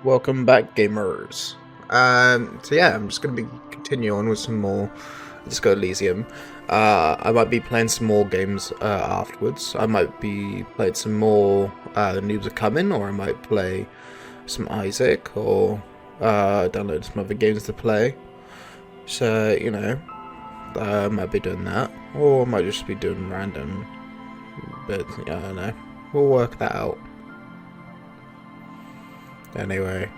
Welcome back, gamers. So yeah, I'm just gonna be continuing on with some more Disco Elysium. I might be playing some more games afterwards. I might be playing some more Noobs Are Coming, or I might play some Isaac, or download some other games to play. So I might be doing that, or I might just be doing random. But I don't know. We'll work that out. Anyway.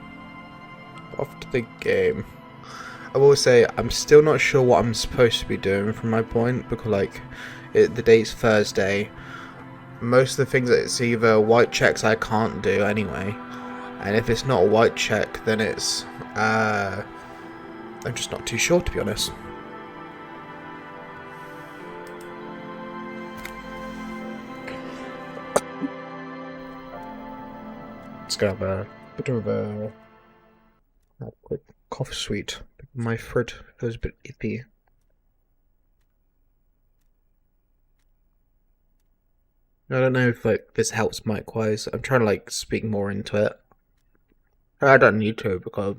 Off to the game. I will say I'm still not sure what I'm supposed to be doing from my point, because the date's Thursday. Most of the things that it's either white checks I can't do anyway, and if it's not a white check, then it's I'm just not too sure, to be honest. Let's go have a bit of a quick cough sweet. My throat feels a bit ippy. I don't know if this helps mic wise. I'm trying to speak more into it. I don't need to, because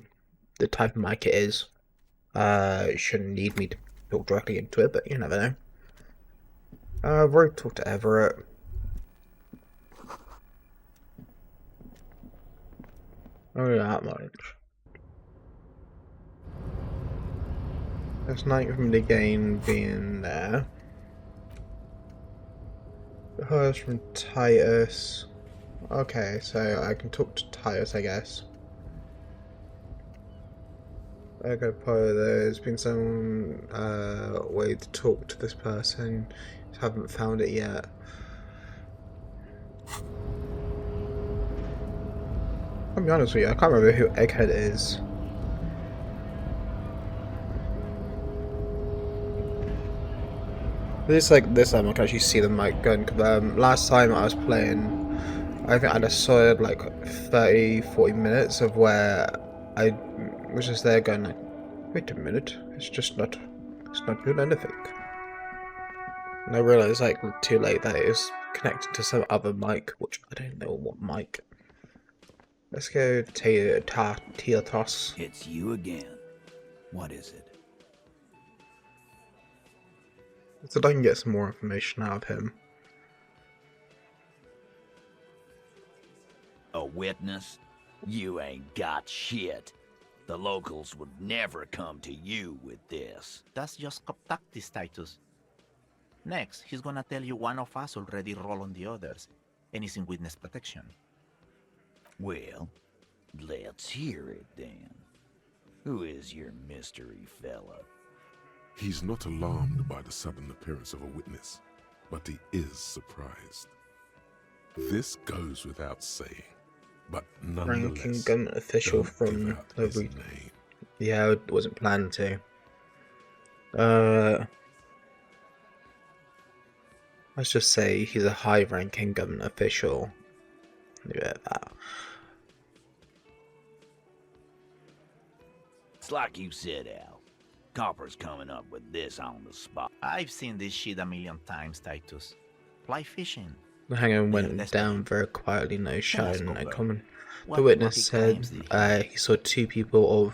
the type of mic it is. It shouldn't need me to talk directly into it, but you never know. I've already talked to Everett. Only that much. There's nothing from the game being there. Heard from Titus. Okay, so I can talk to Titus, I guess. Okay, there's been some way to talk to this person. Haven't found it yet. I'll be honest with you, I can't remember who Egghead is. This time I can actually see the mic going. Last time I was playing, I think I had a solid 30-40 minutes of where I was just there going wait a minute, it's not doing anything. And I realised too late that it was connected to some other mic, which I don't know what mic. Let's go Tietos. It's you again. What is it? So I can get some more information out of him. A witness? You ain't got shit. The locals would never come to you with this. That's just cop tactics, Titus. Next, he's gonna tell you one of us already roll on the others, and he's in witness protection. Well, let's hear it then. Who is your mystery fella? He's not alarmed by the sudden appearance of a witness, but he is surprised. This goes without saying, but nonetheless, Ranking government official from the name. Yeah, it wasn't planned to. Let's just say he's a high-ranking government official. Leave it at that. It's like you said, Al. Copper's coming up with this on the spot. I've seen this shit a million times, Titus. Fly fishing. The hangar went down very quietly, no shouting, no comment. The witness said he saw two people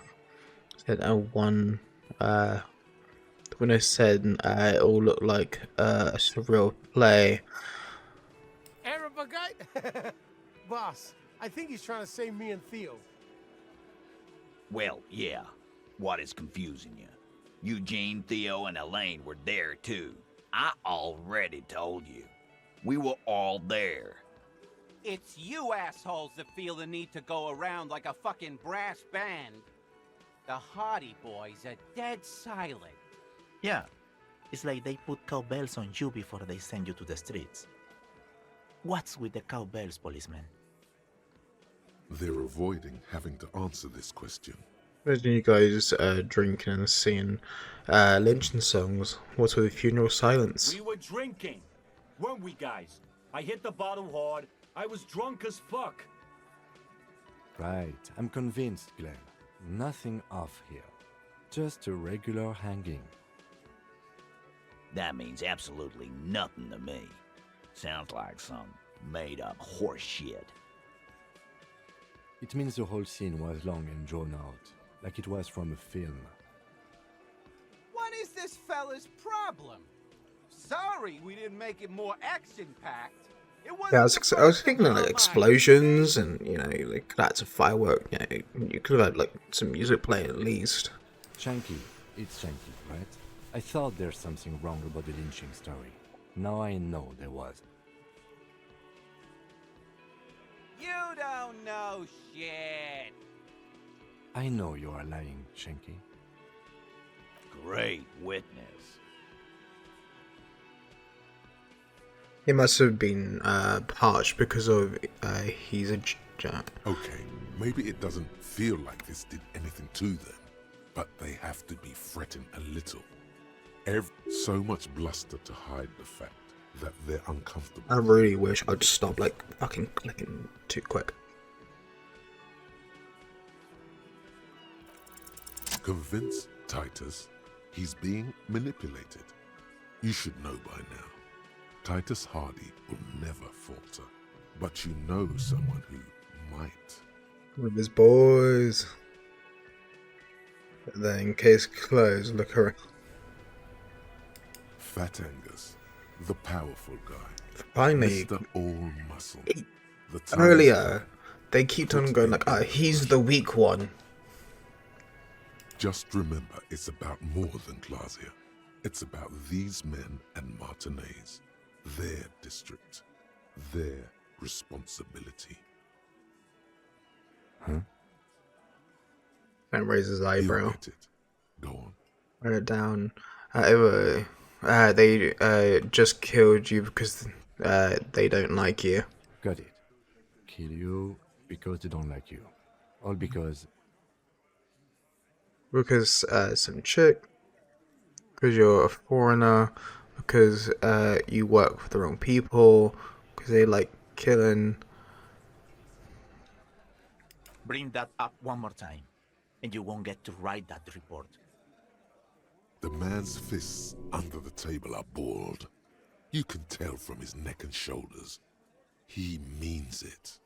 one. The witness said it all looked like a surreal play. Arab guy? Boss, I think he's trying to save me and Theo. Well, yeah. What is confusing you? Eugene, Theo, and Elaine were there too. I already told you. We were all there. It's you assholes that feel the need to go around like a fucking brass band. The Hardy Boys are dead silent. Yeah, it's like they put cowbells on you before they send you to the streets. What's with the cowbells, policeman? They're avoiding having to answer this question. Imagine you guys drinking and singing lynching songs. What's with funeral silence? We were drinking, weren't we, guys? I hit the bottle hard. I was drunk as fuck. Right, I'm convinced, Glenn. Nothing off here. Just a regular hanging. That means absolutely nothing to me. Sounds like some made-up horse shit. It means the whole scene was long and drawn out, like it was from a film. What is this fella's problem? Sorry we didn't make it more action-packed. It Yeah, wasn't the I was first thing thinking on like our explosions and, you know, like that's a firework. You know, you could have had like some music playing at least. Shanky, it's Shanky, right? I thought there's something wrong about the lynching story. Now I know there was. You don't know shit. I know you are lying, Shanky. Great witness. He must have been harsh because of he's a Okay, maybe it doesn't feel like this did anything to them, but they have to be fretting a little. So much bluster to hide the fact that they're uncomfortable. I really wish I'd stop like fucking clicking too quick. Convince Titus he's being manipulated. You should know by now. Titus Hardy will never falter, but you know someone who might. With his boys. Then case closed, look around. Fat Angus, the powerful guy. Finally, Mr. All Muscle. The time earlier, they keep on going like, he's the weak one. Just remember, it's about more than Glacia. It's about these men and Martinez. Their district. Their responsibility. Huh? And raises his eyebrow. He'll get it. Go on. Write it down. They just killed you because they don't like you. Got it. Kill you because they don't like you. All because... Because some chick. Because you're a foreigner. Because you work for the wrong people. Because they like killing. Bring that up one more time, and you won't get to write that report. The man's fists under the table are balled. You can tell from his neck and shoulders. He means it.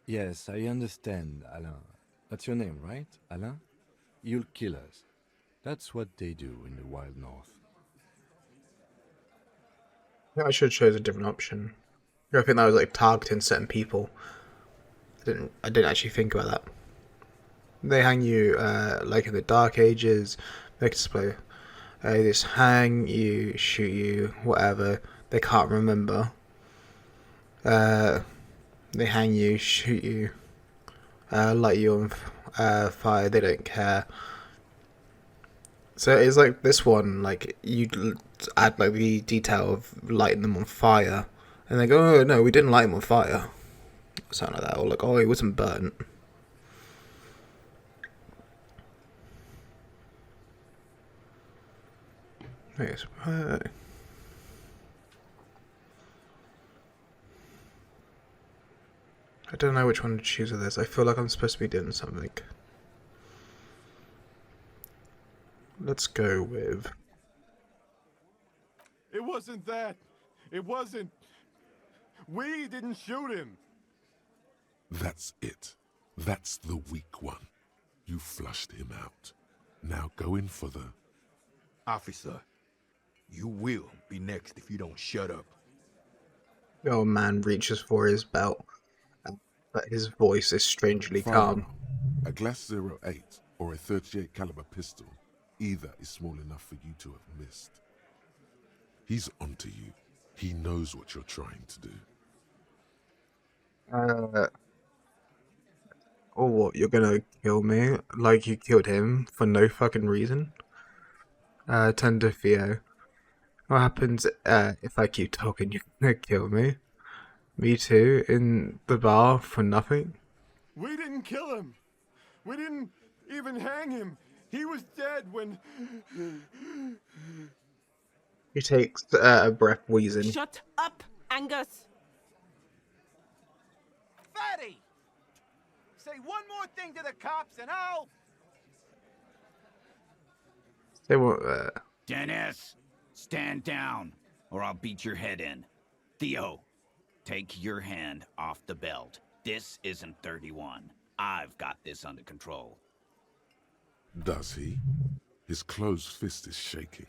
Yes, I understand, Alain. That's your name, right, Alain? You'll kill us. That's what they do in the Wild North. I think I should have chosen a different option. I think that was like targeting certain people. I didn't actually think about that. They hang you like in the Dark Ages. They just play. They just hang you, shoot you, whatever. They can't remember. They hang you, shoot you, light you on fire. They don't care. So it's like this one, like you add like the detail of lighting them on fire, and they go, "Oh no, we didn't light him on fire." Something like that, or like, "Oh, he wasn't burnt." Yes. I don't know which one to choose of this. I feel like I'm supposed to be doing something. Let's go with... It wasn't that. It wasn't. We didn't shoot him. That's it. That's the weak one. You flushed him out. Now go in for the... Officer, you will be next if you don't shut up. The old man reaches for his belt, but his voice is strangely calm. A Glass 08 or a 38 caliber pistol, either is small enough for you to have missed. He's onto you. He knows what you're trying to do. Or what, you're gonna kill me like you killed him for no fucking reason? Turn to Theo. What happens if I keep talking? You're gonna kill me? Me too, in the bar for nothing? We didn't kill him. We didn't even hang him. He was dead when... He takes a breath, wheezing. Shut up, Angus! Fatty! Say one more thing to the cops and I'll... They won't, Dennis, stand down, or I'll beat your head in. Theo, take your hand off the belt. This isn't 31. I've got this under control. Does he? His closed fist is shaking.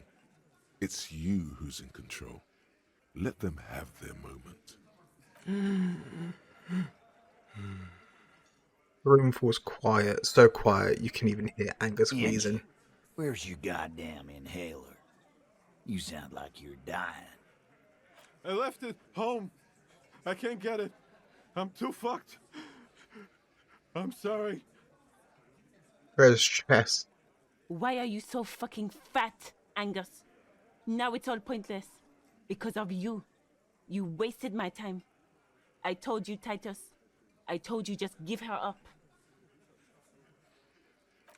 It's you who's in control. Let them have their moment. The room falls quiet, so quiet you can even hear Angus Angie, wheezing. where's your goddamn inhaler? You sound like you're dying. I left it home. I can't get it. I'm too fucked. I'm sorry. Where's chest? Why are you so fucking fat, Angus? Now it's all pointless. Because of you. You wasted my time. I told you, Titus. I told you just give her up.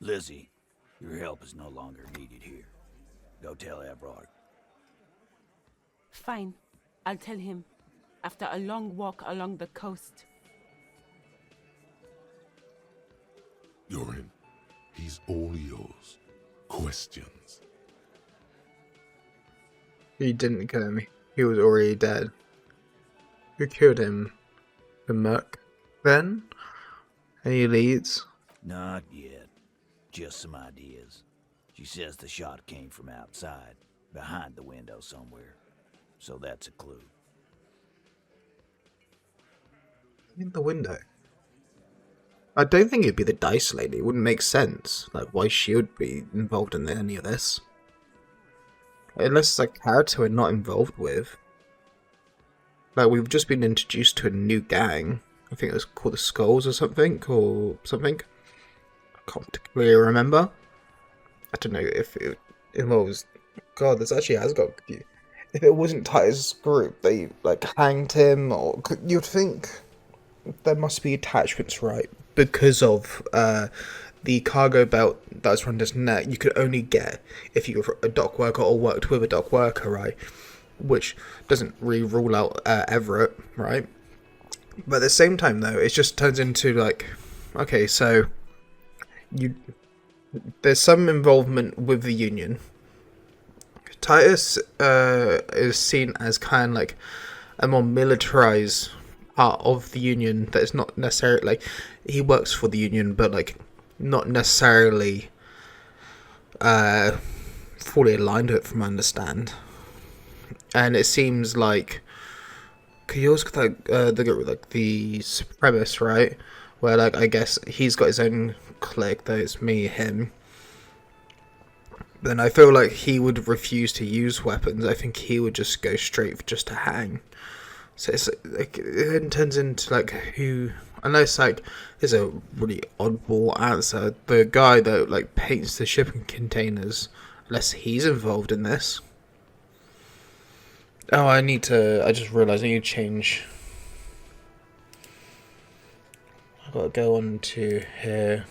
Lizzie, your help is no longer needed here. Go tell Everard. Fine. I'll tell him. After a long walk along the coast. You're in. He's all yours. Questions? He didn't kill him. He was already dead. Who killed him? The Merc? Then? Any leads? Not yet. Just some ideas. She says the shot came from outside, behind the window somewhere. So that's a clue. In the window? I don't think it'd be the Dice Lady. It wouldn't make sense. Like, why she would be involved in any of this. Unless it's a character we're not involved with. Like, we've just been introduced to a new gang. I think it was called the Skulls or something. I can't particularly remember. I don't know if it involves... God, this actually has got... If it wasn't Titus' group, they, like, hanged him, or... You'd think there must be attachments, right? Because of the cargo belt that's around his neck, you could only get if you were a dock worker or worked with a dock worker, right? Which doesn't really rule out Everett, right? But at the same time, though, it just turns into, like... Okay, so... There's some involvement with the Union. Titus is seen as kind of like a more militarized part of the Union that is not necessarily like he works for the Union, but like not necessarily fully aligned to it, from what I understand. And it seems like he also got the supremacist, right? Where like I guess he's got his own clique, though it's me, him. Then I feel like he would refuse to use weapons. I think he would just go straight for just to hang. So it's like it turns into like who, unless like there's a really oddball answer. The guy that like paints the shipping containers, unless he's involved in this. Oh, I just realised I need to change. I've got to go on to here.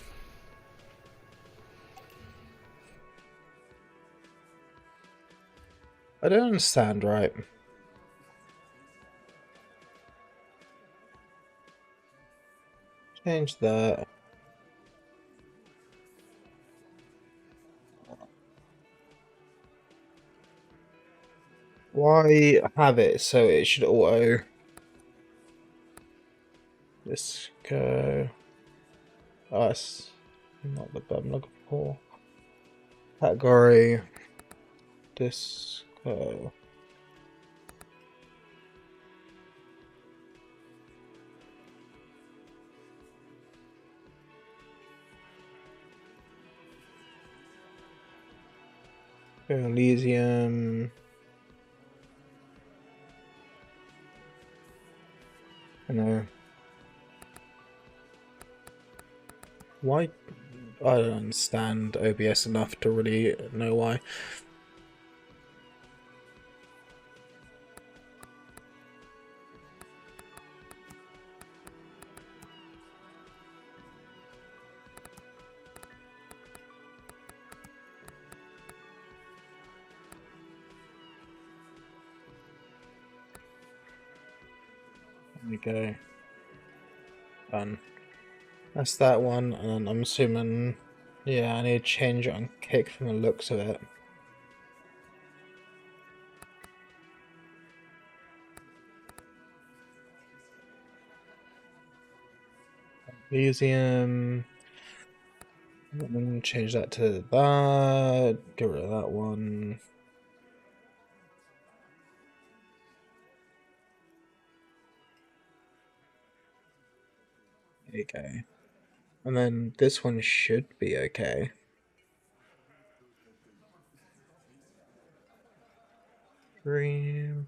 I don't understand, right? Change that. Why have it so it should auto? Let's go. Oh, it's not the bit I'm looking for. Category. Disco. Elysium. I know. Why? I don't understand OBS enough to really know why. There we go. Done. That's that one, and I'm assuming, yeah, I need to change it on kick from the looks of it. Museum. Change that to that. Get rid of that one. Okay. And then this one should be okay. Dream.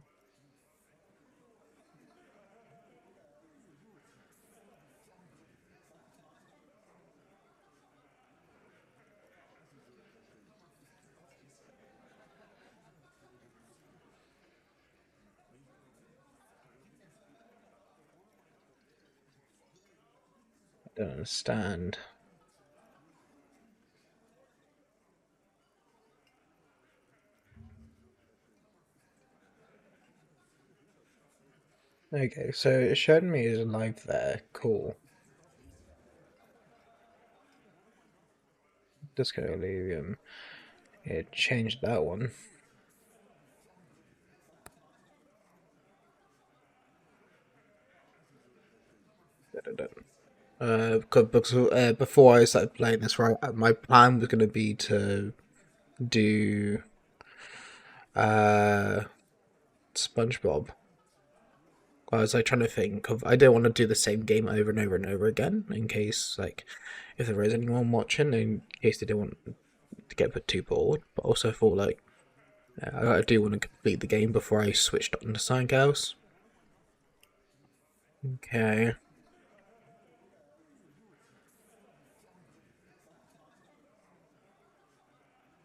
I don't understand. Okay, so it showed me as live there. Cool. Disco Elysium. It changed that one. Because before I started playing this, right, my plan was gonna be to do SpongeBob. I was like trying to think of, I don't want to do the same game over and over and over again in case, like, if there is anyone watching, in case they don't want to get too bored. But also I thought, like, I do want to complete the game before I switched on to something else. Okay.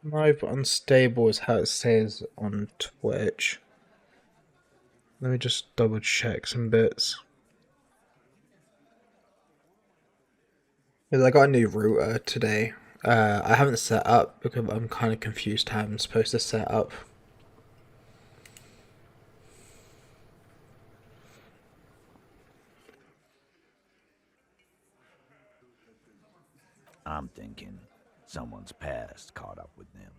Live unstable is how it says on Twitch. Let me just double check some bits. Because I got a new router today. I haven't set up because I'm kind of confused how I'm supposed to set up. I'm thinking someone's past caught up with them.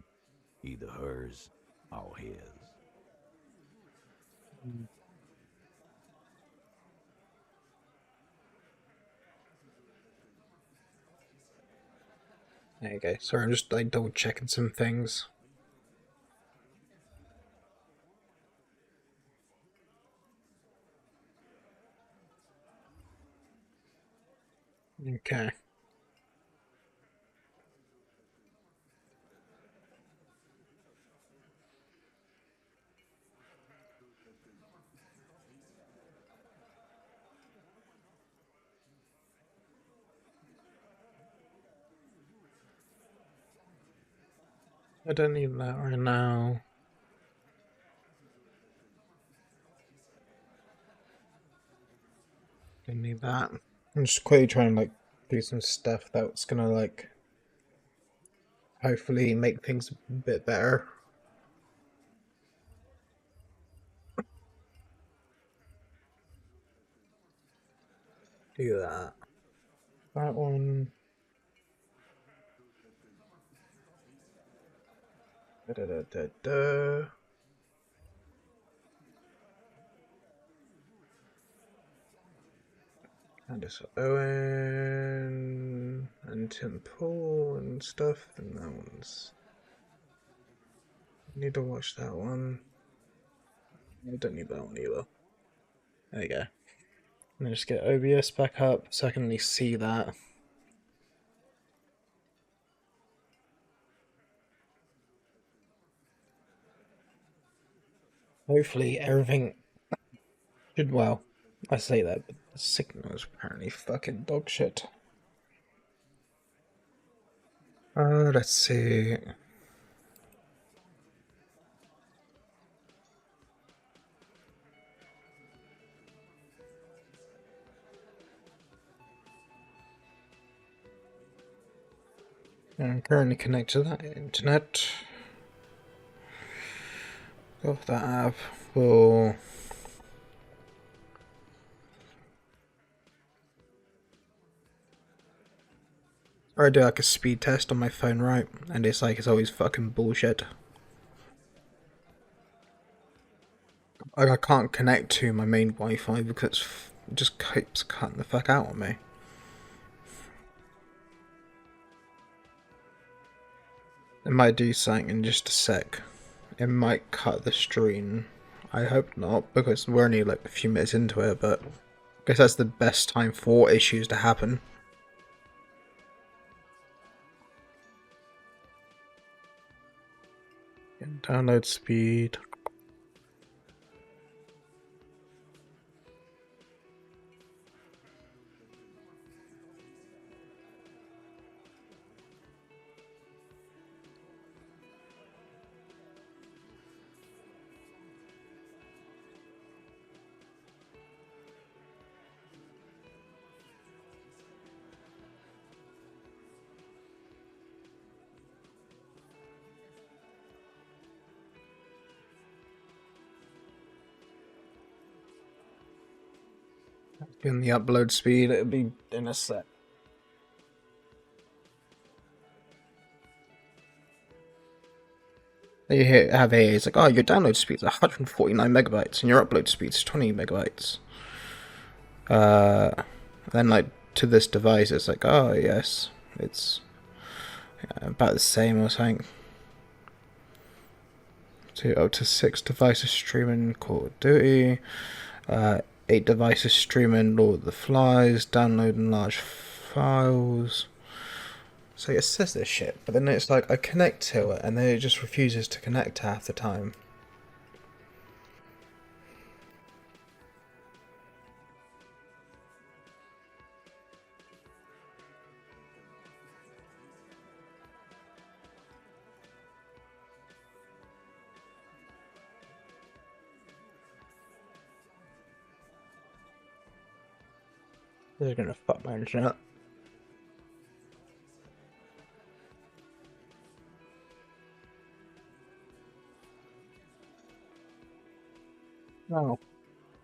Either hers or his. There you go. Sorry, I'm just like double checking some things. Okay. I don't need that right now. Don't need that. I'm just quickly trying to like do some stuff that's gonna like hopefully make things a bit better. Do that. That one. Da, da, da, da, da. Candace Owen and Tim Pool and stuff, and that one's. Need to watch that one. I don't need that one either. There you go. Let me just get OBS back up so I can at least see that. Hopefully everything should, well, I say that, but the signal is apparently fucking dog shit. Let's see. I'm currently connected to that internet. Go off that app. We'll. Or I do like a speed test on my phone, right? And it's like, it's always fucking bullshit. Like, I can't connect to my main Wi-Fi because it just keeps cutting the fuck out on me. It might do something in just a sec. It might cut the stream. I hope not, because we're only like a few minutes into it, but I guess that's the best time for issues to happen. And download speed. In the upload speed, it'll be in a sec. You have here, it's like, oh, your download speed's 149 megabytes and your upload speed's 20 megabytes. Then like to this device, it's like, oh yes, it's about the same or something. So up to 6 devices streaming Call of Duty, 8 devices streaming Lord of the Flies, downloading large files. So it says this shit, but then it's like I connect to it and then it just refuses to connect half the time. They're gonna fuck my internet. Oh,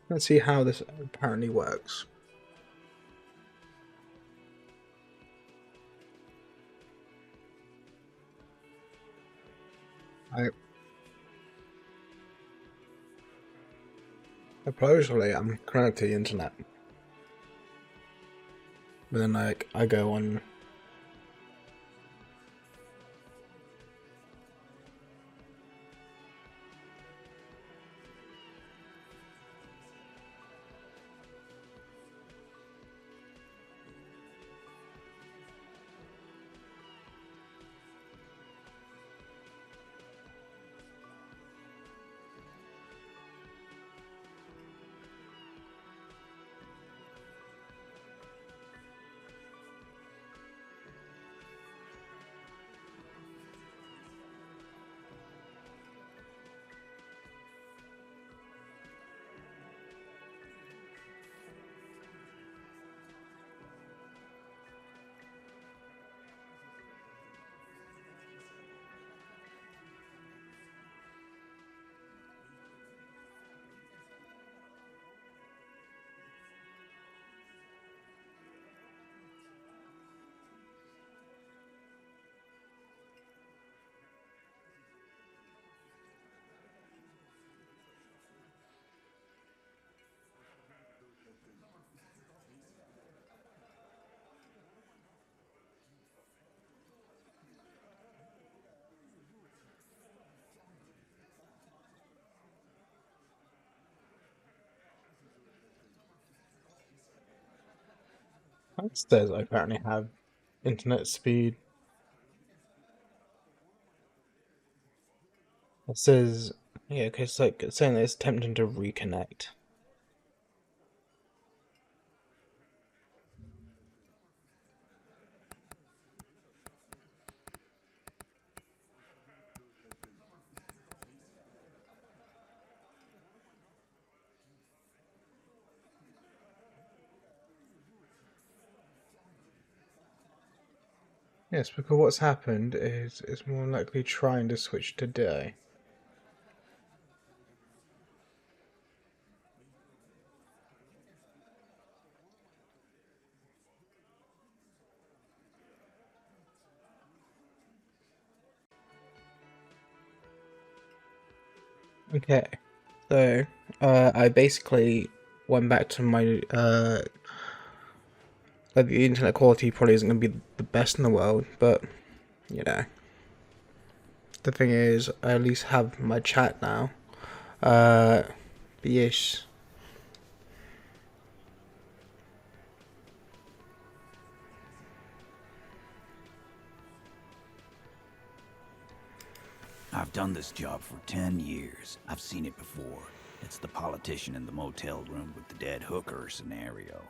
let's see how this apparently works. Supposedly I'm connected to the internet. But then like I go on it says I apparently have internet speed. It says yeah, because like it's saying that it's attempting to reconnect. Yes, because what's happened is it's more likely trying to switch to day. Okay, so I basically went back to my the internet quality probably isn't going to be the best in the world, but you know, The thing is, I at least have my chat now. But yes. I've done this job for 10 years. I've seen it before. It's the politician in the motel room with the dead hooker scenario.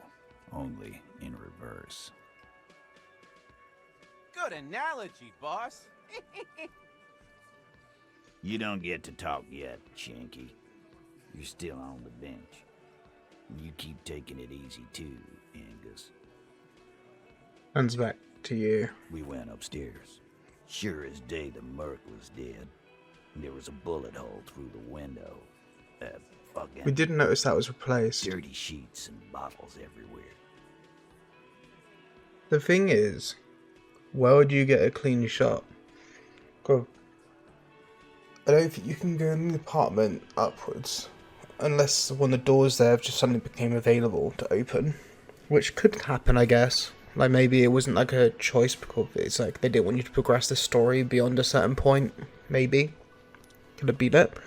Only in reverse. Good analogy, boss. You don't get to talk yet, Shanky. You're still on the bench. You keep taking it easy too, Angus. Hands back to you. We went upstairs. Sure as day the Merc was dead. There was a bullet hole through the window. We didn't notice that was replaced. Dirty sheets and bottles everywhere. The thing is, where would you get a clean shot? God, I don't think you can go in the apartment upwards. Unless one of the doors there just suddenly became available to open. Which could happen, I guess. Like, maybe it wasn't like a choice because it's like they didn't want you to progress the story beyond a certain point. Maybe. Could have been it.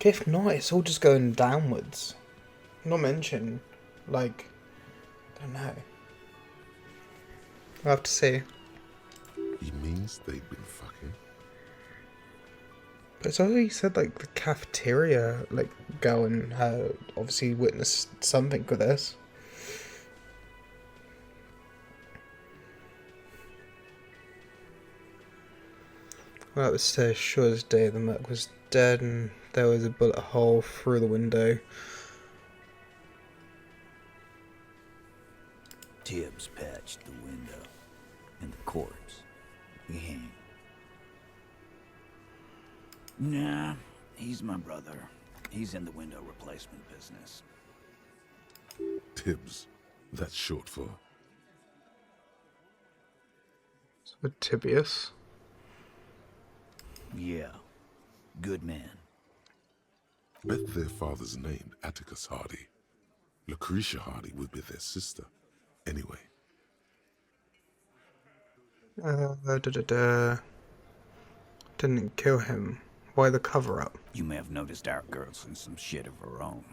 If not, it's all just going downwards. Not mention, like, I don't know. I'll have to see. He means they've been fucking. But it's already said, like, the cafeteria, like, girl and her obviously witnessed something with this. Well, it says sure as day the Merc was dead and there was a bullet hole through the window. Tibbs patched the window. And the corpse. We hang. Nah, he's my brother. He's in the window replacement business. Tibbs. That's short for... So Tibius. Yeah. Good man. Bet their father's named Atticus Hardy. Lucretia Hardy would be their sister. Anyway. Didn't kill him. Why the cover-up? You may have noticed our girl's in some shit of her own.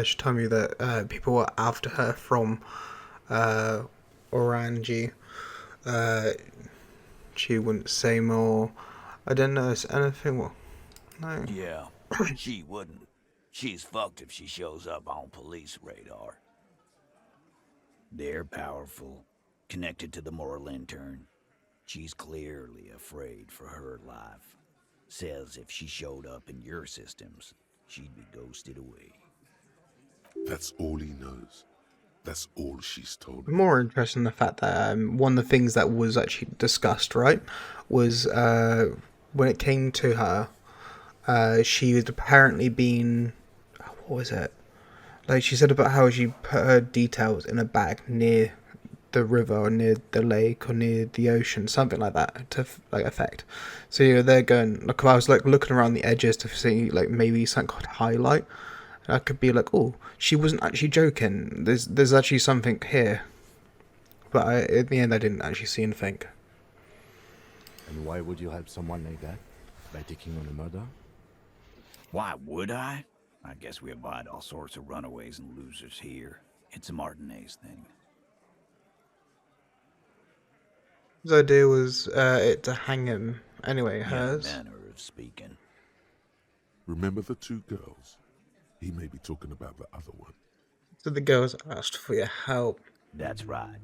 She told me that people were after her from Orangi. She wouldn't say more. I didn't notice anything. Well, no. Yeah, she wouldn't. She's fucked if she shows up on police radar. They're powerful, connected to the Moral Intern. She's clearly afraid for her life. Says if she showed up in your systems, she'd be ghosted away. That's all he knows. That's all she's told I'm me. more interested in the fact that one of the things that was actually discussed, right, was when it came to her, she had apparently been, what was it? Like, she said about how she put her details in a bag near the river or near the lake or near the ocean, something like that, to like effect. So you're there going, like, I was like looking around the edges to see like maybe something could highlight. I could be like, oh, she wasn't actually joking. There's actually something here. But in the end, I didn't actually see anything. And why would you help someone like that? By taking on a murder? Why would I? I guess we abide all sorts of runaways and losers here. It's a Martinez thing. His idea was it to hang him. Anyway, hers. Yeah, manner of speaking. Remember the two girls? He may be talking about the other one. So the girls asked for your help. That's right.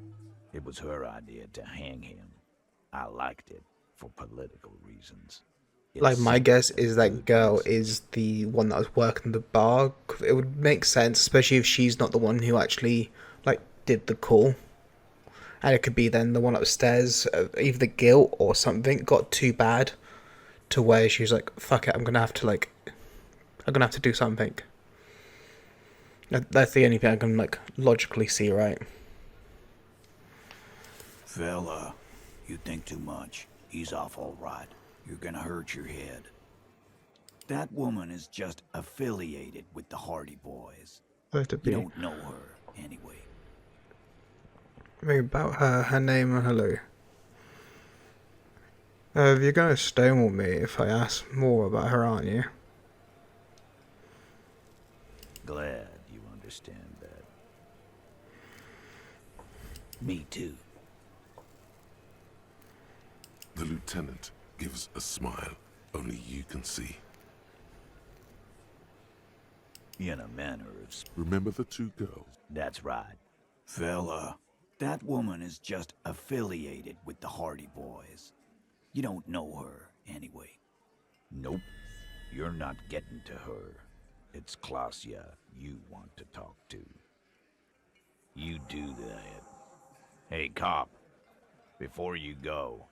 It was her idea to hang him. I liked it for political reasons. Like, my guess is that girl is the one that was working the bar. It would make sense, especially if she's not the one who actually, like, did the call. And it could be then the one upstairs, either the guilt or something got too bad to where she was like, fuck it, I'm gonna have to do something. That's the only thing I can, like, logically see, right? Fella, you think too much. He's off all right. You're gonna hurt your head. That woman is just affiliated with the Hardy Boys. Let it be. You don't know her, anyway. Maybe about her name and hello. You're gonna stonewall me if I ask more about her, aren't you? Glad you understand that. Me too. The lieutenant gives a smile only you can see. In a manner of Remember the two girls? That's right. Fella, that woman is just affiliated with the Hardy Boys. You don't know her, anyway. Nope. You're not getting to her. It's Klasia you want to talk to. You do that. Hey, cop. Before you go,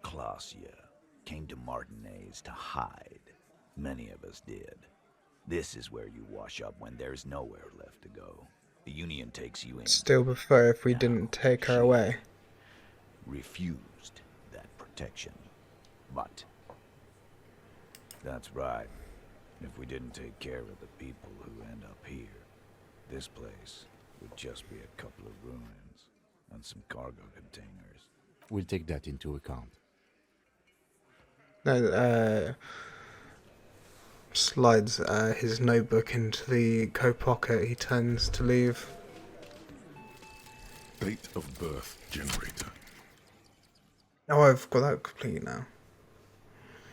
Klasia, came to Martinez to hide. Many of us did. This is where you wash up when there's nowhere left to go. The Union takes you in. Still prefer if we didn't take her away. Refused that protection. But that's right. If we didn't take care of the people who end up here, this place would just be a couple of ruins and some cargo containers. We'll take that into account. Slides his notebook into the coat pocket. He turns to leave. Date of birth generator. Oh, I've got that complete now.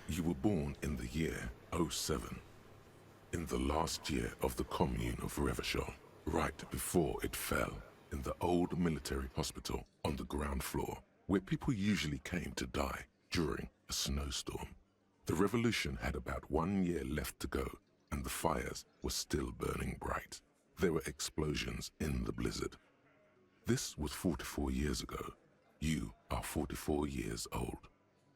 You were born in the year 07. In the last year of the commune of Revachol, right before it fell, in the old military hospital on the ground floor, where people usually came to die during a snowstorm. The revolution had about 1 year left to go, and the fires were still burning bright. There were explosions in the blizzard. This was 44 years ago. You are 44 years old.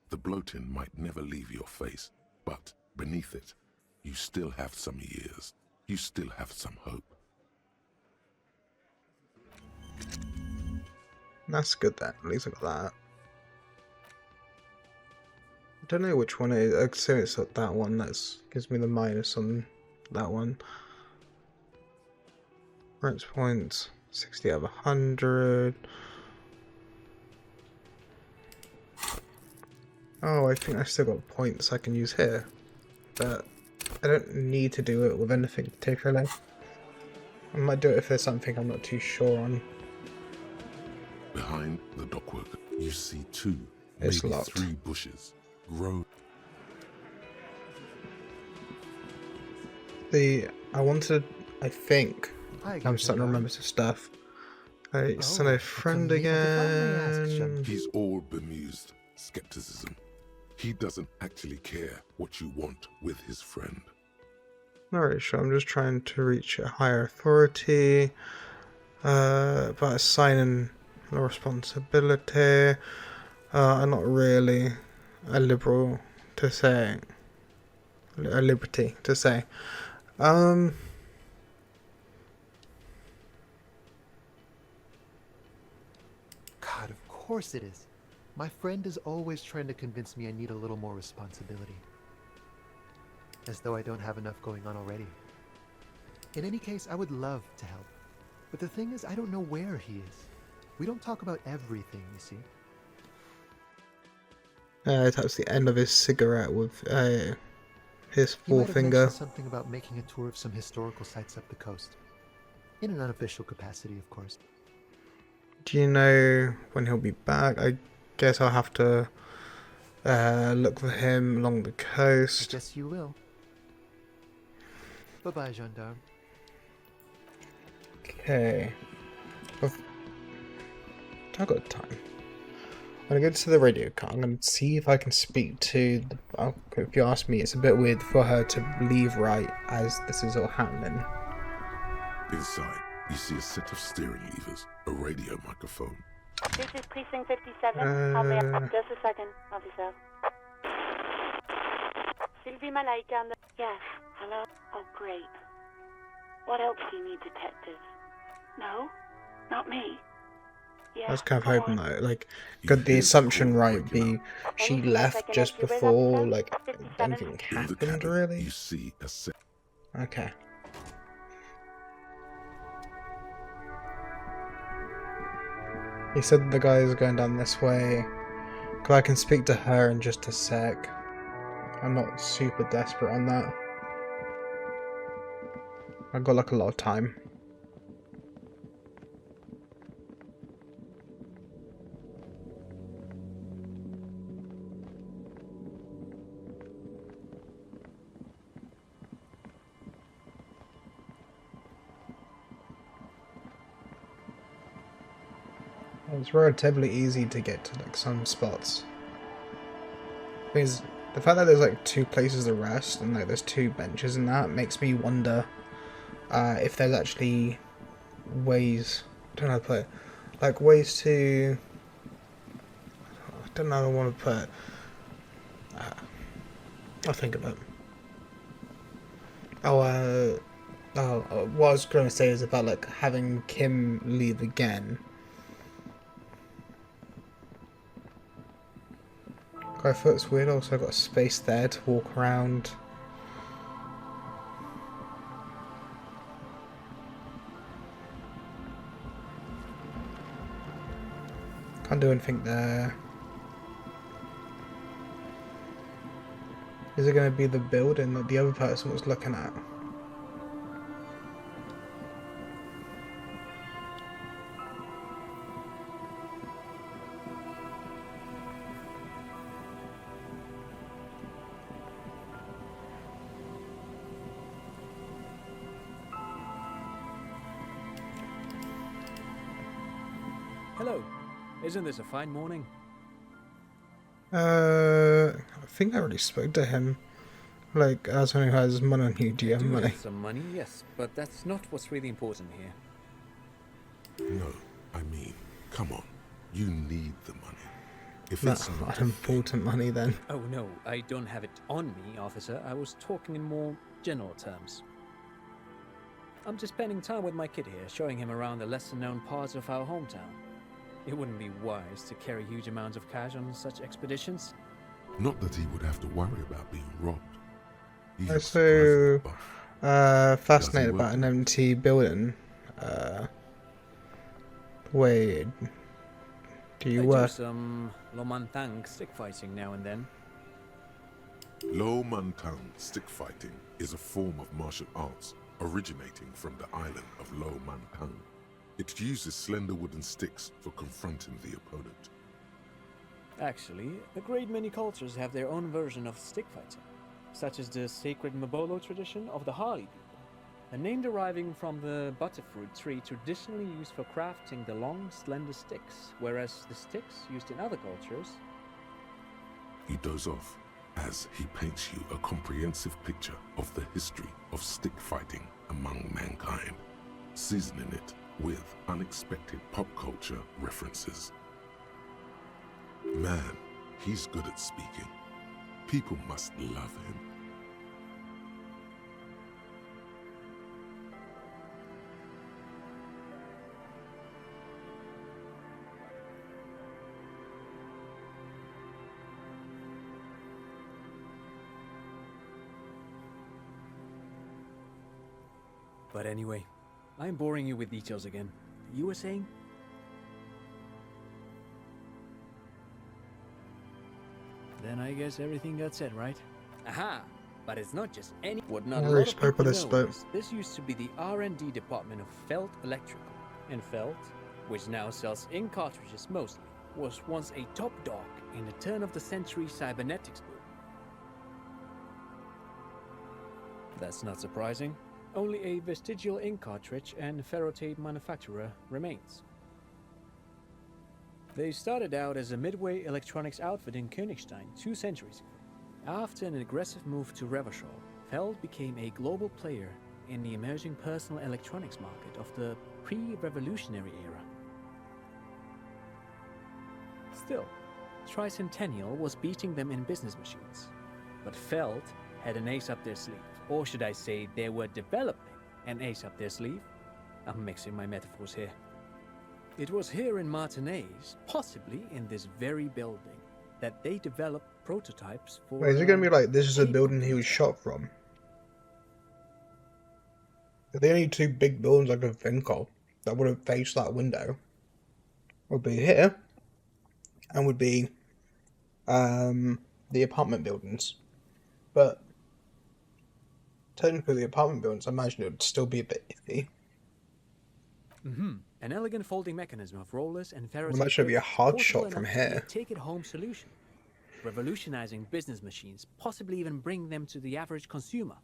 The bloating might never leave your face, but beneath it, you still have some years. You still have some hope. That's good then. At least I got that. I don't know which one it is. I assume it's that one. That gives me the minus on that one. Ranks points 60 out of 100. Oh, I think I still got points I can use here, but I don't need to do it with anything particularly. I might do it if there's something I'm not too sure on. Behind the dockwork, you see two, It's maybe locked. 3 bushes grow. I think, I'm starting to remember some stuff. I sent a friend again. He's all bemused skepticism. He doesn't actually care what you want with his friend. Not really sure. I'm just trying to reach a higher authority. About assigning a responsibility. I'm not really a liberal to say. A liberty to say. God, of course it is. My friend is always trying to convince me I need a little more responsibility. As though I don't have enough going on already. In any case, I would love to help. But the thing is, I don't know where he is. We don't talk about everything, you see. Taps the end of his cigarette with his He might have forefinger. mentioned something about making a tour of some historical sites up the coast. In an unofficial capacity, of course. Do you know when he'll be back? I guess I'll have to look for him along the coast. I guess you will. Bye-bye, gendarme. Okay. I've got time. I'm gonna go to the radio car. I'm gonna see if I can speak to the, if you ask me, it's a bit weird for her to leave right as this is all happening. Inside, you see a set of steering levers, a radio microphone. This is Precinct 57. How may I help? Just a second, officer. Sylvie Malaika on the... Yes, hello? Oh, great. What else do you need, detective? No? Not me? Yeah, I was kind of hoping that, like, got the assumption right be she left just before, like, anything happened, really? You see a set. Okay. He said the guy is going down this way. Cause I can speak to her in just a sec. I'm not super desperate on that. I've got like a lot of time. It's relatively easy to get to like some spots. Because the fact that there's like 2 places to rest and like there's 2 benches and that makes me wonder if there's actually ways, I don't know how to put it, like ways to, I don't know how I want to put it, I'll think of it. What I was going to say is about like having Kim leave again. I thought it's weird, also got a space there to walk around. Can't do anything there. Is it going to be the building that the other person was looking at? Hello. Isn't this a fine morning? I think I already spoke to him. Like, as someone who has money on you, do you have money? Have some money, yes, but that's not what's really important here. No, I mean, come on. You need the money. If That's it's not important money then. Oh no, I don't have it on me, officer. I was talking in more general terms. I'm just spending time with my kid here, showing him around the lesser-known parts of our hometown. It wouldn't be wise to carry huge amounts of cash on such expeditions. Not that he would have to worry about being robbed. I'm so fascinated about an empty building. Wait, do you I work? do some Lomantang stick fighting now and then. Lo Mantang stick fighting is a form of martial arts originating from the island of Lo Mantang. It uses slender wooden sticks for confronting the opponent. Actually, a great many cultures have their own version of stick fighting, such as the sacred Mabolo tradition of the Hardy people, a name deriving from the butterfruit tree traditionally used for crafting the long, slender sticks, whereas the sticks used in other cultures... He does off as he paints you a comprehensive picture of the history of stick fighting among mankind, seasoning it with unexpected pop culture references. Man, he's good at speaking. People must love him. But anyway, I'm boring you with details again. You were saying? Then I guess everything got said, right? Aha! But it's not just any... What not a lot of people know is this used to be the R&D department of Felt Electrical. And Felt, which now sells ink cartridges mostly, was once a top dog in the turn-of-the-century cybernetics boom. That's not surprising. Only a vestigial ink cartridge and ferrotape manufacturer remains. They started out as a midway electronics outfit in Königstein 2 centuries ago. After an aggressive move to Revachol, Feld became a global player in the emerging personal electronics market of the pre-revolutionary era. Still, Tricentennial was beating them in business machines. But Feld had an ace up their sleeve. Or should I say, they were developing an ace up their sleeve? I'm mixing my metaphors here. It was here in Martinez, possibly in this very building, that they developed prototypes for... Wait, is it going to be like, this is a building he was shot from? Are the only 2 big buildings I could think of that would have faced that window? would be here, and would be the apartment buildings. But technically, the apartment buildings, I imagine it would still be a bit iffy. An elegant folding mechanism of rollers and Faraday Well, that should be a curves, hard portable shot from enough to be a here. take-it-home solution, revolutionizing business machines, possibly even bring them to the average consumer,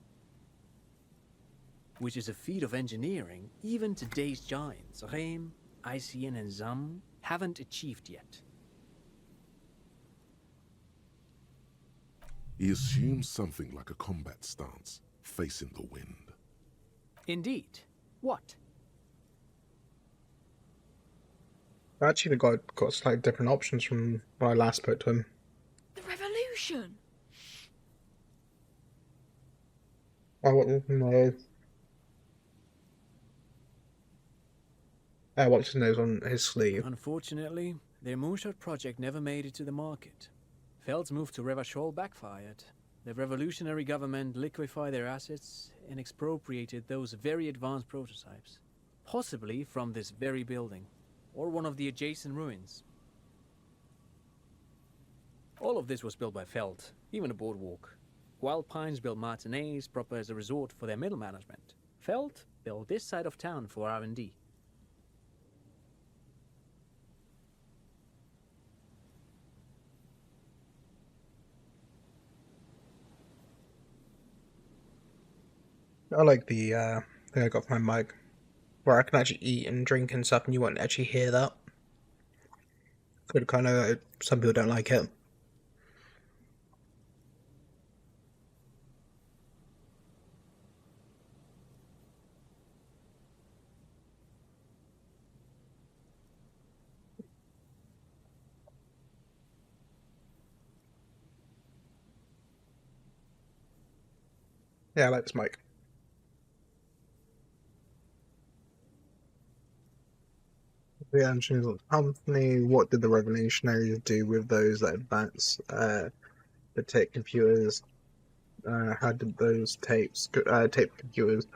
which is a feat of engineering even today's giants, Rehm, ICN, and ZAM, haven't achieved yet. He assumes something like a combat stance, facing the wind. Indeed. What? Actually, the guy got slightly different options from when I last spoke to him. The revolution! Oh, no. What's his nose on his sleeve? Unfortunately, their moonshot project never made it to the market. Feld's move to Revachol backfired. The revolutionary government liquefied their assets and expropriated those very advanced prototypes, possibly from this very building, or one of the adjacent ruins. All of this was built by Feld, even the boardwalk. Wild Pines built matinees proper as a resort for their middle management. Feld built this side of town for R&D. I like the thing I got from my mic, where I can actually eat and drink and stuff, and you won't actually hear that. Could kind of, some people don't like it. Yeah, I like this mic. The engines of the company. What did the revolutionaries do with those that advanced the tape computers? How did those tape computers?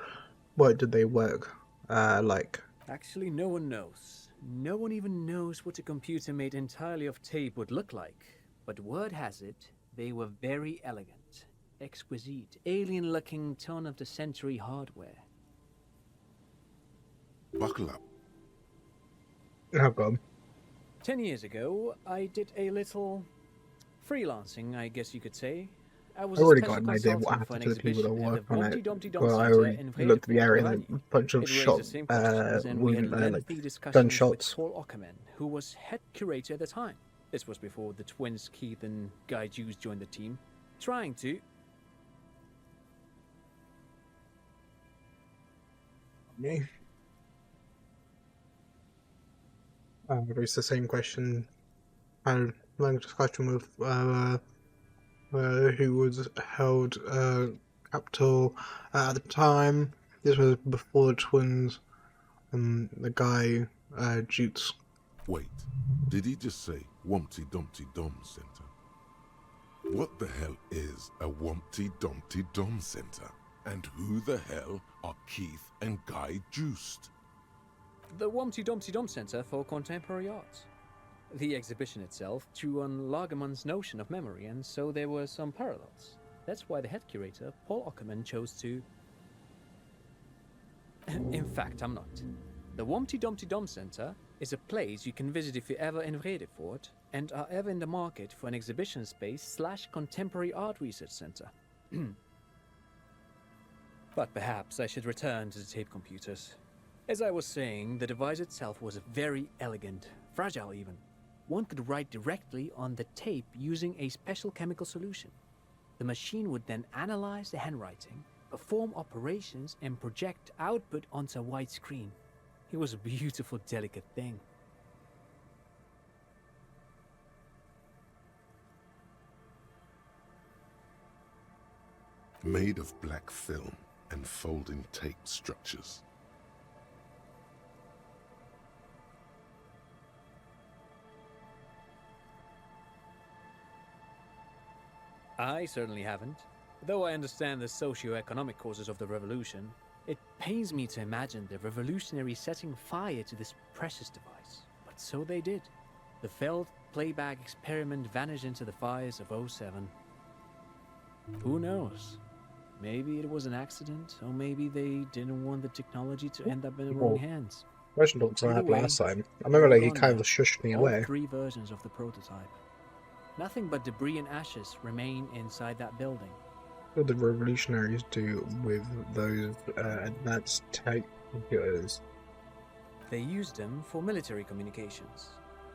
What did they work like? Actually, no one knows. No one even knows what a computer made entirely of tape would look like. But word has it, they were very elegant, exquisite, alien-looking turn-of-the-century hardware. Buckle up. Oh god. 10 years ago, I did a little freelancing, I guess you could say. I was already a got special an idea of what consultant for an happened to the people that exhibition at work the on Humpty it. Dumpty Dump Well, I Center already in looked at the Vredefort, area and Romania. a bunch of It raised shot, the same questions, and we had women, lengthy discussions gunshots. with Paul Ockerman, who was head curator at the time. This was before the twins Keith and Guy Juice joined the team, trying to... Me. It's the same question. I had a long discussion with who was held capital at the time. This was before the twins. The guy Jutes. Wait, did he just say Wumpty Dumpty Dum Center? What the hell is a Wumpty Dumpty Dum Center? And who the hell are Keith and Guy Juiced? The Wumpty Dumpty Dum Center for Contemporary Art. The exhibition itself drew on Lagerman's notion of memory, and so there were some parallels. That's why the head curator, Paul Ockerman, chose to... In fact, I'm not. The Wumpty Dumpty Dum Center is a place you can visit if you're ever in Vredefort and are ever in the market for an exhibition space / contemporary art research center. But perhaps I should return to the tape computers. As I was saying, the device itself was very elegant, fragile even. One could write directly on the tape using a special chemical solution. The machine would then analyze the handwriting, perform operations, and project output onto a white screen. It was a beautiful, delicate thing. Made of black film and folding tape structures. I certainly haven't. Though I understand the socio-economic causes of the revolution, it pains me to imagine the revolutionary setting fire to this precious device. But so they did. The failed playback experiment vanished into the fires of '07. Who knows? Maybe it was an accident, or maybe they didn't want the technology to end up in the wrong hands. Version looks like I Either had way, last time. I they're remember all like he gone kind now. of shushed me All away. 3 versions of the prototype. Nothing but debris and ashes remain inside that building. What did the revolutionaries do with those advanced tech computers? They used them for military communications,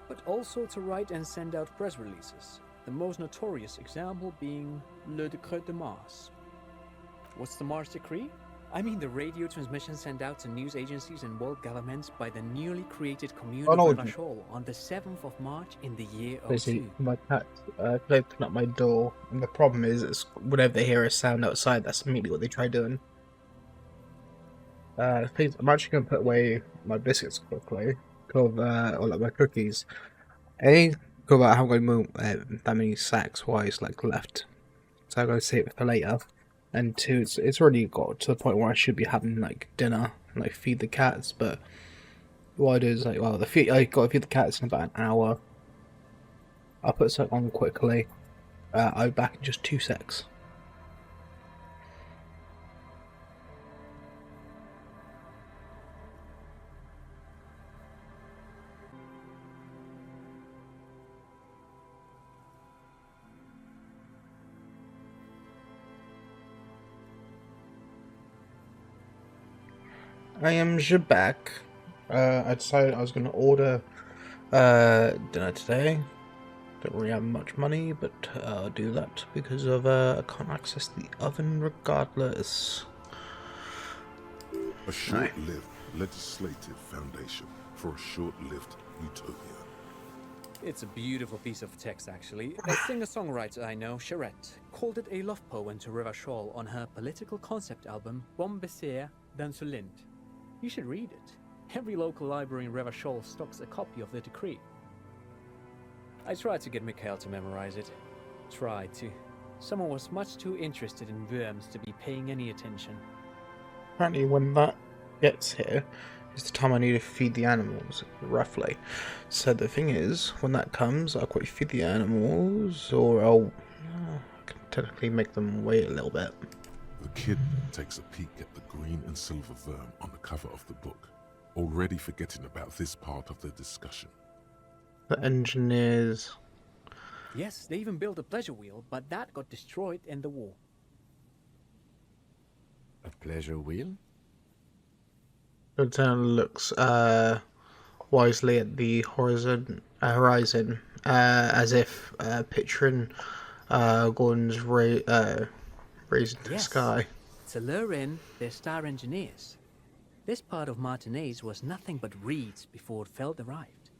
but also to write and send out press releases, the most notorious example being Le Décret de Mars. What's the Mars Decree? I mean the radio transmission sent out to news agencies and world governments by the newly created commune of Revachol on the 7th of March in the year Basically, 02. my cat they open up my door, and the problem is whenever they hear a sound outside, that's immediately what they try doing. Please, I'm actually going to put away my biscuits quickly, or like my cookies. A, because I haven't got that many sacks wise like left, so I'm going to save it for later. And 2, it's already got to the point where I should be having like dinner, and, like feed the cats. But what I do is like, well, I got to feed the cats in about an hour. I'll put something on quickly. I'll be back in just 2 secs. I am back. I decided I was going to order dinner today. Don't really have much money, but I'll do that because of I can't access the oven regardless. A short-lived legislative foundation for a short-lived utopia. It's a beautiful piece of text, actually. A singer-songwriter I know, Charette, called it a love poem to Revachol on her political concept album, Bon Baiser dans le Lind. You should read it. Every local library in Revachol stocks a copy of the decree. I tried to get Mikhail to memorize it. Tried to. Someone was much too interested in worms to be paying any attention. Apparently when that gets here, is the time I need to feed the animals, roughly. So the thing is, when that comes, I'll quickly feed the animals, or I can technically make them wait a little bit. The kid takes a peek at the green and silver worm on the cover of the book, already forgetting about this part of the discussion. The engineers... Yes, they even built a pleasure wheel, but that got destroyed in the war. A pleasure wheel? Lieutenant looks wisely at the horizon, as if picturing Gordon's raising to the sky. To lure in their star engineers. This part of Martinez was nothing but reeds before Feld arrived.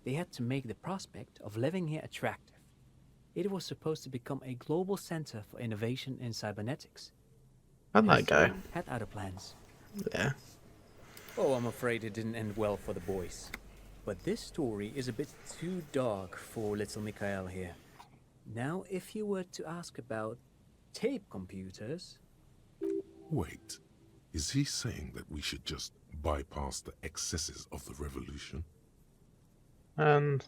They had to make the prospect of living here attractive. It was supposed to become a global center for innovation in cybernetics. How'd that go? Had other plans. Yeah. Oh, I'm afraid it didn't end well for the boys. But this story is a bit too dark for little Mikhail here. Now, if you were to ask about tape computers... Wait, is he saying that we should just bypass the excesses of the revolution? And...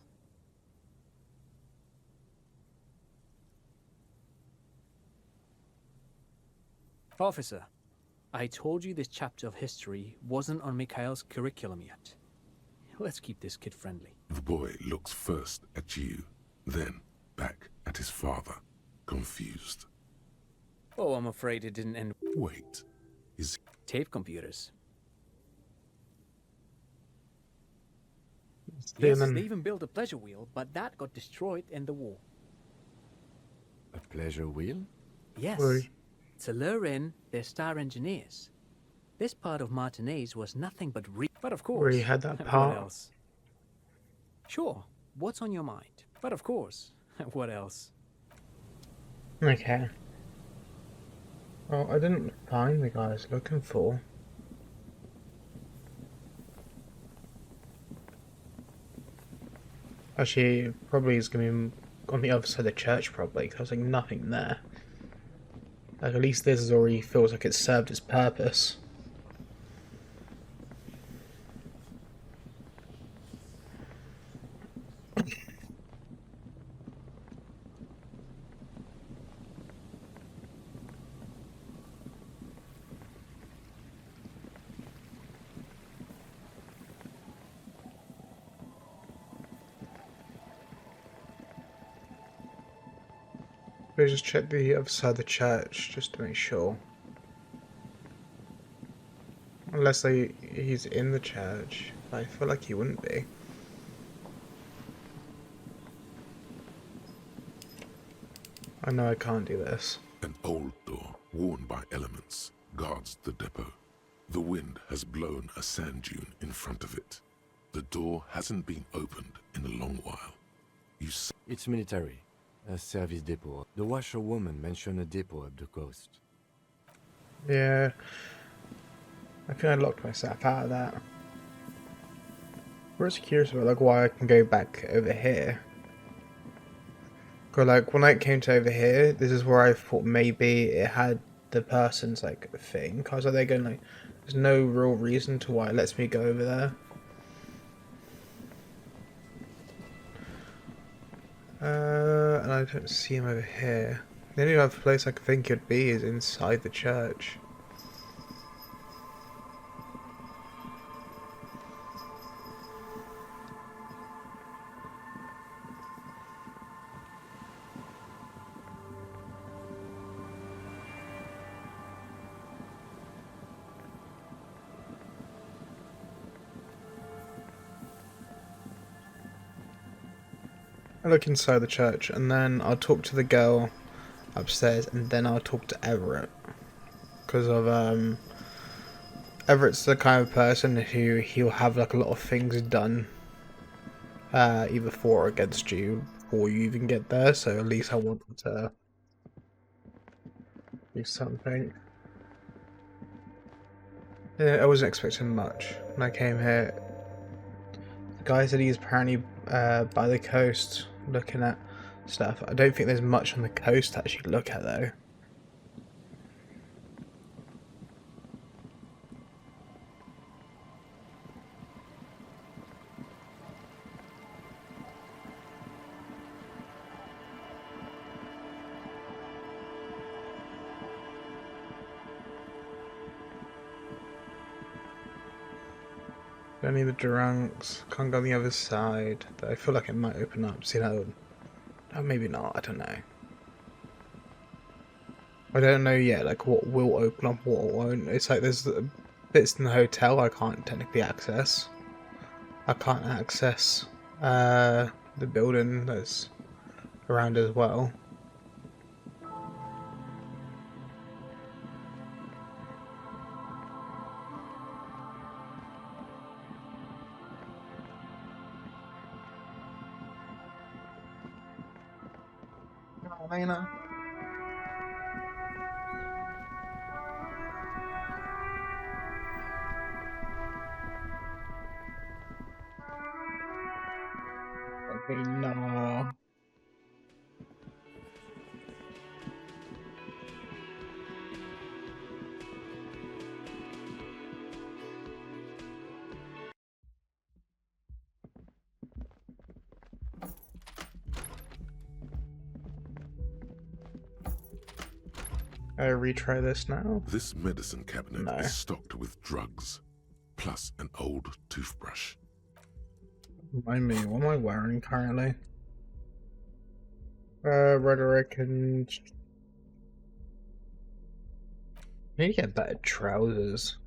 Officer, I told you this chapter of history wasn't on Mikhail's curriculum yet. Let's keep this kid friendly. The boy looks first at you, then back at his father, confused. Oh, I'm afraid it didn't end... Wait, is... Tape computers. Yes, they even built a pleasure wheel, but that got destroyed in the war. A pleasure wheel? Yes. Sorry. To lure in their star engineers. This part of Martinez was nothing but But of course... Where you had that part? What else? Sure, what's on your mind? But of course, what else? Okay. Well, I didn't find the guy I was looking for. Actually, probably is going to be on the other side of the church, probably, because there's like nothing there. Like, at least this already feels like it served its purpose. Let me just check the other side of the church just to make sure. Unless he's in the church. I feel like he wouldn't be. I know I can't do this. An old door, worn by elements, guards the depot. The wind has blown a sand dune in front of it. The door hasn't been opened in a long while. It's military. A service depot. The washerwoman mentioned a depot up the coast. Yeah. I think I locked myself out of that. I was curious about like why I can go back over here. Cause like when I came to over here, this is where I thought maybe it had the person's like thing. Cause like they're going like, there's no real reason to why it lets me go over there. And I don't see him over here. The only other place I could think it'd be is inside the church. I look inside the church and then I'll talk to the girl upstairs and then I'll talk to Everett. Because of, Everett's the kind of person who he'll have like a lot of things done either for or against you before you even get there, so at least I want to do something. Yeah, I wasn't expecting much when I came here. The guy said he's apparently by the coast looking at stuff. I don't think there's much on the coast to actually look at though. Don't need the drunks. Can't go on the other side. But I feel like it might open up. See that? Oh, maybe not. I don't know. I don't know yet. Like what will open up, what won't. It's like there's bits in the hotel I can't technically access. I can't access the building that's around as well. Elena. Okay, no. I retry this now. This medicine cabinet is stocked with drugs, plus an old toothbrush. Remind me, what am I wearing currently? Rhetoric and... I need to get better trousers.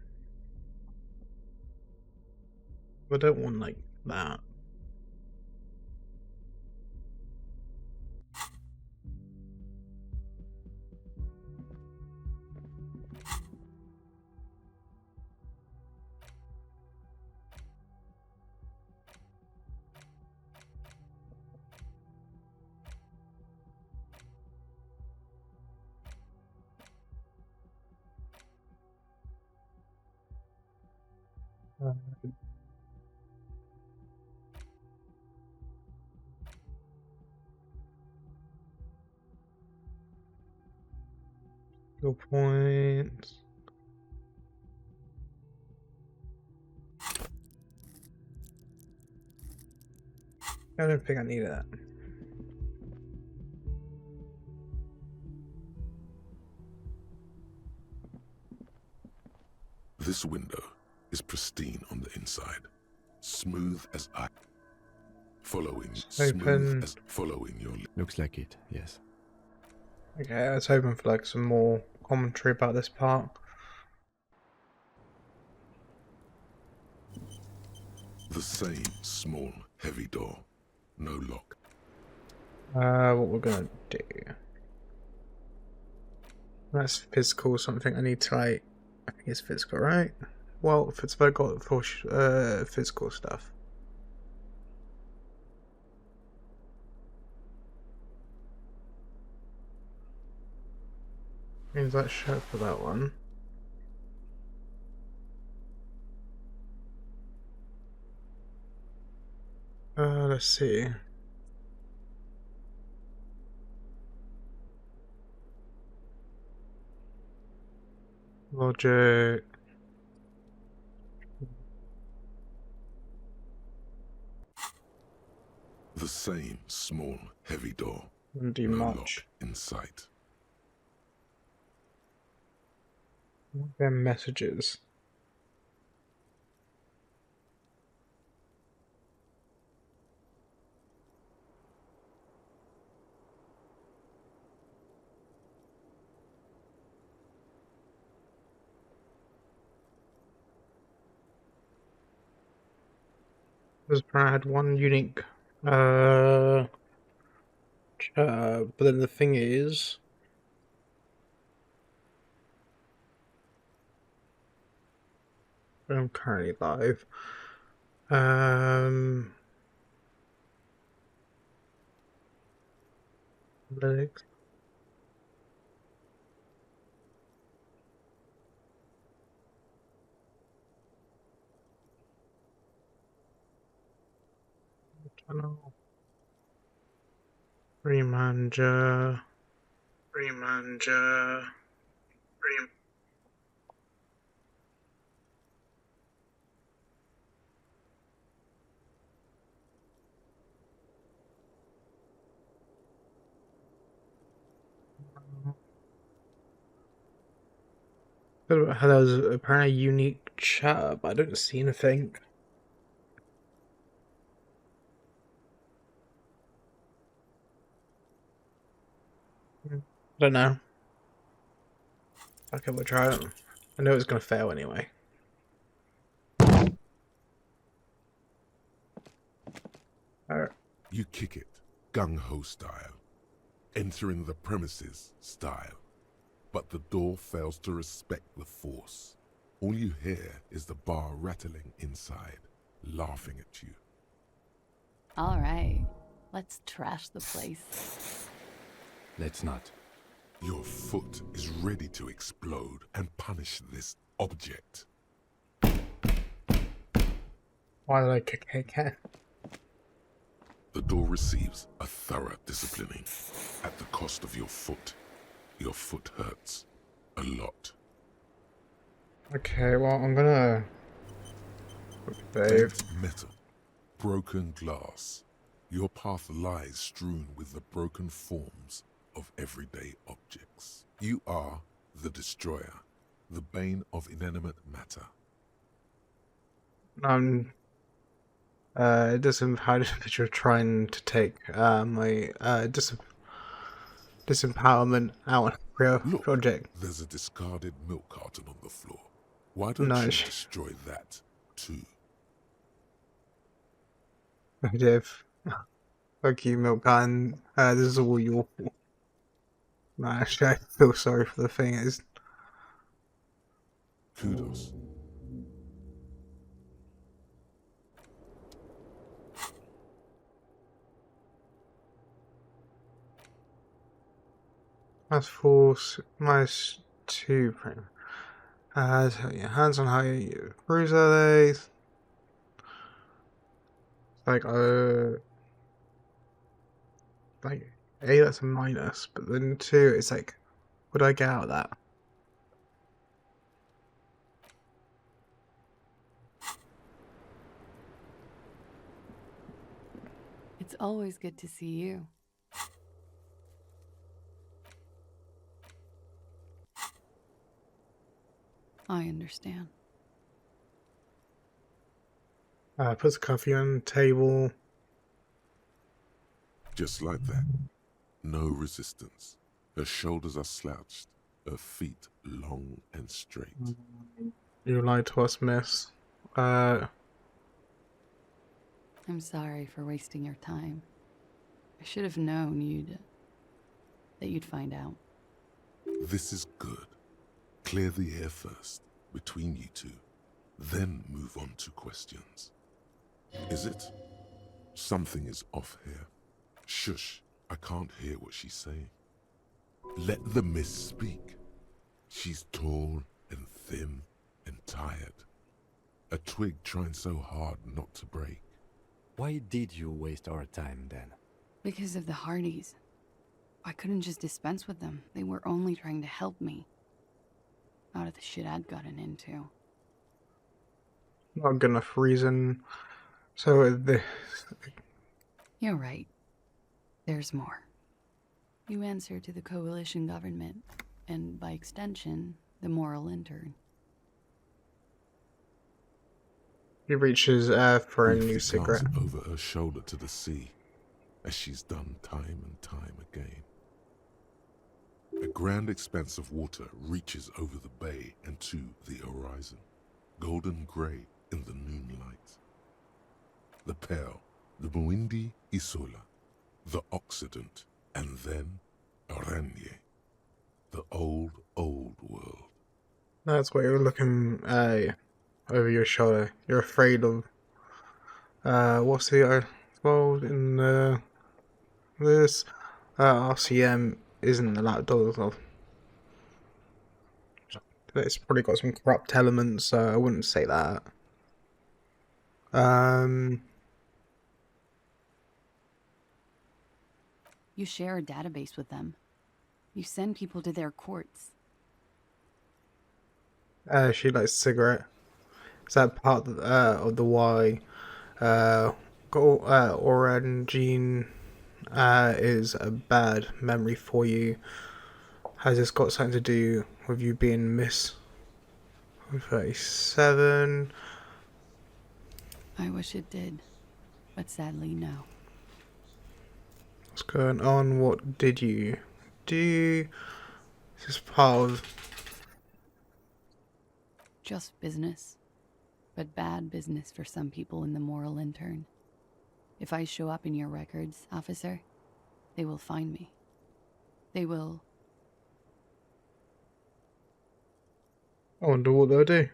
I don't want like that. Good point. I don't think I need that. This window is pristine on the inside, smooth as I. Following your. Looks like it, yes. Okay, I was hoping for like some more commentary about this part. The same small, heavy door. No lock. What we're gonna do. That's physical, something I need to like. I think it's physical, right? Well, if it's got for physical stuff. Means that shirt for that one. Let's see. Logic. The same small, heavy door. Wouldn't do no much. lock in sight. Their messages. This brand had one unique but then the thing is I'm currently live. Lyrics. Channel. Remanja. There's apparently a unique chat, but I don't see anything. I don't know. Okay, we'll try it. I know it's gonna fail anyway. Alright. You kick it, gung-ho style. Entering the premises style. But the door fails to respect the force. All you hear is the bar rattling inside, laughing at you. All right, let's trash the place. Let's not. Your foot is ready to explode and punish this object. Why did I kick KK? The door receives a thorough disciplining at the cost of your foot. Your foot hurts a lot. Okay, well, I'm gonna Bent metal, broken glass. Your path lies strewn with the broken forms of everyday objects. You are the destroyer, the bane of inanimate matter. Disempowered individual trying to take my disempowerment out of real project. There's a discarded milk carton on the floor. Why don't you destroy that too? Jeff. Fuck you, milk carton. This is all your fault. No, actually, I feel sorry for the thing. It's kudos. That's force minus 2 prime. So yeah, hands on how you bruise are they? Like like A, that's a minus, but then 2, it's like, what do I get out of that? It's always good to see you. I understand. Puts the coffee on the table. Just like that. No resistance. Her shoulders are slouched, her feet long and straight. You lied to us, miss. I'm sorry for wasting your time. I should have known that you'd find out. This is good. Clear the air first, between you two, then move on to questions. Is it? Something is off here. Shush, I can't hear what she's saying. Let the miss speak. She's tall and thin and tired. A twig trying so hard not to break. Why did you waste our time then? Because of the Hardys. I couldn't just dispense with them. They were only trying to help me. Out of the shit I'd gotten into. Not good enough reason. So You're right. There's more. You answer to the coalition government, and by extension, the moral intern. He reaches for a new Briefly cigarette. glance over her shoulder to the sea, as she's done time and time again. A grand expanse of water reaches over the bay and to the horizon, golden grey in the moonlight. The Pale, the Muindi Isola, the Occident, and then Oranje, the old world. That's why you're looking over your shoulder. You're afraid of what's the world in this RCM isn't allowed of. It's probably got some corrupt elements, so I wouldn't say that. You share a database with them. You send people to their courts. She likes cigarette. Is that part of the why Orangine is a bad memory for you? Has this got something to do with you being Miss 37? I wish it did, but sadly no. What's going on? What did you do? Is this part of... Just business. But bad business for some people in the moral intern. If I show up in your records, officer, they will find me. They will... I wonder what they'll do.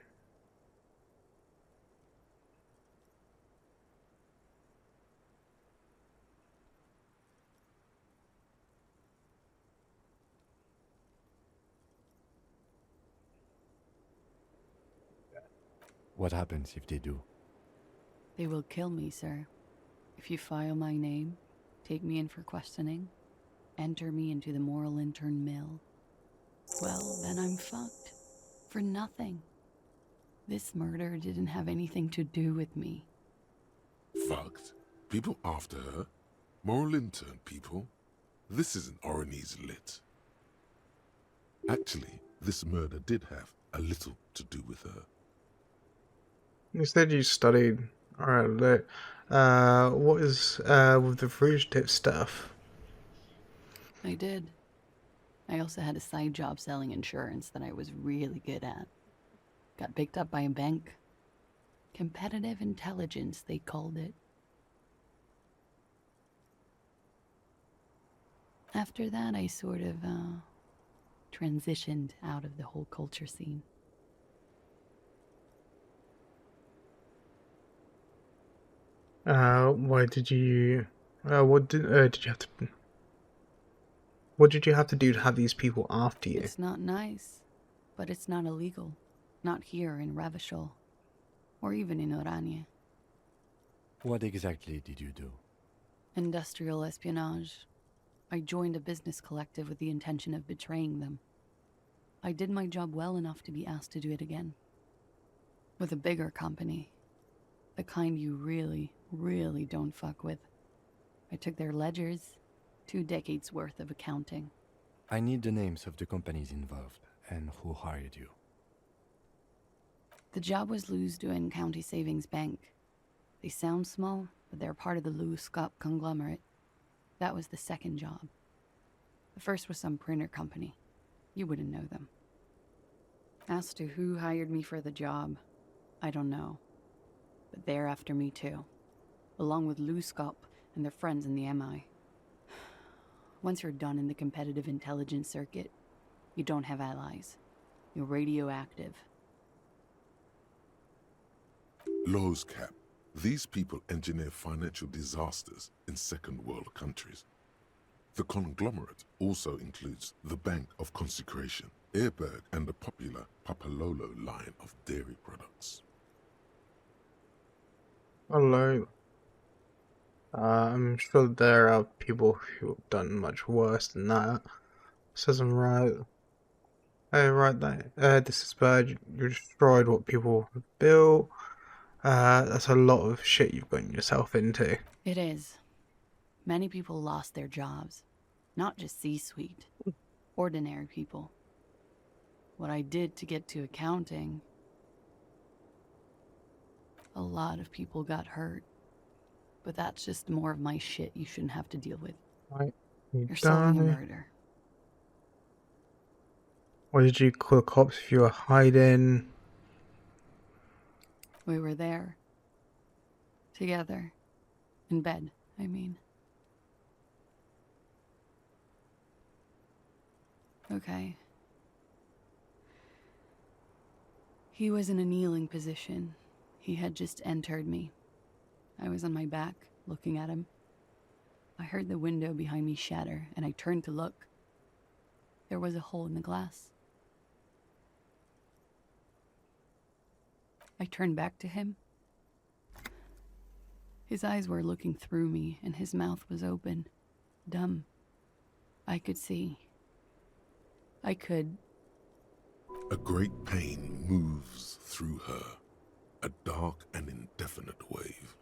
What happens if they do? They will kill me, sir. If you file my name, take me in for questioning, enter me into the moral intern mill, well, then I'm fucked. For nothing. This murder didn't have anything to do with me. Fucked? People after her? Moral intern people? This isn't Oranese lit. Actually, this murder did have a little to do with her. You said you studied. Alright, what is with the fugitive stuff? I did. I also had a side job selling insurance that I was really good at. Got picked up by a bank. Competitive intelligence, they called it. After that, I sort of transitioned out of the whole culture scene. Why did you... what did you have to... What did you have to do to have these people after you? It's not nice, but it's not illegal. Not here in Ravishol, or even in Oranje. What exactly did you do? Industrial espionage. I joined a business collective with the intention of betraying them. I did my job well enough to be asked to do it again. With a bigger company. The kind you really, really don't fuck with. I took their ledgers, 2 decades worth of accounting. I need the names of the companies involved and who hired you. The job was Lou's doing County Savings Bank. They sound small, but they're part of the Lou Scott conglomerate. That was the second job. The first was some printer company. You wouldn't know them. As to who hired me for the job, I don't know. But they're after me too, along with Luskop and their friends in the MI. Once you're done in the competitive intelligence circuit, you don't have allies. You're radioactive. Lowe's Cap. These people engineer financial disasters in second world countries. The conglomerate also includes the Bank of Consecration, Airberg, and the popular Papalolo line of dairy products. Hello. I'm sure there are people who have done much worse than that. Says I'm right. Oh, right there. This is bad. You destroyed what people have built. That's a lot of shit you've gotten yourself into. It is. Many people lost their jobs. Not just C-suite. Ordinary people. What I did to get to accounting... A lot of people got hurt. But that's just more of my shit you shouldn't have to deal with. Right. You're solving a done. murder. Why did you call the cops if you were hiding? We were there. Together. In bed, I mean. Okay. He was in a kneeling position. He had just entered me. I was on my back, looking at him. I heard the window behind me shatter, and I turned to look. There was a hole in the glass. I turned back to him. His eyes were looking through me, and his mouth was open. Dumb. I could see. I could... A great pain moves through her, a dark and indefinite wave.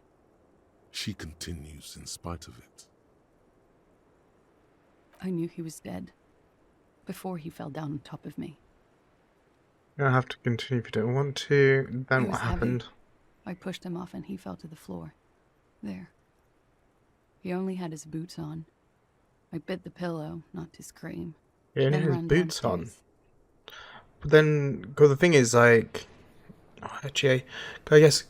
She continues in spite of it. I knew he was dead. Before he fell down on top of me. You don't have to continue if you don't want to. Then He was what happened? heavy. I pushed him off and he fell to the floor. There. He only had his boots on. I bit the pillow, not to scream. He only Then had his ran boots on. downstairs. But then, cause the thing is, like... Oh, actually, I guess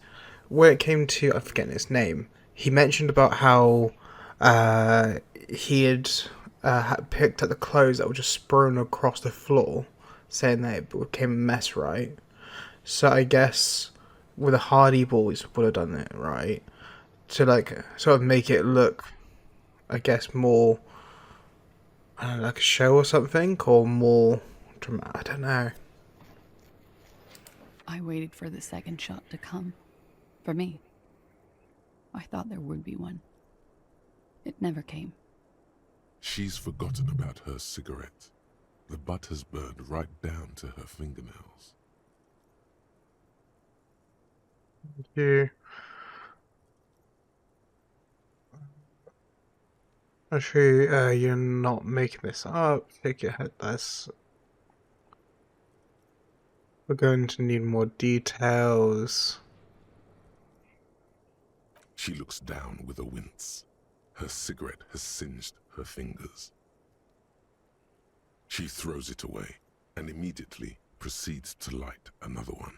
where it came to... I'm forgetting his name. He mentioned about how he had picked up the clothes that were just strewn across the floor, saying that it became a mess, right? So I guess with the Hardy Boys would have done it, right? To like sort of make it look, I guess, more I don't know, like a show or something, or more dramatic. I don't know. I waited for the second shot to come. For me. I thought there would be one. It never came. She's forgotten about her cigarette. The butt has burned right down to her fingernails. You. Actually, you're not making this up. Shake your head. We're going to need more details. She looks down with a wince. Her cigarette has singed her fingers. She throws it away and immediately proceeds to light another one.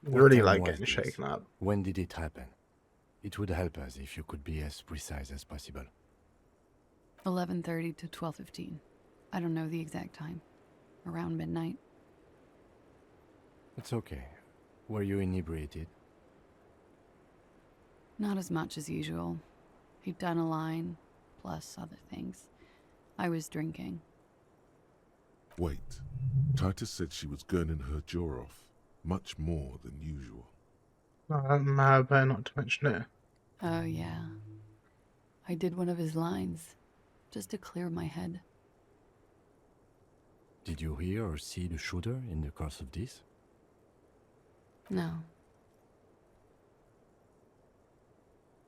Really What like time was getting this? shaken up. When did it happen? It would help us if you could be as precise as possible. 11:30 to 12:15. I don't know the exact time. Around midnight. It's okay. Were you inebriated? Not as much as usual. He'd done a line, plus other things. I was drinking. Wait. Titus said she was gurning her jaw off, much more than usual. Better not to mention it. Oh, yeah. I did one of his lines, just to clear my head. Did you hear or see the shooter in the course of this? No.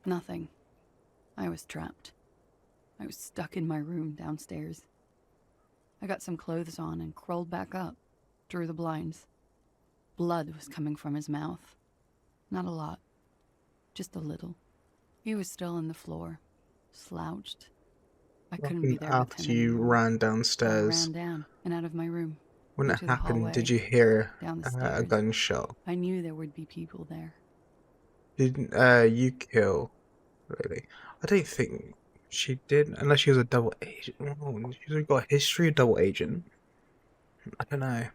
Nothing. I was trapped. I was stuck in my room downstairs. I got some clothes on and crawled back up, drew the blinds. Blood was coming from his mouth. Not a lot. Just a little. He was still on the floor, slouched. I couldn't be there with After him you anymore. ran I downstairs, ran down and out of my room. when it into the happened, hallway, did you hear down the a stairs. gunshot? I knew there would be people there. Did you kill? Really? I don't think she did, unless she was a double agent. Oh, she's got a history of double agent. I don't know.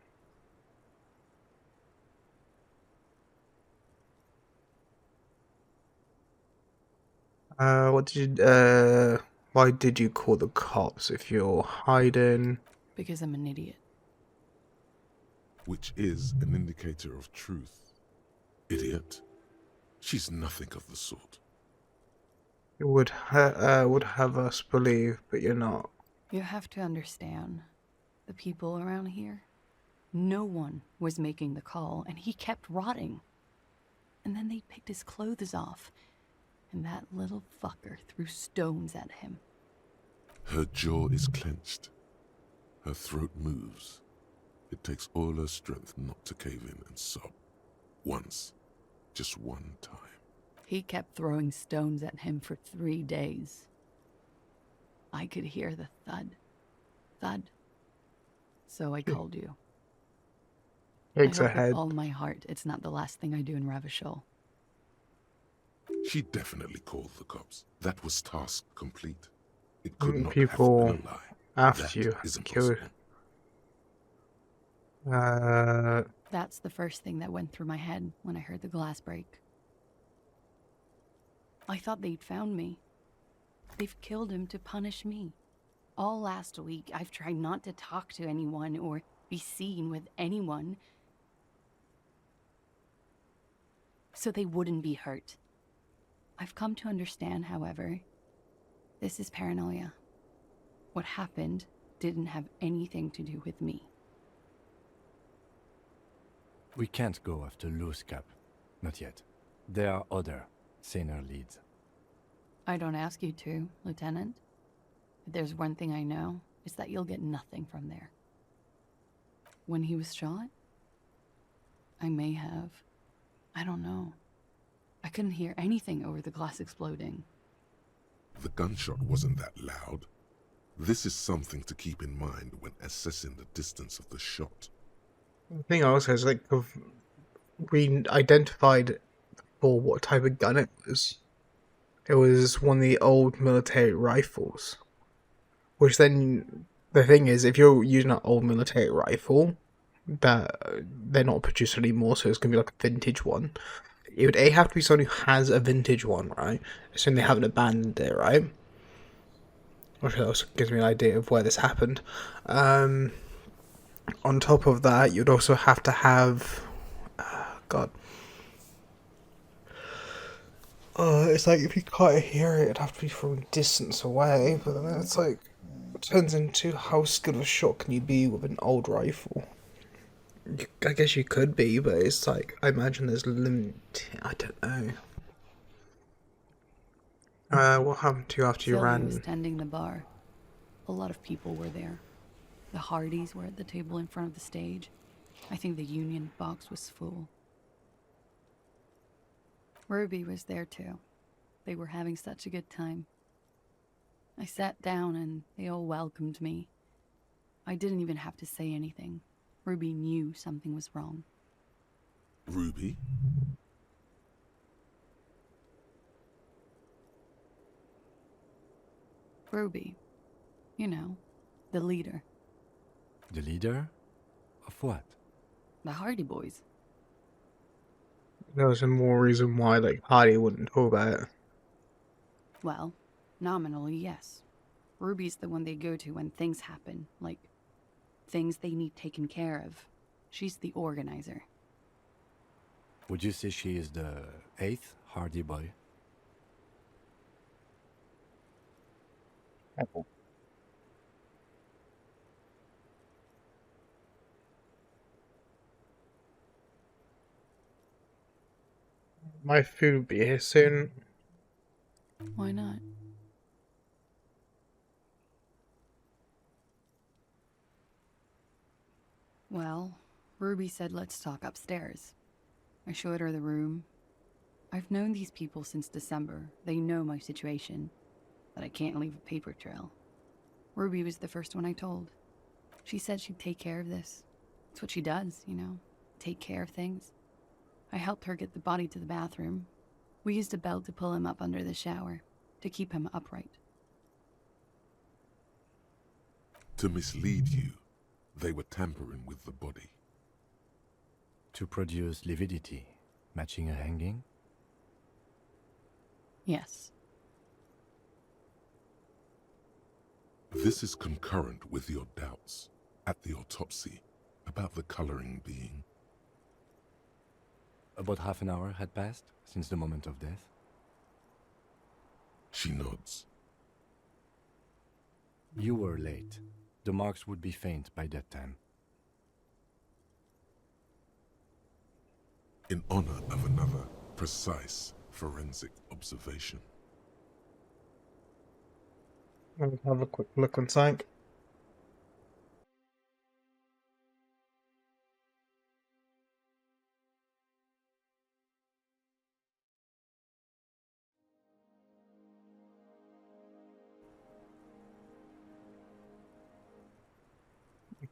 What did you, why did you call the cops if you're hiding? Because I'm an idiot. Which is an indicator of truth. Idiot. She's nothing of the sort. You would have us believe, but you're not. You have to understand, the people around here, no one was making the call, and he kept rotting. And then they picked his clothes off, and that little fucker threw stones at him. Her jaw is clenched. Her throat moves. It takes all her strength not to cave in and sob. Once. Just one time. He kept throwing stones at him for 3 days. I could hear the thud. Thud. So I called you. Eggs I hope ahead. with all my heart it's not the last thing I do in Ravishol. She definitely called the cops. That was task complete. It could not People have been a lie. after That you is killed. That's the first thing that went through my head when I heard the glass break. I thought they'd found me. They've killed him to punish me. All last week, I've tried not to talk to anyone or be seen with anyone, so they wouldn't be hurt. I've come to understand, however, this is paranoia. What happened didn't have anything to do with me. We can't go after Loose Cap. Not yet. There are other, saner leads. I don't ask you to, Lieutenant. If there's one thing I know, it's that you'll get nothing from there. When he was shot, I may have. I don't know. I couldn't hear anything over the glass exploding. The gunshot wasn't that loud. This is something to keep in mind when assessing the distance of the shot. The thing also is, like, we identified for what type of gun it was. It was one of the old military rifles. Which then, the thing is, if you're using an old military rifle, that they're not produced anymore, so it's going to be like a vintage one. It would have to be someone who has a vintage one, right? Assuming they haven't abandoned it, right? Which also gives me an idea of where this happened. On top of that, you'd also have to have... God. It's like, if you can't hear it, it'd have to be from distance away, but then it's like... It turns into how good of a shot can you be with an old rifle? I guess you could be, but it's like, I imagine there's limit... I don't know. What happened to you after you Philly ran? was tending the bar. A lot of people were there. The Hardys were at the table in front of the stage. I think the Union box was full. Ruby was there too. They were having such a good time. I sat down and they all welcomed me. I didn't even have to say anything. Ruby knew something was wrong. Ruby? Ruby. You know, the leader. The leader? Of what? The Hardy Boys. There was more reason why, like, Hardy wouldn't talk about it. Well, nominally, yes. Ruby's the one they go to when things happen, like things they need taken care of. She's the organizer. Would you say she is the 8th Hardy Boy? Apple. My food will be here soon. Why not? Well, Ruby said let's talk upstairs. I showed her the room. I've known these people since December. They know my situation, that I can't leave a paper trail. Ruby was the first one I told. She said she'd take care of this. It's what she does, you know, take care of things. I helped her get the body to the bathroom. We used a belt to pull him up under the shower, to keep him upright. To mislead you, they were tampering with the body. To produce lividity, matching a hanging? Yes. This is concurrent with your doubts at the autopsy about the coloring being. About half an hour had passed since the moment of death. She nods. You were late. The marks would be faint by that time. In honor of another precise forensic observation. I'll have a quick look on Psych.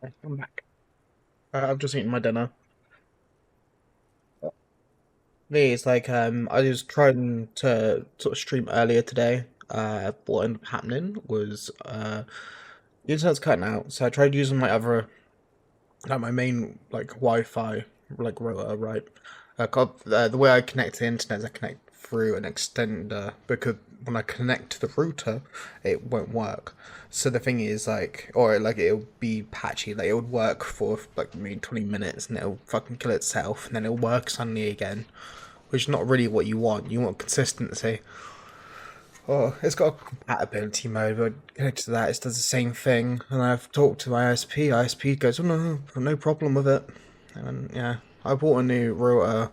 Okay, I'm back. I've just eaten my dinner. It's like I was trying to sort of stream earlier today. What ended up happening was the internet's cutting out, so I tried using my other, like my main like Wi-Fi like router, right? The way I connect to the internet is I connect through an extender, because when I connect to the router, it won't work. So the thing is, like, or like it'll be patchy, like it would work for like maybe 20 minutes and it'll fucking kill itself, and then it'll work suddenly again, which is not really what you want. You want consistency. Oh, it's got a compatibility mode, but connected to that, it does the same thing. And I've talked to my ISP. ISP goes, oh no, no problem with it. And yeah, I bought a new router.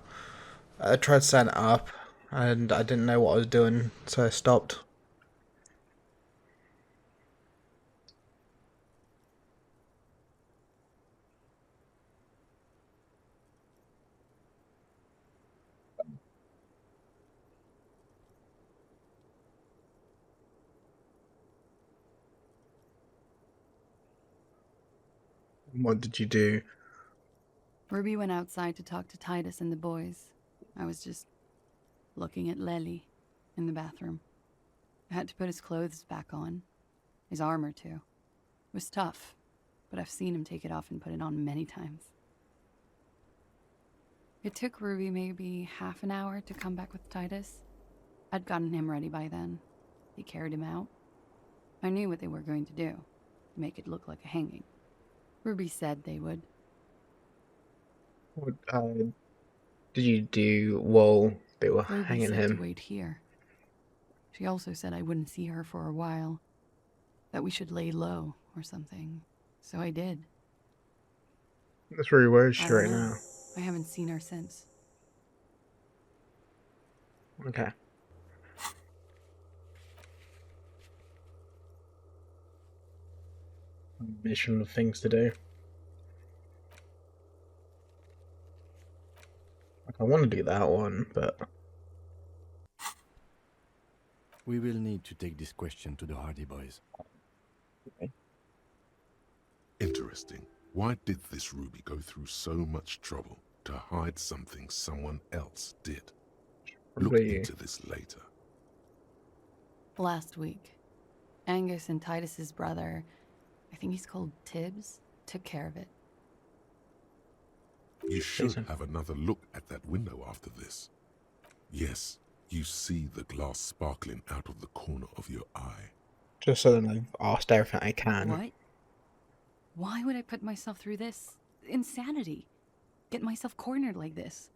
I tried to set it up, and I didn't know what I was doing, so I stopped. What did you do? Ruby went outside to talk to Titus and the boys. I was just looking at Lely in the bathroom. I had to put his clothes back on. His armor, too. It was tough, but I've seen him take it off and put it on many times. It took Ruby maybe half an hour to come back with Titus. I'd gotten him ready by then. They carried him out. I knew what they were going to do, make it look like a hanging. Ruby said they would. What did you do while they were Ruby hanging said him? to wait here. She also said I wouldn't see her for a while, that we should lay low or something. So I did. That's really worried I right don't know. now. I haven't seen her since. Okay. Mission of things to do. Like, I want to do that one, but We will need to take this question to the Hardy Boys. Interesting. Why did this Ruby go through so much trouble to hide something someone else did? Look Probably into this later. Last week, Angus and Titus's brother, I think he's called Tibbs, took care of it. You should have another look at that window after this. Yes, you see the glass sparkling out of the corner of your eye. just so that I've asked everything I can. What? Why would I put myself through this? Insanity. Get myself cornered like this.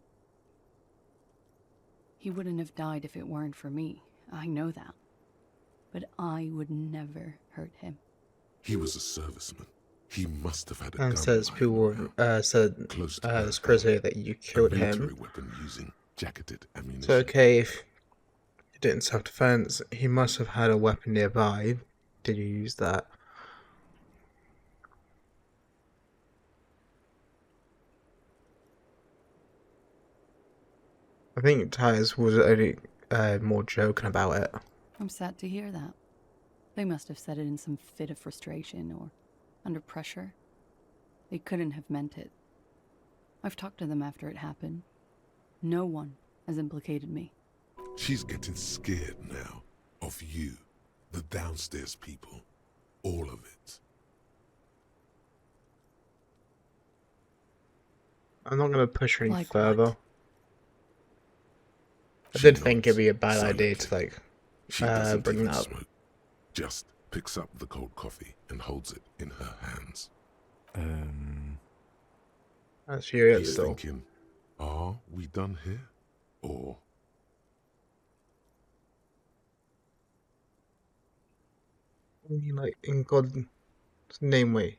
He wouldn't have died if it weren't for me. I know that. But I would never hurt him. He was a serviceman. He must have had a And gun says lying people around, said close to it's crazy that you killed a military him. weapon using jacketed ammunition. So okay, if you did it in self-defense, he must have had a weapon nearby. Did you use that? I think Tyres was only more joking about it. I'm sad to hear that. They must have said it in some fit of frustration or under pressure. They couldn't have meant it. I've talked to them after it happened. No one has implicated me. She's getting scared now of you, the downstairs people, all of it. I'm not going to push her any Like further. what? I She did think it'd nods be a bad idea to silently. like She doesn't bring even that up. smoke, just picks up the cold coffee and holds it in her hands. That's you at He's the door. thinking, are we done here? Or I mean, like, in God's name, way.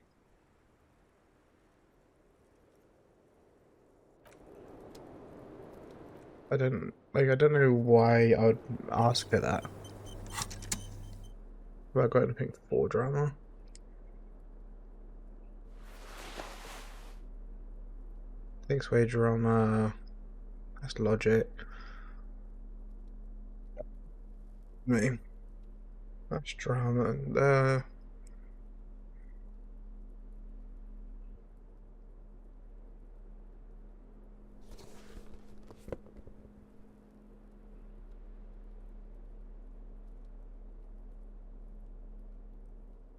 I don't know why I would ask her that. Have I got anything for drama? Takes away drama. That's logic. Me. That's drama.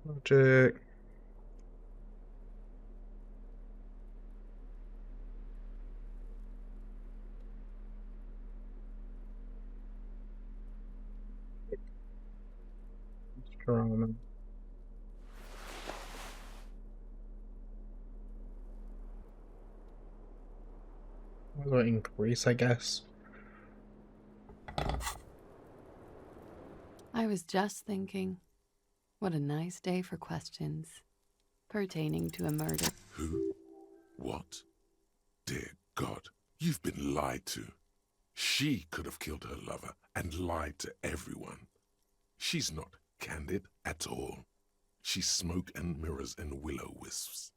Logic. Drama. Will increase, I guess. I was just thinking, what a nice day for questions pertaining to a murder. who? What? Dear God, you've been lied to. She could have killed her lover and lied to everyone. She's not candid at all. She's smoke and mirrors and will-o-wisps.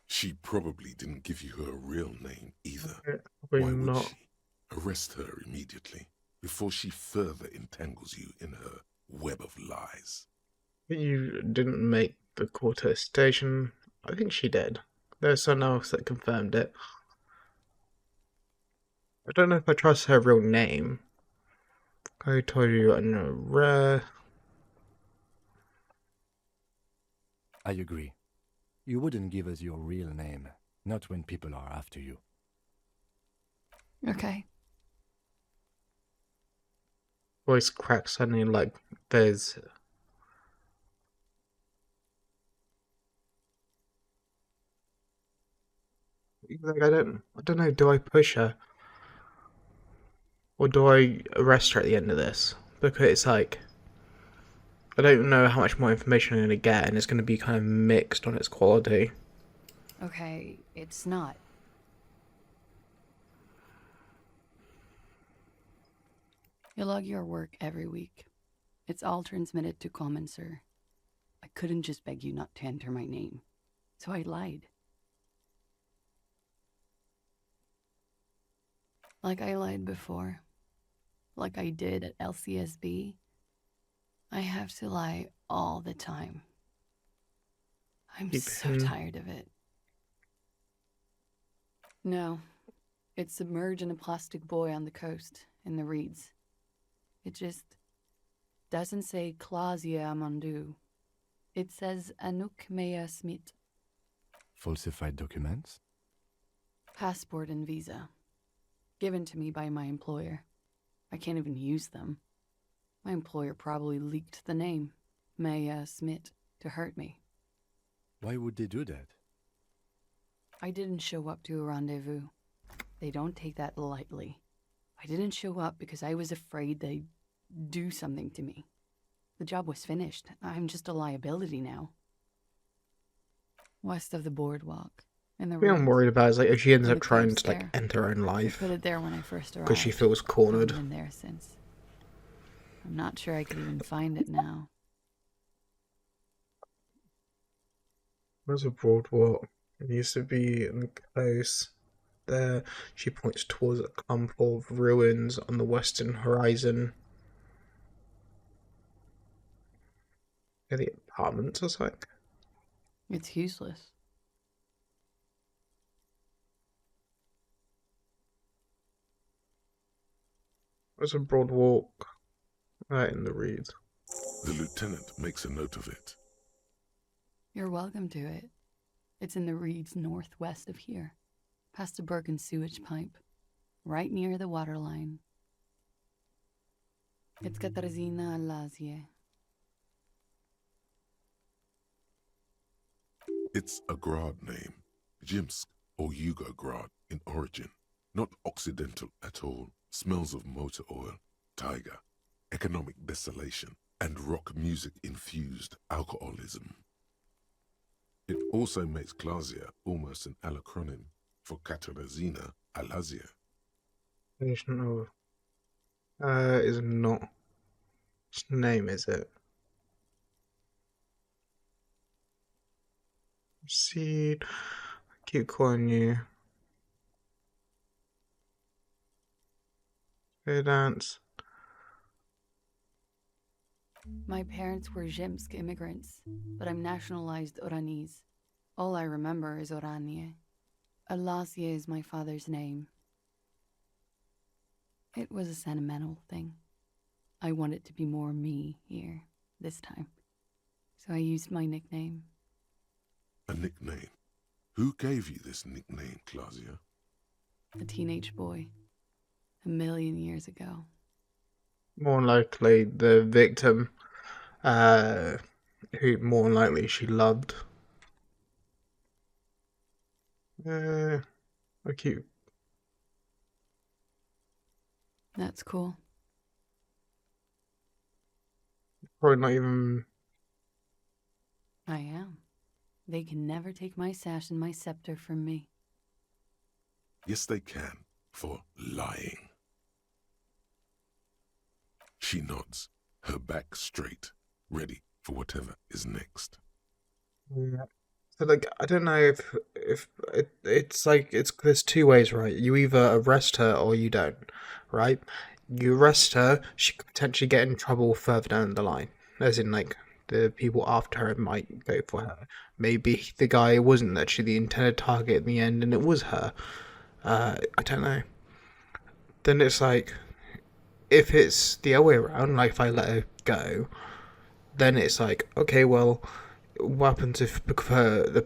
She probably didn't give you her real name either. Probably Why would not. she? Arrest her immediately before she further entangles you in her web of lies. You didn't make the call to the station. I think she did. There's someone else that confirmed it. I don't know if I trust her real name. I told you I know rare. I agree. You wouldn't give us your real name, not when people are after you. Okay. Voice cracks suddenly like there's... Like, I don't know, do I push her? Or do I arrest her at the end of this? Because it's like, I don't know how much more information I'm going to get, and it's going to be kind of mixed on its quality. Okay, it's not. You log your work every week. It's all transmitted to Common, sir. I couldn't just beg you not to enter my name, so I lied. Like I lied before. Like I did at LCSB. I have to lie all the time. I'm so tired of it. No, it's submerged in a plastic buoy on the coast, in the reeds. It just doesn't say Clausia Amandu. It says Anouk Mea Smith. Falsified documents? Passport and visa. Given to me by my employer. I can't even use them. My employer probably leaked the name, Maya Smith, to hurt me. Why would they do that? I didn't show up to a rendezvous. They don't take that lightly. I didn't show up because I was afraid they'd do something to me. The job was finished. I'm just a liability now. West of the boardwalk. In the What I'm reeds. worried about is like if she ends And up the trying cave's to like there. end her own I life put it there when I first arrived. because she feels cornered. Haven't been there since. I'm not sure I could even find it now. Where's a boardwalk? It used to be in the close. There, she points towards a clump of ruins on the western horizon. Yeah, the apartments or something. It's useless. There's a broad walk in the reeds. The lieutenant makes a note of it. You're welcome to it. It's in the reeds northwest of here, past a broken sewage pipe, right near the waterline. It's Katarzyna Elysium. It's a Grad name, Jimsk or Yugo-Grad in origin, not Occidental at all. Smells of motor oil, tiger, economic desolation, and rock music-infused alcoholism. It also makes Klasia almost an allacronym for Katarzyna Elysium. No. Is not. What's the name, is it? See, I keep calling you. Go dance. My parents were Zhimsk immigrants, but I'm nationalized Oranese. All I remember is Oranje. Alasia is my father's name. It was a sentimental thing. I wanted to be more me here, this time. So I used my nickname. A nickname? Who gave you this nickname, Klasia? A teenage boy. 1,000,000 years ago. More likely the victim, who more likely she loved. I keep. That's cool. Probably not even. I am. They can never take my sash and my scepter from me. Yes, they can, for lying. She nods, her back straight, ready for whatever is next. Yeah. So, like, I don't know if it's like there's two ways, right? You either arrest her or you don't, right? You arrest her, she could potentially get in trouble further down the line, as in like the people after her might go for her. Maybe the guy wasn't actually the intended target in the end, and it was her. I don't know. Then it's like, if it's the other way around, like if I let her go, then it's like, okay, well, what happens if the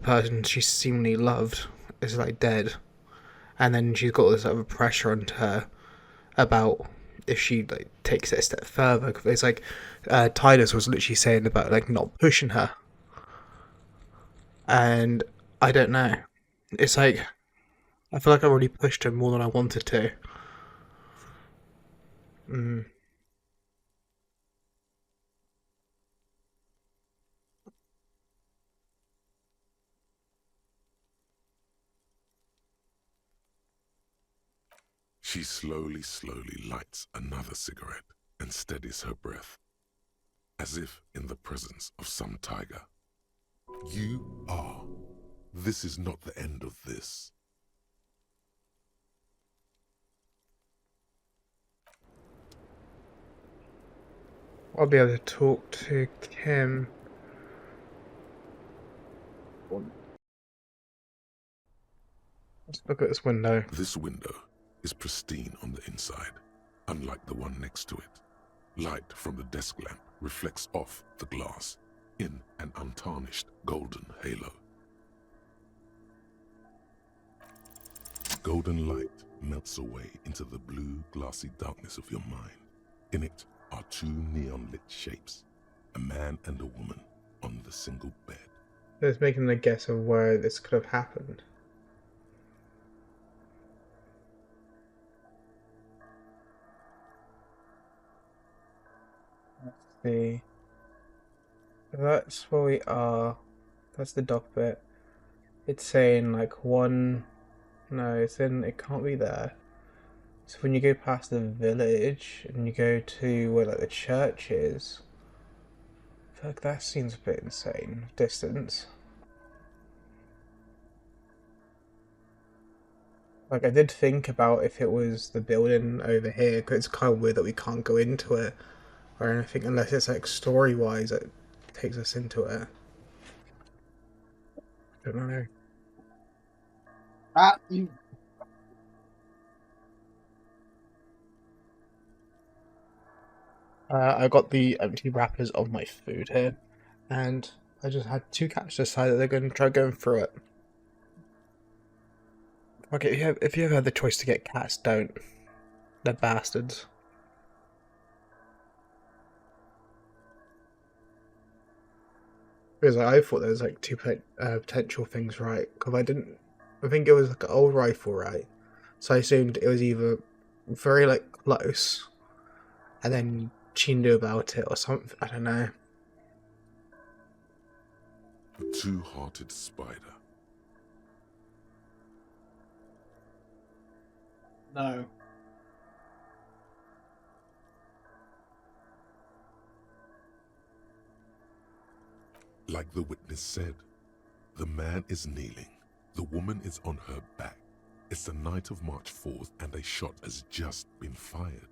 person she seemingly loved is like dead, and then she's got this other pressure onto her about if she like takes it a step further? It's like Titus was literally saying about like not pushing her, and I don't know. It's like I feel like I already pushed her more than I wanted to. She slowly lights another cigarette and steadies her breath, as if in the presence of some tiger. You are. This is not the end of this. I'll be able to talk to Kim. Let's look at this window. This window is pristine on the inside, unlike the one next to it. Light from the desk lamp reflects off the glass in an untarnished golden halo. Golden light melts away into the blue, glassy darkness of your mind. In it are two neon-lit shapes, a man and a woman on the single bed. It's making a guess of where this could have happened. Let's see. That's where we are. That's the dock bit. It's saying like one. No, it's in. It can't be there. So when you go past the village and you go to where like the church is, I feel like that seems a bit insane. Distance. Like I did think about if it was the building over here, because it's kind of weird that we can't go into it or anything unless it's like story-wise. takes us into it. I don't know. I got the empty wrappers of my food here, and I just had two cats decide that they're going to try going through it. Okay, if you ever had the choice to get cats, don't. They're bastards. Because I thought there was like two potential things, right? Because I think it was like an old rifle, right? So I assumed it was either very like close, and then she knew about it or something. I don't know. The two-hearted spider. No. Like the witness said, the man is kneeling, the woman is on her back. It's the night of March 4th and a shot has just been fired.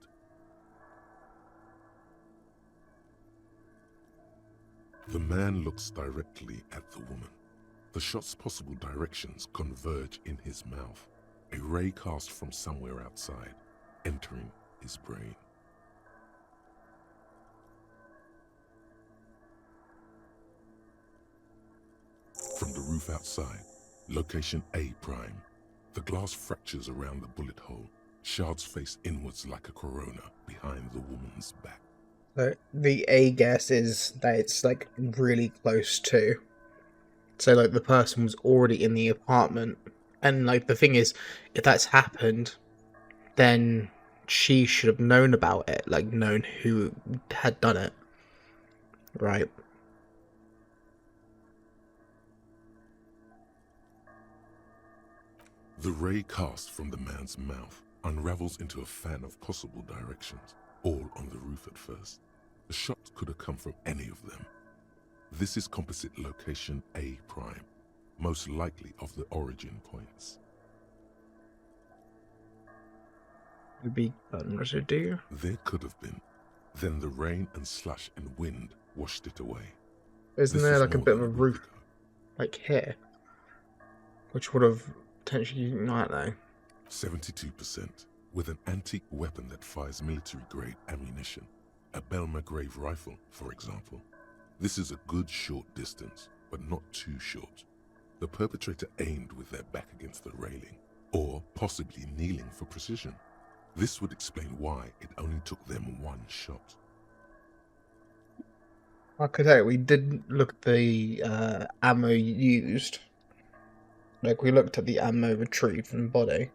The man looks directly at the woman. The shot's possible directions converge in his mouth, a ray cast from somewhere outside, entering his brain. From the roof outside, location A prime. The glass fractures around the bullet hole. Shards face inwards like a corona behind the woman's back. So the A guess is that it's like really close to. So like the person was already in the apartment, and like the thing is, if that's happened, then she should have known about it, like known who had done it, right? The ray cast from the man's mouth unravels into a fan of possible directions, all on the roof at first. The shot could have come from any of them. This is composite location A prime, most likely of the origin points. Would be gun residue. There could have been. Then the rain and slush and wind washed it away. Isn't there like a bit of a roof, like here, which would have potentially, I don't know. 72%, with an antique weapon that fires military-grade ammunition, a Belma-grave rifle, for example. This is a good short distance, but not too short. The perpetrator aimed with their back against the railing, or possibly kneeling for precision. This would explain why it only took them one shot. Like I say, we did look at the ammo used. Like, we looked at the ammo retrieved from the body.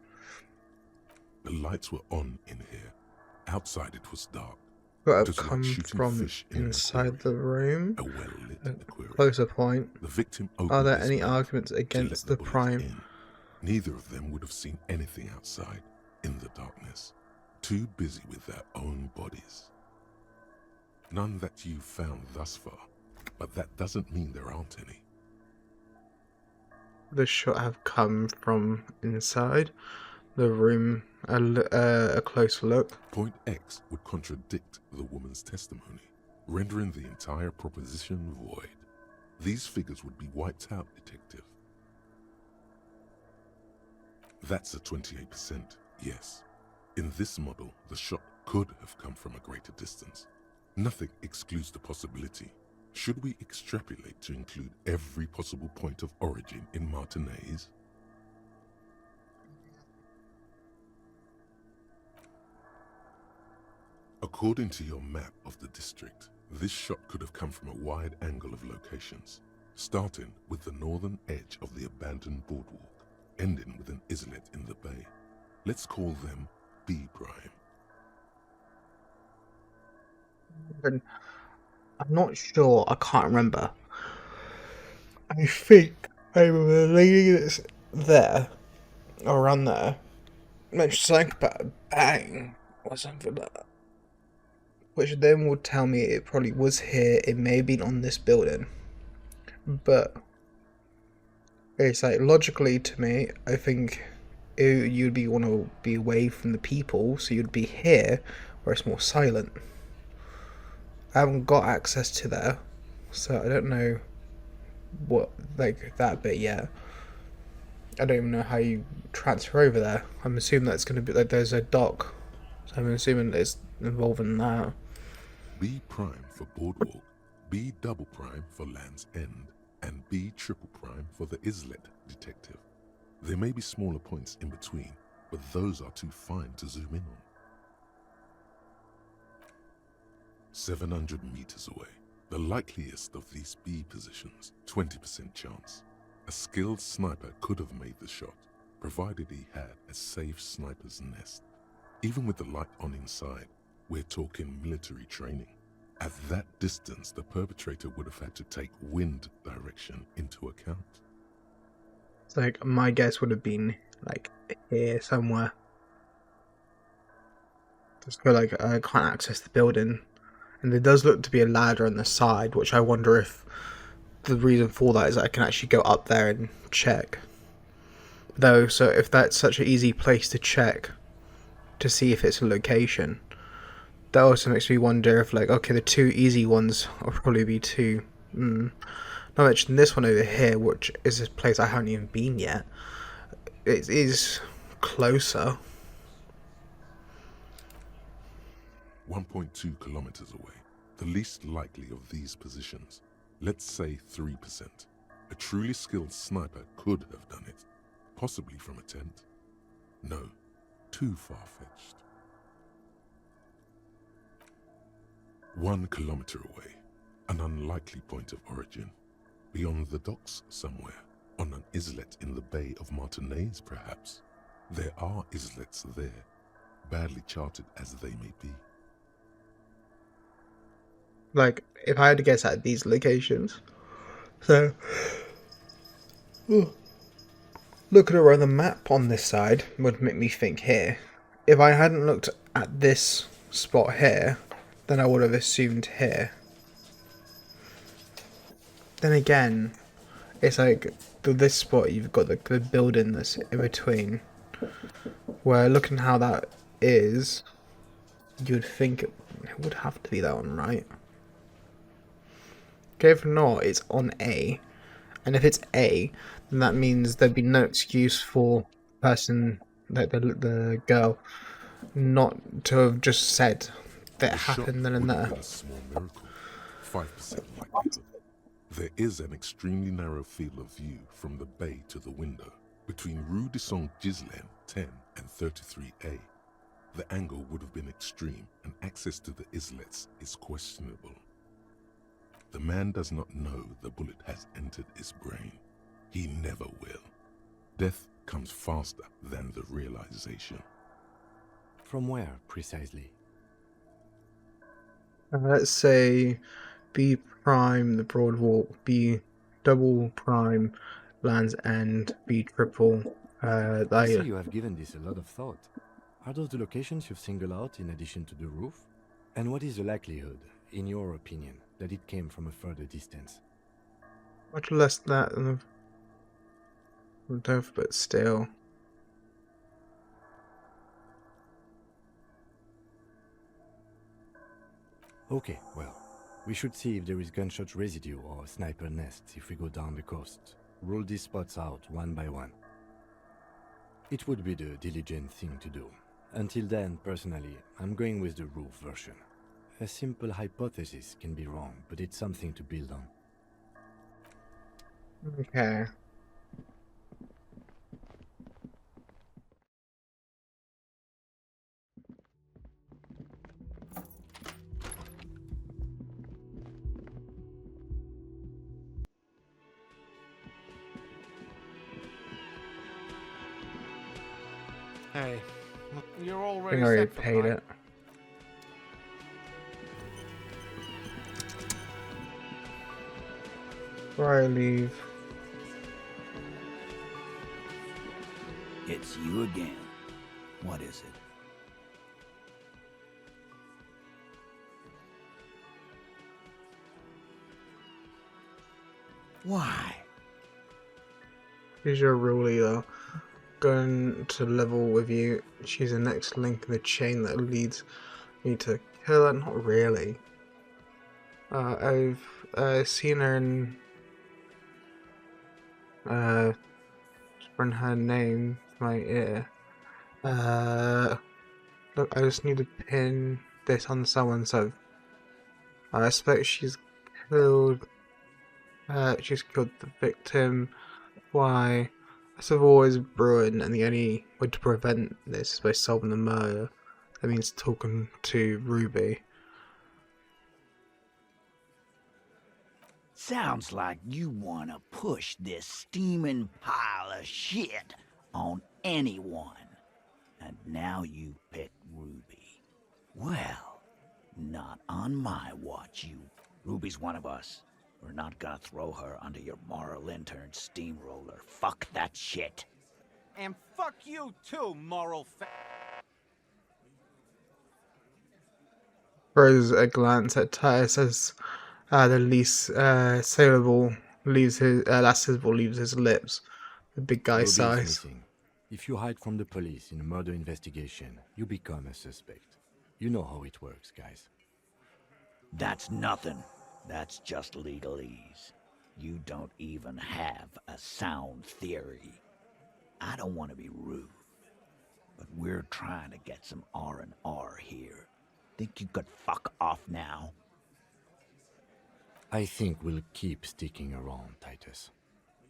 The lights were on in here. Outside it was dark. Could have come from inside the room. A well-lit aquarium. Closer point. The victim Are there any arguments against the prime? Neither of them would have seen anything outside, in the darkness. Too busy with their own bodies. None that you've found thus far, but that doesn't mean there aren't any. The shot have come from inside the room. A closer look. Point X would contradict the woman's testimony, rendering the entire proposition void. These figures would be wiped out, detective. That's a 28%, yes. In this model, the shot could have come from a greater distance. Nothing excludes the possibility. Should we extrapolate to include every possible point of origin in Martinez? According to your map of the district, this shot could have come from a wide angle of locations, starting with the northern edge of the abandoned boardwalk, ending with an islet in the bay. Let's call them B prime. I'm not sure, I can't remember. I think I remember the lady that's there, or around there, mentioned something about a bang, or something like that. Which then would tell me it probably was here, it may have been on this building. But it's like, logically to me, I think you'd want to be away from the people, so you'd be here, where it's more silent. I haven't got access to there, so I don't know what, like, that bit yet. I don't even know how you transfer over there. I'm assuming that's going to be like there's a dock, so I'm assuming it's involved in that. B prime for Boardwalk, B double prime for Land's End, and B triple prime for the Islet Detective. There may be smaller points in between, but those are too fine to zoom in on. 700 meters away, the likeliest of these B positions, 20% chance. A skilled sniper could have made the shot, provided he had a safe sniper's nest. Even with the light on inside, we're talking military training. At that distance, the perpetrator would have had to take wind direction into account. It's like, my guess would have been like here somewhere. Just feel like I can't access the building. And there does look to be a ladder on the side, which I wonder if the reason for that is that I can actually go up there and check. Though, so if that's such an easy place to check to see if it's a location, that also makes me wonder if, like, okay, the two easy ones will probably be two. Not mention this one over here, which is a place I haven't even been yet. It is closer. 1.2 kilometers away, the least likely of these positions. Let's say 3%. A truly skilled sniper could have done it, possibly from a tent. No, too far-fetched. 1 kilometer away, an unlikely point of origin. Beyond the docks somewhere, on an islet in the Bay of Martinez perhaps. There are islets there, badly charted as they may be. Like, if I had to guess at these locations, so looking around the map on this side would make me think here. If I hadn't looked at this spot here, then I would have assumed here. Then again, it's like this spot, you've got the building that's in between, where looking how that is, you'd think it would have to be that one, right? Okay, if not, it's on A. And if it's A, then that means there'd be no excuse for the person, like the girl, not to have just said that it happened then and there. A small miracle, 5% likelihood. There is an extremely narrow field of view from the bay to the window, between Rue de Saint-Ghislain 10 and 33A. The angle would have been extreme, and access to the islets is questionable. The man does not know the bullet has entered his brain. He never will. Death comes faster than the realization. From where, precisely? Let's say B prime, the Broadwalk, B double prime, Land's End, B triple. I see you have given this a lot of thought. Are those the locations you've singled out in addition to the roof? And what is the likelihood, in your opinion, that it came from a further distance? Much less that than the roof, but still. Okay, well, we should see if there is gunshot residue or sniper nests if we go down the coast. Rule these spots out one by one. It would be the diligent thing to do. Until then, personally, I'm going with the roof version. A simple hypothesis can be wrong, but it's something to build on. Okay. Hey, you're I already think I already set for paid tonight. it. Before I leave. It's you again. What is it? Why? Here's your rule either. Going to level with you. She's the next link in the chain that leads me to kill her. Not really. I've seen her in run her name to my ear. Look, I just need to pin this on someone, so I expect she's killed the victim. Why? As of always brewing, and the only way to prevent this is by solving the murder. That means talking to Ruby. Sounds like you want to push this steaming pile of shit on anyone. And now you pick Ruby. Well, not on my watch, you. Ruby's one of us. We're not gonna throw her under your moral intern steamroller. Fuck that shit. And fuck you too, moral Throws a glance at Titus as the least saleable leaves his last syllable leaves his lips. The big guy Ruby is sighs. missing. If you hide from the police in a murder investigation, you become a suspect. You know how it works, guys. That's nothing. That's just legalese. You don't even have a sound theory. I don't want to be rude, but we're trying to get some R&R here. Think you could fuck off now? I think we'll keep sticking around, Titus.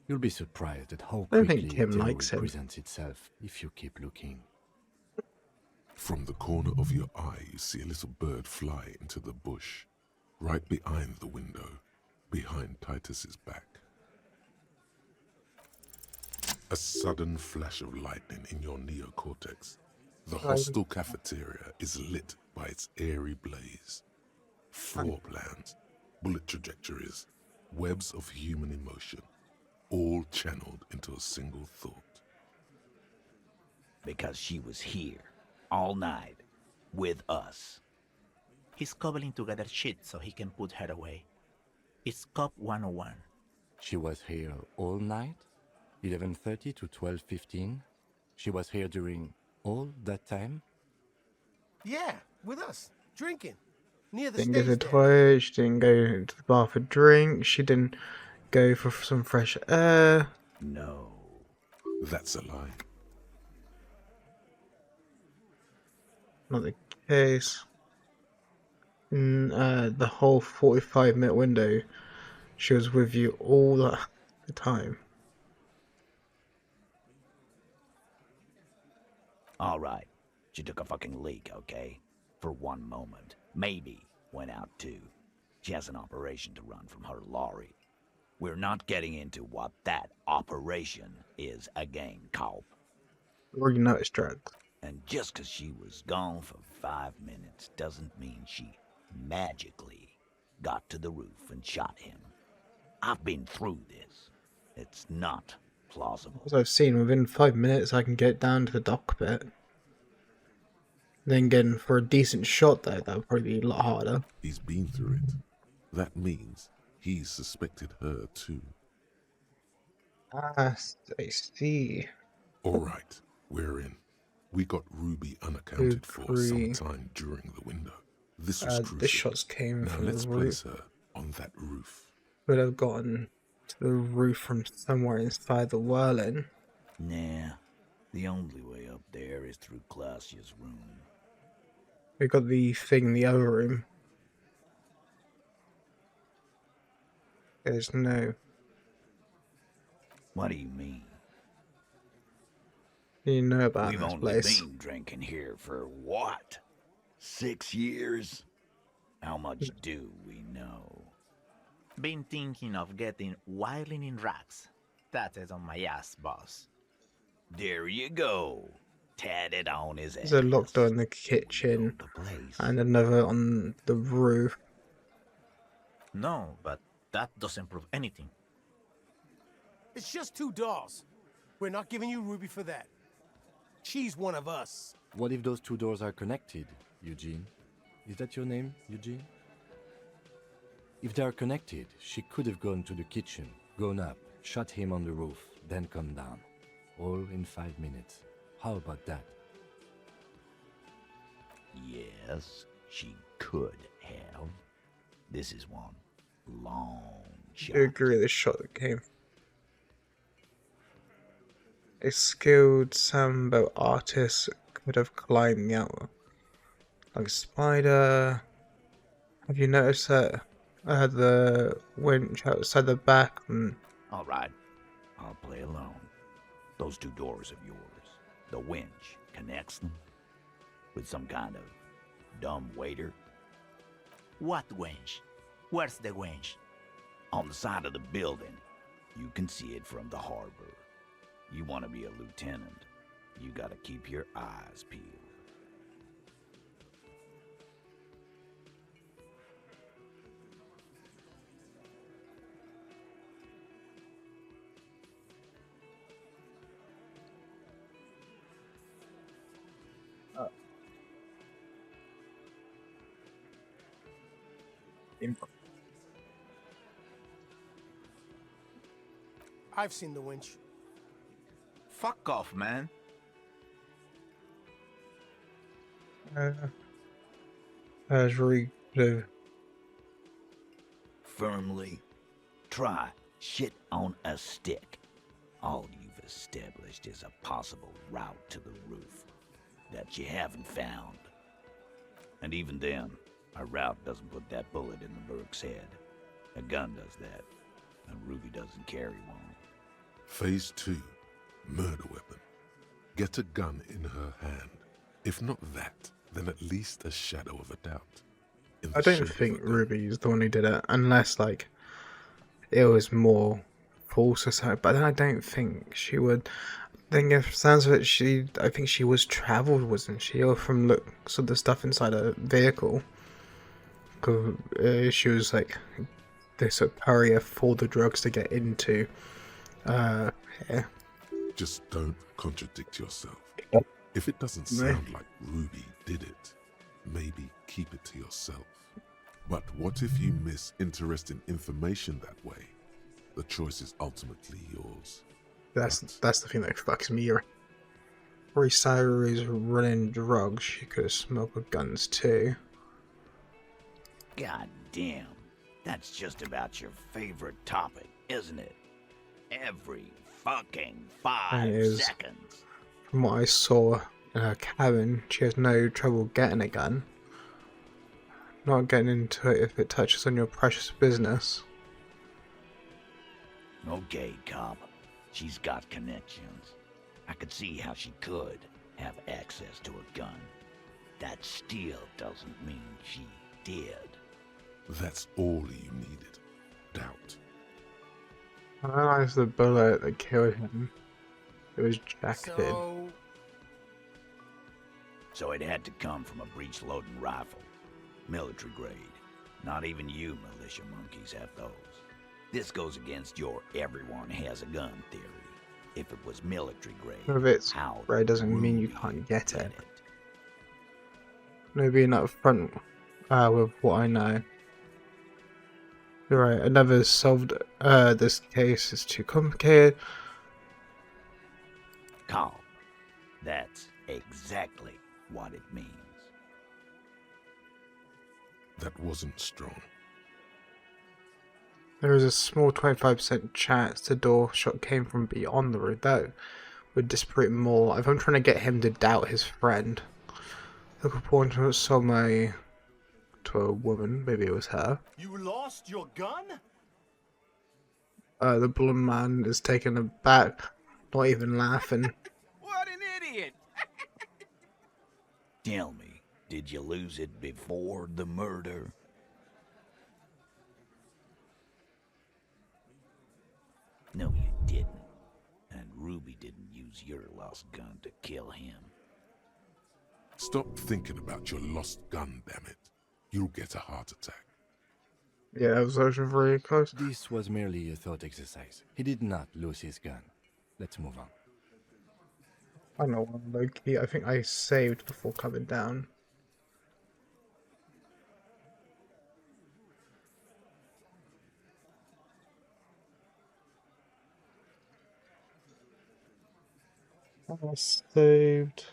You'll be surprised at how I don't quickly think Tim terror likes him. presents itself if you keep looking. From the corner of your eye, you see a little bird fly into the bush, right behind the window, behind Titus's back. A sudden flash of lightning in your neocortex. The hostel cafeteria is lit by its airy blaze. Floor plans, bullet trajectories, webs of human emotion, all channeled into a single thought. Because she was here, all night, with us. He's cobbling together shit so he can put her away. It's Cop 101. She was here all night? 11:30 to 12:15? She was here during all that time? Yeah, with us, drinking. Near the Didn't go to stage the there. toilet, she didn't go to the bar for drinks, she didn't go for some fresh air. No. That's a lie. Not the case. In the whole 45-minute window, she was with you all the time. All right. She took a fucking leak, okay? For one moment. Maybe went out too. She has an operation to run from her lorry. We're not getting into what that operation is again, Cop. Already noticed drugs. And just 'cause she was gone for 5 minutes doesn't mean she magically got to the roof and shot him. I've been through this. It's not plausible. As I've seen, within 5 minutes I can get down to the dock bit. Then again, for a decent shot though, that would probably be a lot harder. He's been through it. That means he's suspected her too. Ah, I see. All right, we're in. We got Ruby unaccounted for sometime during the window. This was crucial. The shots came now from let's the place roof. her on that roof. Would have gotten to the roof from somewhere inside the whirling. Nah, the only way up there is through Clausia's room. We got the thing in the other room. There's no. What do you mean? You know about We've this only place. been drinking here for what? 6 years? How much do we know? Been thinking of getting wilding in racks. That is on my ass, boss. There you go. Tatted on his ass. There's a locked door in the kitchen and another on the roof. No, but that doesn't prove anything. It's just 2 dolls. We're not giving you Ruby for that. She's one of us. What if those two doors are connected, Eugene? Is that your name, Eugene? If they are connected, she could have gone to the kitchen, gone up, shot him on the roof, then come down. All in 5 minutes. How about that? Yes, she could have. This is one. long I shot. do agree with the shot that came. A skilled sambo artist could have climbed out like a spider. Have you noticed that the winch outside the back? All right, I'll play alone. Those two doors of yours, the winch connects them with some kind of dumb waiter. What wench? Where's the wench? On the side of the building. You can see it from the harbor. You want to be a lieutenant, you gotta keep your eyes peeled. I've seen the winch. Fuck off, man. That's really good. Firmly. Try shit on a stick. All you've established is a possible route to the roof that you haven't found. And even then, a route doesn't put that bullet in the Burke's head. A gun does that, and Ruby doesn't carry one. Phase 2. Murder weapon. Get a gun in her hand. If not that, then at least a shadow of a doubt. I don't think Ruby is the one who did it, unless like it was more false or something. But then I don't think she would. Then if sounds of it, I think she was travelled, wasn't she? Or from looks of the stuff inside a vehicle. Cause she was like this courier for the drugs to get into. Yeah. Just don't contradict yourself. Yeah. If it doesn't sound like Ruby did it, maybe keep it to yourself. But what if you miss interesting information that way? The choice is ultimately yours. That's the thing that fucks me. Rory is running drugs. She could have smuggled with guns too. God damn. That's just about your favorite topic, isn't it? Every fucking 5 seconds. From what I saw in her cabin, she has no trouble getting a gun. Not getting into it if it touches on your precious business. Okay, cop. She's got connections. I could see how she could have access to a gun. That still doesn't mean she did. That's all you needed. Doubt. I realized the bullet that killed him. It was jacketed. So it had to come from a breech-loading rifle. Military grade. Not even you militia monkeys have those. This goes against your everyone has a gun theory. If it was military grade, If it's how grade doesn't mean you can't get it. No being up front with what I know. You're right, I never solved this case, it's too complicated. Calm. That's exactly what it means. That wasn't strong. There is a small 25% chance the door shot came from beyond the road. That would disprove more. If I'm trying to get him to doubt his friend, look upon to a woman, maybe it was her. You lost your gun? The blonde man is taken aback, not even laughing. What an idiot! Tell me, did you lose it before the murder? No, you didn't. And Ruby didn't use your lost gun to kill him. Stop thinking about your lost gun, damn it. You'll get a heart attack. Yeah, that was actually very close. This was merely a thought exercise. He did not lose his gun. Let's move on. I know one low key. I think I saved before coming down. I saved.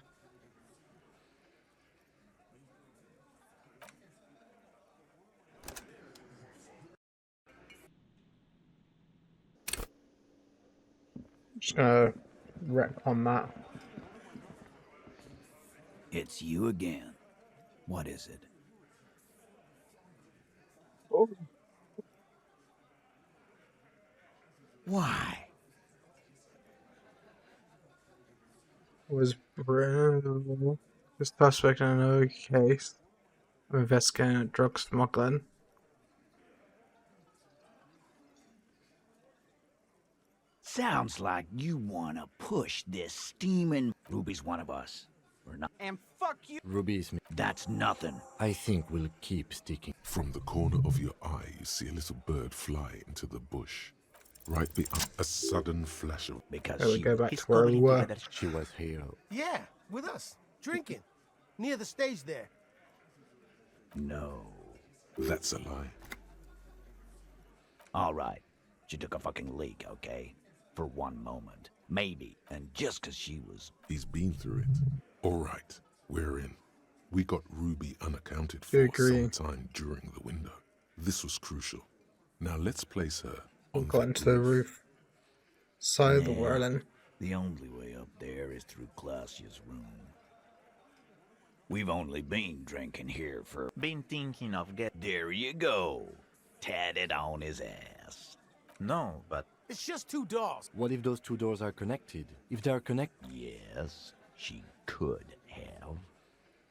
just gonna wreck on that. It's you again. What is it? Oh. Why? Was Bruno the suspect in another case of investigating drug smuggling? Sounds like you want to push this steaming. Ruby's one of us. We're not. And fuck you. Ruby is me. That's nothing. I think we'll keep sticking. From the corner of your eye, you see a little bird fly into the bush. Right beyond a sudden flash of... Because There we go back to where we were. She was here. Yeah, with us, drinking, near the stage there. No. That's a lie. All right. She took a fucking leak, okay? For one moment. Maybe. And just 'cause she was... He's been through it. All right, we're in. We got Ruby unaccounted You for agree. sometime during the window. This was crucial. Now let's place her on Got that into the roof. Side of the Yeah. whirling. The only way up there is through Clausia's room. We've only been drinking here for... Been thinking of get. There you go. Tatted on his ass. No, but It's just two doors. What if those two doors are connected? If they are connected... Yes, she could have.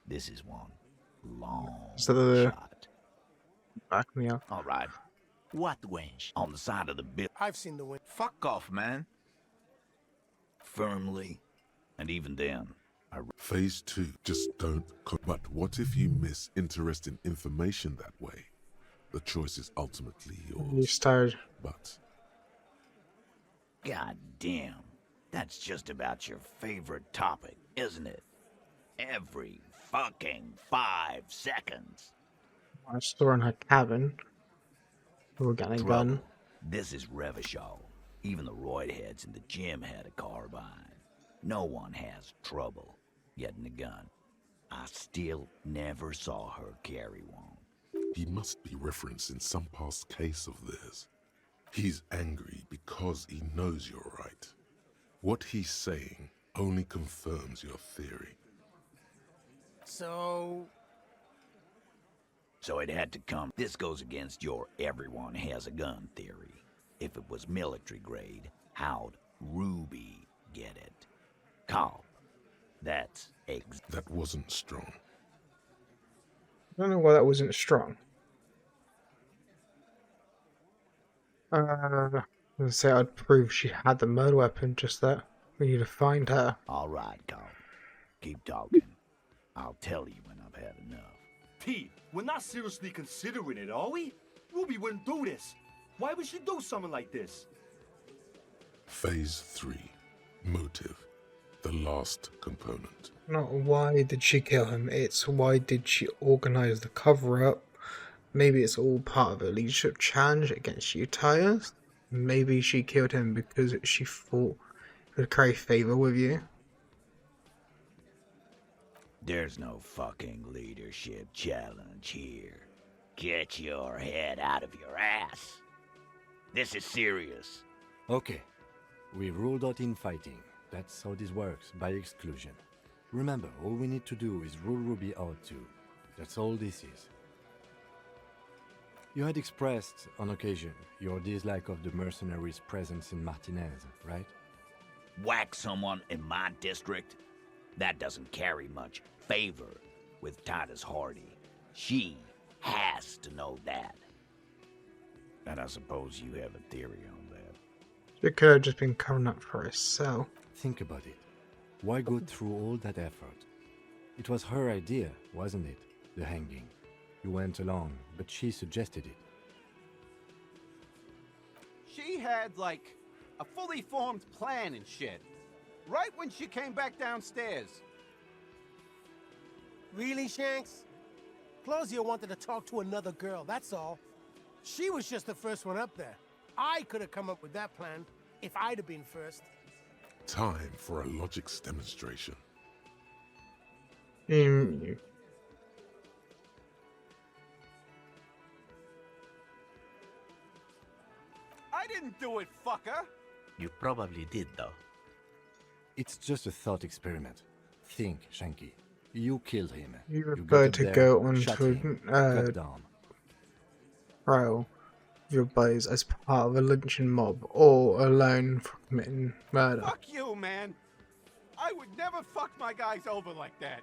This is one long So the shot. back me up. All right. what wench? On the side of the bill, I've seen the window. Fuck off, man. firmly. And even then, Phase 2, just don't... But what if you miss interesting information that way? The choice is ultimately You yours. started. But God damn, that's just about your favorite topic, isn't it? Every fucking 5 seconds. I store in her cabin. We're getting a gun. Trouble. This is Revachol. Even the roid heads in the gym had a carbine. No one has trouble getting a gun. I still never saw her carry one. he must be referencing some past case of theirs. He's angry because he knows you're right. What he's saying only confirms your theory. So, So it had to come. This goes against your everyone has a gun theory. If it was military grade, how'd Ruby get it? Cop. That's That wasn't strong. I don't know why that wasn't strong. Let's say I'd prove she had the murder weapon, just that we need to find her. all right, Cop. Keep talking. I'll tell you when I've had enough. Pete, we're not seriously considering it, are we? Ruby wouldn't do this. Why would she do something like this? Phase 3. Motive. The last component. Not why did she kill him, it's why did she organize the cover-up. Maybe it's all part of a leadership challenge against you, Tyres. Maybe she killed him because she thought it would carry favor with you. There's no fucking leadership challenge here. Get your head out of your ass. This is serious. Okay. We ruled out infighting. That's how this works, by exclusion. Remember, all we need to do is rule Ruby out too. That's all this is. You had expressed, on occasion, your dislike of the mercenaries' presence in Martinez, right? Whack someone in my district? That doesn't carry much favor with Titus Hardy. She has to know that. And I suppose you have a theory on that. She could have just been covering up for herself. Think about it. Why go through all that effort? It was her idea, wasn't it? The hanging. You went along, but she suggested it. She had, like, a fully formed plan and shit. Right when she came back downstairs. really, Shanks? Clausia wanted to talk to another girl, that's all. She was just the first one up there. I could have come up with that plan if I'd have been first. Time for a logics demonstration. I didn't do it, fucker! You probably did, though. It's just a thought experiment. Think, Shanky. You killed him. You got prefer up to there, go on shot to him, a got down. trial of your buddies as part of a lynching mob or alone for committing murder? Fuck you, man. I would never fuck my guys over like that.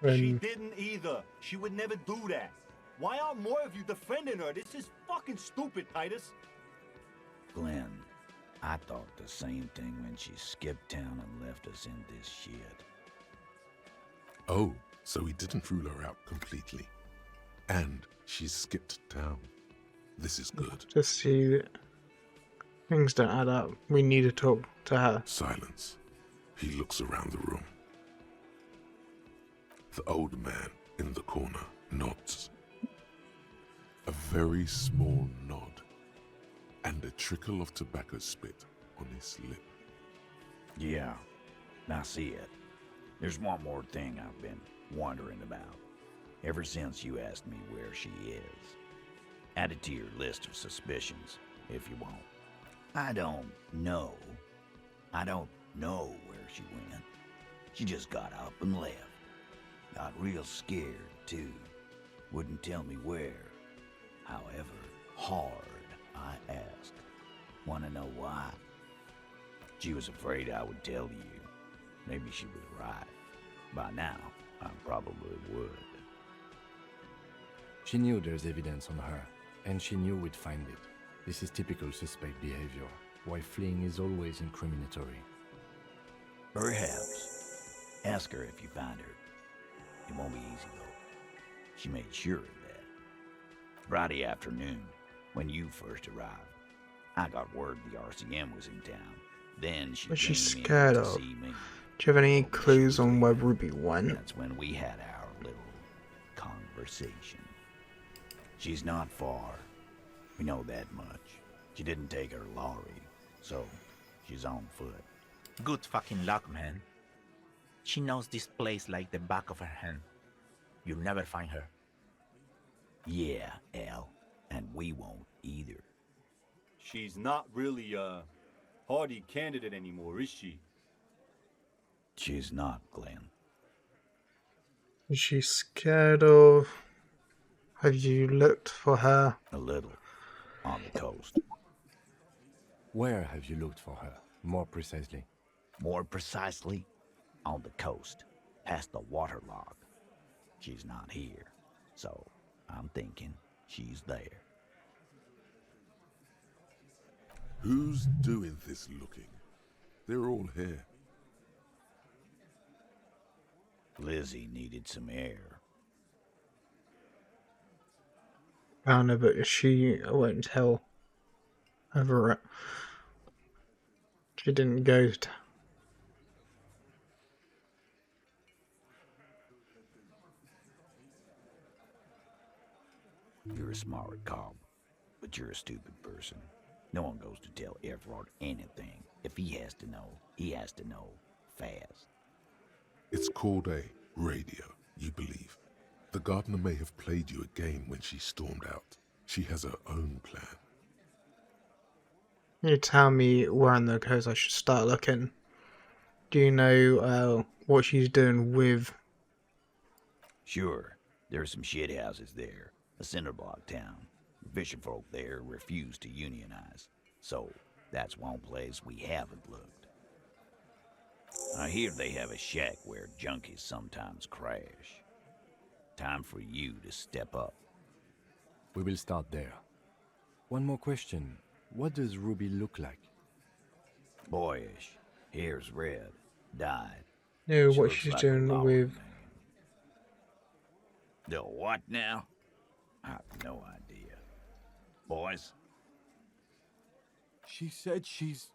She When didn't either. She would never do that. Why aren't more of you defending her? This is fucking stupid, Titus. Glenn, I thought the same thing when she skipped town and left us in this shit. Oh, so he didn't rule her out completely. And she skipped town. This is good. just see things don't add up. We need to talk to her. Silence. He looks around the room. The old man in the corner nods. A very small nod, and a trickle of tobacco spit on his lip. Yeah, I see it. There's one more thing I've been wondering about. Ever since you asked me where she is. Add it to your list of suspicions, if you want. I don't know where she went. She just got up and left. Got real scared, too. Wouldn't tell me where. However hard I asked. Wanna know why? She was afraid I would tell you. Maybe she was right. By now, I probably would. She knew there's evidence on her, and she knew we'd find it. This is typical suspect behavior, why fleeing is always incriminatory. Perhaps. Ask her if you find her. It won't be easy, though. She made sure of that. Friday afternoon, when you first arrived, I got word the RCM was in town. Then she What's she came in scared to of? see me. Do you have any clues on where Ruby went? That's when we had our little conversation. She's not far. We know that much. She didn't take her lorry, so she's on foot. Good fucking luck, man. She knows this place like the back of her hand. You'll never find her. Yeah, Al, and we won't either. She's not really a hardy candidate anymore, is she? She's not, Glenn. Is she scared of? Have you looked for her? A little. On the coast. Where have you looked for her, more precisely? More precisely, on the coast, past the waterlock. She's not here, so I'm thinking she's there. Who's doing this looking? They're all here. Lizzie needed some air. Found her, but she won't tell over it. She didn't go to. You're a smart cop, but you're a stupid person. No one goes to tell Everard anything. If he has to know, he has to know fast. It's called a radio, you believe. The gardener may have played you a game when she stormed out. She has her own plan. Can you tell me where on the coast I should start looking? Do you know what she's doing with? Sure, there's some shit houses there. A cinder block town. Fisherfolk there refuse to unionize. So, that's one place we haven't looked. I hear they have a shack where junkies sometimes crash. Time for you to step up. We will start there. One more question. What does Ruby look like? Boyish. Hair's red. Dyed. No, She what looks she's like a doing lawyer with? man. The what now? I have no idea. Boys? She said she's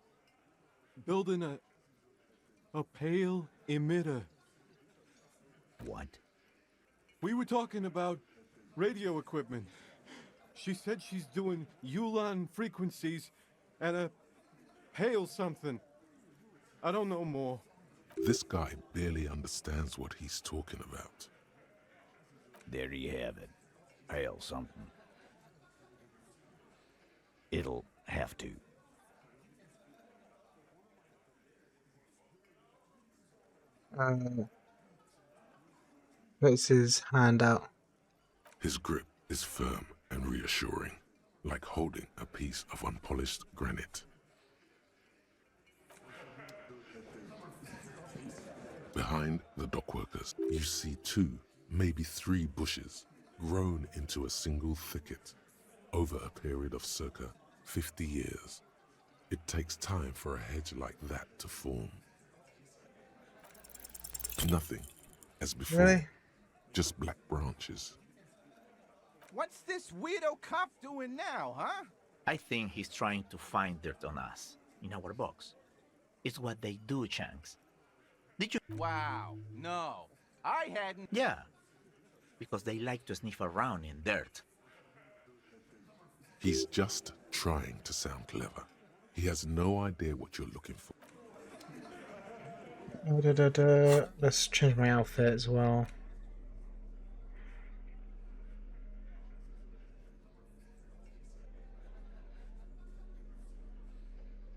building a pale emitter. What? We were talking about radio equipment. She said she's doing Ulan frequencies and a pale something. I don't know more. This guy barely understands what he's talking about. There you have it. Pale something. It'll have to. Puts his hand out. His grip is firm and reassuring, like holding a piece of unpolished granite. Behind the dockworkers, you see 2, maybe 3 bushes grown into a single thicket over a period of circa 50 years. It takes time for a hedge like that to form. Nothing, as before, Really? just black branches. What's this weirdo cop doing now, huh? I think he's trying to find dirt on us, in our box. It's what they do, Shanks. Did you? Wow, no. I hadn't. Yeah, because they like to sniff around in dirt. He's just trying to sound clever. He has no idea what you're looking for. Let's change my outfit as well.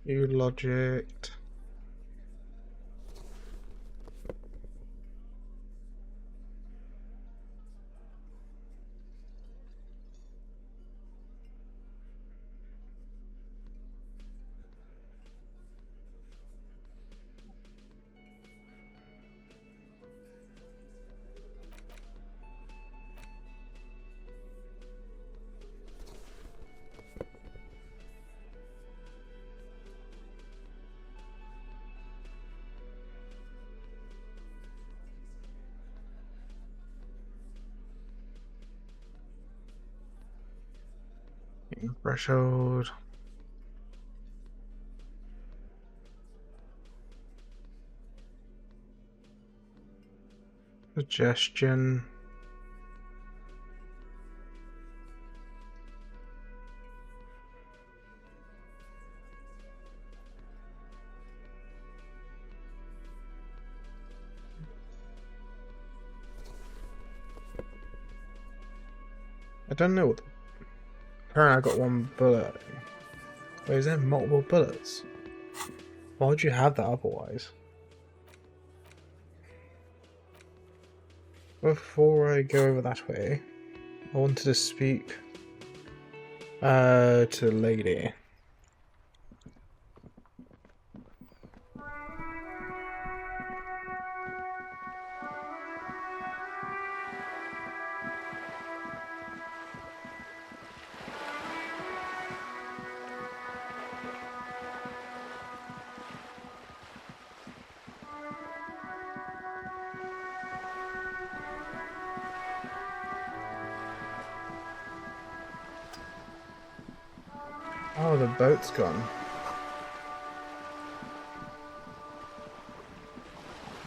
You logic. Threshold. Suggestion. I don't know. Apparently I got 1 bullet. Wait, is there multiple bullets? Why would you have that otherwise? Before I go over that way, I wanted to speak to the lady. Oh, the boat's gone.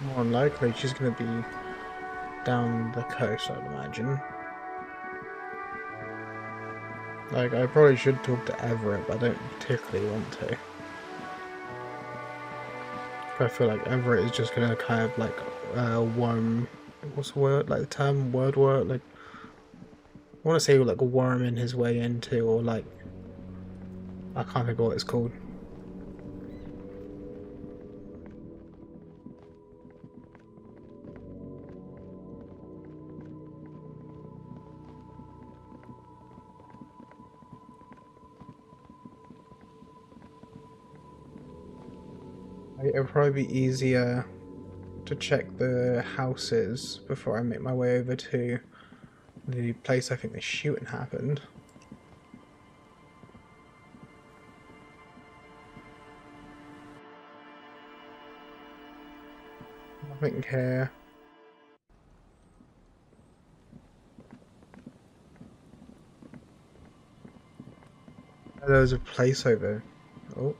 More than likely, she's going to be down the coast, I'd imagine. Like, I probably should talk to Everett, but I don't particularly want to. I feel like Everett is just going to kind of like worm. What's the word? Like the term word? Like, I want to say like worming his way into, or like, I can't think of what it's called. It would probably be easier to check the houses before I make my way over to the place I think the shooting happened. Nothing here. There was a place over. Oh.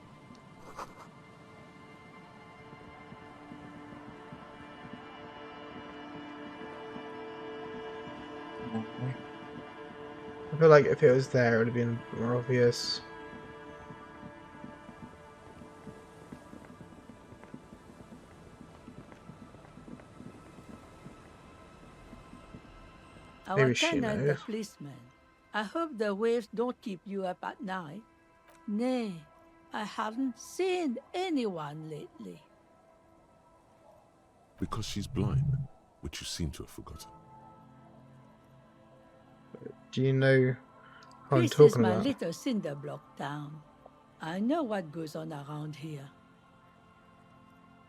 I feel like if it was there, it would have been more obvious. Our Maybe she tenant, the knows. policeman. I hope the waves don't keep you up at night. Nay, I haven't seen anyone lately. Because she's blind, which you seem to have forgotten. Do you know who I'm This is talking my about? little cinder block town. I know what goes on around here.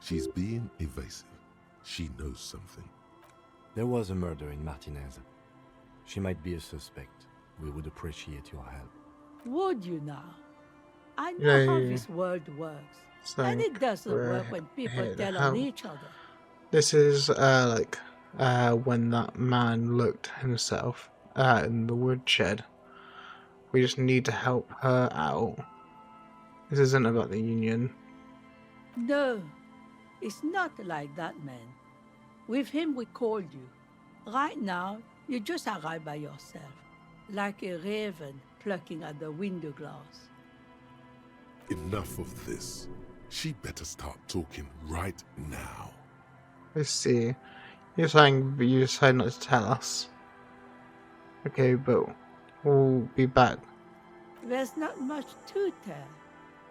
She's being evasive. She knows something. There was a murder in Martinez. She might be a suspect. We would appreciate your help. Would you now? I know how Yeah. this world works. So, And it doesn't work when people hey, tell how- on each other. This is when that man looked himself in the woodshed. We just need to help her out. This isn't about the union. No, it's not like that, man. With him, we called you. Right now, you just arrive by yourself, like a raven plucking at the window glass. Enough of this. She better start talking right now. I see. You're saying you decided not to tell us. Okay, but we'll be back. There's not much to tell.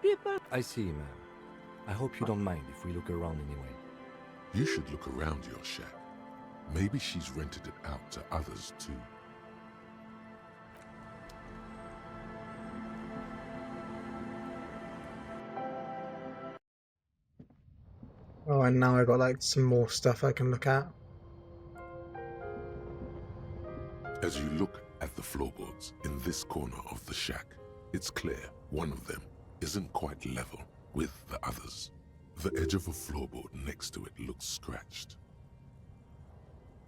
People... I see, ma'am. I hope you don't mind if we look around anyway. You should look around your shack. Maybe she's rented it out to others too. Oh, and now I got like some more stuff I can look at. As you look at the floorboards in this corner of the shack, it's clear one of them isn't quite level with the others. The edge of a floorboard next to it looks scratched.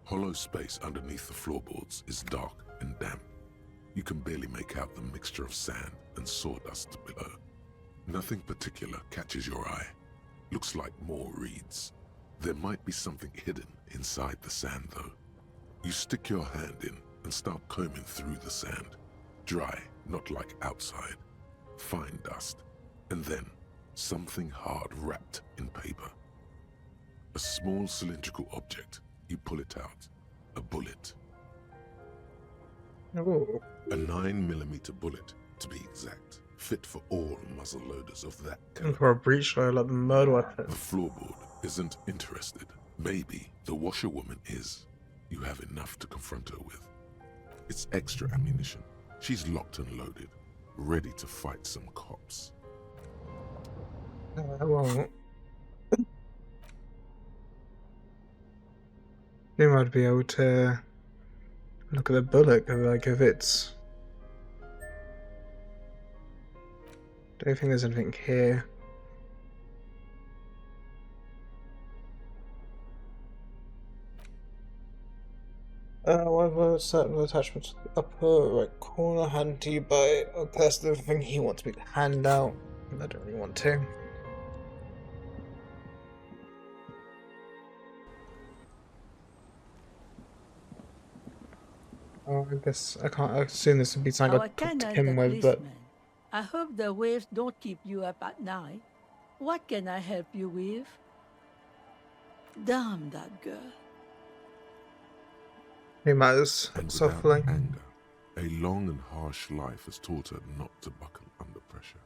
Hollow space underneath the floorboards is dark and damp. You can barely make out the mixture of sand and sawdust below. Nothing particular catches your eye. Looks like more reeds. There might be something hidden inside the sand though. You stick your hand in and start combing through the sand. Dry, not like outside. Fine dust. And then something hard wrapped in paper. A small cylindrical object. You pull it out. A bullet. Ooh. A 9mm bullet, to be exact. Fit for all muzzle loaders of that And caliber. for a breach loader like the murder weapon. The floorboard isn't interested. Maybe the washerwoman is. You have enough to confront her with. It's extra ammunition. She's locked and loaded, ready to fight some cops. I won't. You might be able to look at the bullet, like if it's... Don't think there's anything here. One of certain attachments to the upper right corner, handed to you by a person with everything he wants me to hand out. I don't really want to. Oh, I guess I can't. I assume this would be something Our I'd talk to tenant him and with, but policeman. I hope the waves don't keep you up at night. What can I help you with? Damn that girl. he matters And softly. without anger, a long and harsh life has taught her not to buckle under pressure.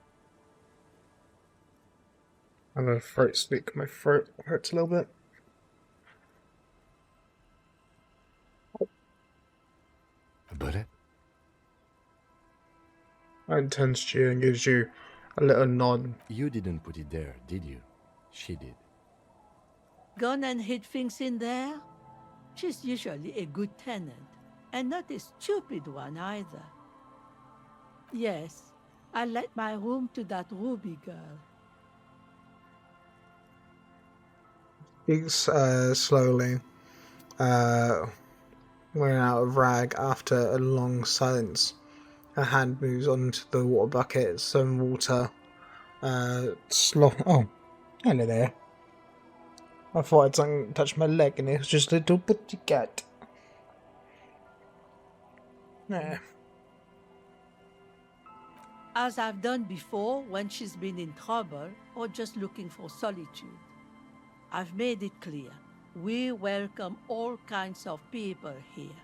I'm a throat speak. My throat hurts a little bit. A bullet? And turns to you and gives you a little nod. You didn't put it there, did you? She did. Gone and hid things in there? She's usually a good tenant, and not a stupid one either. Yes, I let my room to that Ruby girl. Speaks slowly, wearing out of rag after a long silence. Her hand moves onto the water bucket, some water. Oh, hello there. I thought I'd something touch my leg and it was just a little bitty cat. Yeah. As I've done before when she's been in trouble or just looking for solitude. I've made it clear. We welcome all kinds of people here.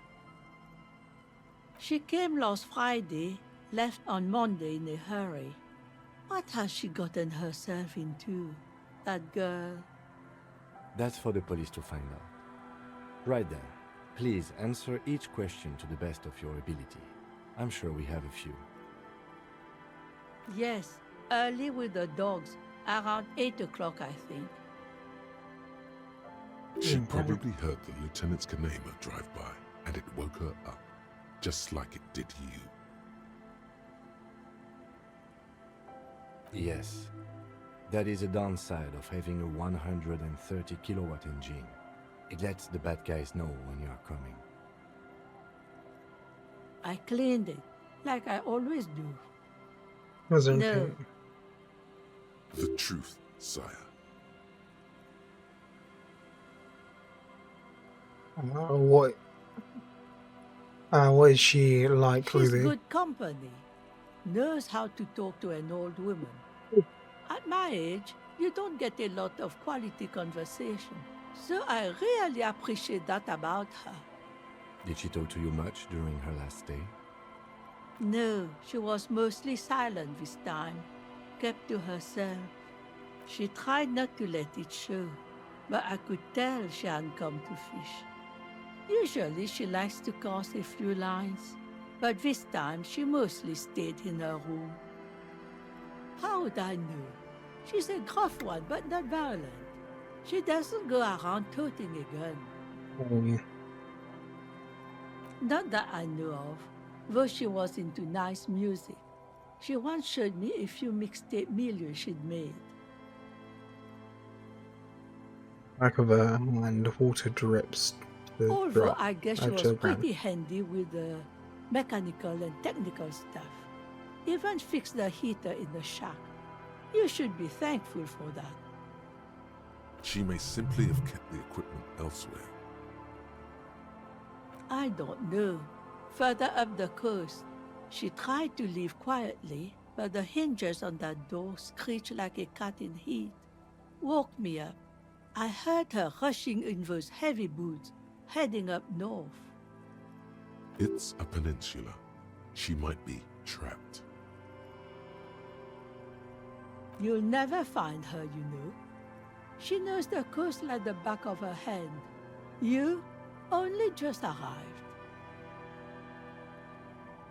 She came last Friday, left on Monday in a hurry. What has she gotten herself into, that girl? That's for the police to find out. Right then, please answer each question to the best of your ability. I'm sure we have a few. Yes, early with the dogs, around 8 o'clock, I think. She probably heard the Lieutenant's Kanema drive by, and it woke her up, just like it did you. Yes. That is a downside of having a 130 kilowatt engine. It lets the bad guys know when you are coming. I cleaned it, like I always do. Was No. okay. The truth, sire. What is she like, She's Ruby? good company. Knows how to talk to an old woman. At my age, you don't get a lot of quality conversation. So I really appreciate that about her. Did she talk to you much during her last stay? No, she was mostly silent this time. Kept to herself. She tried not to let it show, but I could tell she hadn't come to fish. Usually she likes to cross a few lines, but this time she mostly stayed in her room. How would I know? She's a gruff one, but not violent. She doesn't go around toting a gun. Not that I know of, though she was into nice music. She once showed me a few mixtape milieux she'd made. Back of her and water drips. Although I guess she was pretty handy with the mechanical and technical stuff. Even fixed the heater in the shack. You should be thankful for that. She may simply have kept the equipment elsewhere. I don't know. Further up the coast, she tried to leave quietly, but the hinges on that door screeched like a cat in heat. Woke me up. I heard her rushing in those heavy boots, heading up north. It's a peninsula. She might be trapped. You'll never find her, you know. She knows the coast like the back of her hand. You only just arrived.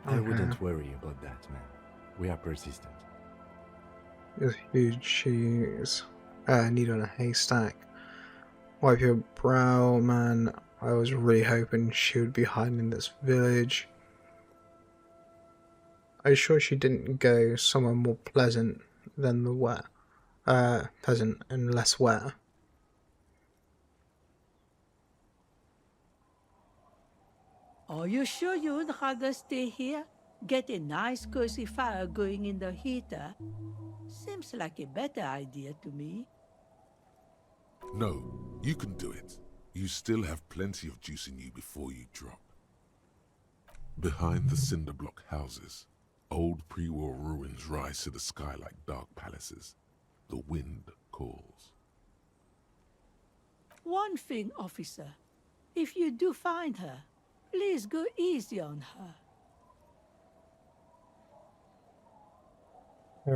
I wouldn't worry about that, man. We are persistent. With huge shoes. Needle in a haystack. Wipe your brow, man. I was really hoping she would be hiding in this village. Are you sure she didn't go somewhere more pleasant than the wet? Pleasant and less wet. Are you sure you would rather stay here? Get a nice cozy fire going in the heater? Seems like a better idea to me. No, you can do it. You still have plenty of juice in you before you drop. Behind the cinder block houses, old pre-war ruins rise to the sky like dark palaces. The wind calls. One thing, officer. If you do find her, please go easy on her.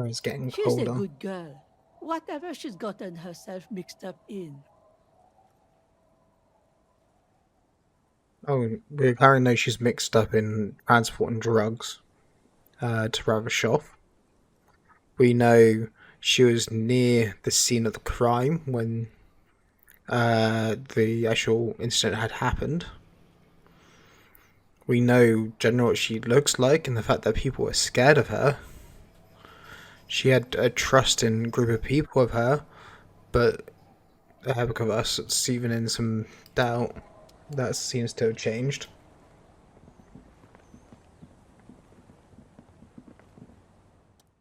It's getting She's colder. a good girl. Whatever she's gotten herself mixed up in. Oh, we apparently know she's mixed up in transporting drugs to Ravishov. We know she was near the scene of the crime when the actual incident had happened. We know generally what she looks like and the fact that people were scared of her. She had a trusting group of people of her, but because of us, it's even in some doubt. That seems to have changed.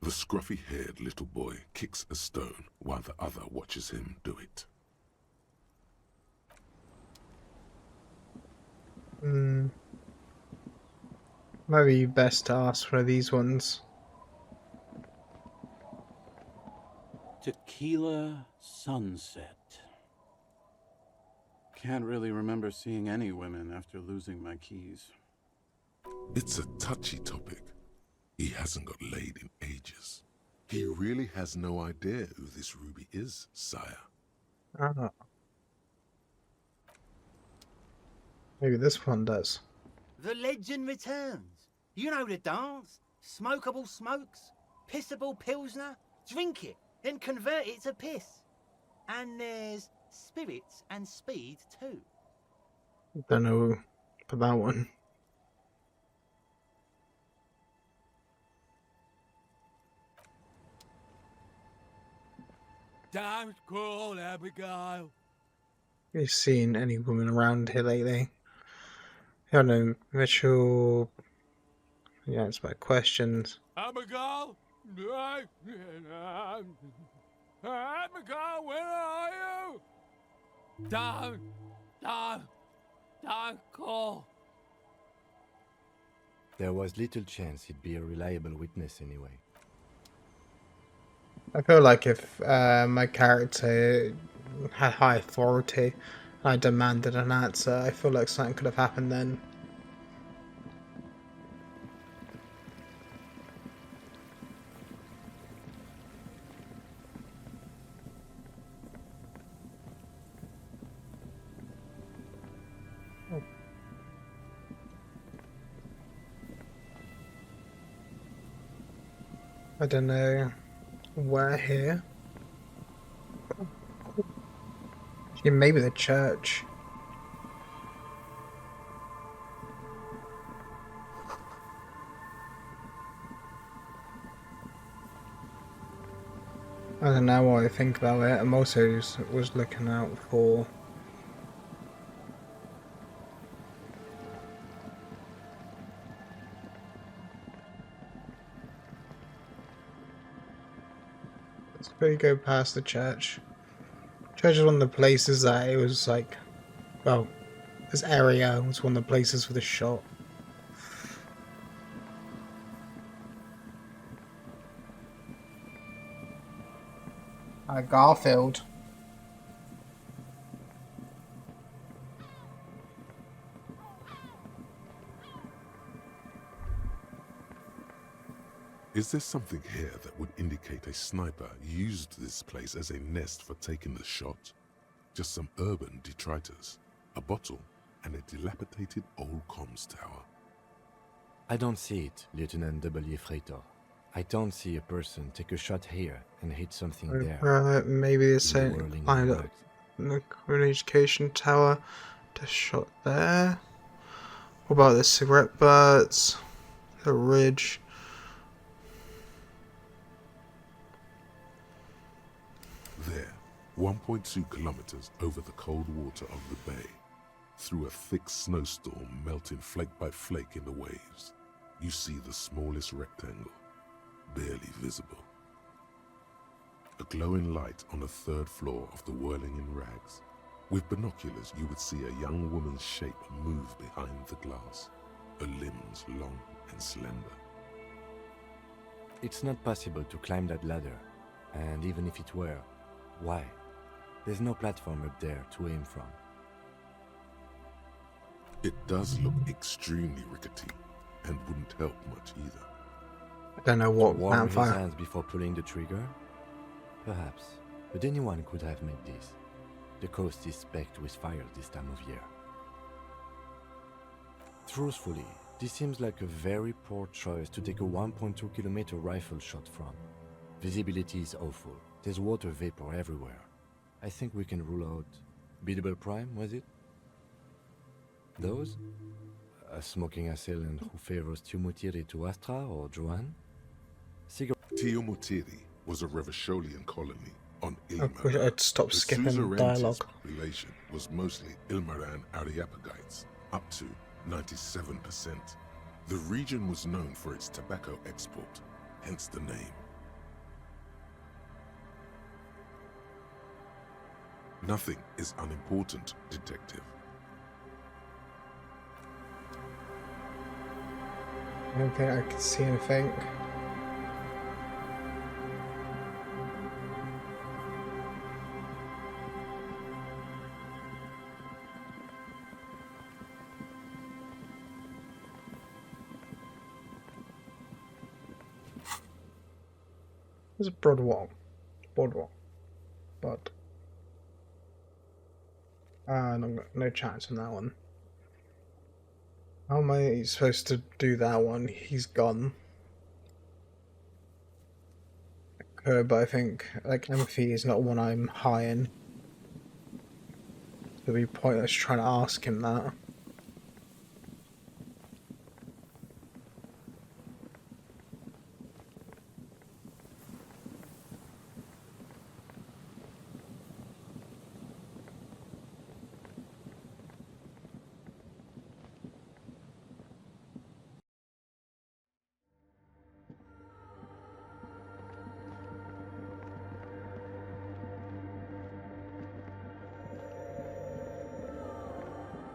The scruffy-haired little boy kicks a stone while the other watches him do it. Maybe best to ask one of these ones. Tequila Sunset. Can't really remember seeing any women after losing my keys. It's a touchy topic. He hasn't got laid in ages. He really has no idea who this Ruby is, sire. Maybe this one does. The legend returns. You know the dance. Smokable smokes, pissable pilsner. Drink it, then convert it to piss. And there's spirits and speed too. Don't know for that one. Time's cold, Abigail. Have you seen any women around here lately? I don't know, Mitchell. Yeah, it's my questions. Abigail? Abigail, where are you? Don't call. There was little chance he'd be a reliable witness anyway. I feel like if my character had high authority and I demanded an answer, I feel like something could have happened then. I don't know where here. Yeah, maybe the church. I don't know what I think about it. I'm also was looking out for you go past the church. Church is one of the places that it was like, well, this area was one of the places for the shot. Garfield. Is there something here that would indicate a sniper used this place as a nest for taking the shot? Just some urban detritus, a bottle, and a dilapidated old comms tower. I don't see it, Lieutenant W. Freighter. I don't see a person take a shot here and hit something there. Maybe it's saying behind the communication tower. The shot there. What about the cigarette butts? The ridge. There, 1.2 kilometers over the cold water of the bay, through a thick snowstorm melting flake by flake in the waves, you see the smallest rectangle, barely visible. A glowing light on the third floor of the whirling in rags. With binoculars, you would see a young woman's shape move behind the glass, her limbs long and slender. It's not possible to climb that ladder, and even if it were, why? There's no platform up there to aim from. It does look extremely rickety, and wouldn't help much either. I don't know what warm his hands before pulling the trigger? Perhaps, but anyone could have made this. The coast is specked with fires this time of year. Truthfully, this seems like a very poor choice to take a 1.2 kilometer rifle shot from. Visibility is awful. There's water vapor everywhere. I think we can rule out Biddable Prime, was it? Those? A smoking assailant who favors Tiomutiri to Astra or Joanne? Tiomutiri was a Revacholian colony on I wish I'd stop skipping dialogue. Population was mostly Ilmaran Areopagites, up to 97%. The region was known for its tobacco export, hence the name. Nothing is unimportant, detective. I don't think I can see anything. There's a boardwalk. But no chance on that one. How am I supposed to do that one? He's gone. But I think, like, empathy is not one I'm high in. It'd be pointless trying to ask him that.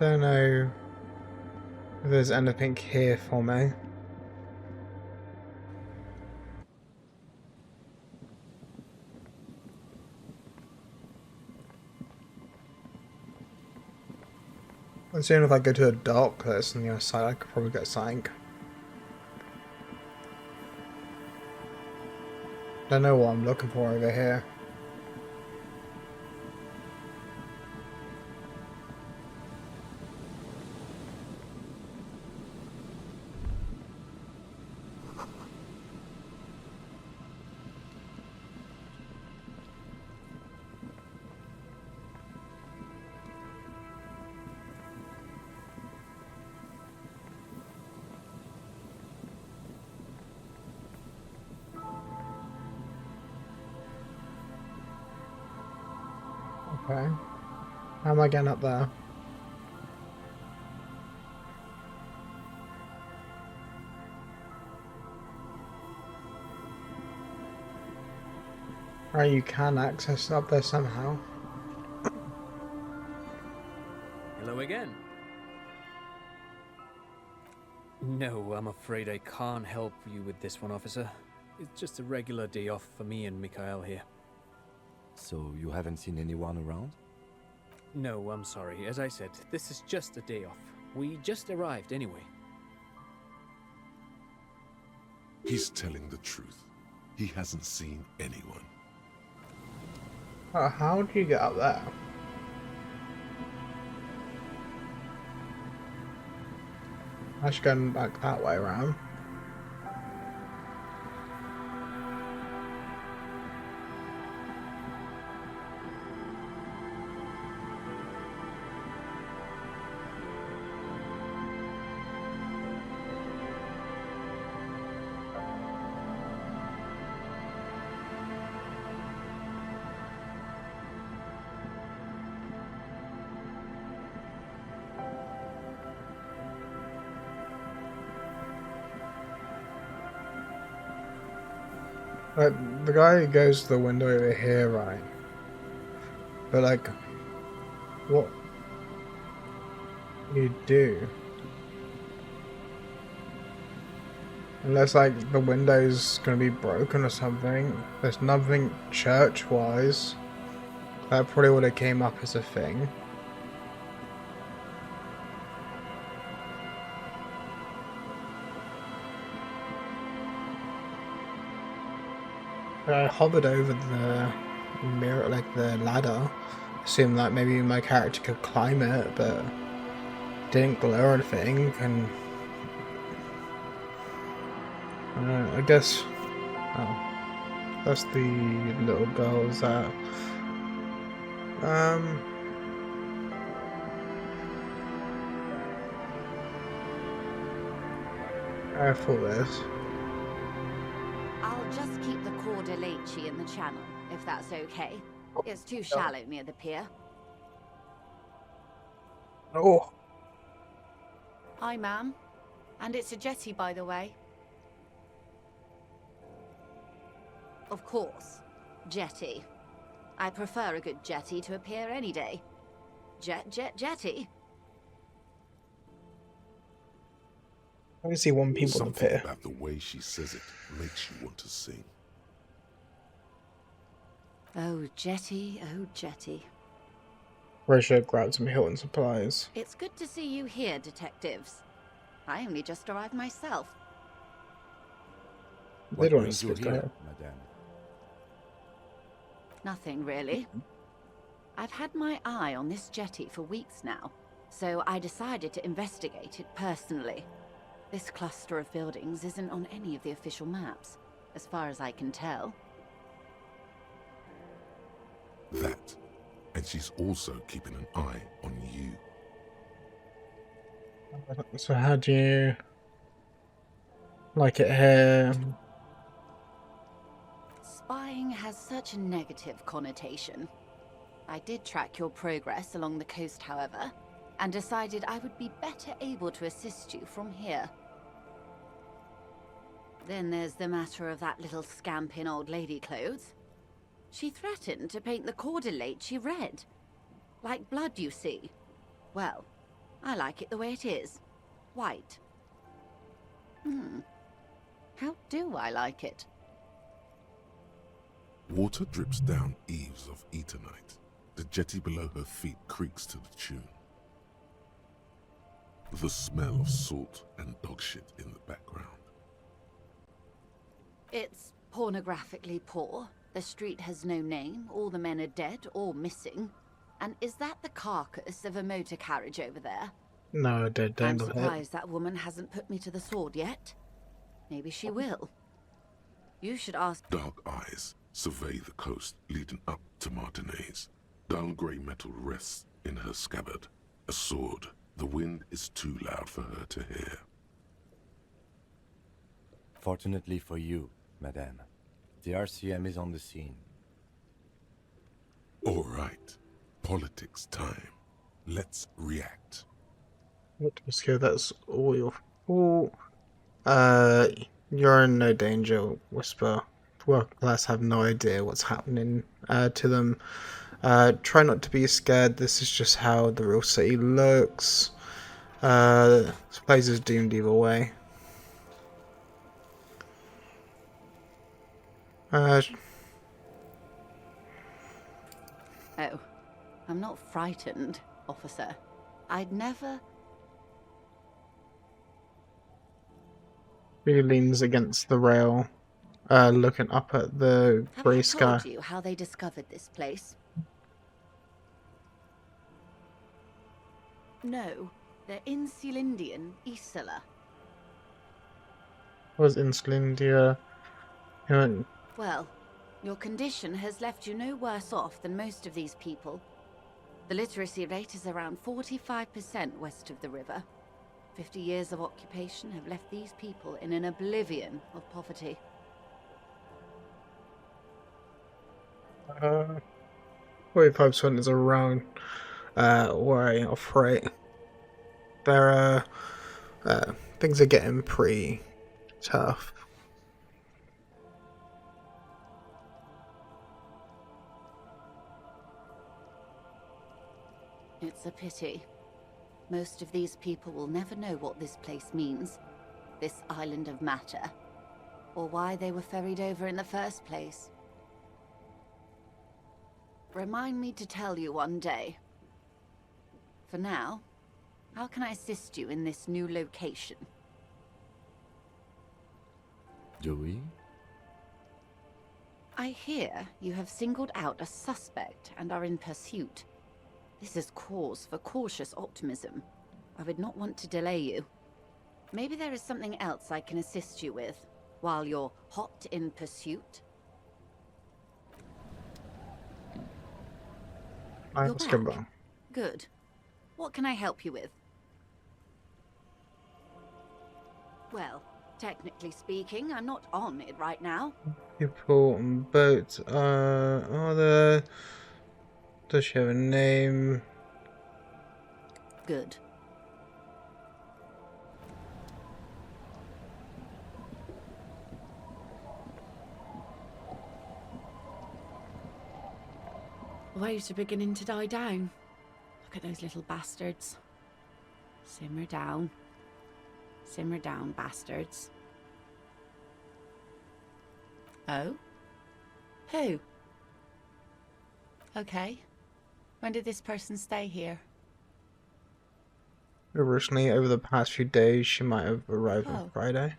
Don't know if there's anything here for me. I'm assuming if I go to a dock that's on the other side, I could probably get sank. Don't know what I'm looking for over here. Okay. How am I getting up there? Right, you can access up there somehow. Hello again. No, I'm afraid I can't help you with this one, officer. It's just a regular day off for me and Mikhail here. So you haven't seen anyone around? No, I'm sorry. As I said, this is just a day off. We just arrived anyway. He's telling the truth. He hasn't seen anyone. How do you get up there? I should go back that way around. Like, the guy goes to the window over here, right? But like, what do you do? Unless like the window's gonna be broken or something. There's nothing church-wise. That probably would have came up as a thing. I hovered over the mirror, like the ladder. Assumed that maybe my character could climb it, but didn't glow or anything. And I guess, oh, that's the little girls that. I thought this. I'll just keep the Cordelechi in the channel, if that's okay. It's too shallow near the pier. Oh. Hi, ma'am. And it's a jetty, by the way. Of course. Jetty. I prefer a good jetty to a pier any day. Jetty. I only see one people on the Something pier. about the way she says it makes you want to sing. Oh, jetty, oh, jetty. Risha grabbed some Hilton supplies. It's good to see you here, detectives. I only just arrived myself. They don't want to brings you speak here, to madame? Nothing, really. I've had my eye on this jetty for weeks now. So I decided to investigate it personally. This cluster of buildings isn't on any of the official maps, as far as I can tell. That. And she's also keeping an eye on you. So how do you like it here? Spying has such a negative connotation. I did track your progress along the coast, however, and decided I would be better able to assist you from here. Then there's the matter of that little scamp in old lady clothes. She threatened to paint the cordelate she read. Like blood, you see. Well, I like it the way it is. White. How do I like it? Water drips down eaves of Eternite. The jetty below her feet creaks to the tune. The smell of salt and dog shit in the background. It's pornographically poor. The street has no name, all the men are dead or missing. And is that the carcass of a motor carriage over there? No, don't I'm look at it. surprised that woman hasn't put me to the sword yet. Maybe she will. You should ask... Dark eyes survey the coast leading up to Martinez. Dull grey metal rests in her scabbard. A sword. The wind is too loud for her to hear. Fortunately for you, madame, the RCM is on the scene. All right. Politics time. Let's react. What was here? That's all your fault. You're in no danger, Whisper. Working class have no idea what's happening to them. Try not to be scared. This is just how the real city looks. This place is doomed either way. Oh, I'm not frightened, officer. I'd never... He leans against the rail, looking up at the grey sky. Have I told you how they discovered this place? No, they're in Celindian, Isla. Was in Slindia. Well, your condition has left you no worse off than most of these people. The literacy rate is around 45% west of the river. 50 years of occupation have left these people in an oblivion of poverty. 45% is around where I operate. There things are getting pretty tough. It's a pity. Most of these people will never know what this place means, this island of matter, or why they were ferried over in the first place. Remind me to tell you one day. For now, how can I assist you in this new location? Do we? I hear you have singled out a suspect and are in pursuit. This is cause for cautious optimism. I would not want to delay you. Maybe there is something else I can assist you with, while you're hot in pursuit. You're back. Good. What can I help you with? Well, technically speaking, I'm not on it right now. People on boats are there. Does she have a name? Good. Waves are beginning to die down. Look at those little bastards. Simmer down. Simmer down, bastards. Oh? Who? Okay. When did this person stay here? Originally, over the past few days, she might have arrived on Friday.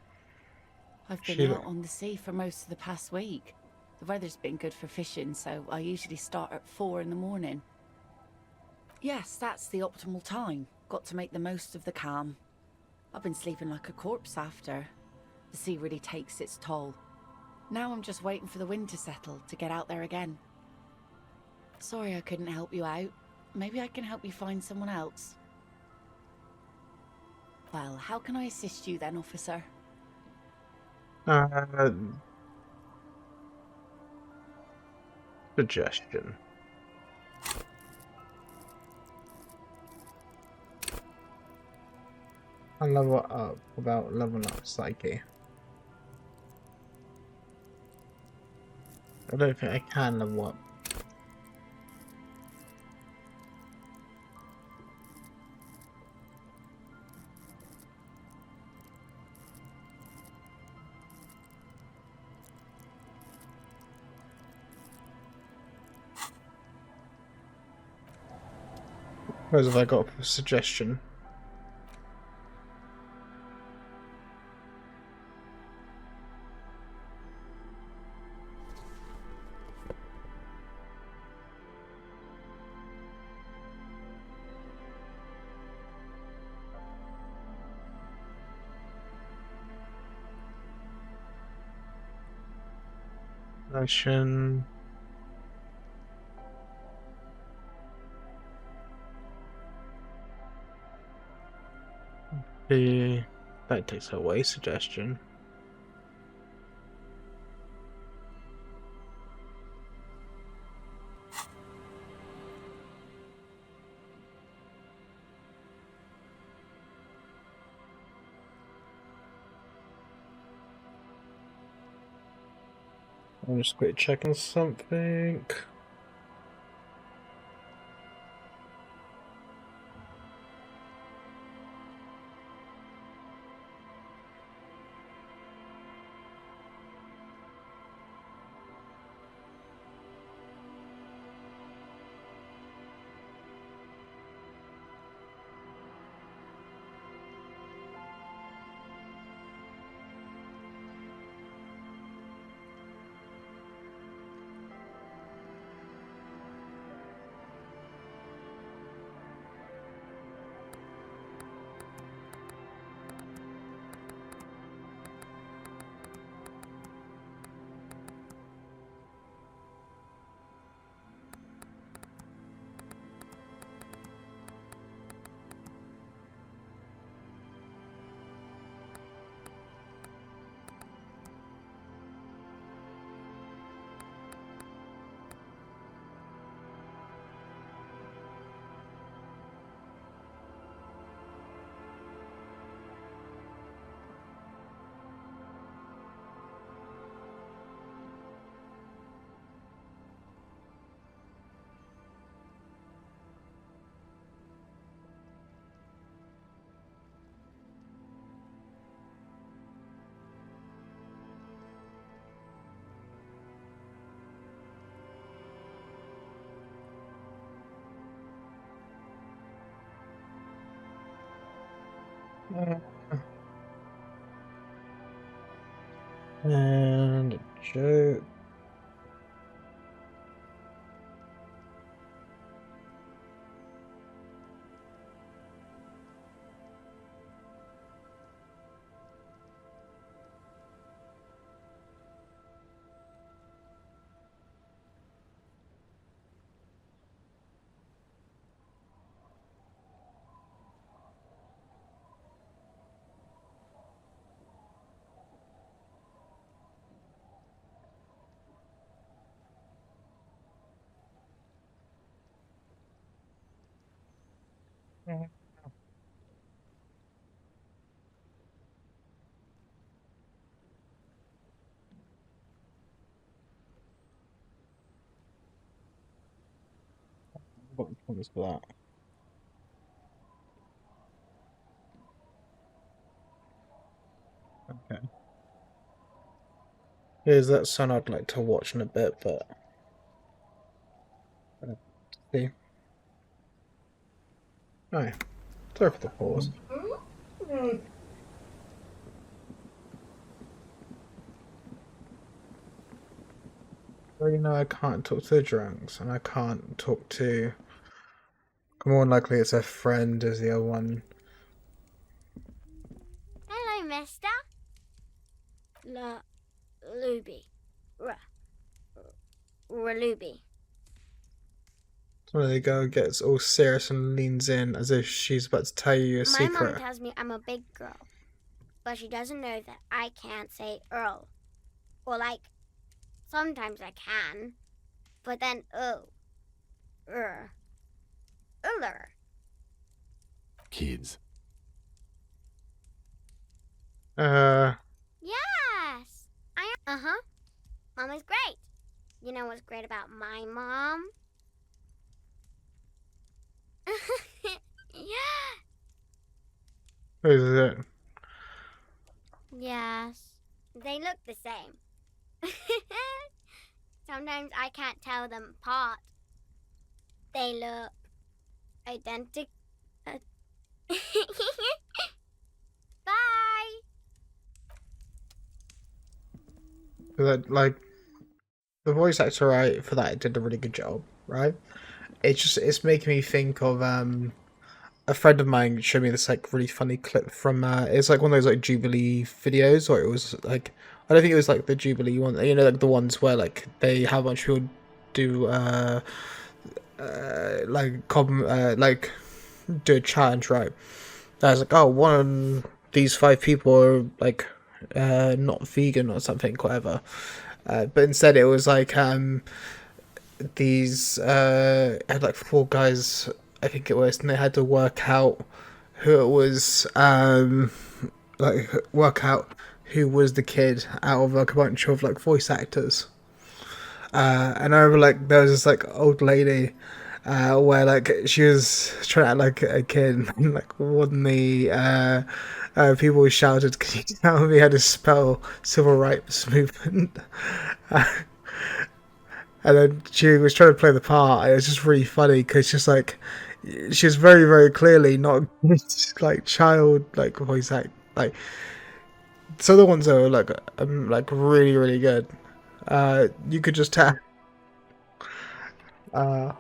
I've been out on the sea for most of the past week. The weather's been good for fishing, so I usually start at 4 in the morning. Yes, that's the optimal time. Got to make the most of the calm. I've been sleeping like a corpse after. The sea really takes its toll. Now I'm just waiting for the wind to settle to get out there again. Sorry I couldn't help you out. Maybe I can help you find someone else. Well, how can I assist you then, officer? Suggestion. I level up without leveling up psyche. I don't think I can level up. Whereas have I got a suggestion? Motion. That takes away suggestion. I'm just quick checking something. And a joke. What was that? Okay. Here's that son I'd like to watch in a bit, but see. Alright. Sorry for the pause. Well, you know, I can't talk to the drunks, and I can't talk to More than likely it's a friend as the other one. Hello, mister. Luby. Raluby. So the girl gets all serious and leans in as if she's about to tell you a My mom secret. tells me I'm a big girl, but she doesn't know that I can't say Earl. Or like, sometimes I can, but then Uller. Kids. Yes. Uh-huh. Mom is great. You know what's great about my mom? Yeah. Who's it? Yes. They look the same. Sometimes I can't tell them apart. They look identical. Bye. That, like, the voice actor, right, for that did a really good job, right? It's making me think of a friend of mine showed me this like really funny clip from it's like one of those like Jubilee videos, or it was like, I don't think it was like the Jubilee one, you know, like the ones where like they have a bunch of people do like do a challenge, right? I was like, oh, one of these 5 people are like not vegan or something, whatever. But instead it was like these had like 4 guys, I think it was, and they had to work out who it was, like work out who was the kid out of like a bunch of like voice actors. And I remember like there was this like old lady where like she was trying to act like a kid, and like one of the people shouted, "Can you tell me how to spell civil rights movement?" And then she was trying to play the part, and it was just really funny because she's like, she's very, very clearly not like child like voice act. Like some of the ones that are like really, really good. You could just tell. Uh,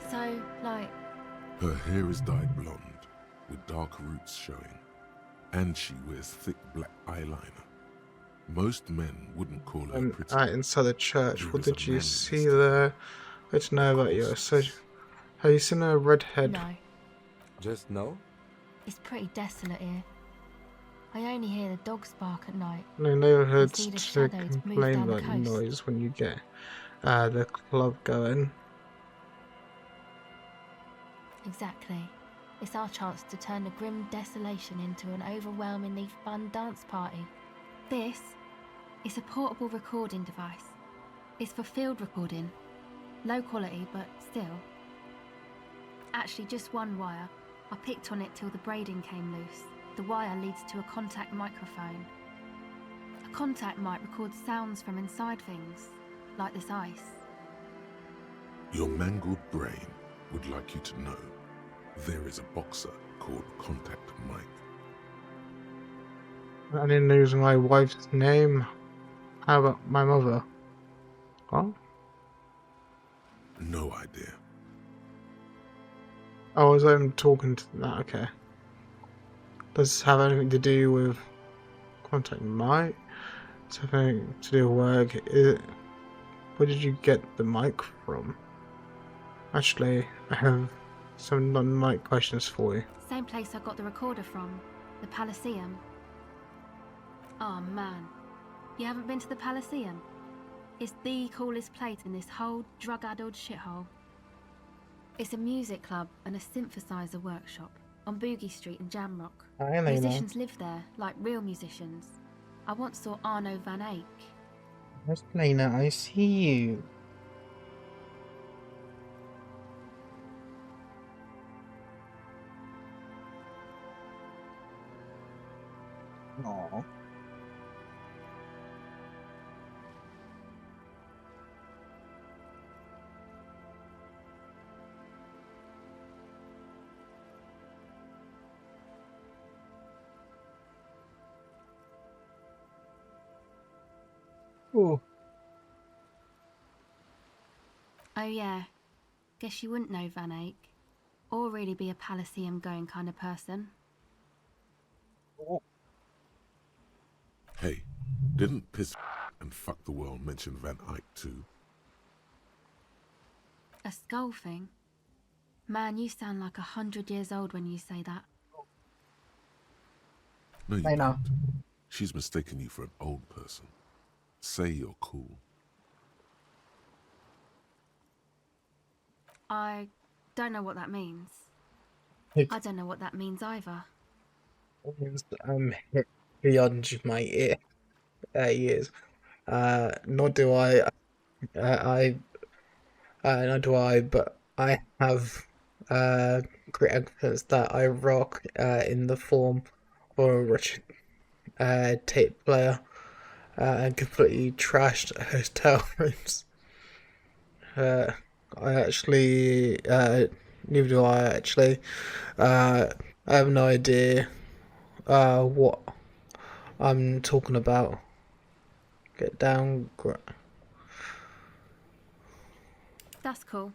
So, like... Her hair is dyed blonde, with dark roots showing, and she wears thick black eyeliner. Most men wouldn't call her pretty. right inside the church. There What is a did you manliness see to her. there? I don't know about you. So, have you seen a redhead? No. Just no? It's pretty desolate here. I only hear the dogs bark at night. No neighborhoods see the to shadows move complain down the about coast. noise when you get the club going. Exactly. It's our chance to turn the grim desolation into an overwhelmingly fun dance party. This is a portable recording device. It's for field recording. Low quality, but still. Actually, just one wire. I picked on it till the braiding came loose. The wire leads to a contact microphone. A contact mic records sounds from inside things, like this ice. Your mangled brain would like you to know there is a boxer called Contact Mike. I didn't lose my wife's name. How about my mother? What? No idea. Oh, was I talking to that? Okay. Does this have anything to do with Contact Mike? Does it have anything to do with work? Where did you get the mic from? Actually, I have some non-mic questions for you. Same place I got the recorder from, the Palaceum. Oh man, You haven't been to the Palaceum? It's the coolest place in this whole drug-addled shithole. It's a music club and a synthesizer workshop on Boogie Street in Jamrock. I know. Musicians live there, like real musicians. I once saw Arno van Eyck. Where's Lena? I see you. Aww. Ooh. Oh yeah, guess you wouldn't know Van Eyck, or really be a Palaceum going kind of person. Hey, didn't Piss and Fuck the World mention Van Eyck too? A skull thing? Man, you sound like 100 years old when you say that. No, you I know. don't. She's mistaken you for an old person. Say you're cool. I don't know what that means. I don't know what that means either. I'm beyond my years. Nor do I. Nor do I. But I have great evidence that I rock in the form of a rich tape player and completely trashed hotel rooms. I actually, neither do I actually. I have no idea what I'm talking about. Get down. That's cool.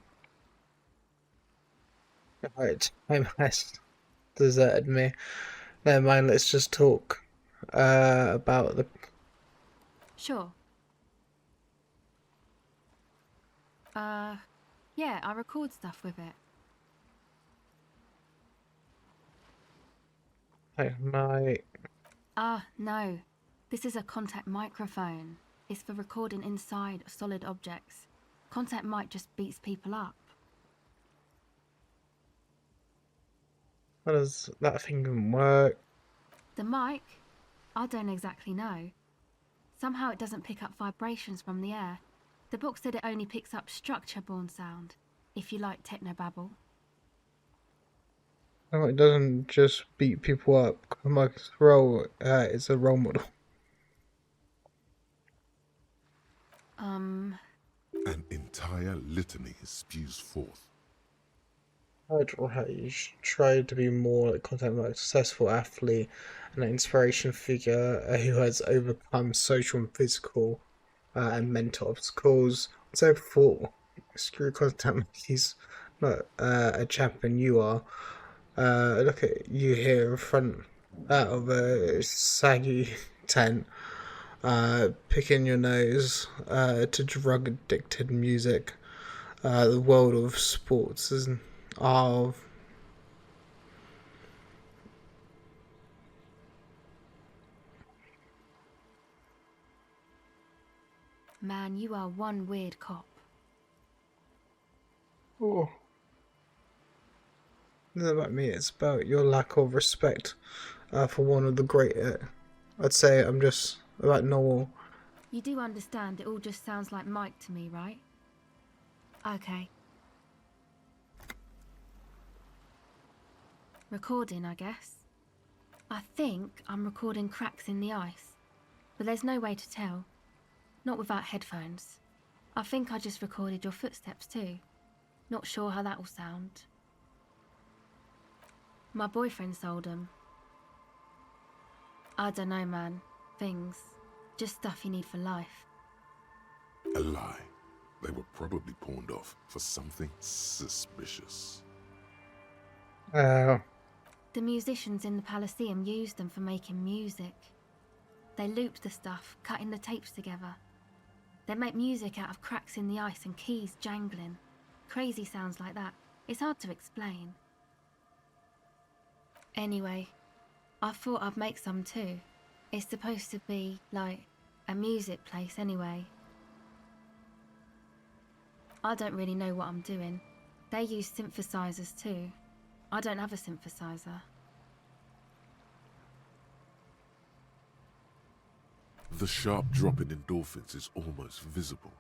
Right, time has deserted me. Never mind, let's just talk about the. Sure. Yeah, I record stuff with it. My. No. This is a contact microphone. It's for recording inside solid objects. Contact mic just beats people up. How does that thing even work? The mic? I don't exactly know. Somehow it doesn't pick up vibrations from the air. The book said it only picks up structure-borne sound, if you like technobabble. No, it doesn't just beat people up. My role is a role model. An entire litany spews forth. I'd try to be more like content like a successful athlete and an inspiration figure who has overcome social and physical and mental obstacles. So before, screw content, he's not a champion. You are. Look at you here in front of a saggy tent, picking your nose to drug addicted music. The world of sports is of Man, you are one weird cop. oh. It's not about me, it's about your lack of respect for one of the great. I'd say I'm just about normal. You do understand it all just sounds like Mike to me, right? Okay. Recording, I guess. I think I'm recording cracks in the ice, but there's no way to tell. Not without headphones. I think I just recorded your footsteps too. Not sure how that will sound. My boyfriend sold them. I don't know, man. Things. Just stuff you need for life. A lie. They were probably pawned off for something suspicious. The musicians in the Palaceum used them for making music. They looped the stuff, cutting the tapes together. They make music out of cracks in the ice and keys jangling. Crazy sounds like that. It's hard to explain. Anyway, I thought I'd make some too. It's supposed to be, like, a music place anyway. I don't really know what I'm doing. They use synthesizers too. I don't have a synthesizer. The sharp drop in endorphins is almost visible,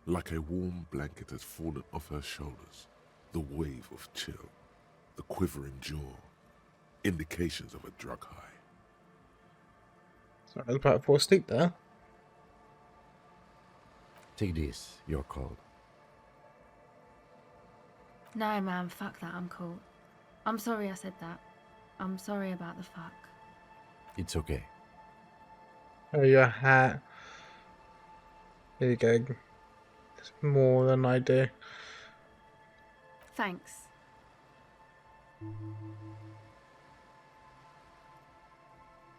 like a warm blanket has fallen off her shoulders. The wave of chill, the quivering jaw, indications of a drug high. Sorry, I was about to fall asleep there. Take this, you're cold. No, man, fuck that, I'm cool. I'm sorry I said that. I'm sorry about the fuck. It's okay. Oh, your hat. Here you go. It's more than I do. Thanks.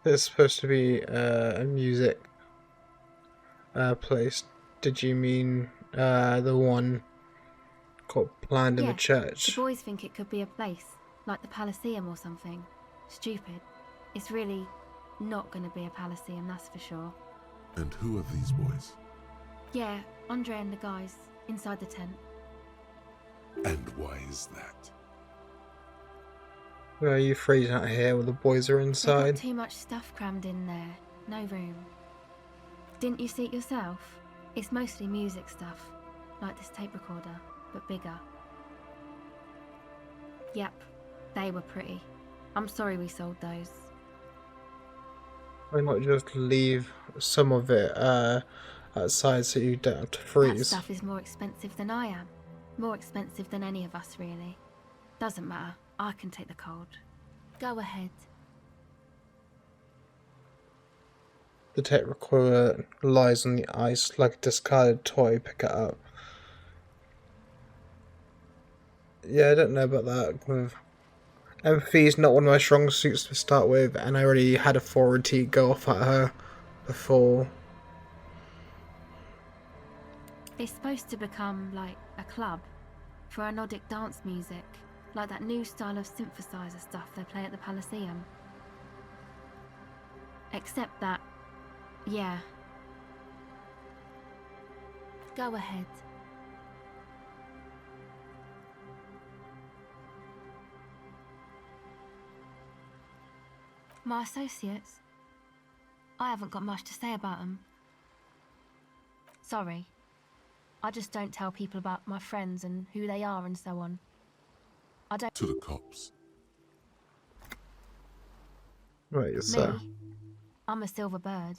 There's supposed to be a music place. Did you mean the one got planned in the church? The boys think it could be a place, like the Palaceum or something. Stupid. It's really not going to be a Palaceum, that's for sure. And who are these boys? Yeah, Andre and the guys, inside the tent. And why is that? Well, you freezing out here while the boys are They've inside? got too much stuff crammed in there. No room. Didn't you see it yourself? It's mostly music stuff, like this tape recorder, but bigger. Yep, they were pretty. I'm sorry we sold those. Why not just leave some of it outside so you don't have to That freeze? stuff is more expensive than I am. More expensive than any of us, really. Doesn't matter. I can take the cold. Go ahead. The tape recorder lies on the ice like a discarded toy. Pick it up. Yeah, I don't know about that. Empathy is not one of my strong suits to start with, and I already had authority go off at her before. It's supposed to become like a club for anodic dance music, like that new style of synthesizer stuff they play at the Palaceum. Except that, yeah. Go ahead. My associates? I haven't got much to say about them. Sorry. I just don't tell people about my friends and who they are and so on. I don't... To the cops. Right, Me? so. I'm a silver bird.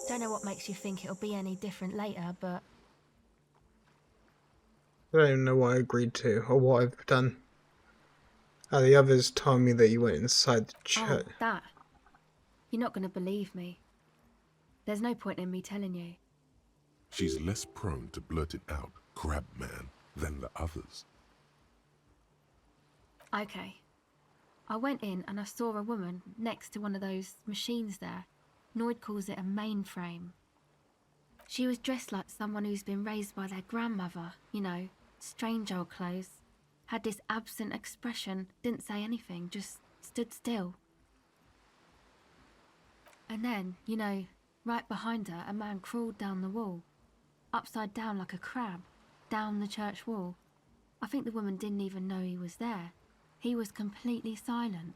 Don't know what makes you think it'll be any different later, but... I don't even know what I agreed to or what I've done. The others told me that you went inside the church. Oh, that. You're not going to believe me. There's no point in me telling you. She's less prone to blurt it out, crab man, than the others. Okay. I went in and I saw a woman next to one of those machines there. Noid calls it a mainframe. She was dressed like someone who's been raised by their grandmother, you know, strange old clothes. Had this absent expression, didn't say anything, just stood still. And then, you know, right behind her, a man crawled down the wall, upside down like a crab, down the church wall. I think the woman didn't even know he was there. He was completely silent.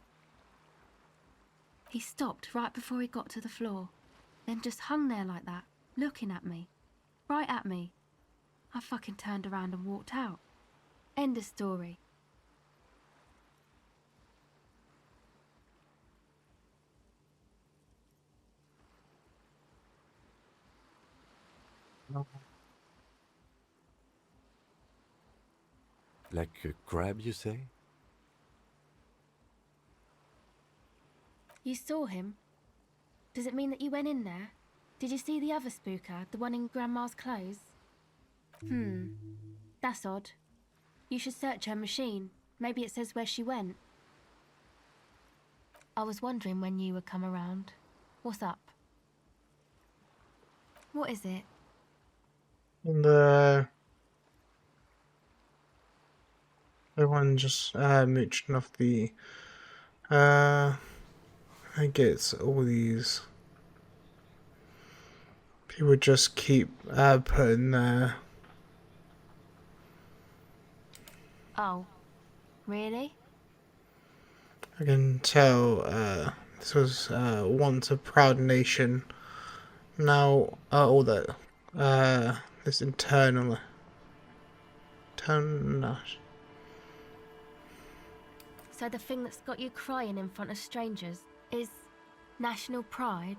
He stopped right before he got to the floor, then just hung there like that, looking at me, right at me. I fucking turned around and walked out. End of story. Like a crab, you say? You saw him? Does it mean that you went in there? Did you see the other spooker, the one in Grandma's clothes? That's odd. You should search her machine. Maybe it says where she went. I was wondering when you would come around. What's up? What is it? Everyone just mooching off the I get all these people just keep putting their. Oh, really? I can tell this was once a proud nation. Now all that this internal. So the thing that's got you crying in front of strangers is national pride?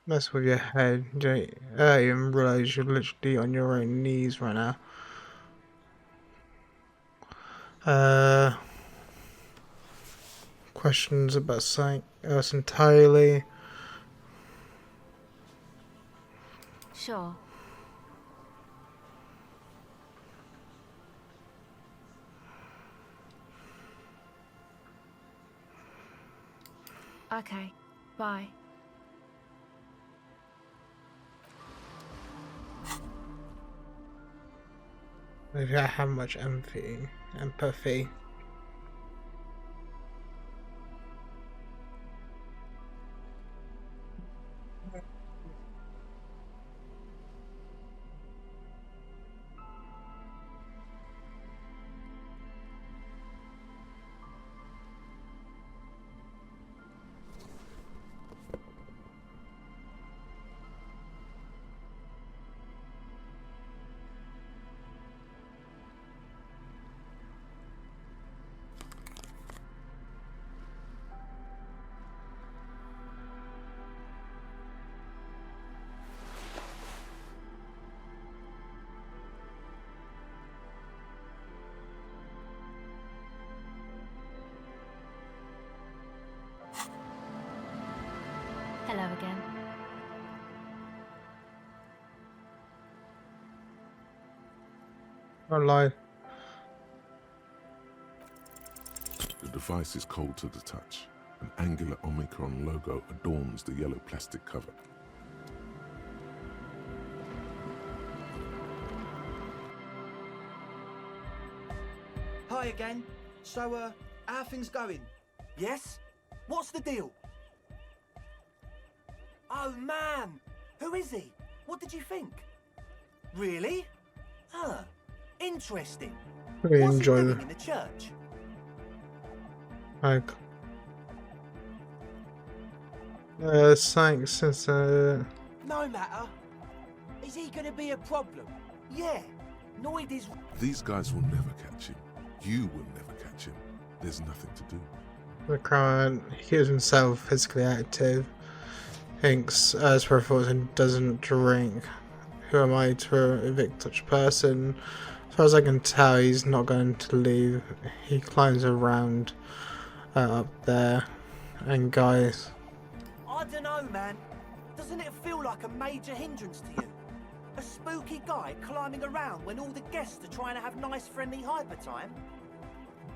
Mess with your head. You don't even realize you're literally on your own knees right now. Questions about something else entirely. Sure. Okay, bye. Maybe I have much empathy. Hello again. Alive. The device is cold to the touch. An angular Omicron logo adorns the yellow plastic cover. Hi again. So, how are things going? Yes? What's the deal? Oh, man! Who is he? What did you think? Really? Huh. Interesting. Really What's he enjoy doing them. in the church? Like, thanks since No matter. Is he gonna be a problem? Yeah. Noid is... These guys will never catch him. You will never catch him. There's nothing to do. the crowd, he keeps himself physically active, thinks as per thoughts and doesn't drink. Who am I to evict such a person? As far as I can tell, he's not going to leave. He climbs around up there, and guys. I don't know, man. Doesn't it feel like a major hindrance to you? A spooky guy climbing around when all the guests are trying to have nice, friendly hyper time?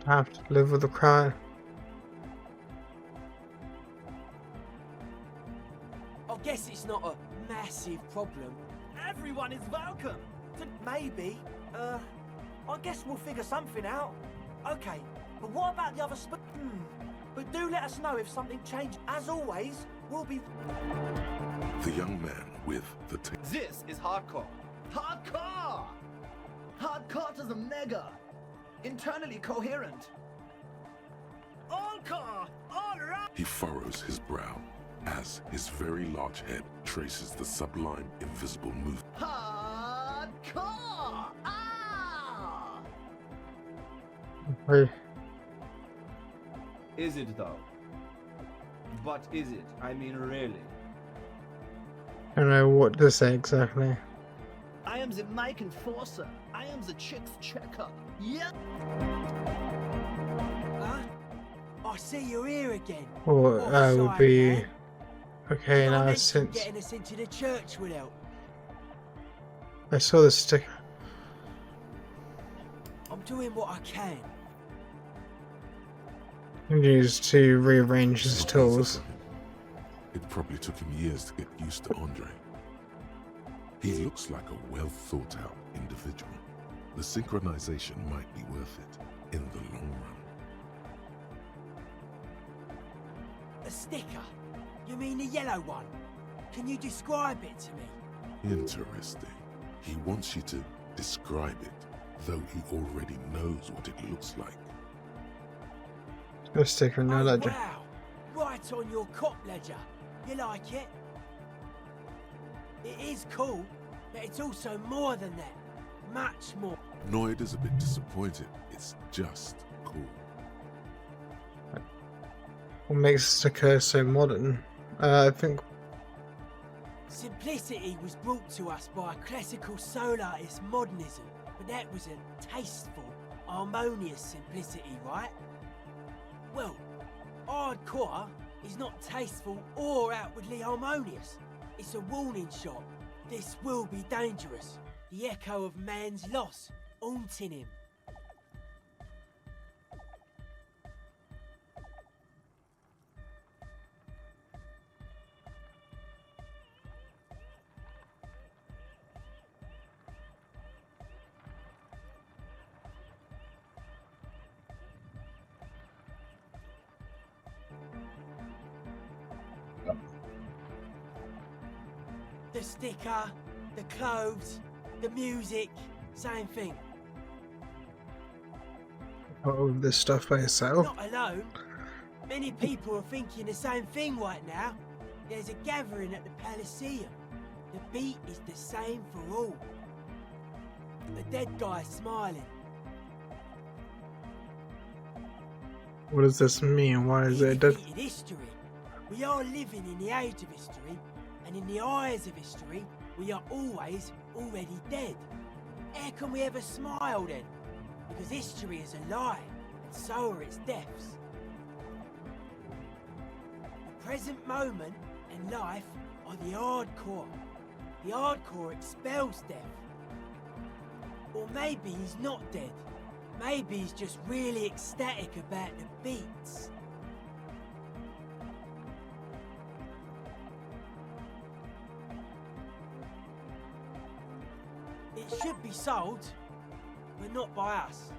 Have to live with the crowd. I guess it's not a massive problem. Everyone is welcome. Maybe. I guess we'll figure something out. Okay, but what about the other But do let us know if something changes. As always, we'll be... The young man with the tape. This is hardcore. Hardcore! Hardcore to the mega. Internally coherent. All core! All right! He furrows his brow as his very large head traces the sublime invisible movement. Hardcore! Ah! Hey. Is it though? But is it? I mean, really? I don't know what to say exactly. I am the mic enforcer. I am the chicks checker. Yeah. Huh? I see you're here again. Or would sorry, be man. okay I now mentioned since getting us into the church would help. I saw the sticker. I'm doing what I can. He used to rearrange his It's not easy tools. for him. It probably took him years to get used to Andre. He looks like a well-thought-out individual. The synchronization might be worth it in the long run. A sticker? You mean the yellow one? Can you describe it to me? Interesting. He wants you to describe it, though he already knows what it looks like. Got a sticker in your ledger. Wow! Right on your cop ledger. You like it? It is cool, but it's also more than that. Much more. Noid is a bit disappointed. It's just cool. What makes the sticker so modern? I think Simplicity was brought to us by a classical soul artist modernism, but that was a tasteful, harmonious simplicity, right? Well, hardcore is not tasteful or outwardly harmonious. It's a warning shot. This will be dangerous. The echo of man's loss, haunting him. The sticker, the clothes, the music, same thing. all of this stuff by yourself. Not alone. Many people are thinking the same thing right now. There's a gathering at the Elysium. The beat is the same for all. The dead guy smiling. What does this mean? Why is it dead? In history, we are living in the age of history, and in the eyes of history, we are always already dead. How can we ever smile then? Because history is a lie, and so are its deaths. The present moment and life are the hardcore. The hardcore expels death. Or maybe he's not dead. Maybe he's just really ecstatic about the beats. It should be sold, but not by us.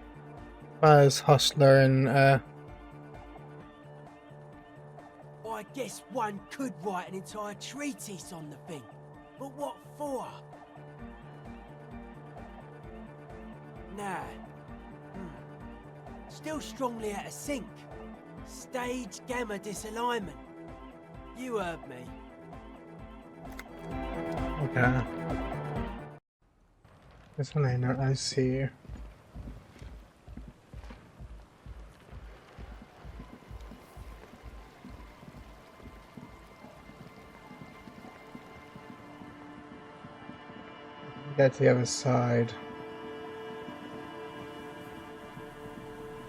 As Hustler and I guess one could write an entire treatise on the thing, but what for? Nah. Still strongly out of sync. Stage gamma disalignment. You heard me. okay. This one I know. I see. Get to the other side.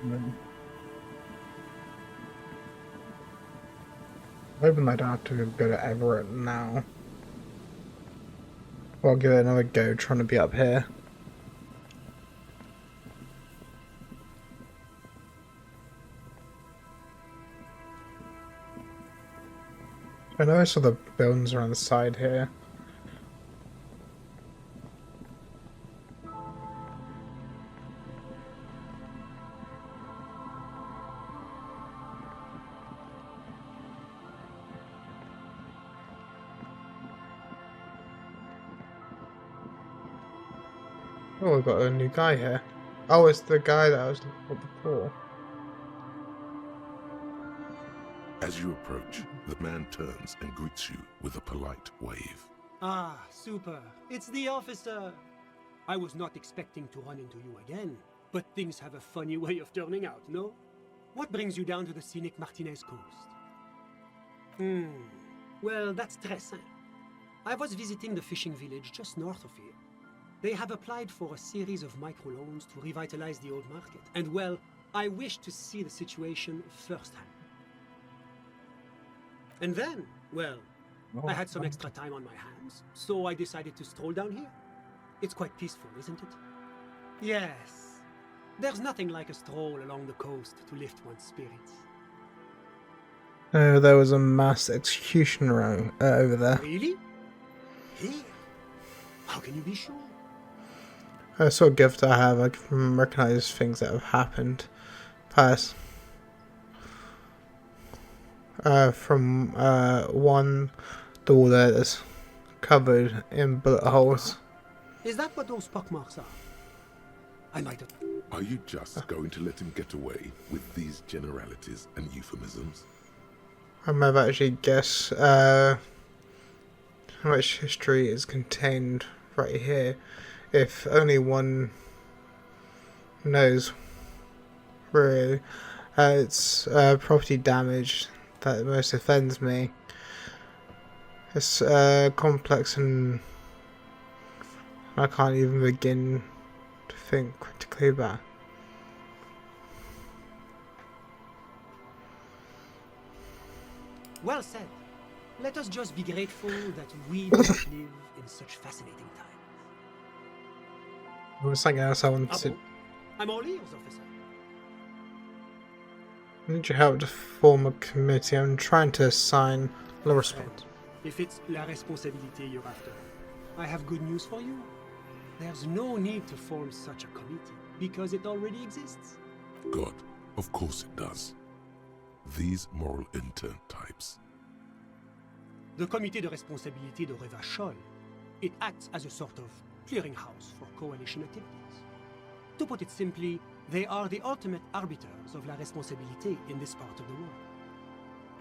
I'm hoping I don't have to go to Everett now. Or I'll give it another go trying to be up here. I know I saw the buildings around the side here. Oh, we've got a new guy here. Oh, it's the guy that I was looking for before. As you approach, the man turns and greets you with a polite wave. Ah, super. It's the officer. I was not expecting to run into you again, but things have a funny way of turning out, no? What brings you down to the scenic Martinez coast? Well, that's Tressin. I was visiting the fishing village just north of here. They have applied for a series of microloans to revitalize the old market. And well, I wish to see the situation firsthand. And then, well, I had some extra time on my hands, so I decided to stroll down here. It's quite peaceful, isn't it? Yes. There's nothing like a stroll along the coast to lift one's spirits. Oh, there was a mass execution around over there. Really? Here? How can you be sure? A sort of gift I have, I can recognize things that have happened past. From one door there that's covered in bullet holes. Is that what those pockmarks are? I might have... Are you just going to let him get away with these generalities and euphemisms? I might actually guess how much history is contained right here. If only one knows, really. It's property damage that most offends me. It's complex and I can't even begin to think critically about. Well said. Let us just be grateful that we do not live in such fascinating times. There was something else I wanted to... I'm all ears, officer. I need your help to form a committee. I'm trying to assign the response. If it's la responsabilité you're after, I have good news for you. There's no need to form such a committee, because it already exists. God, of course it does. These moral intern types. The Comité de Responsabilité de Revachol, it acts as a sort of clearinghouse for coalition activities. To put it simply, they are the ultimate arbiters of la responsabilité in this part of the world.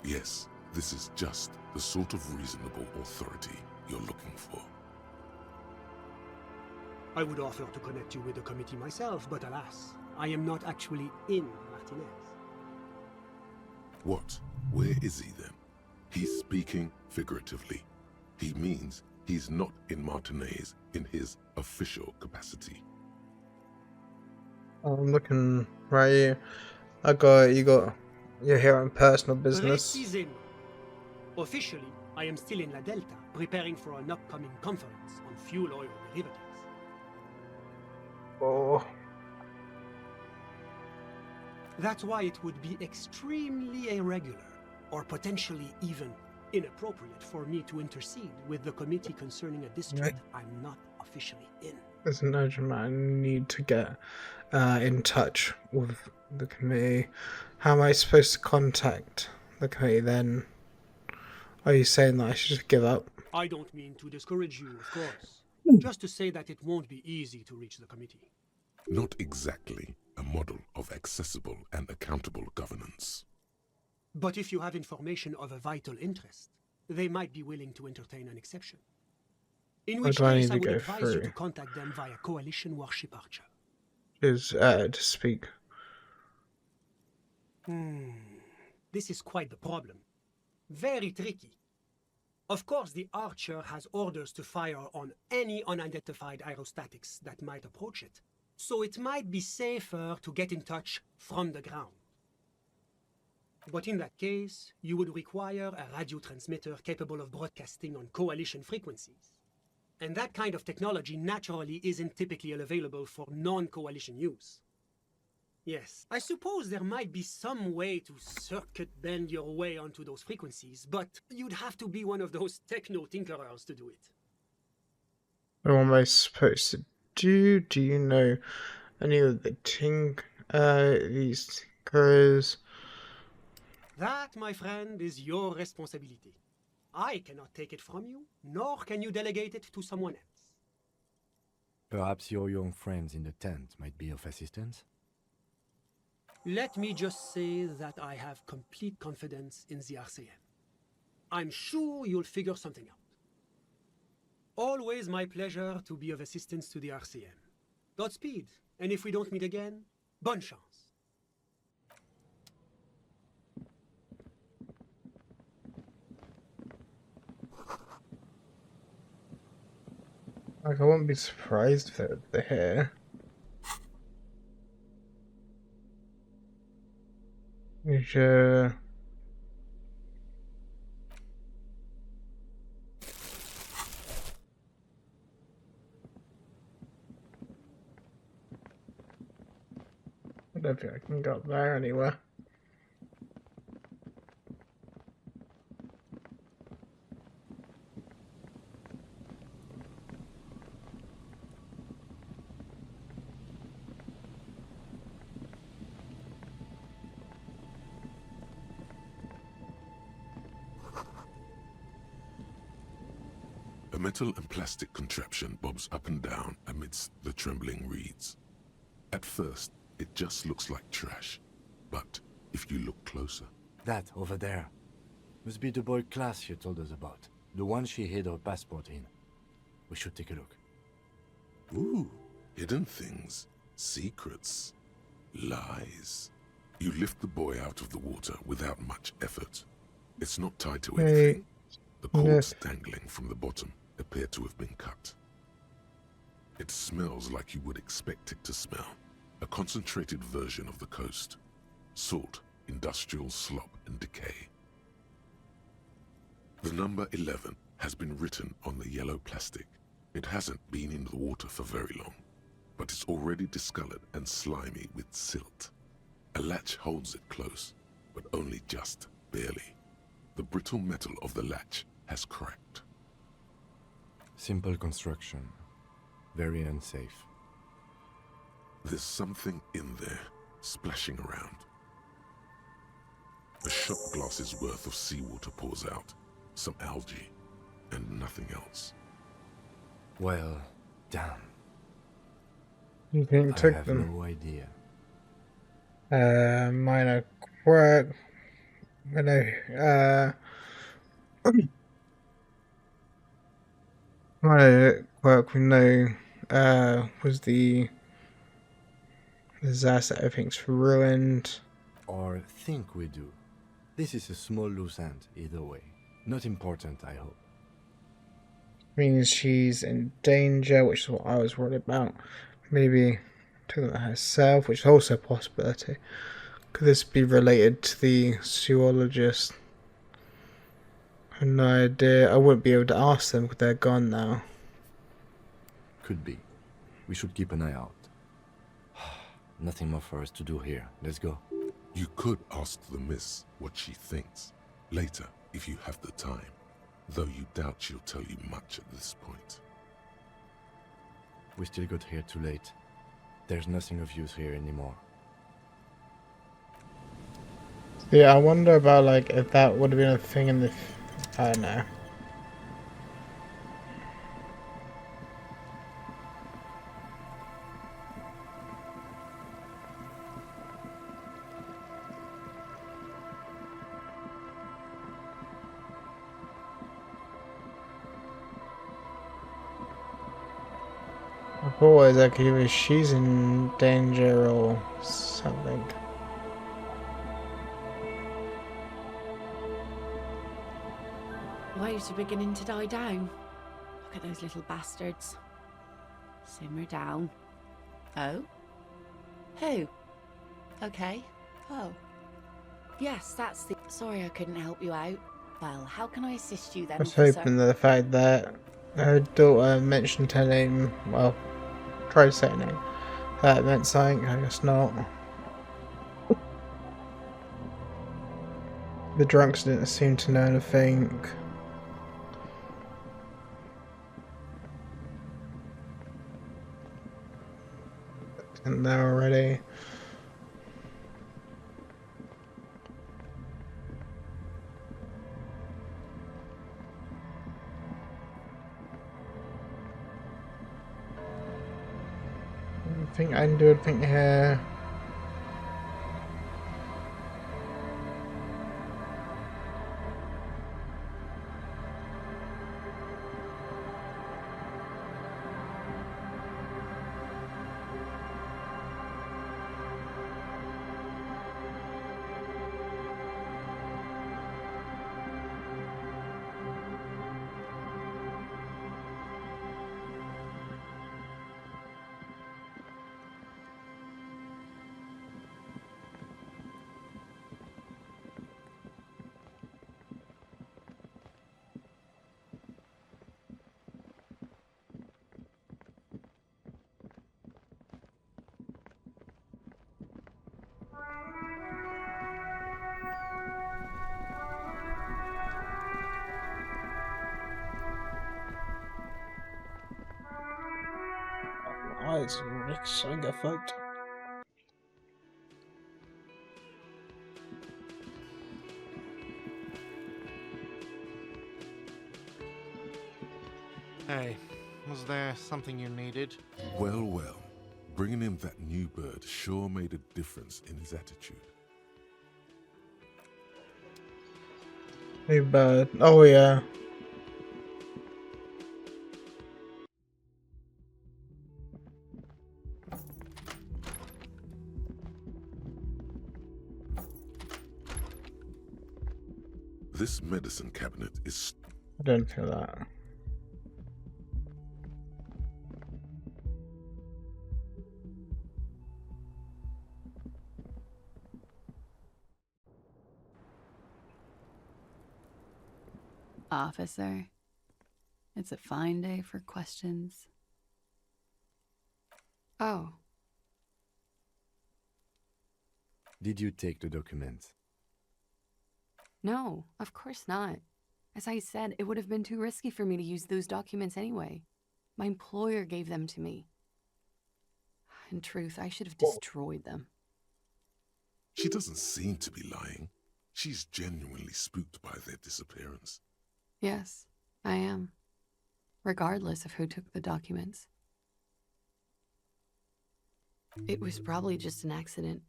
Yes, this is just the sort of reasonable authority you're looking for. I would offer to connect you with the committee myself, but alas, I am not actually in Martinez. What? Where is he then? He's speaking figuratively. He means he's not in Martinez in his official capacity. I'm looking right here. You're here on personal business. Précisément. Officially, I am still in La Delta, preparing for an upcoming conference on fuel oil derivatives. Oh. That's why it would be extremely irregular, or potentially even inappropriate for me to intercede with the committee concerning a district I'm not officially in. There's an urgent matter. I need to get in touch with the committee. How am I supposed to contact the committee then? Are you saying that I should just give up? I don't mean to discourage you, of course. Just to say that it won't be easy to reach the committee. Not exactly a model of accessible and accountable governance. But if you have information of a vital interest, they might be willing to entertain an exception. In which case, I would advise you to contact them via Coalition Warship Archer. To speak. This is quite the problem. Very tricky. Of course, the Archer has orders to fire on any unidentified aerostatics that might approach it, so it might be safer to get in touch from the ground. But in that case, you would require a radio transmitter capable of broadcasting on coalition frequencies. And that kind of technology naturally isn't typically available for non-coalition use. Yes, I suppose there might be some way to circuit bend your way onto those frequencies, but you'd have to be one of those techno-tinkerers to do it. What am I supposed to do? Do you know any of the these tinkers? That, my friend, is your responsibility. I cannot take it from you, nor can you delegate it to someone else. Perhaps your young friends in the tent might be of assistance? Let me just say that I have complete confidence in the RCM. I'm sure you'll figure something out. Always my pleasure to be of assistance to the RCM. Godspeed, and if we don't meet again, bonne chance. Like, I wouldn't be surprised if they're here. Je... I don't think I can go up there anywhere. metal and plastic contraption bobs up and down amidst the trembling reeds. At first, it just looks like trash, but if you look closer... That over there must be the boy class you told us about. The one she hid her passport in. We should take a look. Ooh, hidden things, secrets, lies. You lift the boy out of the water without much effort. It's not tied to anything. The cords dangling from the bottom appear to have been cut. It smells like you would expect it to smell. A concentrated version of the coast. Salt, industrial slop and decay. The number 11 has been written on the yellow plastic. It hasn't been in the water for very long, but it's already discolored and slimy with silt. A latch holds it close, but only just barely. The brittle metal of the latch has cracked. Simple construction. Very unsafe. There's something in there, splashing around. A shot glass's worth of seawater pours out. Some algae, and nothing else. Well, damn. You think took I have them? no idea. Minor quirk. Minor quirk we know was the disaster. Everything's ruined. Or think we do. This is a small loose end, either way. Not important, I hope. Means she's in danger, which is what I was worried about. Maybe took them herself, which is also a possibility. Could this be related to the zoologist? I have no idea. I wouldn't be able to ask them because they're gone now. Could be. We should keep an eye out. Nothing more for us to do here. Let's go. You could ask the miss what she thinks. Later, if you have the time. Though you doubt she'll tell you much at this point. We still got here too late. There's nothing of use here anymore. Yeah, I wonder about like if that would have been a thing in the... I don't know. Always like either she's in danger or something. Waves are beginning to die down. Look at those little bastards. Simmer down. Oh? Who? Okay. Oh. Yes, that's the... Sorry I couldn't help you out. Well, how can I assist you then, I was officer? hoping that the fact that her daughter mentioned her name, well, tried to say her name, that meant something. I guess not. The drunks didn't seem to know anything. And there already. I think I can do anything here. Eyes, Rick's trying to get fucked. Hey, was there something you needed? Well, well. Bringing him that new bird sure made a difference in his attitude. New bird. Oh yeah. This medicine cabinet is... I don't feel that. Officer, it's a fine day for questions. Oh. Did you take the documents? No, of course not. As I said, it would have been too risky for me to use those documents anyway. My employer gave them to me. In truth, I should have destroyed them. She doesn't seem to be lying. She's genuinely spooked by their disappearance. Yes, I am. Regardless of who took the documents. It was probably just an accident.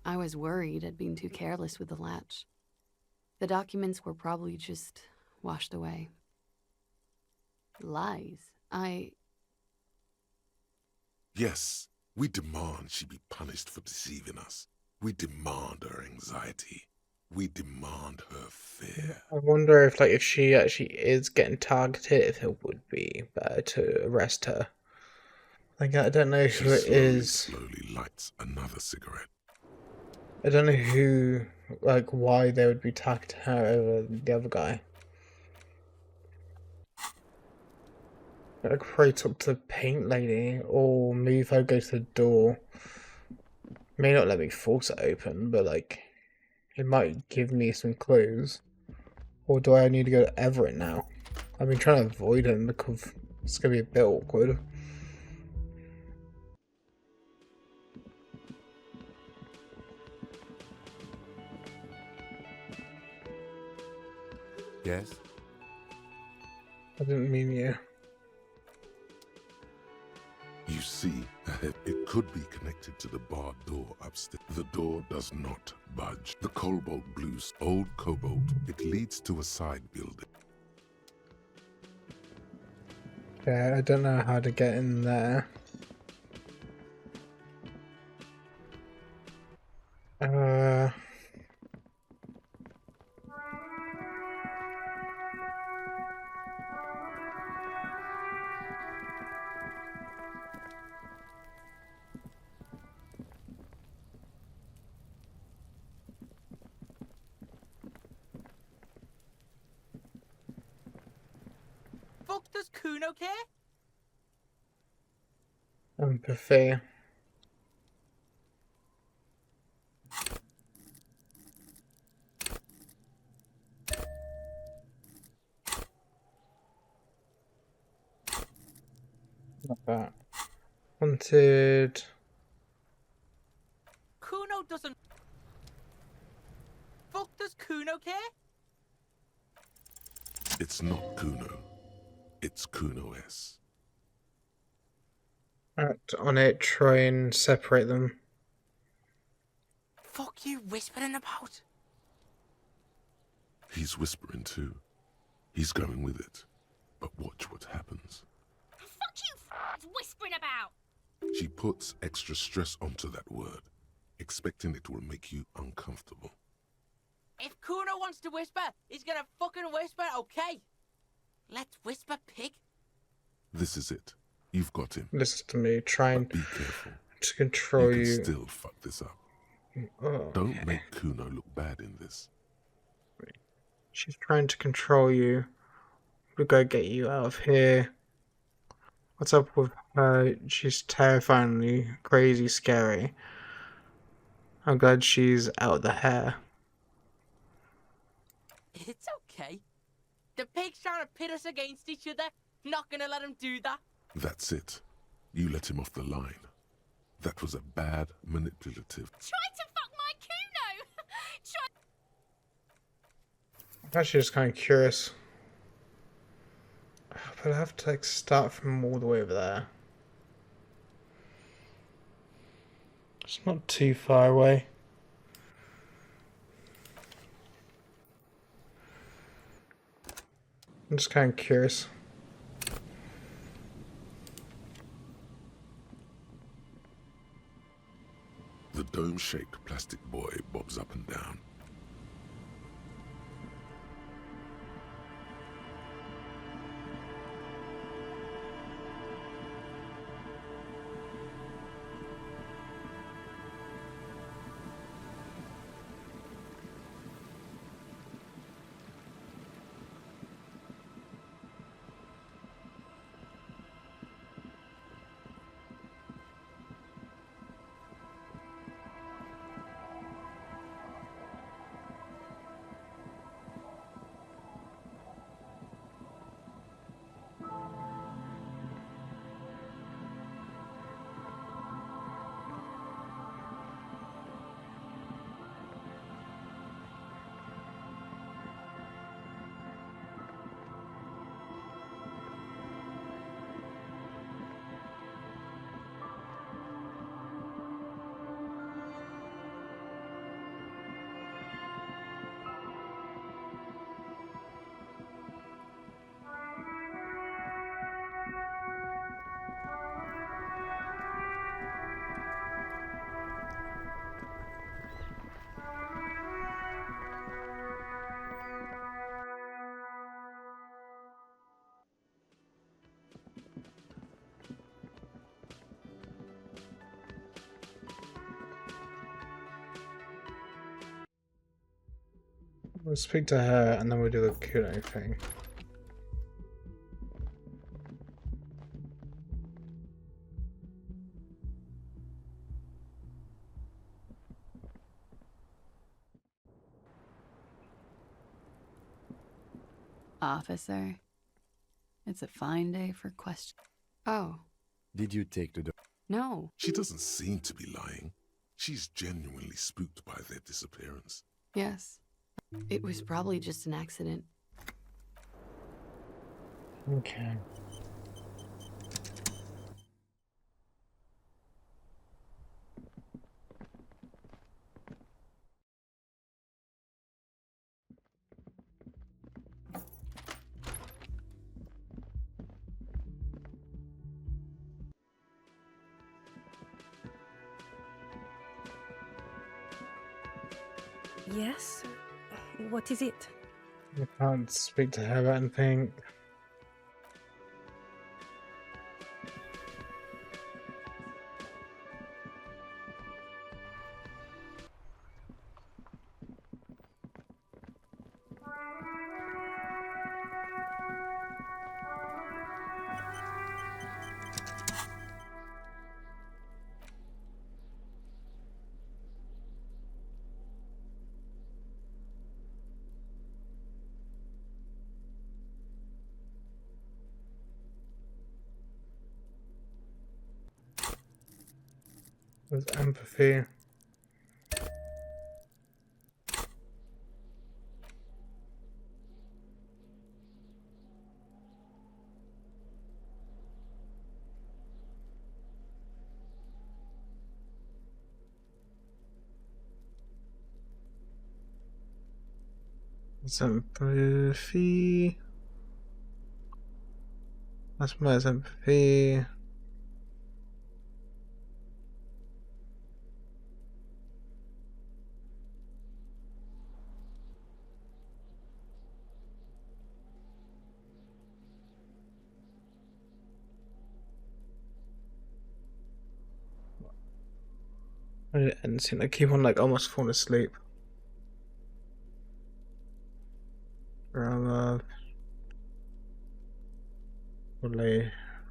I was worried I'd been too careless with the latch. The documents were probably just washed away. Lies. Yes, we demand she be punished for deceiving us. We demand her anxiety. We demand her fear. I wonder if, like, if she actually is getting targeted, if it would be better to arrest her. Like, I don't know who it is. Slowly lights another cigarette. I don't know who, like, why they would be targeting her over the other guy. I could probably talk to the paint lady, or maybe if I go to the door. May not let me force it open, but, like, it might give me some clues. Or do I need to go to Everett now? I've been trying to avoid him because it's going to be a bit awkward. Yes? I didn't mean you. You see, it could be connected to the barred door upstairs. The door does not budge. The cobalt blues, old cobalt. It leads to a side building. Yeah, I don't know how to get in there. Fuck does Kuno care? Empathy. Not that. Wanted. Kuno doesn't. Fuck does Kuno care? It's not Kuno. It's Kuno S. Act on it, try and separate them. Fuck you whispering about? He's whispering too. He's going with it. But watch what happens. Fuck you whispering about! She puts extra stress onto that word, expecting it will make you uncomfortable. If Kuno wants to whisper, he's gonna fucking whisper, okay? Let's whisper, pig. This is it. You've got him. Listen to me, trying be careful. To control you. You can still fuck this up. Oh, Don't make Kuno look bad in this. She's trying to control you. We gotta get you out of here. What's up with her? She's terrifyingly crazy, scary. I'm glad she's out of the hair. It's okay. The pig's trying to pit us against each other. Not gonna let him do that. That's it. You let him off the line. That was a bad, manipulative. Try to fuck my Kuno! I'm actually just kind of curious. But I have to like start from all the way over there. It's not too far away. I'm just kind of curious. The dome-shaped plastic boy bobs up and down. We'll speak to her and then we'll do the Kuno thing. Officer, it's a fine day for questions. Oh, Did you take the... no. She doesn't seem to be lying. She's genuinely spooked by their disappearance. Yes. It was probably just an accident. Okay. Yes? What is it? I can't speak to her about anything. There's empathy. There's empathy. That's my empathy. And seem to keep on like almost falling asleep. Drama.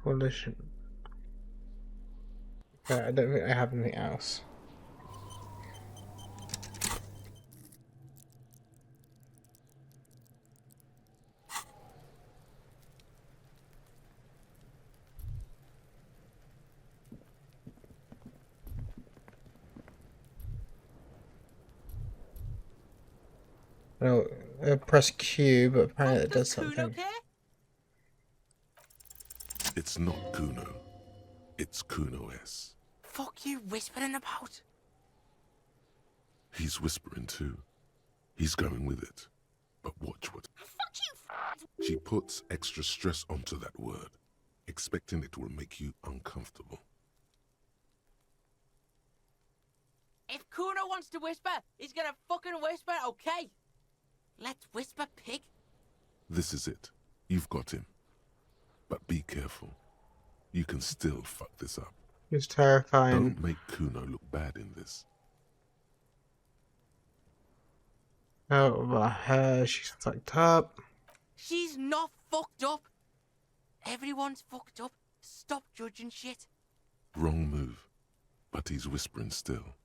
Volition. Okay, I don't think I have anything else. Well, press Q, but apparently it does something. It's not Kuno. It's Kuno S. Fuck you whispering about? He's whispering too. He's going with it. But watch what... Fuck you! She puts extra stress onto that word, expecting it will make you uncomfortable. If Kuno wants to whisper, he's gonna fucking whisper, okay? Let's whisper, pig. This is it. You've got him. But be careful. You can still fuck this up. It's terrifying. Don't make Kuno look bad in this. Oh, my hair. She's fucked up. She's not fucked up. Everyone's fucked up. Stop judging shit. Wrong move. But he's whispering still.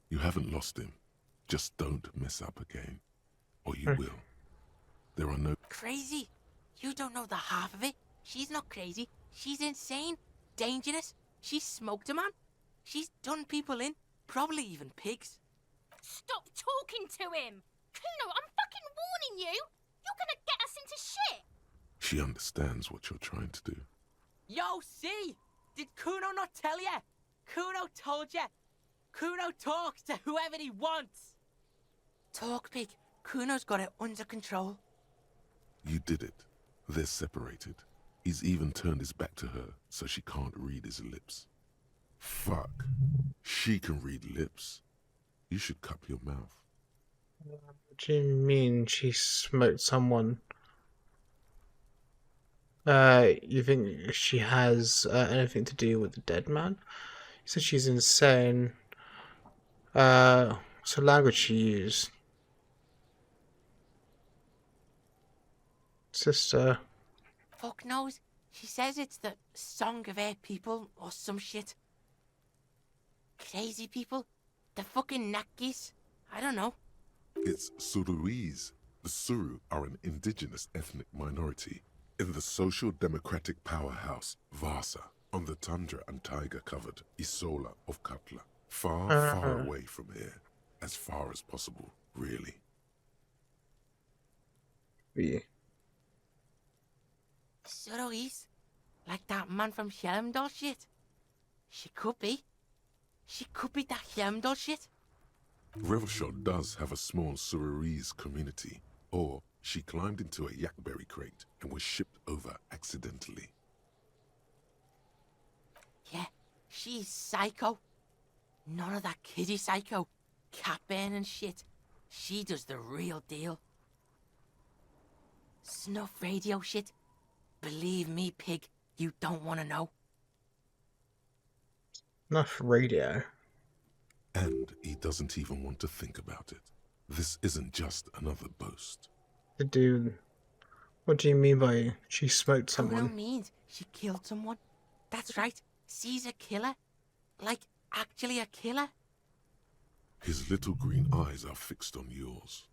You haven't lost him. Just don't mess up again. Or you will. There are no... Crazy? You don't know the half of it. She's not crazy. She's insane. Dangerous. She's smoked a man. She's done people in. Probably even pigs. Stop talking to him! Kuno, I'm fucking warning you! You're gonna get us into shit! She understands what you're trying to do. Yo, see? Did Kuno not tell ya? Kuno told ya. Kuno talks to whoever he wants. Talk, pig. Kuno's got it under control. You did it. They're separated. He's even turned his back to her, so she can't read his lips. Fuck. She can read lips. You should cup your mouth. What do you mean she smoked someone? You think she has anything to do with the dead man? You said she's insane. What's the language she used? Sister. Fuck knows. She says it's the song of her people or some shit. Crazy people. The fucking Nakis. I don't know. It's Suruese. The Suru are an indigenous ethnic minority in the social democratic powerhouse Vasa on the tundra and taiga-covered Isola of Katla. Far, far away from here. As far as possible, really. Yeah. Suruese? Like that man from Helmdall shit? She could be. She could be that Helmdall shit. Revelshot does have a small Suruese community, or she climbed into a yakberry crate and was shipped over accidentally. Yeah, she's psycho. None of that kiddie psycho. Cat burning shit. She does the real deal. Snuff radio shit. Believe me, pig, you don't want to know. Enough radio. And he doesn't even want to think about it. This isn't just another boast. The dude. What do you mean by she smoked someone? Kuno means she killed someone. That's right. She's a killer. Like, actually a killer. His little green eyes are fixed on yours.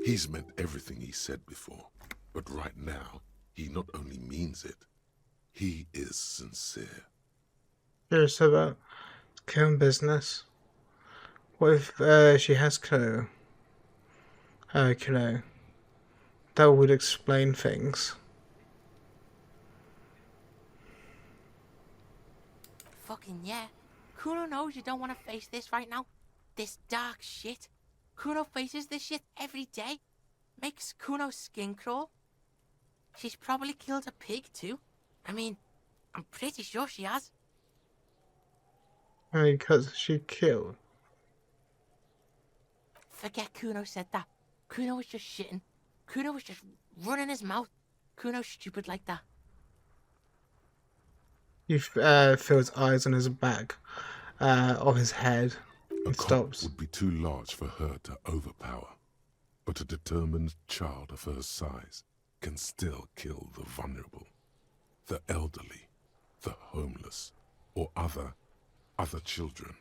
He's meant everything he said before, but right now, he not only means it, he is sincere. Curious about killing business. What if she has Kilo? Kilo. That would explain things. Fucking yeah. Kuno knows you don't want to face this right now. This dark shit. Kuno faces this shit every day. Makes Kuno's skin crawl. She's probably killed a pig too. I mean, I'm pretty sure she has. Because she killed. Forget Kuno said that. Kuno was just shitting. Kuno was just running his mouth. Kuno's stupid like that. You feel his eyes on his back, of his head. A It cop stops. would be too large for her to overpower, but a determined child of her size can still kill the vulnerable, the elderly, the homeless, or other children.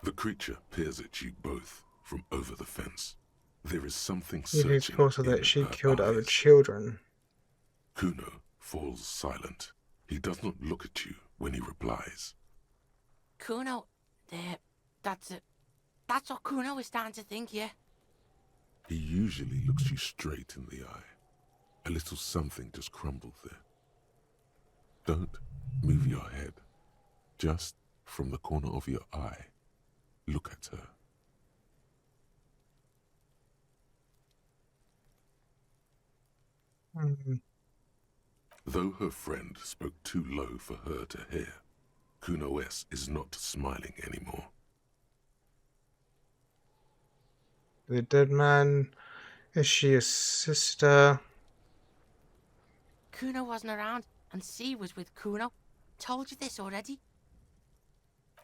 The creature peers at you both from over the fence. There is something It searching is possible in that she her killed other eyes. children. Kuno falls silent. He does not look at you when he replies. Kuno, that's it. That's what Kuno is starting to think, yeah. He usually looks you straight in the eye. A little something just crumbled there. Don't move your head. Just from the corner of your eye, look at her. Though her friend spoke too low for her to hear, Kuno S is not smiling anymore. The dead man, is she a sister? Kuno wasn't around, and C was with Kuno. Told you this already.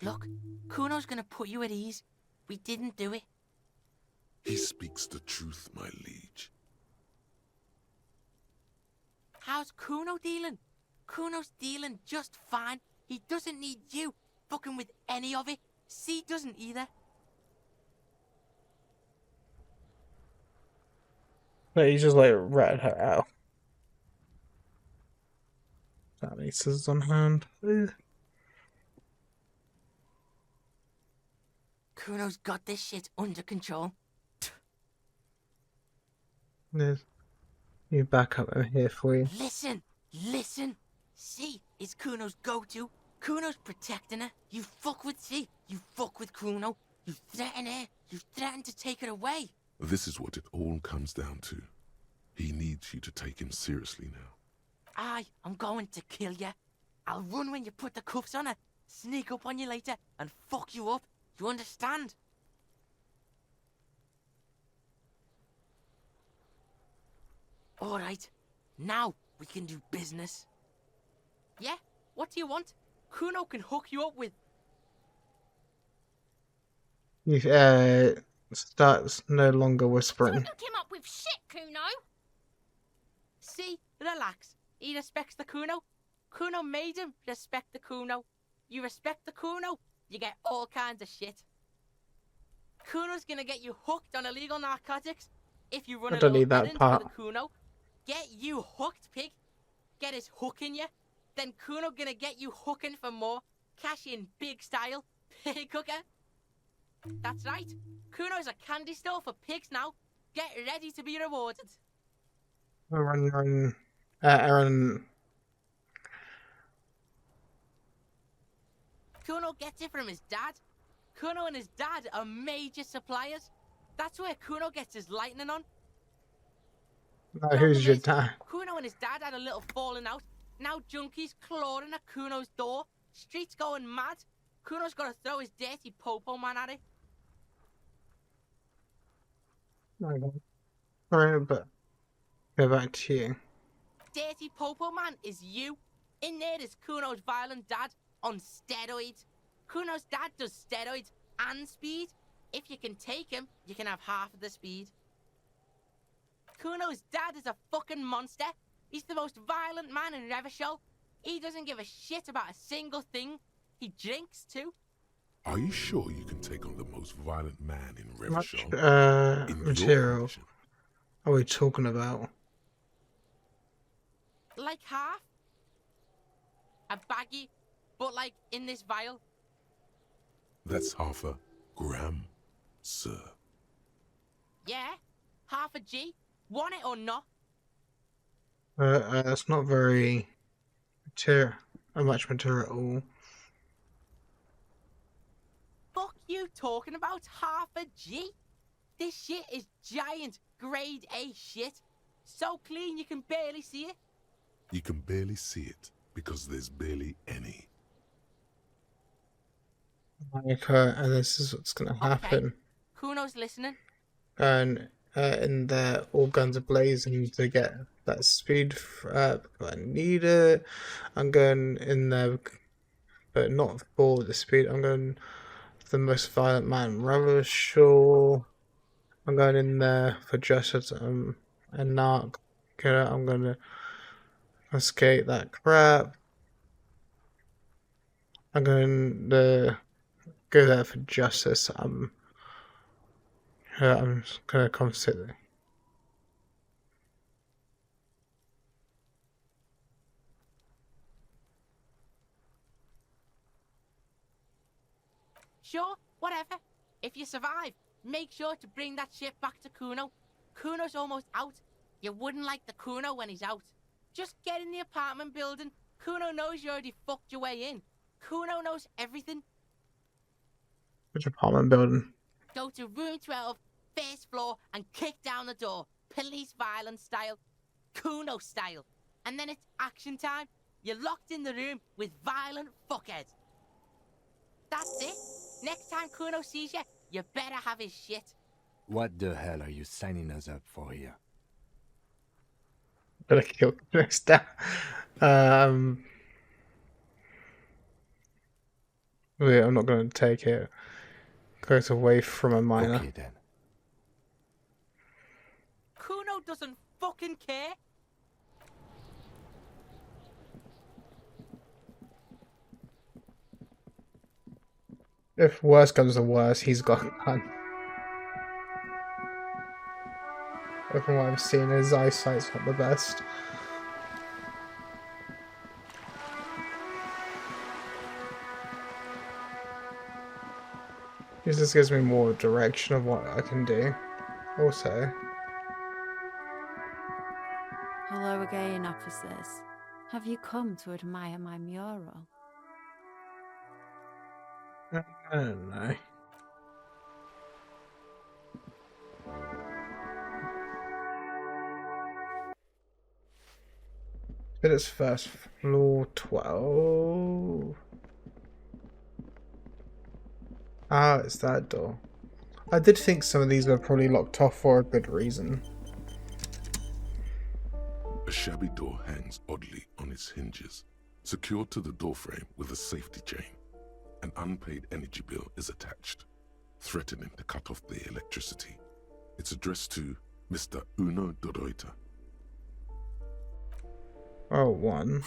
Look, Kuno's gonna put you at ease. We didn't do it. He speaks the truth, my liege. How's Kuno dealing? Kuno's dealing just fine. He doesn't need you fucking with any of it. C doesn't either. But he just like ratted her out. That any scissors on hand? Kuno's got this shit under control. There's you back up over here for you. Listen. C is Kuno's go-to. Kuno's protecting her. You fuck with C, you fuck with Kuno. You threaten her. You threaten to take her away. This is what it all comes down to. He needs you to take him seriously now. I'm going to kill you. I'll run when you put the cuffs on her, sneak up on you later, and fuck you up. You understand? Alright, now we can do business. Yeah? What do you want? Kuno can hook you up with... You starts no longer whispering. Don't look him up with shit, Kuno. See? Relax. He respects the Kuno. Kuno made him respect the Kuno. You respect the Kuno, you get all kinds of shit. Kuno's gonna get you hooked on illegal narcotics if you run a little errand for the Kuno. Get you hooked, pig. Get his hook in you. Then Kuno gonna get you hooking for more. Cash in big style. Pig hooker. That's right. Kuno's a candy store for pigs now. Get ready to be rewarded. Run. Aaron. Kuno gets it from his dad. Kuno and his dad are major suppliers. That's where Kuno gets his lightning on. Who's your dad? Kuno and his dad had a little falling out. Now junkies clawing at Kuno's door. Streets going mad. Kuno's got to throw his dirty popo man at it. Alright, but go back to you. Dirty popo man is you. In there is Kuno's violent dad on steroids. Kuno's dad does steroids and speed. If you can take him, you can have half of the speed. Kuno's dad is a fucking monster. He's the most violent man in Revachol. He doesn't give a shit about a single thing. He drinks too. Are you sure you can take on the most violent man in How much Revachol? material are we talking about? Like half. A baggie, but like in this vial. That's half a gram, sir. Yeah, half a G. Want it or not? That's not very much material at all. Fuck you talking about half a G? This shit is giant grade A shit. So clean you can barely see it. You can barely see it because there's barely any. And this is what's gonna happen. Okay. Kuno's listening. And in there, all guns are blazing to get that speed up. I need it. I'm going in there, but not for the speed. I'm going the most violent man, rather sure. I'm going in there for just as a narc killer. I'm gonna escape that crap. I'm going to go there for justice. I'm just gonna consider. Sure, whatever. If you survive, make sure to bring that shit back to Kuno. Kuno's almost out. You wouldn't like the Kuno when he's out. Just get in the apartment building, Kuno knows you already fucked your way in. Kuno knows everything. Which apartment building? Go to room 12, first floor, and kick down the door. Police violence style. Kuno style. And then it's action time. You're locked in the room with violent fuckheads. That's it. Next time Kuno sees you, you better have his shit. What the hell are you signing us up for here? Gonna kill next time. Wait, I'm not gonna take it. Goes away from a minor. Okay then. Kuno doesn't fucking care. If worse comes to worse, he's got a gun. From what I've seen, his eyesight's not the best. This just gives me more direction of what I can do. Also, Hello again, officers. Have you come to admire my mural? I don't know. But it's first floor 12. Ah, it's that door. I did think some of these were probably locked off for a good reason. A shabby door hangs oddly on its hinges, secured to the doorframe with a safety chain. An unpaid energy bill is attached, threatening to cut off the electricity. It's addressed to Mr. Uno Doroita. Oh, one.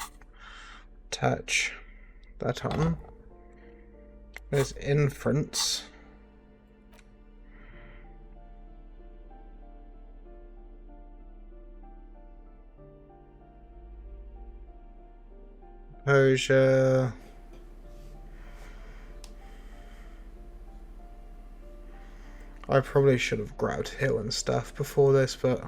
Attach that on. There's inference. Composure. I probably should have grabbed Hill and stuff before this, but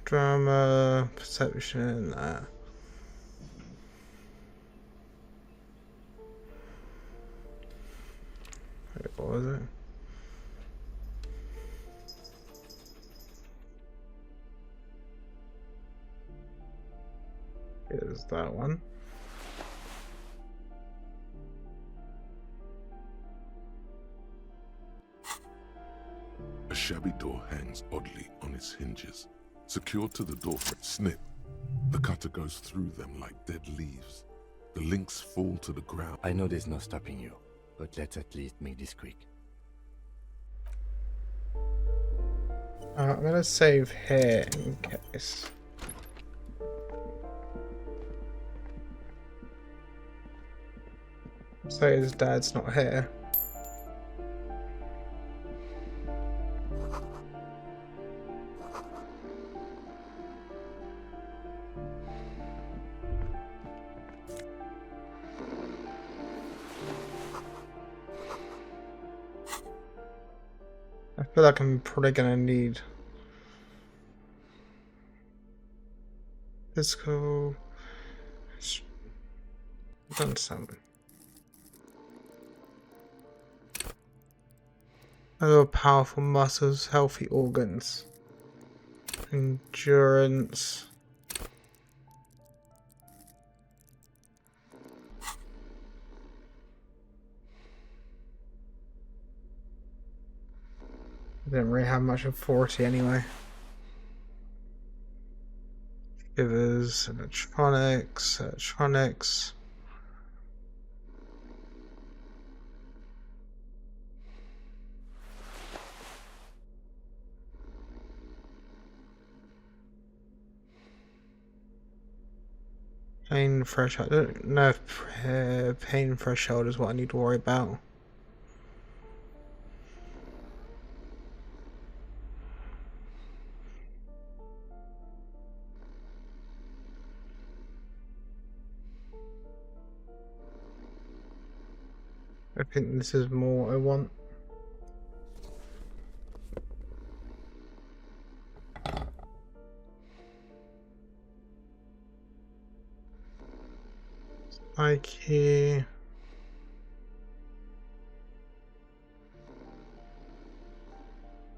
drama, perception, that. Wait, what was it? Here's that one. A shabby door hangs oddly on its hinges, secured to the doorframe. Snip. The cutter goes through them like dead leaves. The links fall to the ground. I know there's no stopping you, but let's at least make this quick. I'm gonna save here in case. So his dad's not here. I feel like I'm probably gonna need physical. Done something. Oh, powerful muscles, healthy organs, endurance. I didn't really have much of 40 anyway. Givers, electronics. Pain threshold. I don't know if pain threshold is what I need to worry about. I think this is more what I want. like he...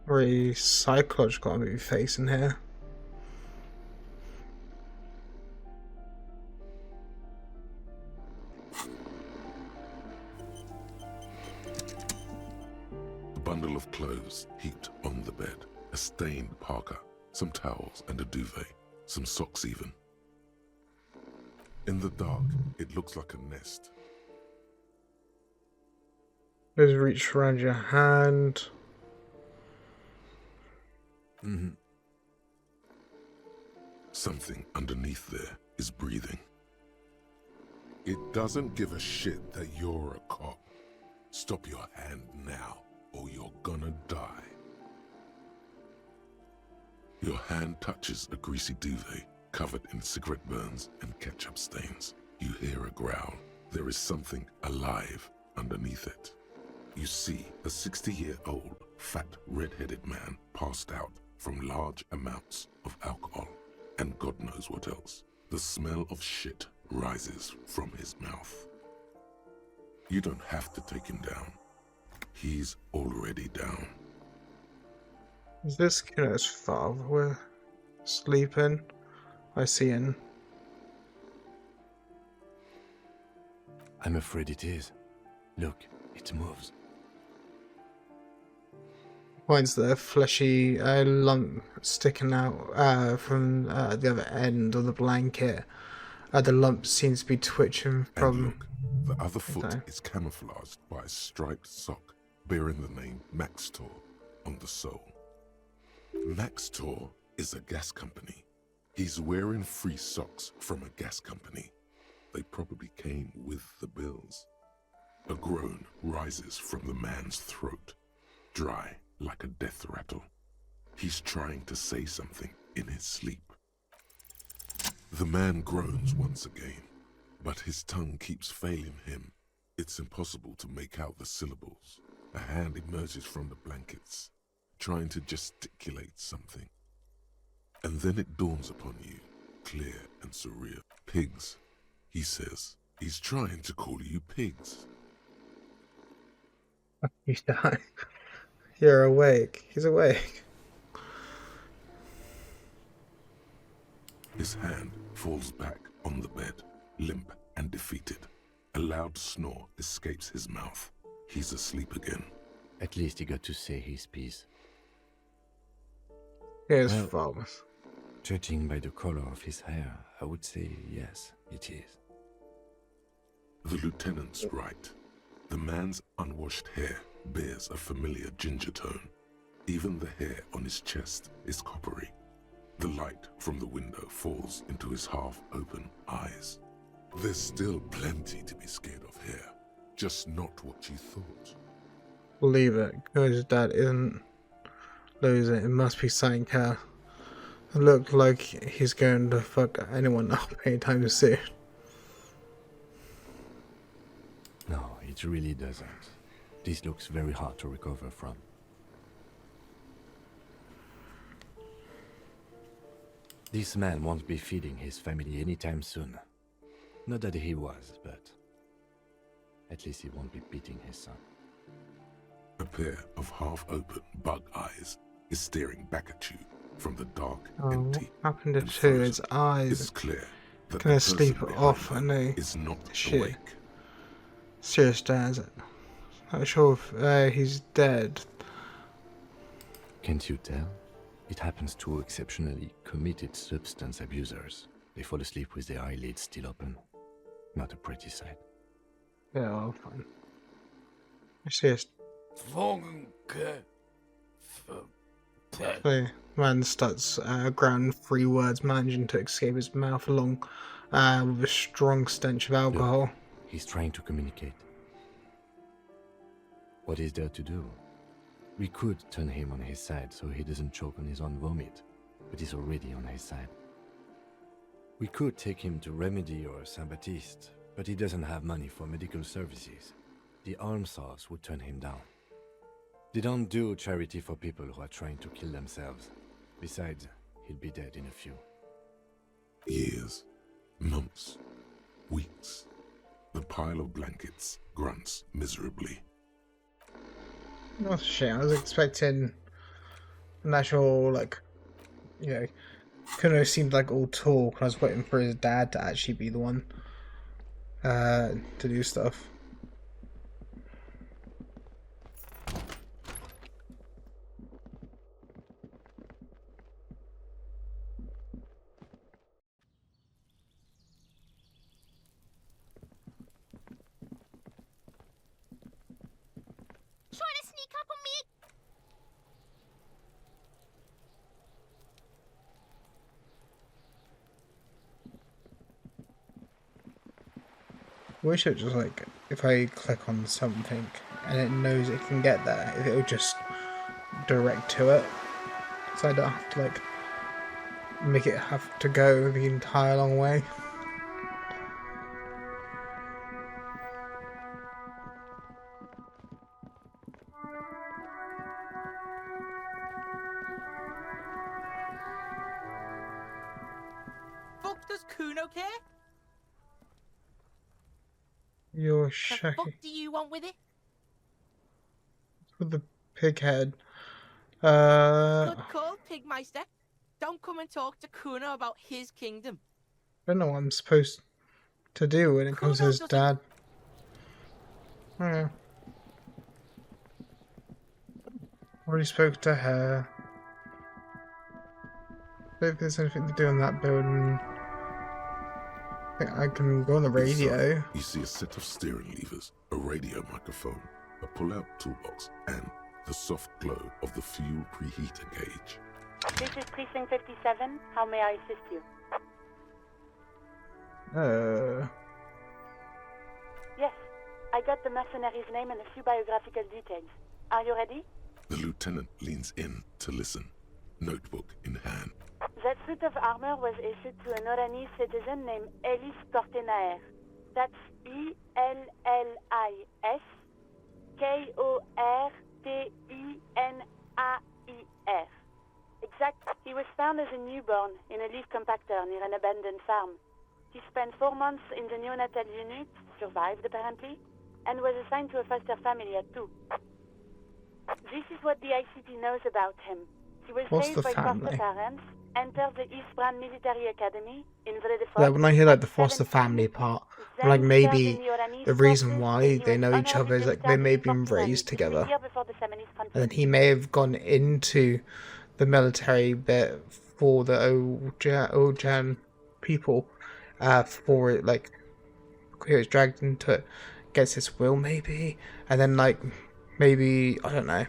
Very psychological movie face in here. A bundle of clothes heaped on the bed, a stained parka, some towels and a duvet, some socks even. In the dark, it looks like a nest. Just reach around your hand. Something underneath there is breathing. It doesn't give a shit that you're a cop. Stop your hand now, or you're gonna die. Your hand touches a greasy duvet covered in cigarette burns and ketchup stains. You hear a growl. There is something alive underneath it. You see a 60-year-old, fat, red-headed man passed out from large amounts of alcohol, and God knows what else. The smell of shit rises from his mouth. You don't have to take him down. He's already down. Is this Kuno's father we're sleeping? I see him. I'm afraid it is. Look, it moves. Points the fleshy lump sticking out from the other end of the blanket. The lump seems to be twitching from... And look, the other foot is camouflaged by a striped sock bearing the name Maxtor on the sole. Maxtor is a gas company. He's wearing free socks from a gas company. They probably came with the bills. A groan rises from the man's throat, dry like a death rattle. He's trying to say something in his sleep. The man groans once again, but his tongue keeps failing him. It's impossible to make out the syllables. A hand emerges from the blankets, trying to gesticulate something. And then it dawns upon you, clear and surreal. Pigs, he says. He's trying to call you pigs. You die. You're awake. He's awake. His hand falls back on the bed, limp and defeated. A loud snore escapes his mouth. He's asleep again. At least he got to say his piece. Here's well, Falmouth. Judging by the color of his hair, I would say yes, it is. The lieutenant's right. The man's unwashed hair bears a familiar ginger tone. Even the hair on his chest is coppery. The light from the window falls into his half-open eyes. There's still plenty to be scared of here, just not what you thought. Believe it, because Dad isn't losing. It must be something here. It looked like he's going to fuck anyone up anytime soon. No, it really doesn't. This looks very hard to recover from. This man won't be feeding his family anytime soon. Not that he was, but at least he won't be beating his son. A pair of half-open bug eyes is staring back at you from the dark, empty, what happened to his eyes? It's clear that Can I the sleep person off behind and them they is not shit? awake. Serious Dad. Not sure if he's dead. Can't you tell? It happens to exceptionally committed substance abusers. They fall asleep with their eyelids still open. Not a pretty sight. Yeah, well, fine. Serious. The man starts ground 3 words, managing to escape his mouth along with a strong stench of alcohol. Look, he's trying to communicate. What is there to do? We could turn him on his side so he doesn't choke on his own vomit, but he's already on his side. We could take him to Remedy or Saint-Baptiste, but he doesn't have money for medical services. The Almshouse would turn him down. They don't do charity for people who are trying to kill themselves. Besides, he'll be dead in a few. Years, months, weeks. The pile of blankets grunts miserably. That's a shame. I was expecting an actual, like, you know, Kuno seemed like all talk. I was waiting for his dad to actually be the one to do stuff. Trying to sneak up on me? Wish it just like if I click on something and it knows it can get there, if it would just direct to it, so I don't have to like make it have to go the entire long way. Fuck does Kuno care? You're The shaky fuck do you want with it? with the pig head. Good I call, Pigmeister. Don't come and talk to Kuno about his kingdom. don't know what I'm supposed to do when it comes to Kuno his doesn't... dad. Yeah. Already spoke to her. Don't think there's anything to do in that building. I think I can go on the radio. Inside, you see a set of steering levers, a radio microphone, a pull-out toolbox, and the soft glow of the fuel preheater gauge. This is Precinct 57. How may I assist you? Yes, I got the mercenary's name and a few biographical details. Are you ready? The lieutenant leans in to listen, notebook in hand. That suit of armor was issued to an Oranese citizen named Elis Kortenaer. That's E-L-L-I-S Kortenaer. Exact. He was found as a newborn in a leaf compactor near an abandoned farm. He spent 4 months in the neonatal unit, survived apparently, and was assigned to a foster family at 2. This is what the ICP knows about him. He was raised by foster parents, entered the East Brand Military Academy in Vredefort. Yeah, when I hear like the foster family part, I'm like maybe the reason why they know each other is like they may have been raised together. And then he may have gone into the military bit for the Ojan people, for it, like he was dragged into it against his will maybe, and then like maybe, I don't know,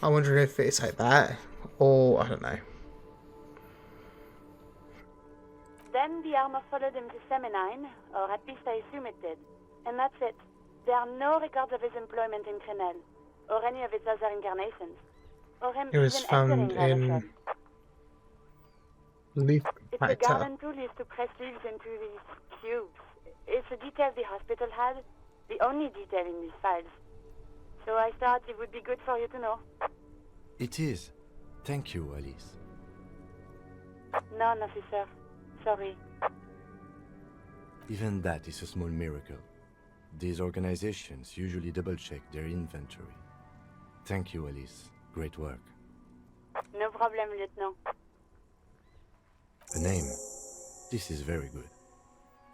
I wonder if it's like that, or I don't know. Then the armor followed him to Seminine, or at least I assume it did. And that's it. There are no records of his employment in Crenel, or any of its other incarnations. Or him It was even found entering in leaf It's a factor. garden tool used to press leaves into these cubes. It's a detail the hospital had, the only detail in these files. So I thought it would be good for you to know. It is. Thank you, Alice. None, officer. Sorry. Even that is a small miracle. These organizations usually double-check their inventory. Thank you, Alice. Great work. No problem, Lieutenant. A name. This is very good.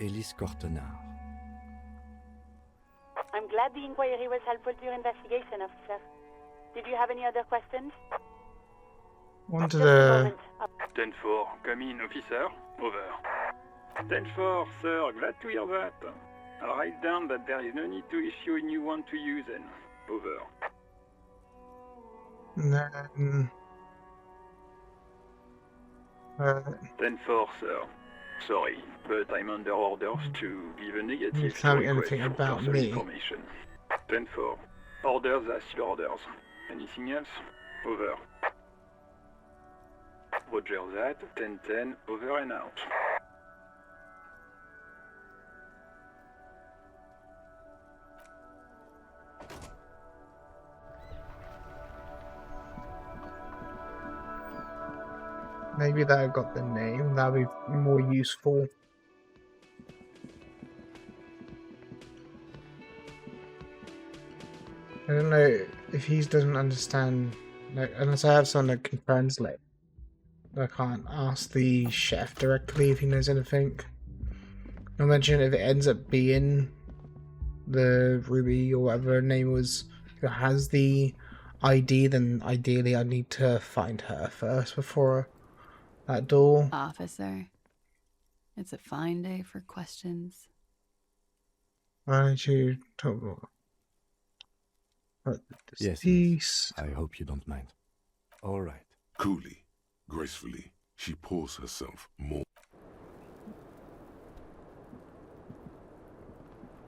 Elis Kortenaer. I'm glad the inquiry was helpful to your investigation, officer. Did you have any other questions? Wanted Just a to... moment. 10-4, come in, officer. Over. 10-4, sir, glad to hear that. I'll write down that there is no need to issue a new one to you then. Over. Then... 10-4, sir. Sorry, but I'm under orders to give a negative tell me request anything for about personal me. information. 10-4. Orders as your orders. Anything else? Over. Roger that. 10-10, over and out. Maybe that I got the name, that'd be more useful. I don't know if he doesn't understand, like, unless I have someone that can translate. I can't ask the chef directly if he knows anything. I mentioned if it ends up being the Ruby or whatever her name was who has the ID, then ideally I need to find her first before that door. Officer, it's a fine day for questions. Why don't you talk about this Yes, piece? I hope you don't mind. All right. Coolly, gracefully, she pours herself more.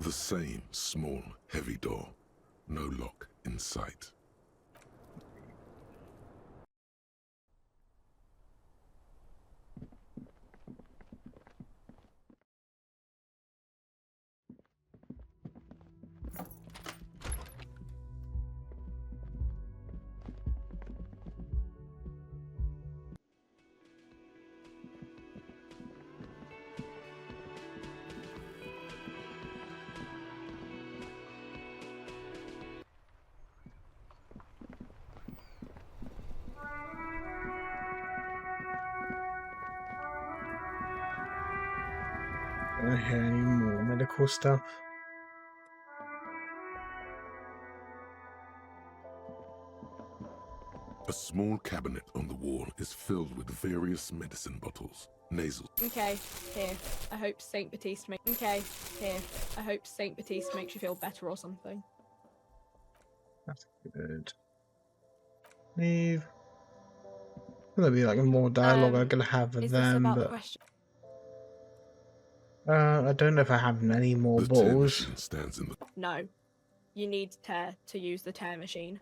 The same small, heavy door. No lock in sight. I don't hear any more medical stuff. A small cabinet on the wall is filled with various medicine bottles, nasal. Okay, here. I hope Saint Baptiste makes. Okay, here. I hope Saint Baptiste makes you feel better or something. That's good. Leave. There'll be like more dialogue I'm gonna have with Is them, this about but the question? I don't know if I have any more The tear balls. machine stands in the... No. You need tear to use the tear machine.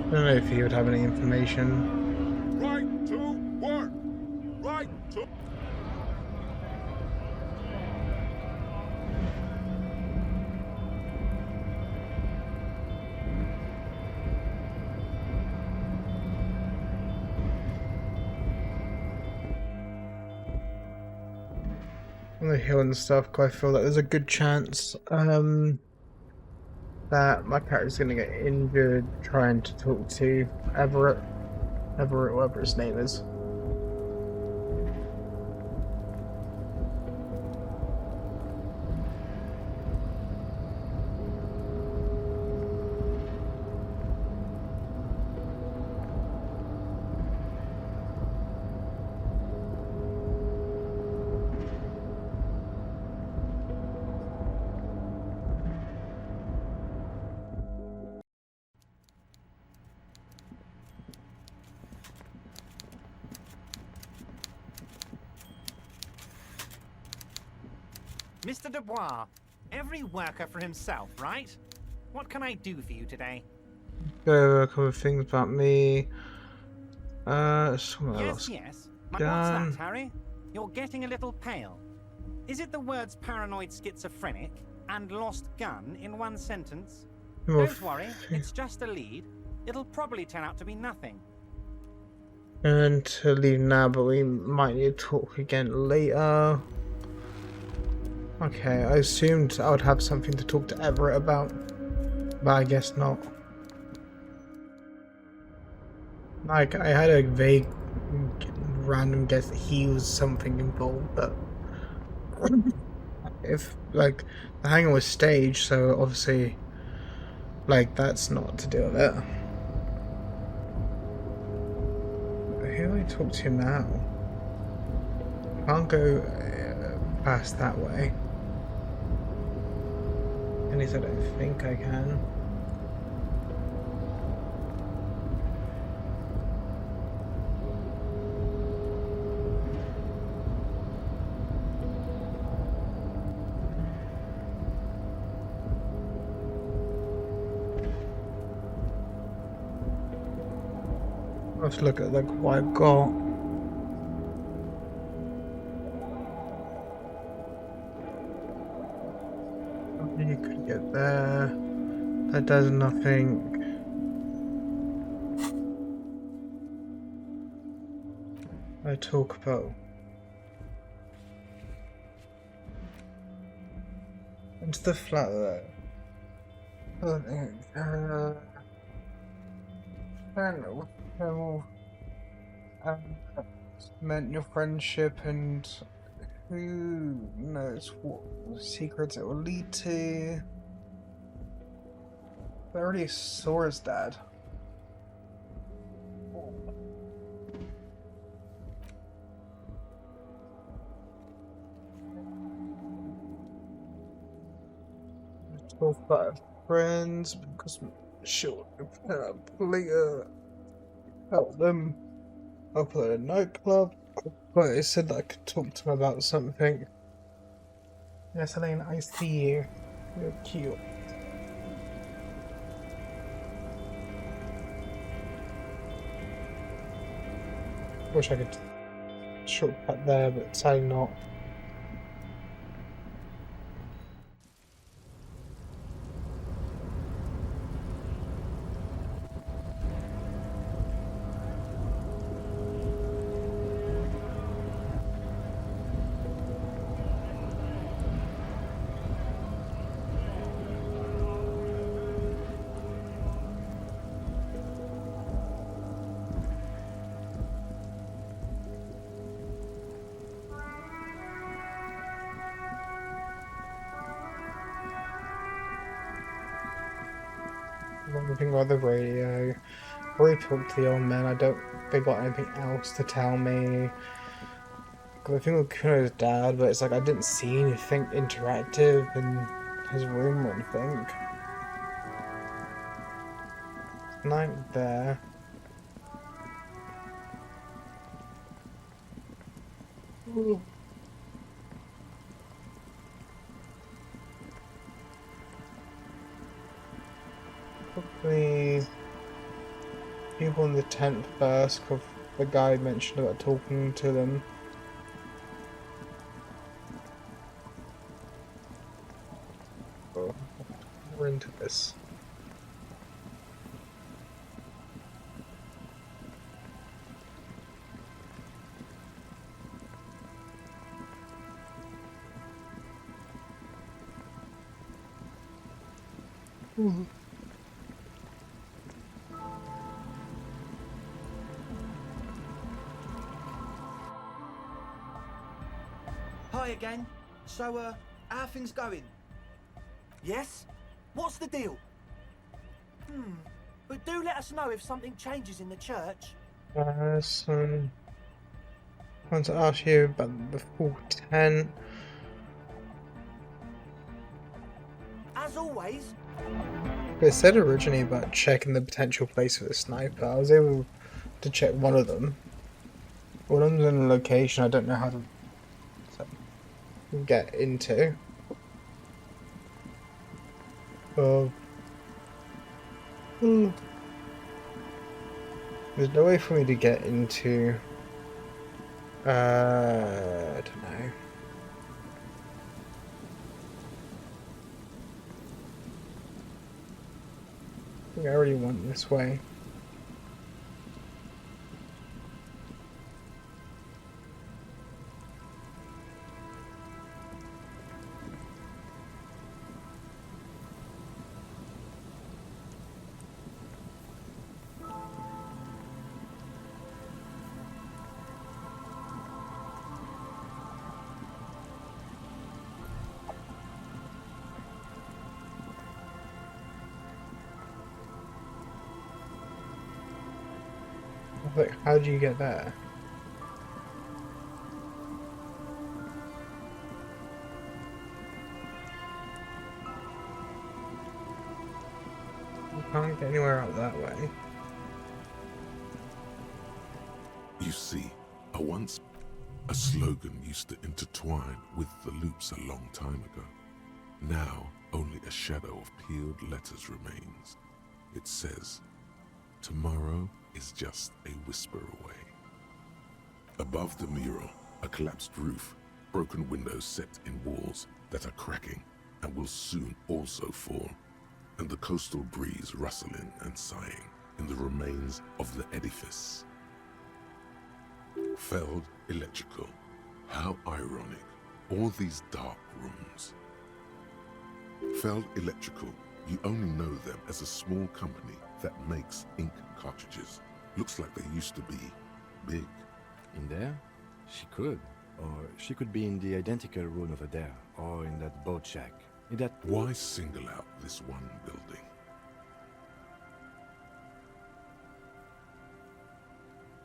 I don't know if he would have any information. Right to work! Right to... On the hill and stuff, 'cause I feel like there's a good chance that my character's gonna get injured trying to talk to Everett, whatever his name is. Mr. Dubois, every worker for himself, right? What can I do for you today? Go over a couple of things about me. Some Yes, yes. What's that, Harry? You're getting a little pale. Is it the words paranoid schizophrenic and lost gun in one sentence? Don't worry, it's just a lead. It'll probably turn out to be nothing. And to leave now, but we might need to talk again later. Okay, I assumed I would have something to talk to Everett about, but I guess not. Like, I had a vague, random guess that he was something involved, but if, like, the hangar was staged, so obviously, like, that's not to do with it. Who do I talk to now? Can't go past that way. At least I don't think I can. Let's look at like what I've got. You could get there. That does nothing. I talk about? Into the flat there. Meant your friendship, and who knows what secrets it will lead to. I already saw his dad. Talk about friends because sure, help them up at a nightclub. But it said that I could talk to him about something. Yes, Elaine, I see you. You're cute. Wish I could shortcut there, but sadly not. Anything about the radio. I already talked to the old man. I don't think they got anything else to tell me. I think with Kuno's dad, but it's like I didn't see anything interactive in his room or anything. Night there. Ooh. Probably people in the tent first, because the guy mentioned about talking to them. Oh, we're into this. Ooh. Hi again. So, how are things going? Yes? What's the deal? But do let us know if something changes in the church. So I want to ask you about the full tent. As always. It said originally about checking the potential place for the sniper. I was able to check one of them. One of them's in a location I don't know how to get into. There's no way for me to get into. I don't know. I think I already went this way. Like, how do you get there? You can't get anywhere out that way. You see, a slogan used to intertwine with the loops a long time ago. Now, only a shadow of peeled letters remains. It says, "Tomorrow is just a whisper away." Above the mural, a collapsed roof, broken windows set in walls that are cracking and will soon also fall, and the coastal breeze rustling and sighing in the remains of the edifice. Feld Electrical. How ironic. All these dark rooms. Feld Electrical. You only know them as a small company that makes ink cartridges. Looks like they used to be big. In there? She could. Or she could be in the identical room over there, or in that boat shack. In that... Why single out this one building?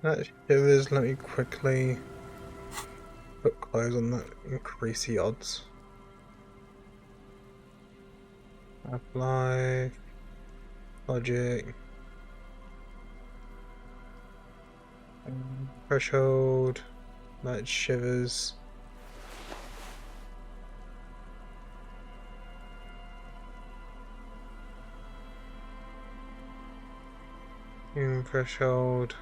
Let me quickly put close on that, increase the odds. Apply, logic, threshold, that shivers. Threshold.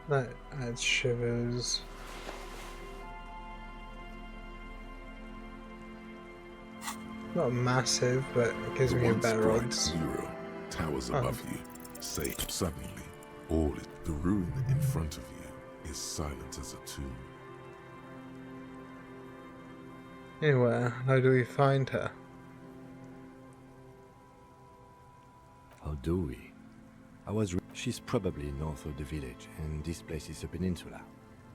That adds shivers. Not massive, but it gives me a better odds. Mural towers above you. Say suddenly, all the ruin in front of you is silent as a tomb. Anyway, how do we find her? How do we? She's probably north of the village, and this place is a peninsula.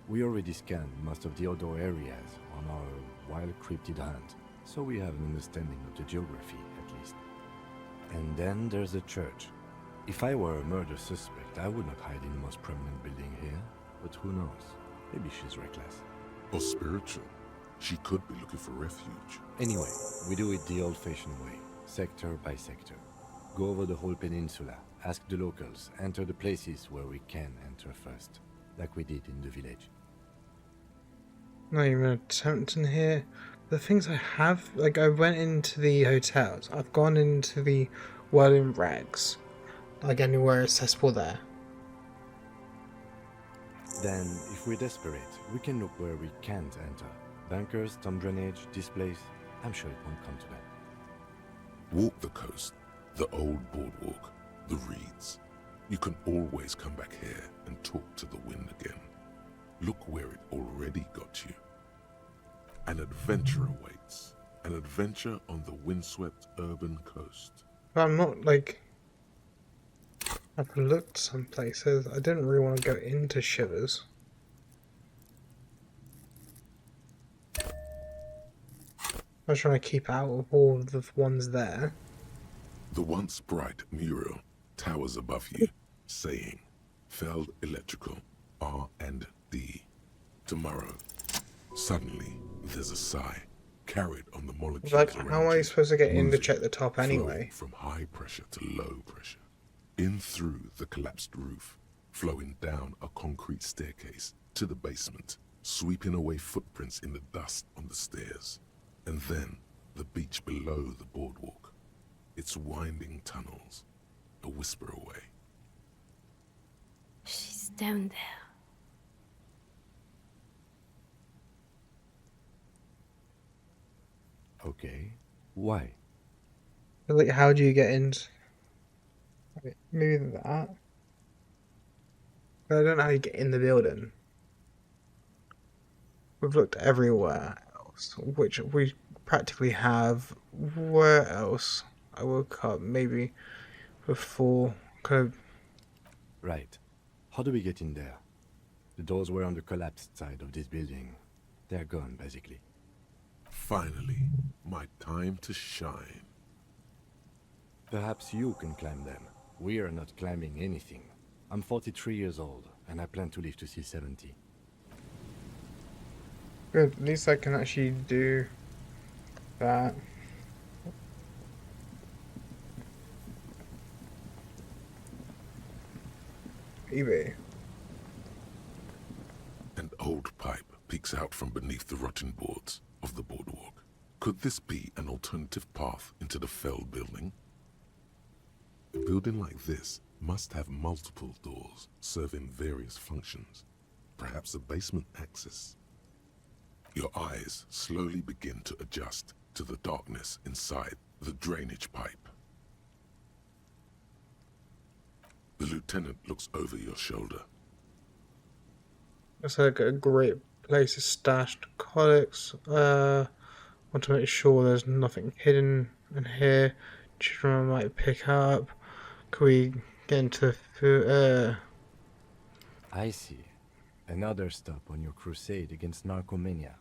We already scanned most of the outdoor areas on our wild cryptid hunt, so we have an understanding of the geography, at least. And then there's the church. If I were a murder suspect, I would not hide in the most prominent building here, but who knows? Maybe she's reckless. Or spiritual. She could be looking for refuge. Anyway, we do it the old-fashioned way, sector by sector. Go over the whole peninsula, ask the locals, enter the places where we can enter first, like we did in the village. Not even an attempt in here. The things I have, like I went into the hotels, I've gone into the Well in Rags, like anywhere accessible there. Then, if we're desperate, we can look where we can't enter. Bunkers, tomb drainage, this place, I'm sure it won't come to that. Walk the coast, the old boardwalk, the reeds. You can always come back here and talk to the wind again. Look where it already got you. An adventure awaits. An adventure on the windswept urban coast. But I'm not like... I've looked some places. I didn't really want to go into Shivers. I was trying to keep out of all of the ones there. The once bright mural towers above you, saying, Feld Electrical, R&D. Tomorrow. Suddenly, there's a sigh, carried on the molecules Like, around how am I you, supposed to get in to moving, check the top anyway? flowing from high pressure to low pressure. In through the collapsed roof, flowing down a concrete staircase to the basement, sweeping away footprints in the dust on the stairs. And then, the beach below the boardwalk. Its winding tunnels, a whisper away. She's down there. Okay. Why? Like, how do you get in? Maybe that. I don't know how you get in the building. We've looked everywhere else, which we practically have. Where else? I woke up maybe before kind of. Right. How do we get in there? The doors were on the collapsed side of this building. They're gone, basically. Finally, my time to shine. Perhaps you can climb them. We are not climbing anything. I'm 43 years old, and I plan to live to see 70. Good, at least I can actually do that. eBay. An old pipe peeks out from beneath the rotten boards of the boardwalk. Could this be an alternative path into the Feld building? A building like this must have multiple doors serving various functions. Perhaps a basement access. Your eyes slowly begin to adjust to the darkness inside the drainage pipe. The lieutenant looks over your shoulder. Looks like a great place to stash narcotics. Want to make sure there's nothing hidden in here. Children might pick up. Can we get into food? I see. Another stop on your crusade against narcomania.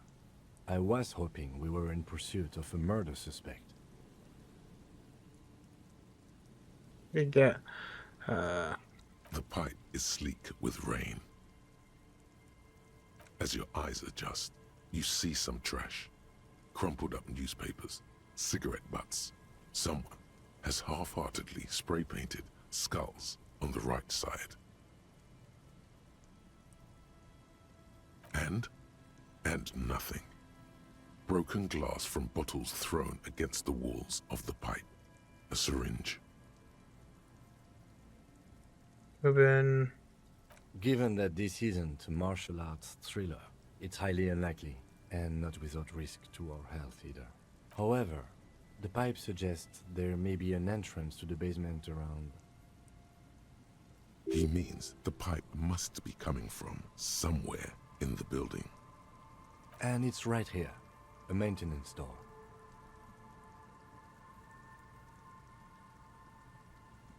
I was hoping we were in pursuit of a murder suspect. We get. The pipe is sleek with rain. As your eyes adjust, you see some trash. Crumpled up newspapers, cigarette butts. Someone has half-heartedly spray-painted skulls on the right side. And nothing. Broken glass from bottles thrown against the walls of the pipe. A syringe. Ruben. Given that this isn't a martial arts thriller, it's highly unlikely, and not without risk to our health either. However, the pipe suggests there may be an entrance to the basement around. He means the pipe must be coming from somewhere in the building. And it's right here, a maintenance door.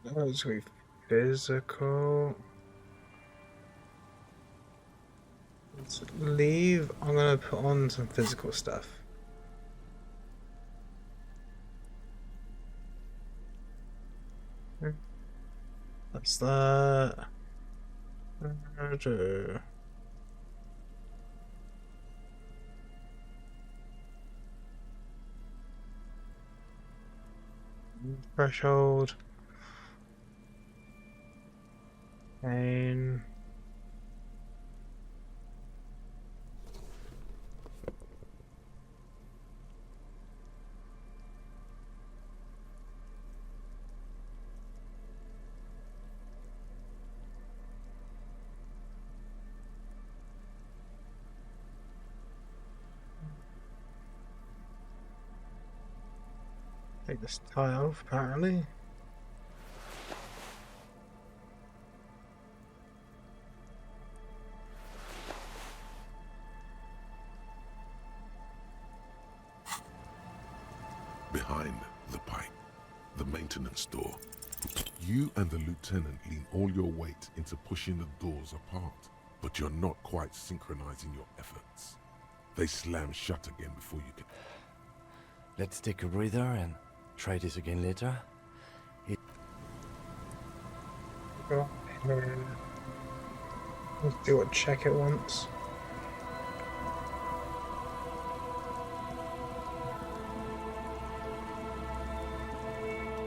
Let's be physical. Let's leave. I'm gonna put on some physical stuff. That's that. Threshold. Pain. Take this tie off, apparently. Behind the pipe, the maintenance door. You and the lieutenant lean all your weight into pushing the doors apart, but you're not quite synchronizing your efforts. They slam shut again before you can... Let's take a breather and try this again later. Go ahead. Let's do it. Check it once.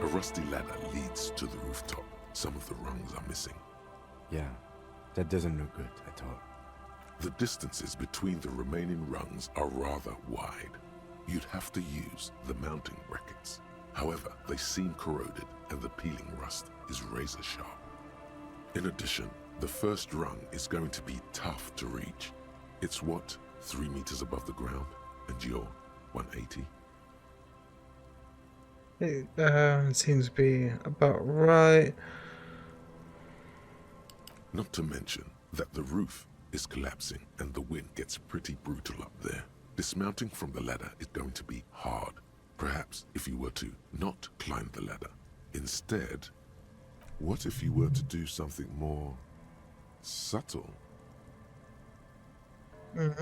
A rusty ladder leads to the rooftop. Some of the rungs are missing. Yeah, that doesn't look good at all. The distances between the remaining rungs are rather wide. You'd have to use the mounting brackets. However, they seem corroded and the peeling rust is razor sharp. In addition, the first rung is going to be tough to reach. It's what, 3 meters above the ground? And you're 180? It seems to be about right. Not to mention that the roof is collapsing and the wind gets pretty brutal up there. Dismounting from the ladder is going to be hard. Perhaps if you were to not climb the ladder. Instead, what if you were to do something more subtle?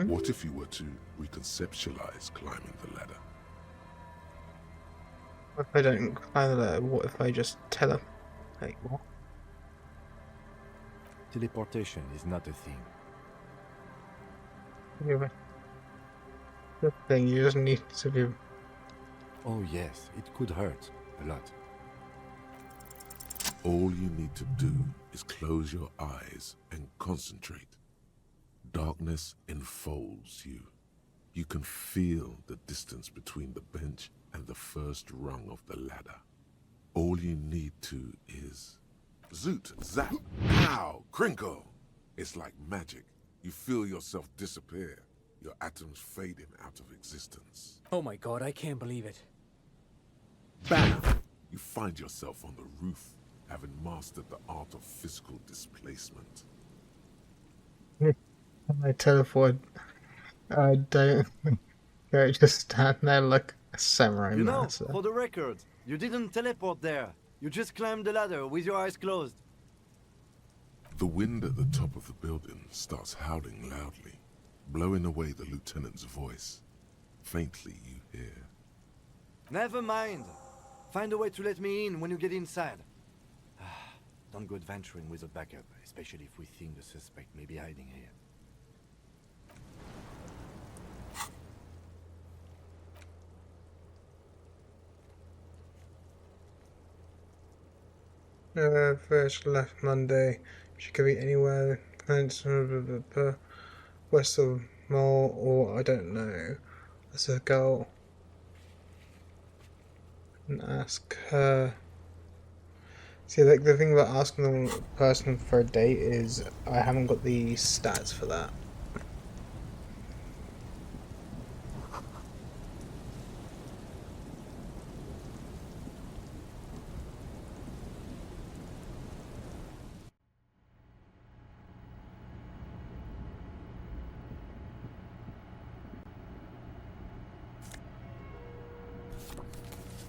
What if you were to reconceptualize climbing the ladder? What if I don't climb the ladder? What if I just tell them? Like, what? Teleportation is not a thing. Yeah, but the thing, you just need to be... Oh yes, it could hurt a lot. All you need to do is close your eyes and concentrate. Darkness enfolds you. You can feel the distance between the bench and the first rung of the ladder. All you need to is... Zoot, zap, pow, crinkle. It's like magic. You feel yourself disappear. your atoms fading out of existence. Oh my god, I can't believe it. Bam! You find yourself on the roof, having mastered the art of physical displacement. I teleport. I don't. Don't just stand there like a samurai You know, master. for the record, you didn't teleport there. You just climbed the ladder with your eyes closed. The wind at the top of the building starts howling loudly, blowing away the lieutenant's voice. Faintly you hear. Never mind. Find a way to let me in when you get inside. Don't go adventuring with a backup, especially if we think the suspect may be hiding here. First left Monday. She could be anywhere. West of Mall, or I don't know. Let's go and ask her. See, like the thing about asking the person for a date is I haven't got the stats for that.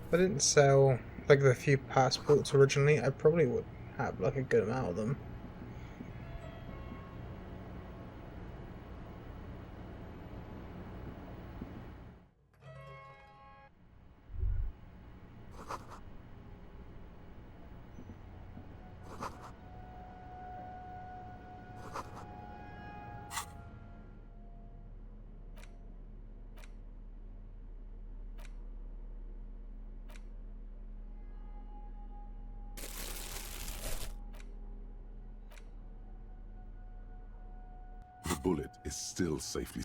If I didn't sell like the few passports originally, I probably would have like a good amount of them. The bullet is still safely.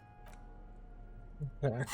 Okay.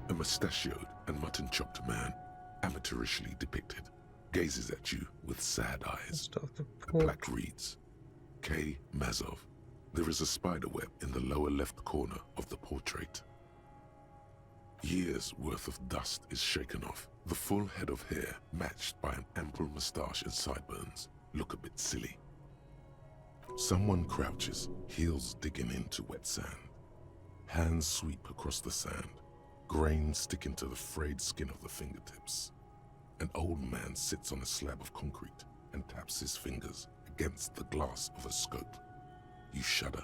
A mustachioed and mutton-chopped man, amateurishly depicted, gazes at you with sad eyes. A plaque reads, K. Mazov. There is a spider web in the lower left corner of the portrait. Years' worth of dust is shaken off. The full head of hair, matched by an ample moustache and sideburns, look a bit silly. Someone crouches, heels digging into wet sand. Hands sweep across the sand. Grains sticking to the frayed skin of the fingertips. An old man sits on a slab of concrete and taps his fingers against the glass of a scope. You shudder.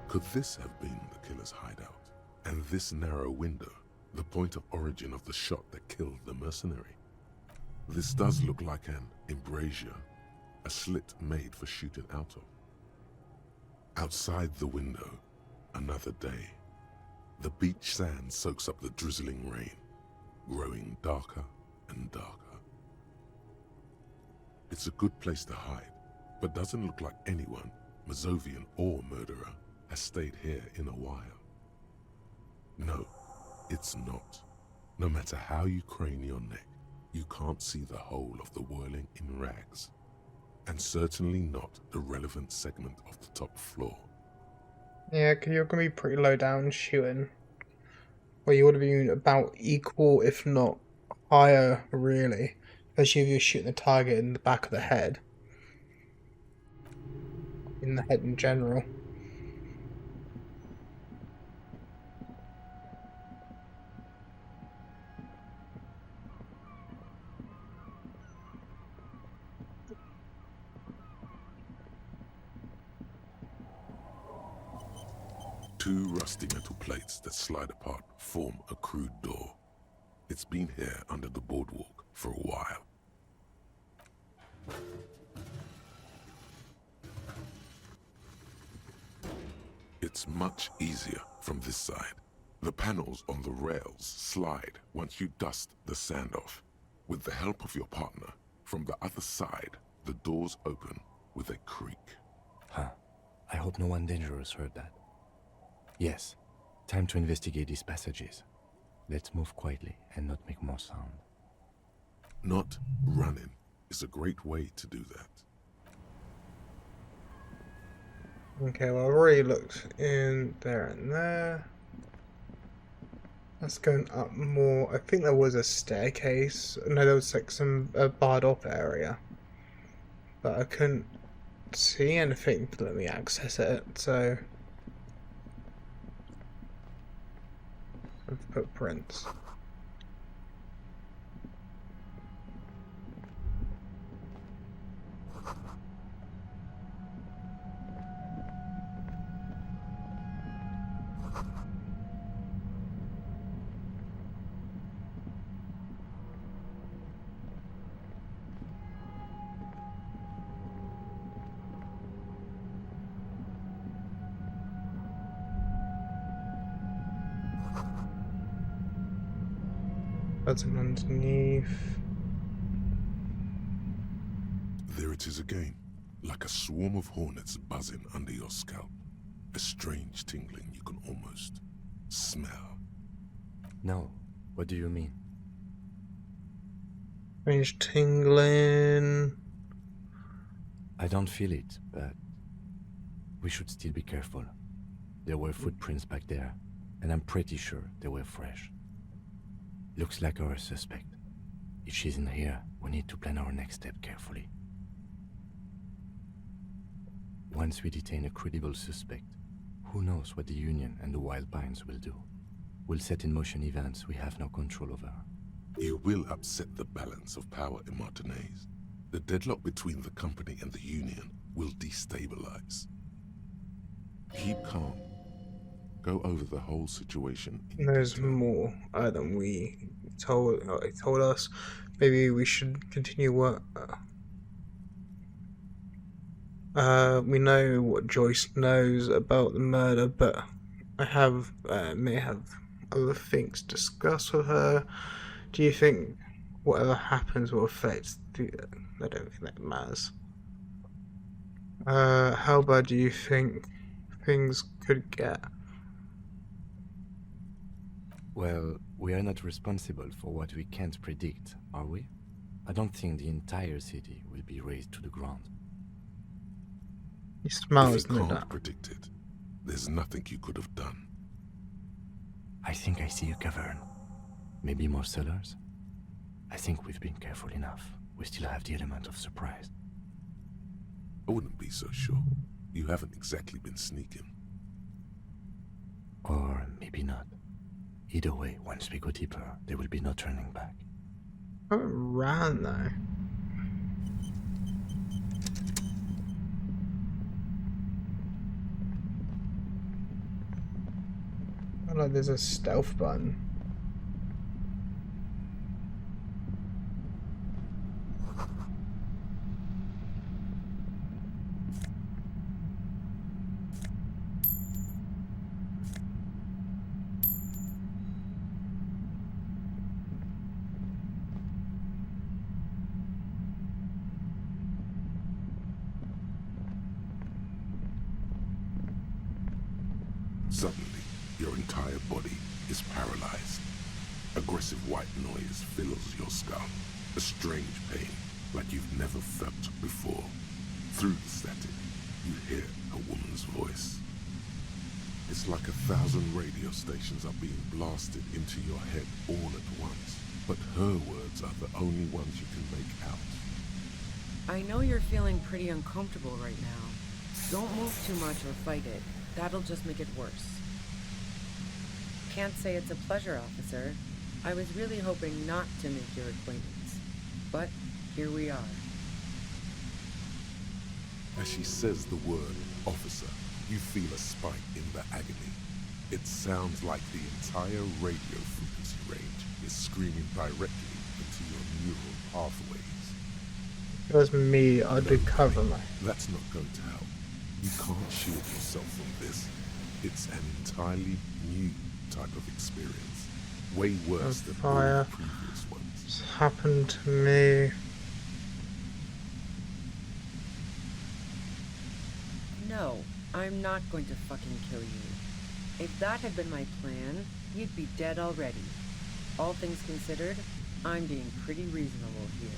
Could this have been the killer's hideout? And this narrow window, the point of origin of the shot that killed the mercenary? This does look like an embrasure, a slit made for shooting out of. Outside the window, another day. The beach sand soaks up the drizzling rain, growing darker and darker. It's a good place to hide, but doesn't look like anyone, Mazovian or murderer, has stayed here in a while. No, it's not. No matter how you crane your neck, you can't see the whole of the whirling in rags. And certainly not the relevant segment of the top floor. Yeah, because you're going to be pretty low down shooting. Well, you would have been about equal, if not higher, really. Especially if you're shooting the target in the back of the head. In the head in general. 2 rusty metal plates that slide apart form a crude door. It's been here under the boardwalk for a while. It's much easier from this side. The panels on the rails slide once you dust the sand off. With the help of your partner, from the other side, the doors open with a creak. Huh. I hope no one dangerous heard that. Yes, time to investigate these passages. Let's move quietly and not make more sound. Not running is a great way to do that. Okay, well, I've already looked in there and there. That's going up more. I think there was a staircase. No, there was like a barred off area. But I couldn't see anything to let me access it, so... Footprints. That's an underneath. There it is again, like a swarm of hornets buzzing under your scalp. A strange tingling you can almost smell. No, what do you mean? Strange tingling. I don't feel it, but we should still be careful. There were footprints back there, and I'm pretty sure they were fresh. Looks like our suspect. If she's in here, we need to plan our next step carefully. Once we detain a credible suspect, who knows what the Union and the Wild Pines will do? We'll set in motion events we have no control over. You will upset the balance of power in Martinaise. The deadlock between the company and the Union will destabilize. Keep calm. Go over the whole situation. There's more than we told us. Maybe we should continue work. We know what Joyce knows about the murder, but I may have other things to discuss with her. Do you think whatever happens will affect I don't think that matters. How bad do you think things could get? Well, we are not responsible for what we can't predict, are we? I don't think the entire city will be razed to the ground. He smiles. If you can't predict it, there's nothing you could have done. I think I see a cavern. Maybe more cellars? I think we've been careful enough. We still have the element of surprise. I wouldn't be so sure. You haven't exactly been sneaking. Or maybe not. Either way, once we go deeper, there will be no turning back. I ran though. Oh, like there's a stealth button. Suddenly, your entire body is paralyzed. Aggressive white noise fills your skull. A strange pain, like you've never felt before. Through the static, you hear a woman's voice. It's like 1,000 radio stations are being blasted into your head all at once. But her words are the only ones you can make out. I know you're feeling pretty uncomfortable right now. Don't move too much or fight it. That'll just make it worse. Can't say it's a pleasure, officer. I was really hoping not to make your acquaintance. But here we are. As she says the word officer, you feel a spike in the agony. It sounds like the entire radio frequency range is screaming directly into your neural pathways. If it was me, I'd recover me. That's not going to help. You can't shield yourself from this. It's an entirely new type of experience. Way worse than all Fire. the previous ones. It's happened to me. No, I'm not going to fucking kill you. If that had been my plan, you'd be dead already. All things considered, I'm being pretty reasonable here.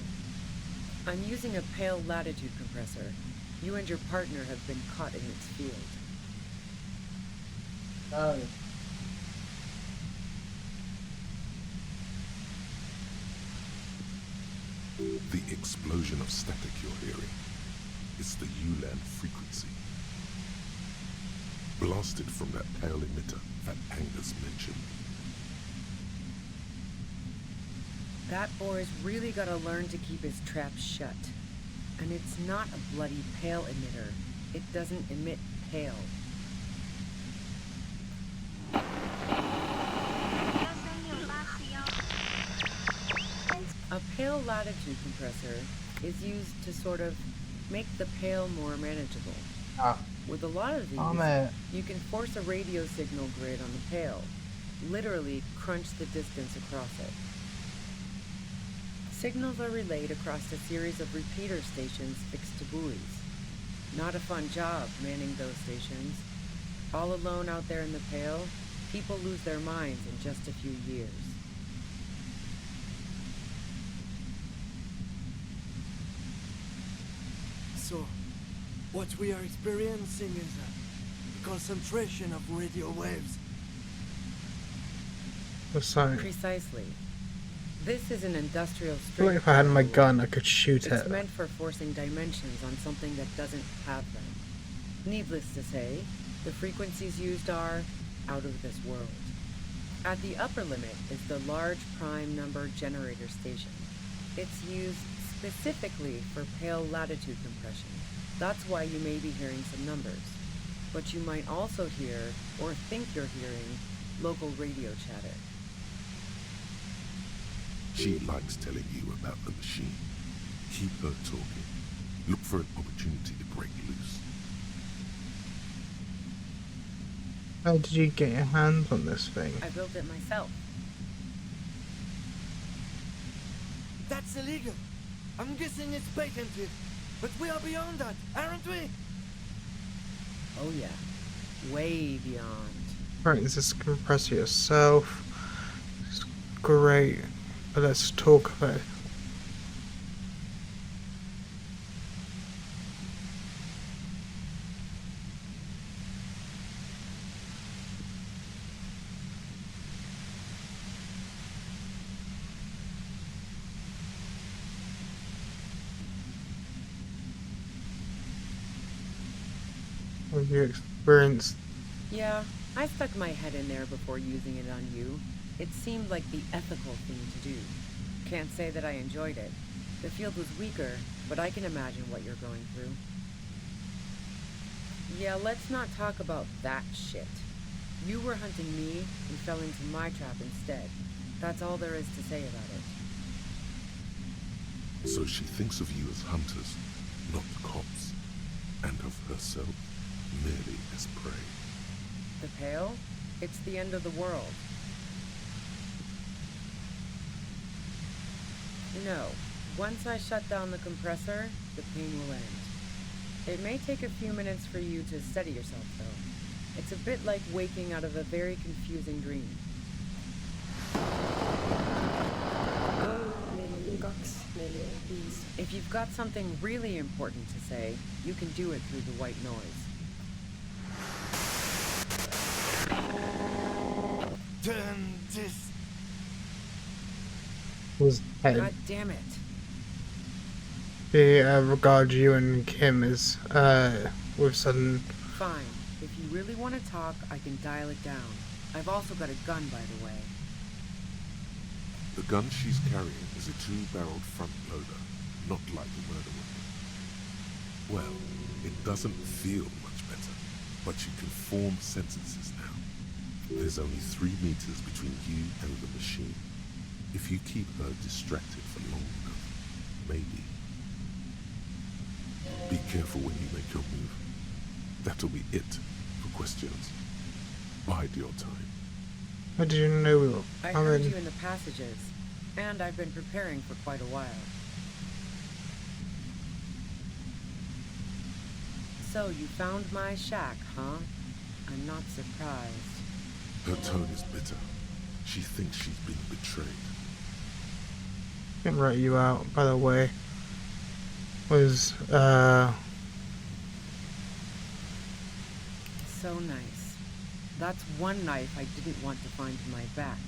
I'm using a pale latitude compressor. You and your partner have been caught in its field. Oh. The explosion of static you're hearing is the ULAN frequency. Blasted from that pale emitter that Angus mentioned. That boy's really gotta learn to keep his trap shut. And it's not a bloody pale emitter. It doesn't emit pale. A pale latitude compressor is used to sort of make the pale more manageable. With a lot of these, you can force a radio signal grid on the pale. Literally crunch the distance across it. Signals are relayed across a series of repeater stations fixed to buoys. Not a fun job manning those stations. All alone out there in the pale, people lose their minds in just a few years. So, what we are experiencing is a concentration of radio waves. Precisely. This is an industrial I feel like if I had my gun, I could shoot It's it. meant for forcing dimensions on something that doesn't have them. Needless to say, the frequencies used are out of this world. At the upper limit is the large prime number generator station. It's used specifically for pale latitude compression. That's why you may be hearing some numbers. But you might also hear, or think you're hearing, local radio chatter. She likes telling you about the machine. Keep her talking. Look for an opportunity to break loose. How did you get your hands on this thing? I built it myself. That's illegal. I'm guessing it's patented. But we are beyond that, aren't we? Oh yeah. Way beyond. Right, this is compressor yourself. It's great. But let's talk about it. Have you experienced? Yeah, I stuck my head in there before using it on you. It seemed like the ethical thing to do. Can't say that I enjoyed it. The field was weaker, but I can imagine what you're going through. Yeah, let's not talk about that shit. You were hunting me and fell into my trap instead. That's all there is to say about it. So she thinks of you as hunters, not cops, and of herself merely as prey. The Pale? It's the end of the world. No. Once I shut down the compressor, the pain will end. It may take a few minutes for you to steady yourself, though. It's a bit like waking out of a very confusing dream. If you've got something really important to say, you can do it through the white noise. Turn this. Was God damn it. They regard you and Kim as with sudden. Fine. If you really want to talk, I can dial it down. I've also got a gun, by the way. The gun she's carrying is a 2-barreled front loader, not like the murder weapon. Well, it doesn't feel much better, but you can form sentences now. There's only 3 meters between you and the machine. If you keep her distracted for long enough, maybe. Be careful when you make your move. That'll be it for questions. Bide your time. How did you know we were I heard you in the passages, and I've been preparing for quite a while. So you found my shack, huh? I'm not surprised. Her tone is bitter. She thinks she's been betrayed. Can write you out, by the way. Was So nice. That's one knife I didn't want to find in my back.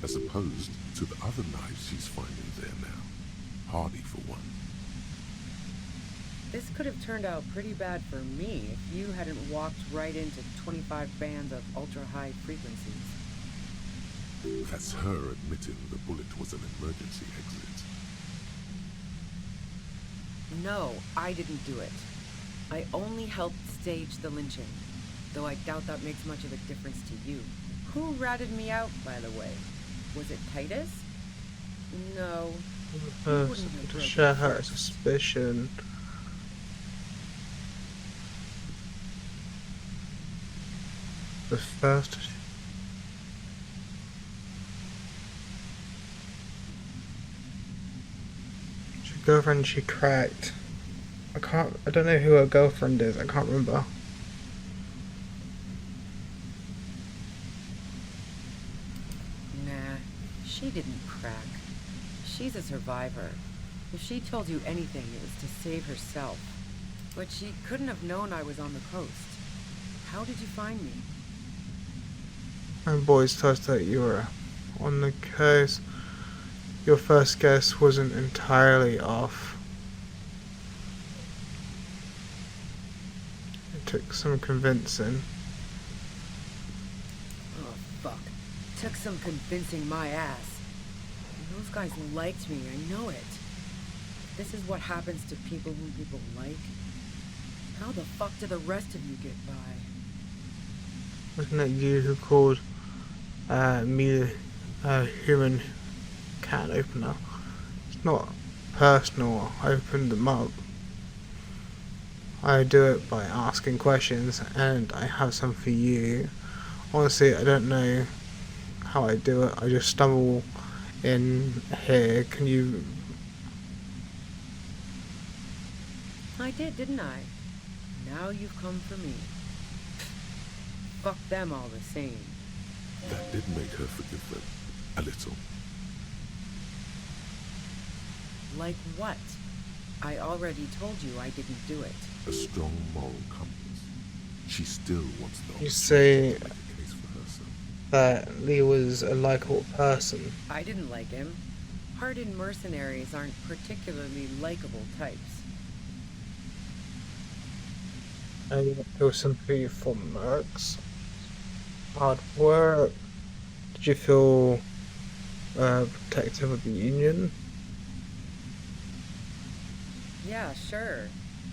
As opposed to the other knives she's finding there now. Hardy for one. This could have turned out pretty bad for me if you hadn't walked right into 25 bands of ultra-high frequencies. That's her admitting the bullet was an emergency exit. No, I didn't do it. I only helped stage the lynching, though I doubt that makes much of a difference to you. Who ratted me out, by the way? Was it Titus? No. to share her suspicion. The first. Your girlfriend she cracked. I don't know who her girlfriend is, I can't remember. Nah, she didn't crack. She's a survivor. If she told you anything, it was to save herself. But she couldn't have known I was on the coast. How did you find me? My boys told us that you were on the coast. Your first guess wasn't entirely off. It took some convincing. Oh, fuck. Took some convincing my ass. And those guys liked me, I know it. This is what happens to people whom people like. How the fuck do the rest of you get by? Wasn't it you who called me a human can opener? It's not personal, I opened them up. I do it by asking questions, and I have some for you. Honestly, I don't know how I do it. I just stumble in here. Can you... I did, didn't I? Now you've come for me. Fuck them all the same. That did make her forgive them. A little. Like what? I already told you I didn't do it. A strong moral compass. She still wants the You say opportunity to make a case for herself. that Lee was a likable person. I didn't like him. Hardened mercenaries aren't particularly likable types. And there was sympathy for mercs. Hard work. Did you feel protective of the Union? Yeah, sure.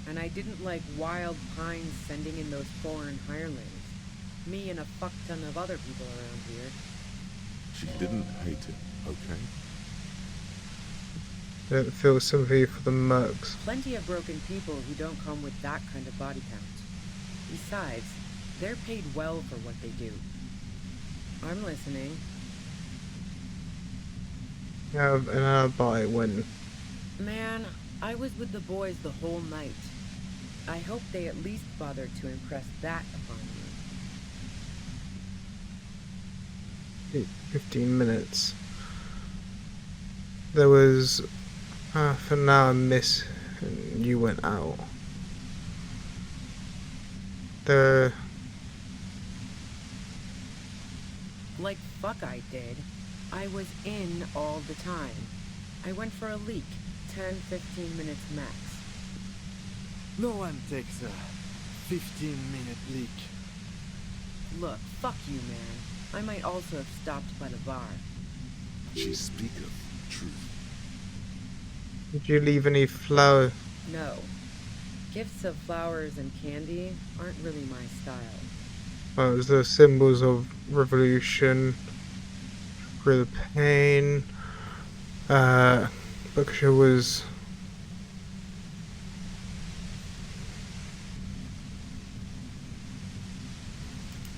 And I didn't like Wild Pines sending in those foreign hirelings. Me and a fuck ton of other people around here. She didn't hate him, okay? Didn't feel sympathy for the mercs. Plenty of broken people who don't come with that kind of body count. Besides, they're paid well for what they do. I'm listening. You have an alibi when... Man, I was with the boys the whole night. I hope they at least bothered to impress that upon you. 15 minutes. There was half an hour miss and you went out. Like fuck I did. I was in all the time. I went for a leak. 10-15 minutes max. No one takes a 15-minute leak. Look, fuck you, man. I might also have stopped by the bar. She speaketh truth. Did you leave any flower? No. Gifts of flowers and candy aren't really my style. Well, it was the symbols of revolution, through the pain. Berkshire was.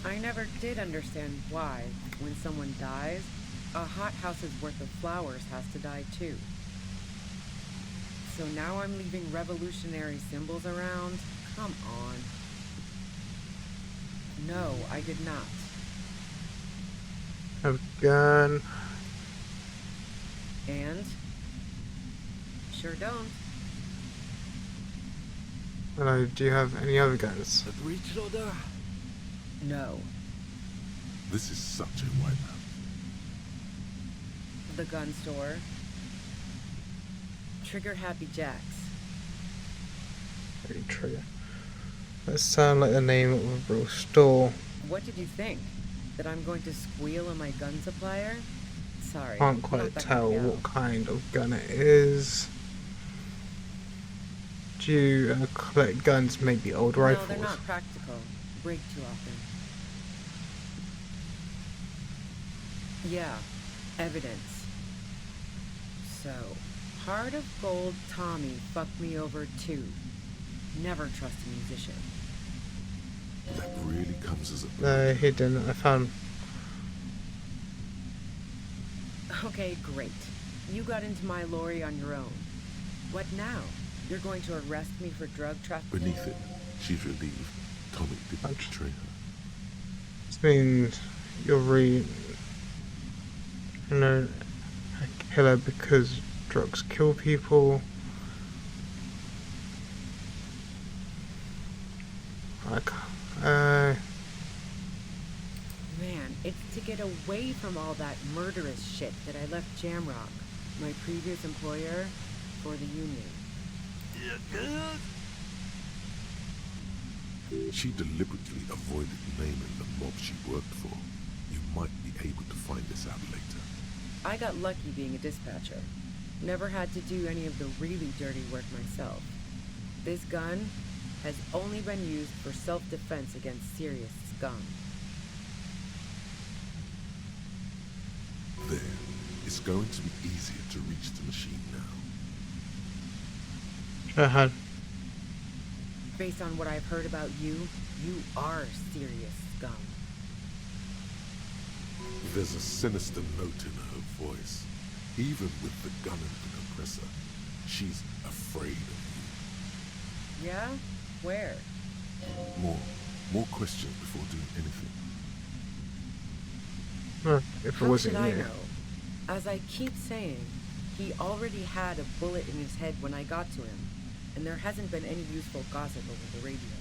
I never did understand why, when someone dies, a hothouse's worth of flowers has to die too. So now I'm leaving revolutionary symbols around? Come on. No, I did not. Have a gun. And? Sure don't. Hello, do you have any other guns? A breach loader? No. This is such a wipeout. The gun store. Trigger Happy Jacks. Trigger. That sounds like the name of a real store. What did you think? That I'm going to squeal on my gun supplier? Sorry. Can't quite tell what kind of gun it is. Do you collect guns, maybe old rifles? No, they're not practical. Break too often. Yeah, evidence. So, Heart of Gold Tommy fucked me over too. Never trust a musician. That really comes as a... No, he didn't. I found... Okay, great. You got into my lorry on your own. What now? You're going to arrest me for drug trafficking? Beneath it, she's relieved Tommy didn't betray her. This means you're a killer because drugs kill people. Man, it's to get away from all that murderous shit that I left Jamrock, my previous employer, for the Union. She deliberately avoided naming the mob she worked for. You might be able to find this out later. I got lucky being a dispatcher. Never had to do any of the really dirty work myself. This gun has only been used for self-defense against serious scum. There. It's going to be easier to reach the machine now. Based on what I've heard about you, you are serious scum. There's a sinister note in her voice. Even with the gun and the compressor, she's afraid of you. Yeah? Where? More questions before doing anything. If it How wasn't should I you. know? As I keep saying, he already had a bullet in his head when I got to him, and there hasn't been any useful gossip over the radio.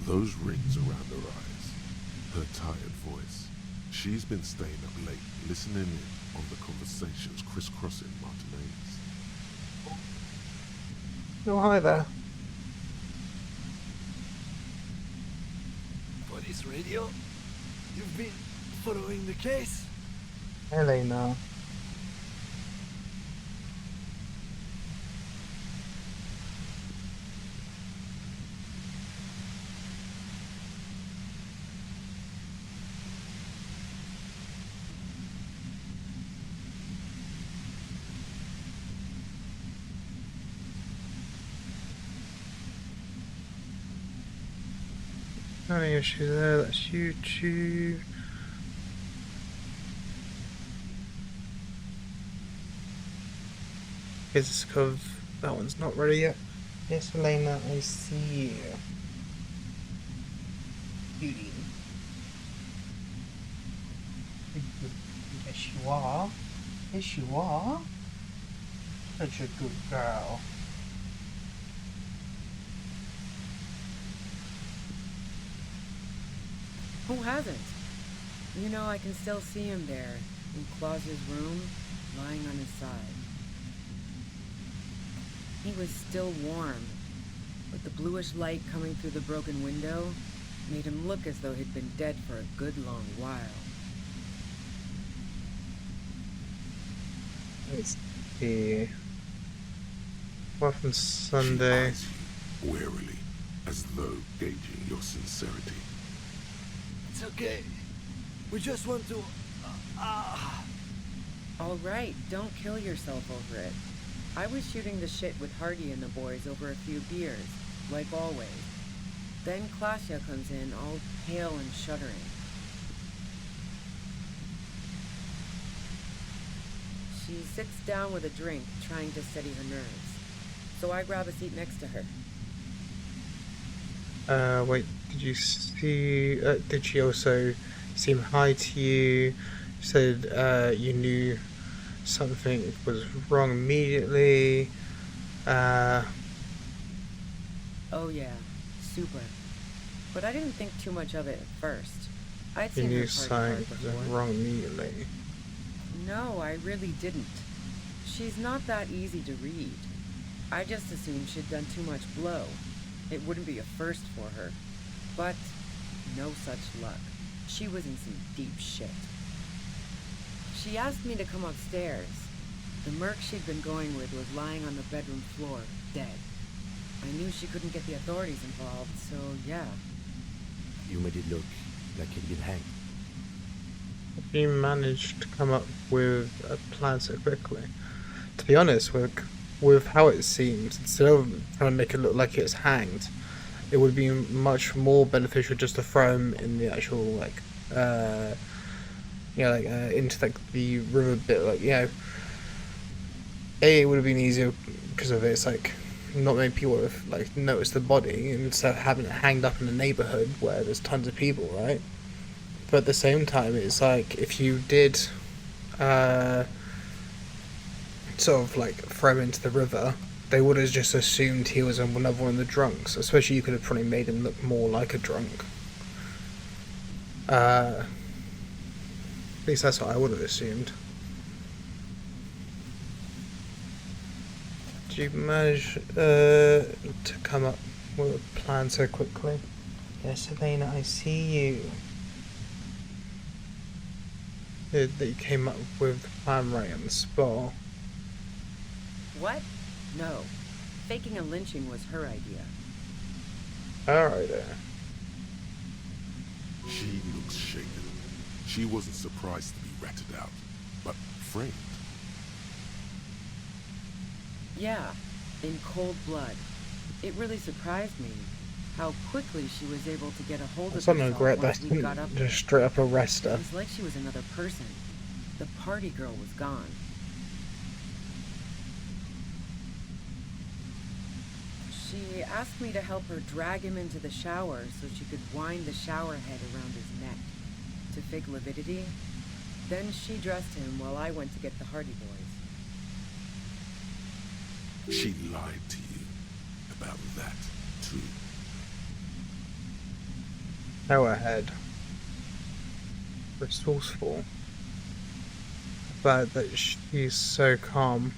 Those rings around her eyes, her tired voice. She's been staying up late, listening in on the conversations crisscrossing Martinez. Oh, hi there. Police radio? You've been following the case? Elena. No issue there, that's YouTube. Is because that one's not ready yet. Yes, Elena, I see you. Beauty. Yes, you are. Yes, you are. Such a good girl. Who hasn't? You know, I can still see him there, in Claus's room, lying on his side. He was still warm, but the bluish light coming through the broken window made him look as though he'd been dead for a good long while. Let's see. Welcome Sunday. She eyes you warily, as though gauging your sincerity. It's okay. We just want to... All right, don't kill yourself over it. I was shooting the shit with Hardy and the boys over a few beers, like always. Then Klasya comes in, all pale and shuddering. She sits down with a drink, trying to steady her nerves. So I grab a seat next to her. Wait, did you see... did she also seem hi to you? Said, you knew something was wrong immediately? Oh yeah, super. But I didn't think too much of it at first. I'd You seen knew her party something hard was before. wrong immediately. No, I really didn't. She's not that easy to read. I just assumed she'd done too much blow. It wouldn't be a first for her. But no such luck. She was in some deep shit. She asked me to come upstairs. The merc she'd been going with was lying on the bedroom floor, dead. I knew she couldn't get the authorities involved, so yeah. You made it look like he'd been hanged. You managed to come up with a plan so quickly. To be honest, with how it seems, instead of trying to make it look like it's hanged, it would be much more beneficial just to throw him in the actual, like, into like the river bit. Like, it would have been easier because of it. It's like not many people would have like noticed the body instead of having it hanged up in a neighborhood where there's tons of people, right? But at the same time, it's like if you did sort of like throw him into the river, they would have just assumed he was another one of the drunks. Especially you could have probably made him look more like a drunk. At least that's what I would have assumed. Did you manage to come up with a plan so quickly? Yes, Elena, I see you. That you came up with the plan right on the spot. What? No. Faking a lynching was her idea. Alright then. She looks shaken. She wasn't surprised to be ratted out, but framed. Yeah, in cold blood. It really surprised me how quickly she was able to get a hold of It's not herself regret once that we got up there. just straight up arrest It her. was like she was another person. The party girl was gone. She asked me to help her drag him into the shower so she could wind the shower head around his neck to fake lividity. Then she dressed him while I went to get the Hardy Boys. She lied to you about that, too. Go ahead. Resourceful. But that she's so calm.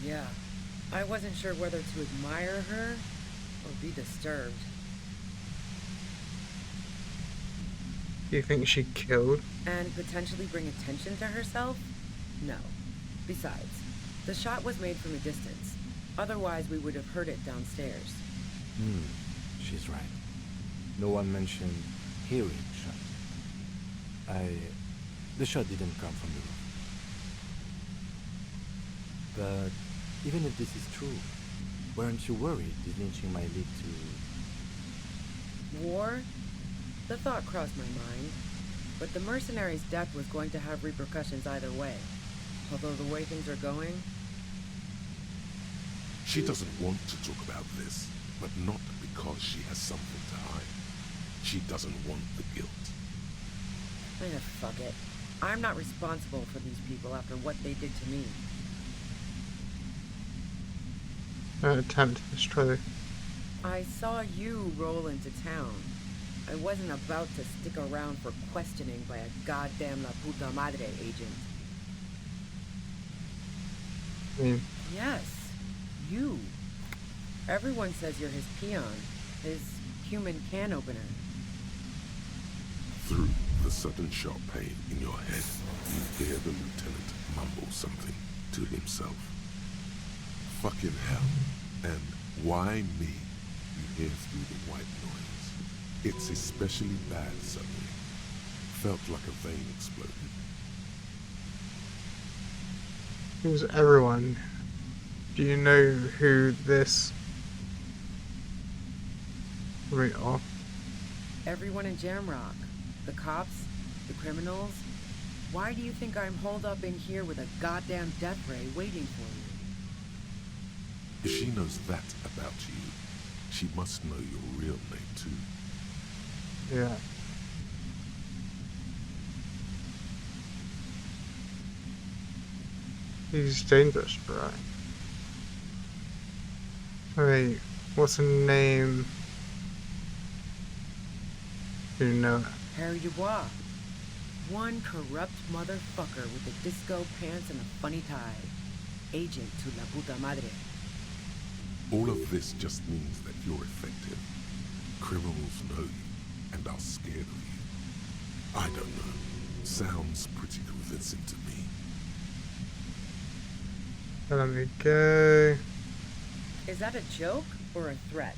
Yeah, I wasn't sure whether to admire her or be disturbed. Do you think she killed? And potentially bring attention to herself? No. Besides, the shot was made from a distance. Otherwise, we would have heard it downstairs. She's right. No one mentioned hearing shot. The shot didn't come from the roof. But even if this is true, weren't you worried the lynching might lead to... War? The thought crossed my mind. But the mercenary's death was going to have repercussions either way. Although the way things are going... She doesn't want to talk about this, but not because she has something to hide. She doesn't want the guilt. Fuck it. I'm not responsible for these people after what they did to me. An attempt to destroy. I saw you roll into town. I wasn't about to stick around for questioning by a goddamn La Puta Madre agent. Yes, you. Everyone says you're his peon, his human can opener. Through the sudden sharp pain in your head, you hear the lieutenant mumble something to himself. Fucking hell. And why me? You hear through the white noise. It's especially bad suddenly. Felt like a vein exploded. Who's everyone? Do you know who this route off? Everyone in Jamrock. The cops, the criminals. Why do you think I'm holed up in here with a goddamn death ray waiting for you? If she knows that about you, she must know your real name too. Yeah. He's dangerous, right? Wait, what's her name? Do you know it? Harry Dubois. One corrupt motherfucker with the disco pants and a funny tie. Agent to la puta madre. All of this just means that you're effective. Criminals know you and are scared of you. I don't know. Sounds pretty convincing to me. Let me go. Is that a joke or a threat?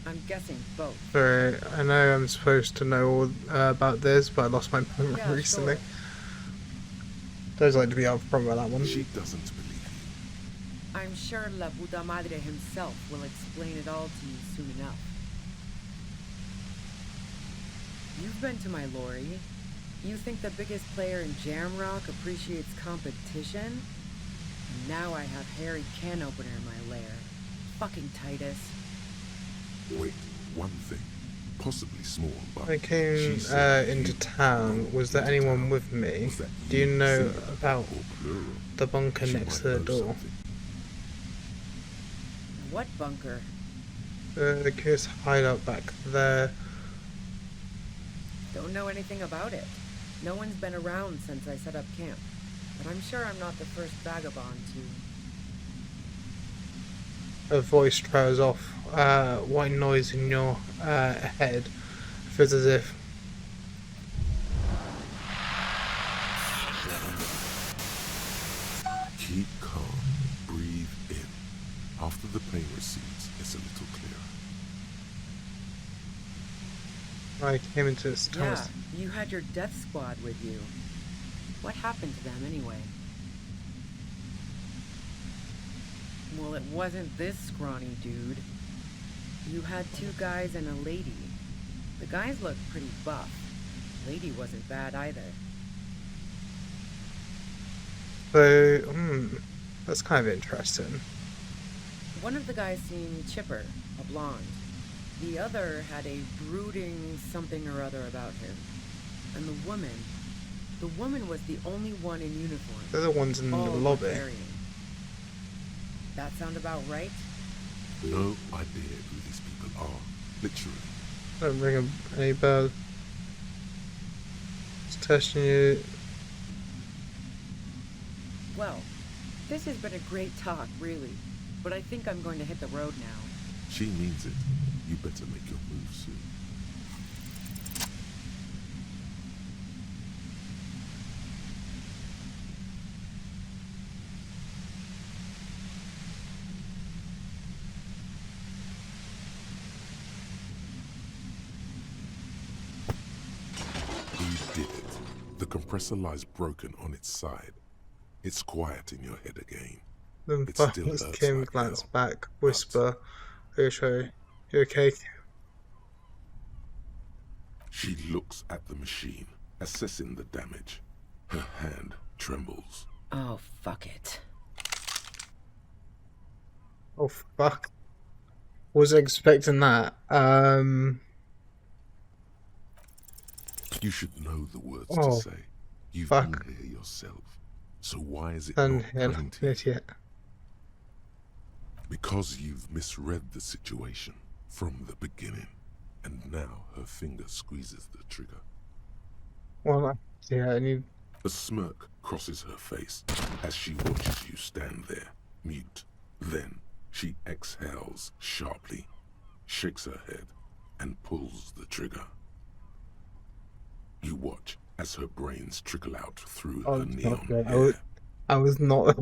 I'm guessing both. Sorry, I know I'm supposed to know all about this, but I lost my memory recently. Sure. Don't like to be upfront about that one. She doesn't believe you. I'm sure La Puta Madre himself will explain it all to you soon enough. You've been to my lorry. You think the biggest player in Jamrock appreciates competition? And now I have Harry Can Opener in my lair. Fucking Titus. Wait, one thing. Possibly small, but I came into town. Was there anyone with me? Do you know about the bunker next to the door? What bunker? The kids hideout back there. Don't know anything about it. No one's been around since I set up camp. But I'm sure I'm not the first vagabond to... Her voice trails off. White noise in your head. Feels as if... keep calm. Breathe in. After the pain recedes, it's a little clearer. I came into this town. Yeah, you had your death squad with you. What happened to them anyway? Well, it wasn't this scrawny dude. You had two guys and a lady. The guys looked pretty buff. Lady wasn't bad either. So, that's kind of interesting. One of the guys seemed chipper, a blonde. The other had a brooding something or other about him. And the woman was the only one in uniform. They're the ones in the lobby. That sound about right? No idea who these people are, literally. Don't ring any bell. Just testing you. Well, this has been a great talk, really. But I think I'm going to hit the road now. She means it. You better make your move soon. You did it. The compressor lies broken on its side. It's quiet in your head again. Then It still Buffy's hurts Kim like glance hell, back, whisper, Ucho, you okay? She looks at the machine, assessing the damage. Her hand trembles. Oh, fuck it. Oh fuck. Wasn't expecting that. You should know the words Oh, to say. You've fuck. been here yourself. So why is it And not yeah, coming to you? idiot. Because you've misread the situation from the beginning. And now her finger squeezes the trigger. Well, yeah, I need. A smirk crosses her face as she watches you stand there, mute. Then she exhales sharply, shakes her head, and pulls the trigger. You watch as her brains trickle out through Oh, her it's neon not good. hair. I was not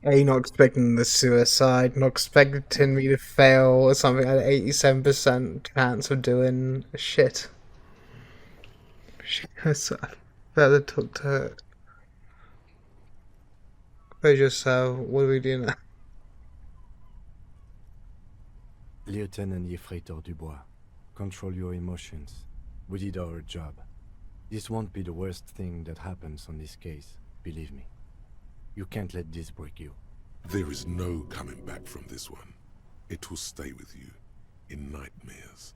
Are you not expecting the suicide? Not expecting me to fail or something at 87% chance of doing shit. So, better talk to her. Compose yourself. What do we do now? Lieutenant Yefreitor Dubois, control your emotions. We did our job. This won't be the worst thing that happens on this case, believe me. You can't let this break you. There is no coming back from this one. It will stay with you in nightmares.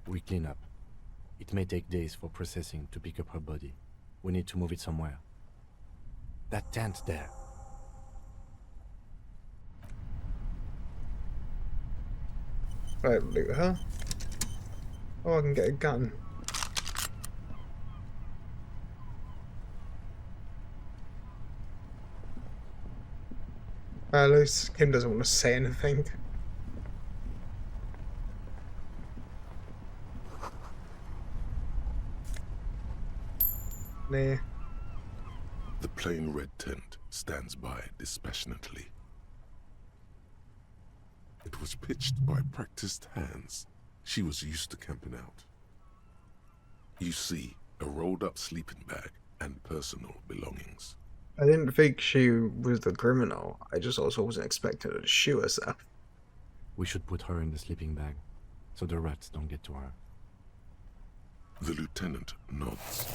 We clean up. It may take days for processing to pick up her body. We need to move it somewhere. That tent there. Right, loot her. Oh, I can get a gun. At least Kim doesn't want to say anything. Nah. The plain red tent stands by dispassionately. It was pitched by practiced hands. She was used to camping out. You see a rolled-up sleeping bag and personal belongings. I didn't think she was the criminal. I just also wasn't expecting her to shoot herself. We should put her in the sleeping bag, so the rats don't get to her. The lieutenant nods.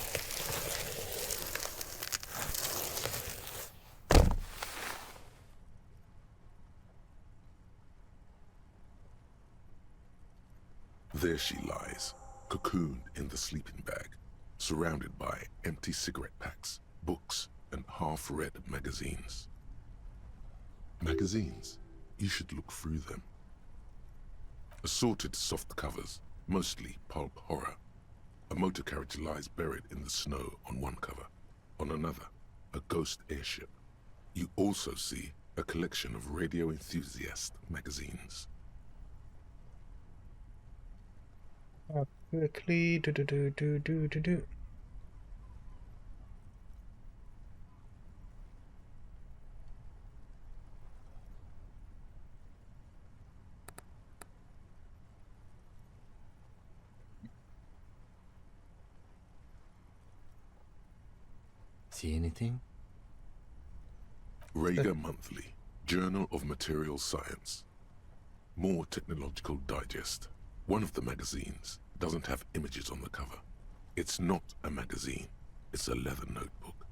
There she lies, cocooned in the sleeping bag, surrounded by empty cigarette packs, books, and half-read magazines. Magazines? You should look through them. Assorted soft covers, mostly pulp horror. A motor carriage lies buried in the snow on one cover. On another, a ghost airship. You also see a collection of radio enthusiast magazines. Quickly, do. See anything? Rager Monthly, Journal of Material Science. More Technological Digest. One of the magazines doesn't have images on the cover. It's not a magazine, it's a leather notebook.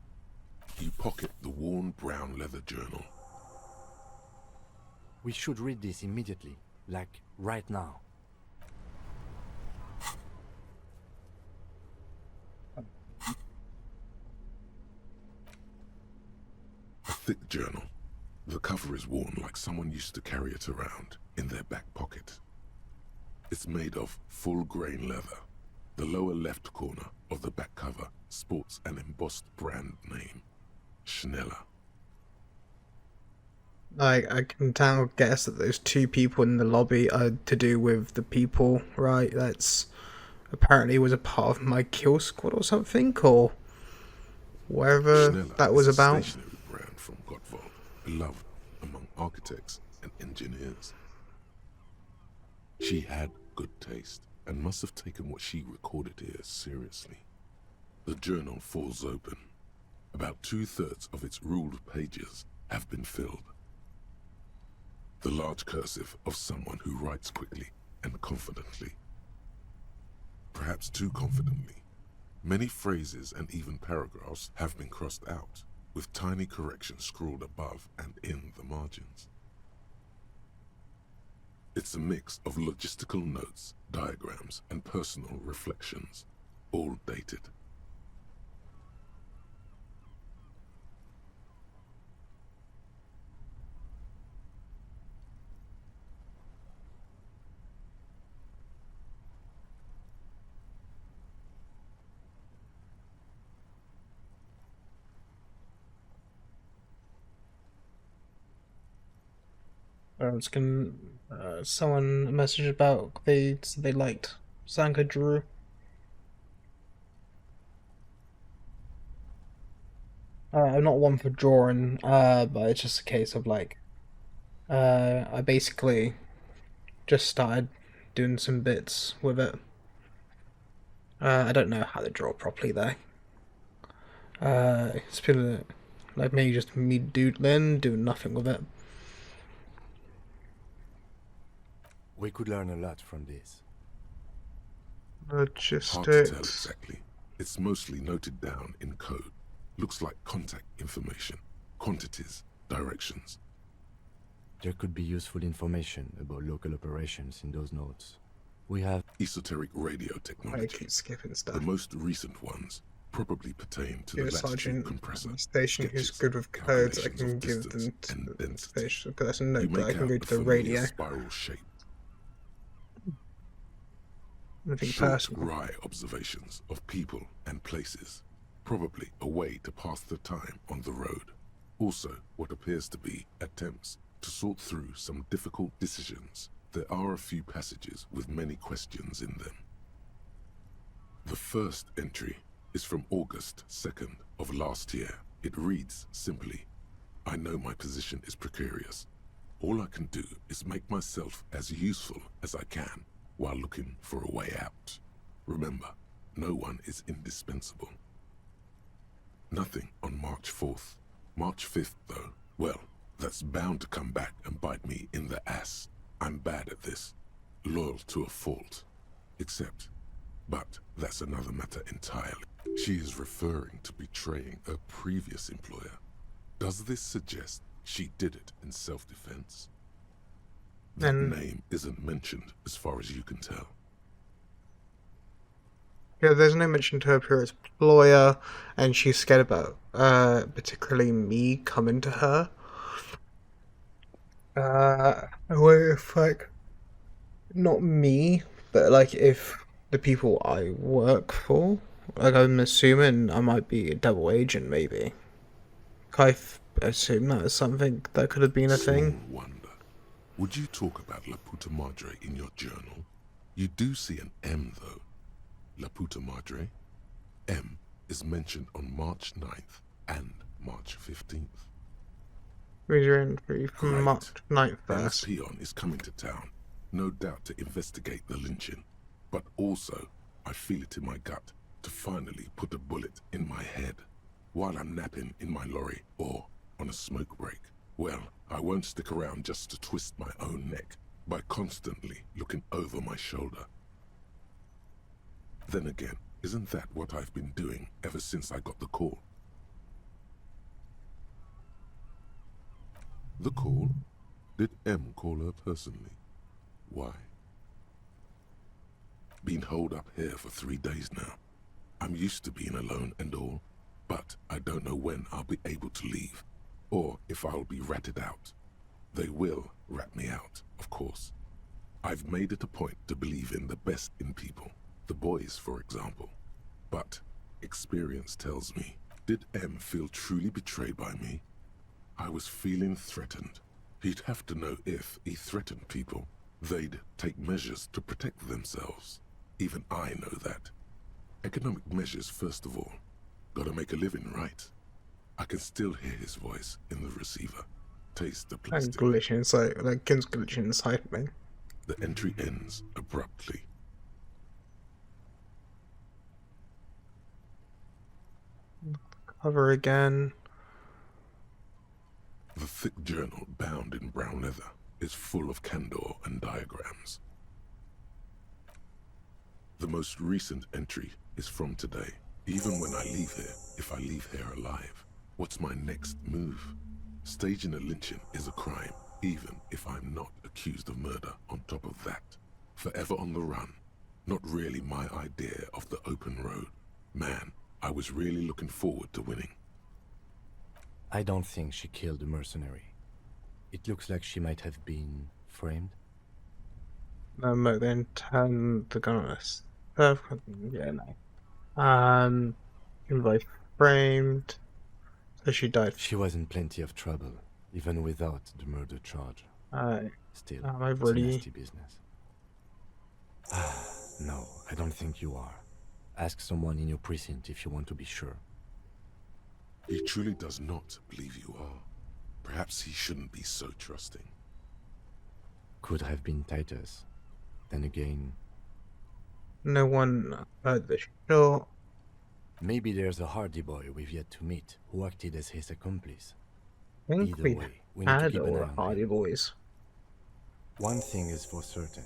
You pocket the worn brown leather journal. We should read this immediately, like right now. A thick journal. The cover is worn like someone used to carry it around in their back pocket. It's made of full-grain leather. The lower left corner of the back cover sports an embossed brand name, Schneller. I can now guess that those two people in the lobby are to do with the people, right? That's apparently was a part of my kill squad or something, or wherever Schneller that was is a about. stationery brand from Godvald, beloved among architects and engineers. She had good taste and must have taken what she recorded here seriously. The journal falls open. About 2/3 of its ruled pages have been filled. The large cursive of someone who writes quickly and confidently. Perhaps too confidently. Many phrases and even paragraphs have been crossed out, with tiny corrections scrawled above and in the margins. It's a mix of logistical notes, diagrams, and personal reflections, all dated. It's can someone a message about they liked Zanka Drew. I'm not one for drawing, but it's just a case of like, I basically just started doing some bits with it. I don't know how to draw properly though. It's been like maybe just me doodling, doing nothing with it. We could learn a lot from this. Logistics. Hard to tell exactly. It's mostly noted down in code. Looks like contact information, quantities, directions. There could be useful information about local operations in those notes. We have esoteric radio technology. I keep skipping stuff. The most recent ones probably pertain to the latitude Sergeant compressor. Station who's good with codes. I can give them to the station person. No, but I can go to the radio. Spiral shape. Nothing Short, personal. wry observations of people and places. Probably a way to pass the time on the road. Also, what appears to be attempts to sort through some difficult decisions. There are a few passages with many questions in them. The first entry is from August 2nd of last year. It reads simply, I know my position is precarious. All I can do is make myself as useful as I can while looking for a way out. Remember, no one is indispensable. Nothing on March 4th. March 5th, though, well, that's bound to come back and bite me in the ass. I'm bad at this. Loyal to a fault. But that's another matter entirely. She is referring to betraying her previous employer. Does this suggest she did it in self-defense? That name isn't mentioned as far as you can tell. Yeah, there's no mention to her previous employer, and she's scared about, particularly me coming to her. What if, like, not me, but, like, if the people I work for, like, I'm assuming I might be a double agent, maybe. I assume that is something that could have been a thing. Small wonder. Would you talk about La Puta Madre in your journal? You do see an M, though. La Puta Madre. M is mentioned on March 9th and March 15th. Reader entry from March 9th Alice Peon is coming to town, no doubt to investigate the lynching, but also, I feel it in my gut, to finally put a bullet in my head while I'm napping in my lorry or on a smoke break. Well, I won't stick around just to twist my own neck by constantly looking over my shoulder. Then again, isn't that what I've been doing ever since I got the call? The call? Did M call her personally? Why? Been holed up here for 3 days now. I'm used to being alone and all, but I don't know when I'll be able to leave, or if I'll be ratted out. They will rat me out, of course. I've made it a point to believe in the best in people, the boys, for example. But experience tells me, did M feel truly betrayed by me? I was feeling threatened. He'd have to know if he threatened people, they'd take measures to protect themselves. Even I know that. Economic measures, first of all. Gotta make a living, right? I can still hear his voice in the receiver. Taste the plastic. And glitching inside, like, glitching inside me. The entry ends abruptly. Cover again. The thick journal, bound in brown leather, is full of candor and diagrams. The most recent entry is from today. Even when I leave here, if I leave here alive, what's my next move? Staging a lynching is a crime, even if I'm not accused of murder on top of that. Forever on the run. Not really my idea of the open road. Man, I was really looking forward to winning. I don't think she killed the mercenary. It looks like she might have been framed. No, then turn the gun on us. Yeah, no. Invite framed. So she died. She was in plenty of trouble, even without the murder charge. Still, am I it's a really? nasty business. No, I don't think you are. Ask someone in your precinct if you want to be sure. He truly does not believe you are. Perhaps he shouldn't be so trusting. Could have been Titus. Then again... No one heard the shot. Maybe there's a Hardy boy we've yet to meet, who acted as his accomplice. I think Either we way, we need to had keep an eye all on Hardy him. boys. One thing is for certain.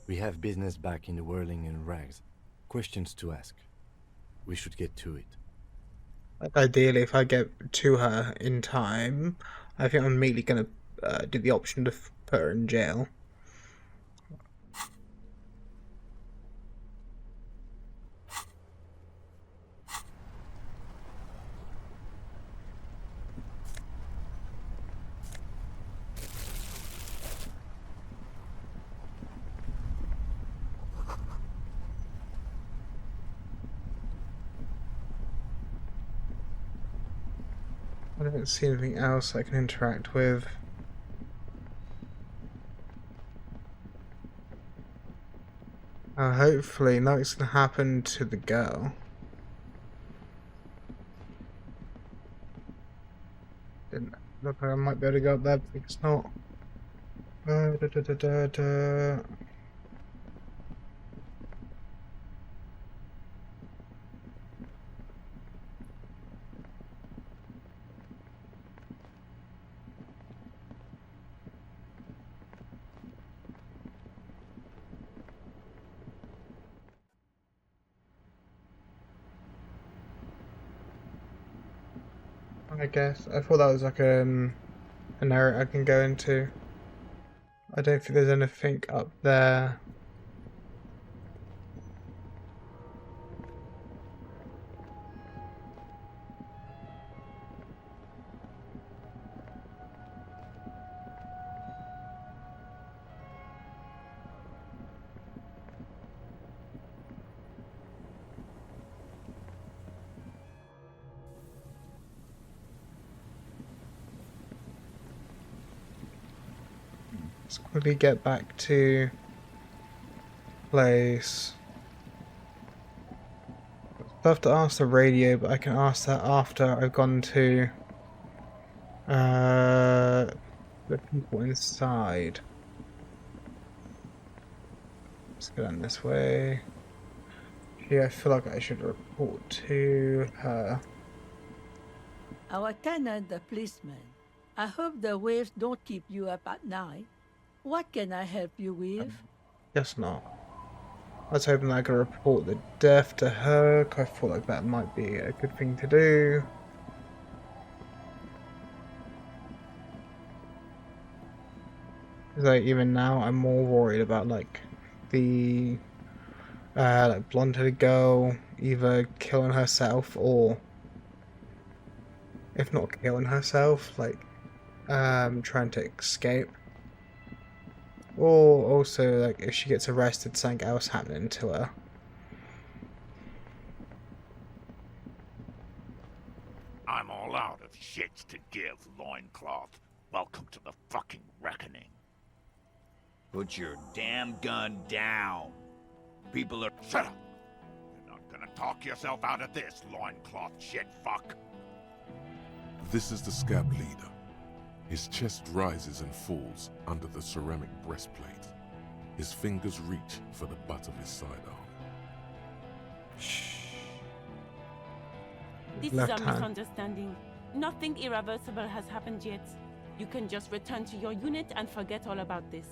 We have business back in the whirling in rags. Questions to ask. We should get to it. Like, ideally, if I get to her in time, I think I'm immediately going to do the option to put her in jail. I don't see anything else I can interact with. Hopefully nothing's gonna happen to the girl. Didn't look like I might be able to go up there, but it's not. I guess I thought that was like an area I can go into. I don't think there's anything up there. Let's quickly get back to place. I have to ask the radio, but I can ask that after I've gone to the people inside. Let's go down this way. Yeah, I feel like I should report to her. Our tenant, the policeman. I hope the waves don't keep you up at night. What can I help you with? Guess not. I was hoping that I could report the death to her, 'cause I thought like that might be a good thing to do. Like even now, I'm more worried about like the like blonde-headed girl either killing herself or, if not killing herself, like trying to escape. Or also, like, if she gets arrested, something else happening to her. I'm all out of shits to give, loincloth. Welcome to the fucking reckoning. Put your damn gun down. People are... Shut up! You're not gonna talk yourself out of this, loincloth shit fuck. This is the scab leader. His chest rises and falls under the ceramic breastplate. His fingers reach for the butt of his sidearm. Shh. This is a misunderstanding. Nothing irreversible has happened yet. You can just return to your unit and forget all about this.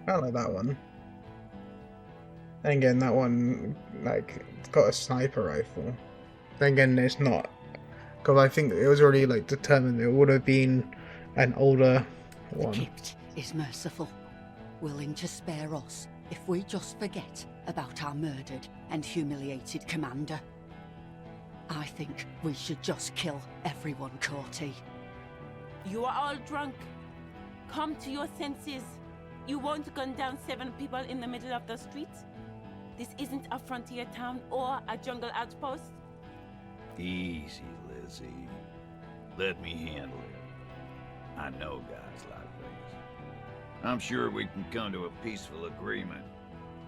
I like that one. Then again, that one, like, it's got a sniper rifle. Then again, it's not. Because I think it was already, like, determined it would have been an older one. The Crypt is merciful, willing to spare us if we just forget about our murdered and humiliated commander. I think we should just kill everyone, Corty. You are all drunk. Come to your senses. You won't gun down 7 people in the middle of the street. This isn't a frontier town or a jungle outpost. Easy, Lizzie. Let me handle it. I know guys like this. I'm sure we can come to a peaceful agreement.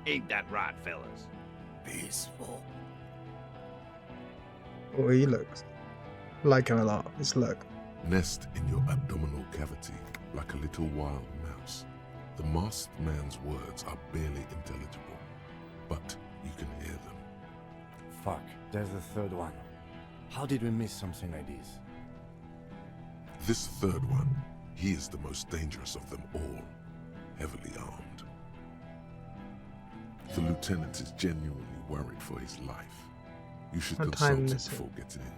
Ain't that right, fellas? Peaceful. Oh, he looks like him a lot. His look. Nest in your abdominal cavity like a little wild mouse. The masked man's words are barely intelligible, but you can hear them. Fuck, there's a third one. How did we miss something like this? This third one, he is the most dangerous of them all, heavily armed. The lieutenant is genuinely worried for his life. You should What consult time it is it? before getting in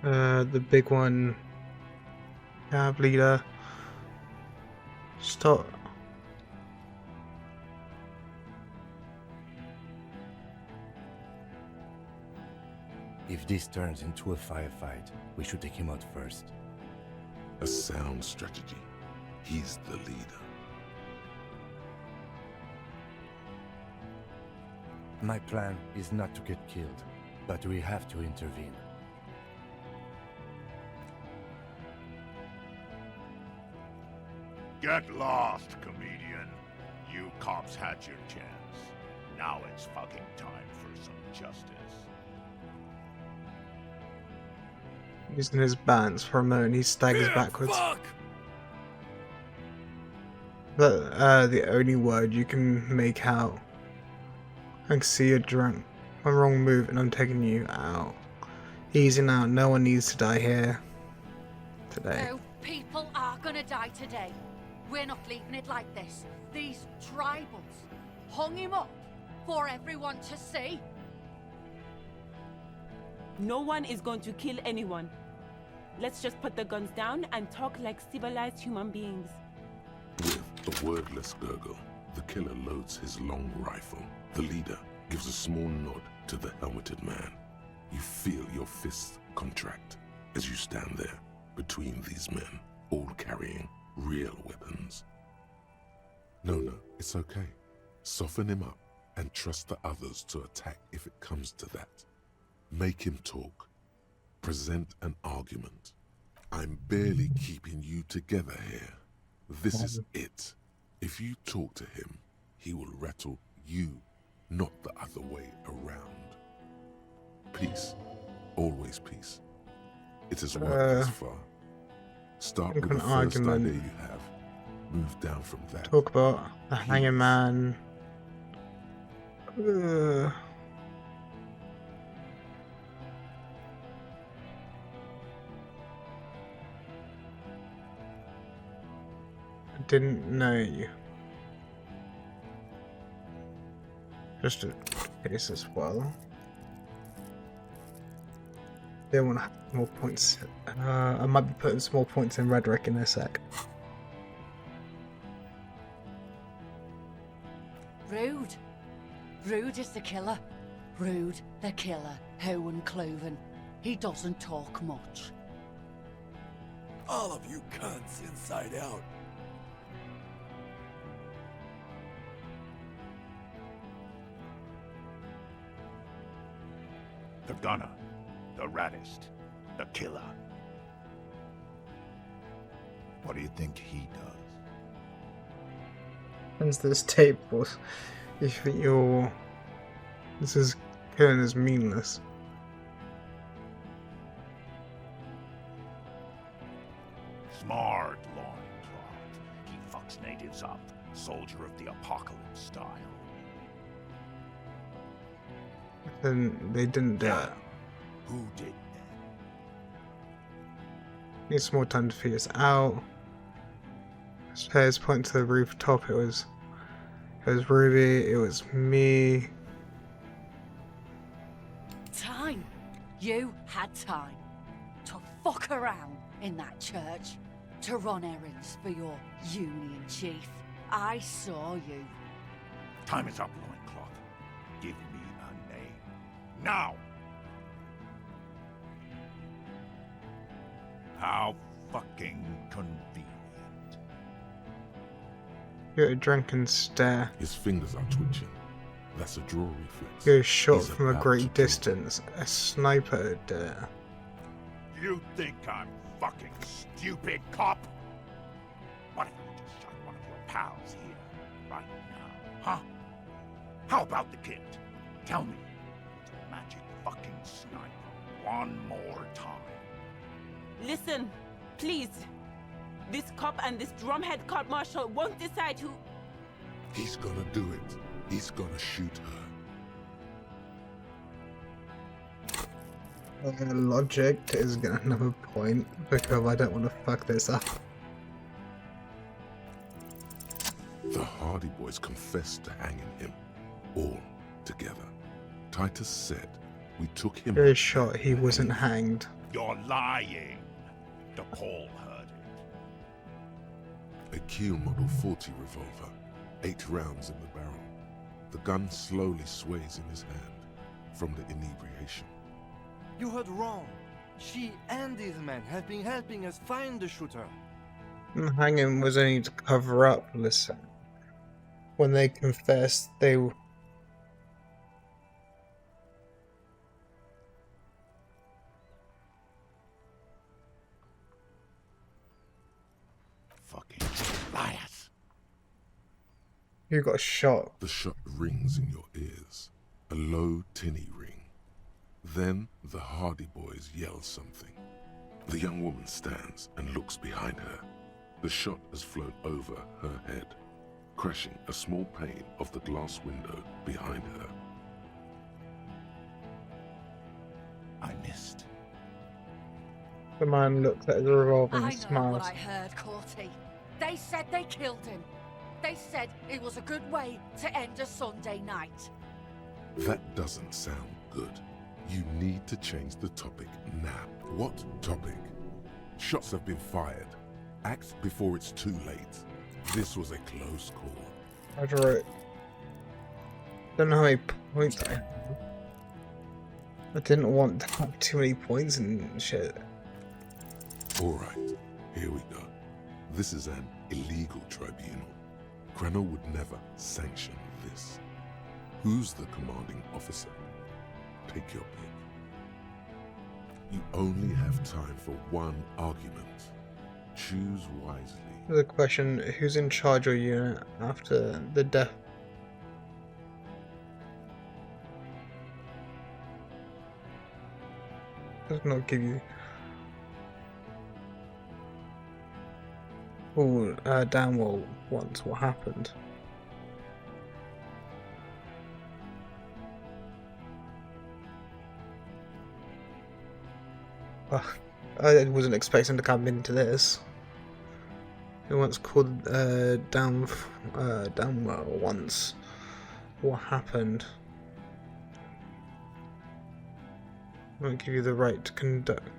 there. The big one. Cab leader. Stop. If this turns into a firefight, we should take him out first. A sound strategy. He's the leader. My plan is not to get killed, but we have to intervene. Get lost, comedian. You cops had your chance. Now it's fucking time for some justice. Using his balance for a moment, he staggers backwards. Fuck! But the only word you can make out. I can see you're drunk. One wrong move and I'm taking you out. Easy now, no one needs to die here. Today. No people are gonna die today. We're not leaving it like this. These tribals hung him up for everyone to see. No one is going to kill anyone. Let's just put the guns down and talk like civilized human beings. With a wordless gurgle, the killer loads his long rifle. The leader gives a small nod to the helmeted man. You feel your fists contract as you stand there between these men, all carrying real weapons. No, it's okay. Soften him up and trust the others to attack if it comes to that. Make him talk. Present an argument. I'm barely keeping you together here. This is it. If you talk to him, he will rattle you, not the other way around. Peace. Always peace. It has worked this far. Start with the first idea you have. Move down from that. Talk about the hanging man. I didn't know you. Just in case as well. They want to have more points. I might be putting some more points in rhetoric in a sec. Rude. Rude is the killer. Rude the killer. Owen Cloven. He doesn't talk much. All of you cunts inside out. The gunner, the raddest, the killer. What do you think he does? When's this tape was? If you're... This is killing is meaningless. Smart loincloth. He fucks natives up. Soldier of the apocalypse style. Then they didn't do it. Who did Need some more time to figure this out. Let's point to the rooftop. It was Ruby. It was me. Time. You had time to fuck around in that church, to run errands for your union chief. I saw you. Time is up, loincloth. Give me a name. Now! How fucking convenient. You're a drunken stare. His fingers are twitching. That's a draw reflex. You're shot He's from a about great to distance. A sniper dare. You think I'm fucking stupid, cop? What if I just shot one of your pals here, right now, huh? How about the kid? Tell me, it's a magic fucking sniper. one more time. Listen, please. This cop and this drumhead cop marshal won't decide who... He's gonna do it. He's gonna shoot her. Logic is gonna have another point because I don't want to fuck this up. The Hardy Boys confessed to hanging him, all together. Titus said we took him. Very short, he wasn't hanged. You're lying. DePaul heard it. A Kiel Model 40 revolver, 8 rounds in the barrel. The gun slowly sways in his hand from the inebriation. You heard wrong. She and these men have been helping us find the shooter. Hanging was only to cover up. Listen, when they confessed, they fucking liars. You got shot. The shot rings in your ears, a low, tinny ring. Then the Hardy Boys yell something. The young woman stands and looks behind her. The shot has flown over her head, crashing a small pane of the glass window behind her. I missed. The man looked at the revolver and I know smiled. what I heard, Courty. They said they killed him. They said it was a good way to end a Sunday night. That doesn't sound good. You need to change the topic now. What topic? Shots have been fired. Act before it's too late. This was a close call. I wrote. Don't know how many points I had. I didn't want to have too many points and shit. Alright, here we go. This is an illegal tribunal. Cranor would never sanction this. Who's the commanding officer? Take your pick. You only have time for one argument. Choose wisely. The question, who's in charge of your unit after the death? Does not give you... Oh, damn well once what happened. I wasn't expecting to come into this. It once called Downwell once. What happened? I won't give you the right to conduct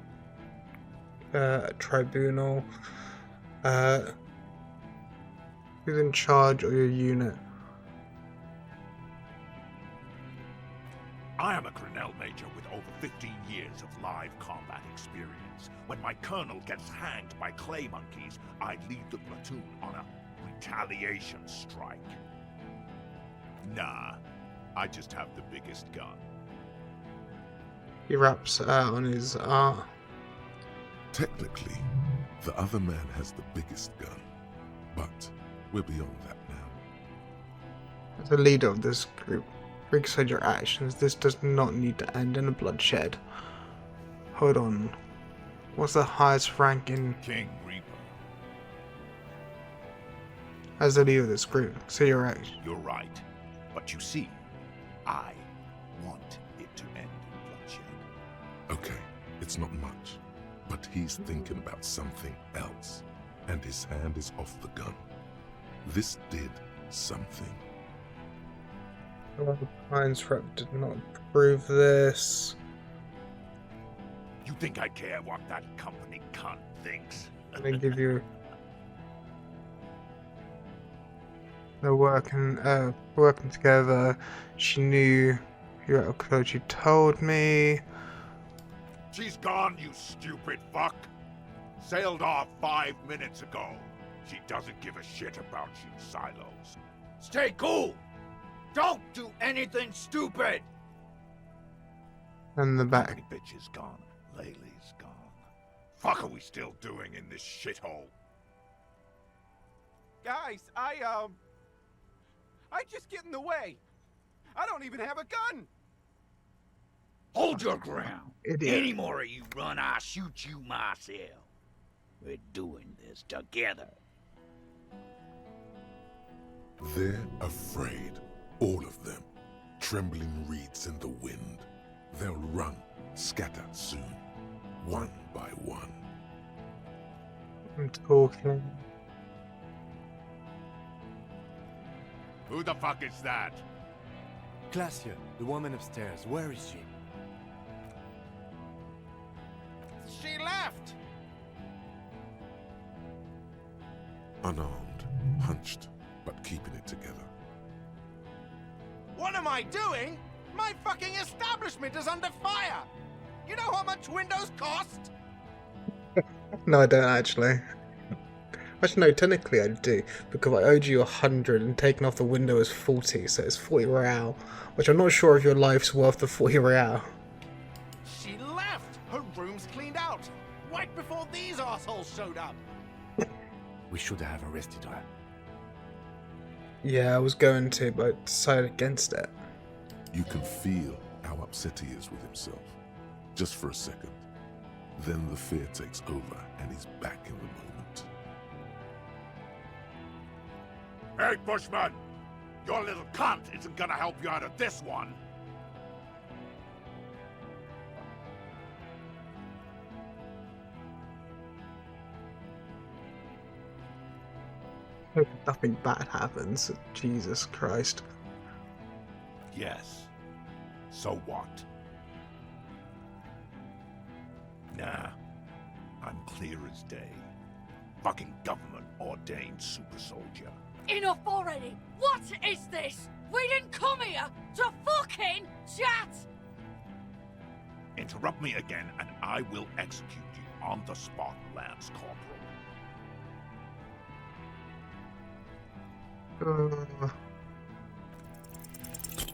a tribunal. Who's in charge of your unit? I am a Grinnell Major with over 15 years of live combat experience. When my colonel gets hanged by clay monkeys, I lead the platoon on a retaliation strike. Nah, I just have the biggest gun. He raps on his art. Technically, the other man has the biggest gun, but we're beyond that now. As the leader of this group, reconsider your actions. This does not need to end in a bloodshed. Hold on. What's the highest rank in... King Reaper. As the leader of this group, so you're right. You're right. But you see, I want it to end in bloodshed. Okay, it's not much, but he's thinking about something else, and his hand is off the gun. This did something. The Pines rep did not prove this. You think I care what that company cunt thinks? I'm gonna give you... They're working together. She knew you were out of code. She told me. She's gone, you stupid fuck. Sailed off 5 minutes ago. She doesn't give a shit about you, Silos. Stay cool! Don't do anything stupid! And the back. Bitch is gone. Laylee's gone. Fuck are we still doing in this shithole? Guys, I just get in the way. I don't even have a gun. Hold your ground. Idiot. Any more of you run, I'll shoot you myself. We're doing this together. They're afraid, all of them. Trembling reeds in the wind. They'll run, scatter soon, one by one. I'm talking. Who the fuck is that? Glacia, the woman upstairs. Where is she? She left! Unarmed, hunched, but keeping it together. What am I doing? My fucking establishment is under fire! You know how much windows cost? No, I don't actually. Actually, no, technically I do, because I owed you 100 and taking off the window is 40, so it's 40 real, which I'm not sure if your life's worth the 40 real. She left! Her room's cleaned out! Right before these assholes showed up! We should have arrested her. Yeah, I was going to, but I decided against it. You can feel how upset he is with himself. Just for a second. Then the fear takes over and he's back in the moment. Hey, Bushman! Your little cunt isn't gonna help you out of this one! Hope nothing bad happens. Jesus Christ. Yes. So what? Nah. I'm clear as day. Fucking government-ordained super soldier. Enough already! What is this? We didn't come here to fucking chat! Interrupt me again and I will execute you on the spot, Lance Corporal.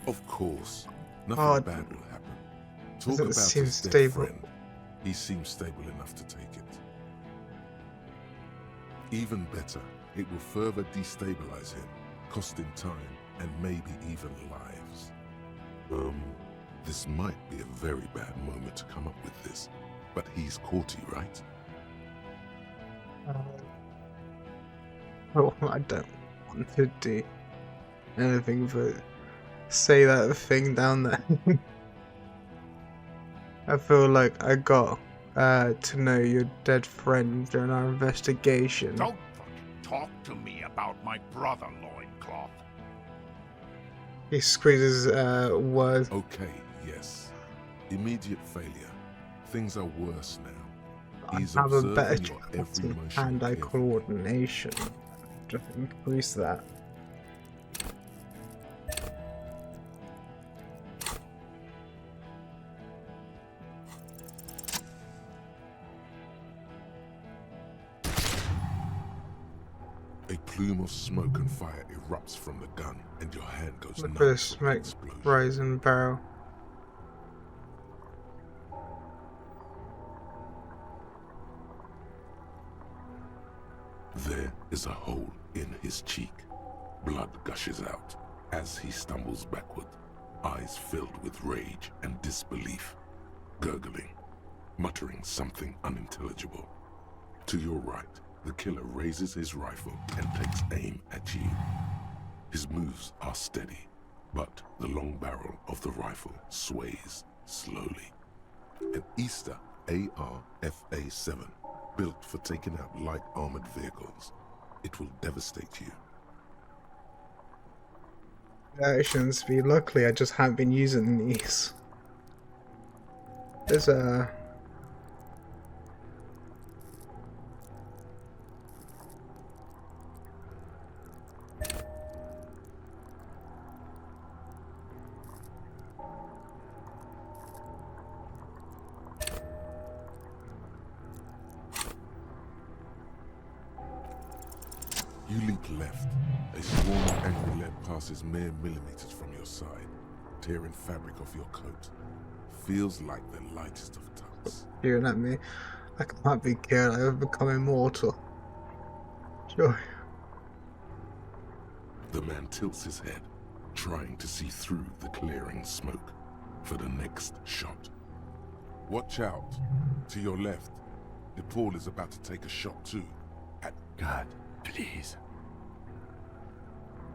Of course, nothing bad will happen. Talk doesn't about seem his dead stable. friend. He seems stable enough to take it. Even better, it will further destabilize him, cost him time, and maybe even lives. This might be a very bad moment to come up with this, but he's courty, right? Oh, I don't want to do anything but say that thing down there. I feel like I got to know your dead friend during our investigation. Don't fucking talk to me about my brother, Loincloth. He squeezes words. Okay, yes. Immediate failure. Things are worse now. I He's have a better observing your chance every in motion hand-eye carefully. coordination. Just increase that. A plume of smoke and fire erupts from the gun, and your hand goes Look numb at the from the smoke explosion. rise in the barrel. There is a hole in his cheek. Blood gushes out as he stumbles backward, eyes filled with rage and disbelief, gurgling, muttering something unintelligible. To your right, the killer raises his rifle and takes aim at you. His moves are steady, but the long barrel of the rifle sways slowly. An Easter AR-FA-7, built for taking out light armored vehicles. It will devastate you. Actions be luckily I just haven't been using these. There's a You leap left. A swarm of angry lead passes mere millimeters from your side, tearing fabric off your coat. Feels like the lightest of tugs. Hearing at me. I can't be killed, I have become immortal. Joy. The man tilts his head, trying to see through the clearing smoke. for the next shot. Watch out. To your left. DePaul is about to take a shot too. God, please.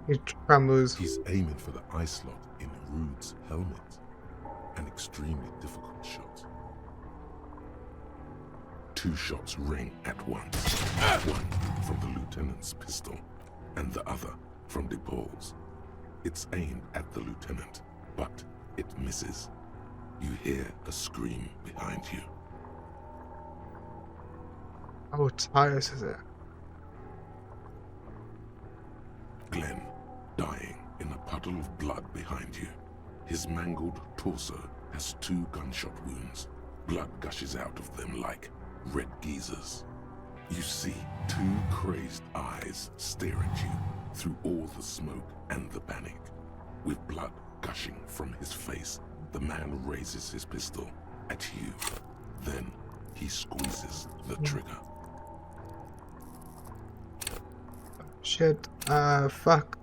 He trembles. He's aiming for the eye slot in Rude's helmet. An extremely difficult shot. 2 shots ring at once. One from the lieutenant's pistol, and the other from DePaul's. It's aimed at the lieutenant, but it misses. You hear a scream behind you. How tight is it? Glenn, dying in a puddle of blood behind you. His mangled torso has 2 gunshot wounds. Blood gushes out of them like red geysers. You see 2 crazed eyes stare at you through all the smoke and the panic. With blood gushing from his face, the man raises his pistol at you. Then he squeezes the trigger. Shit. Fuck.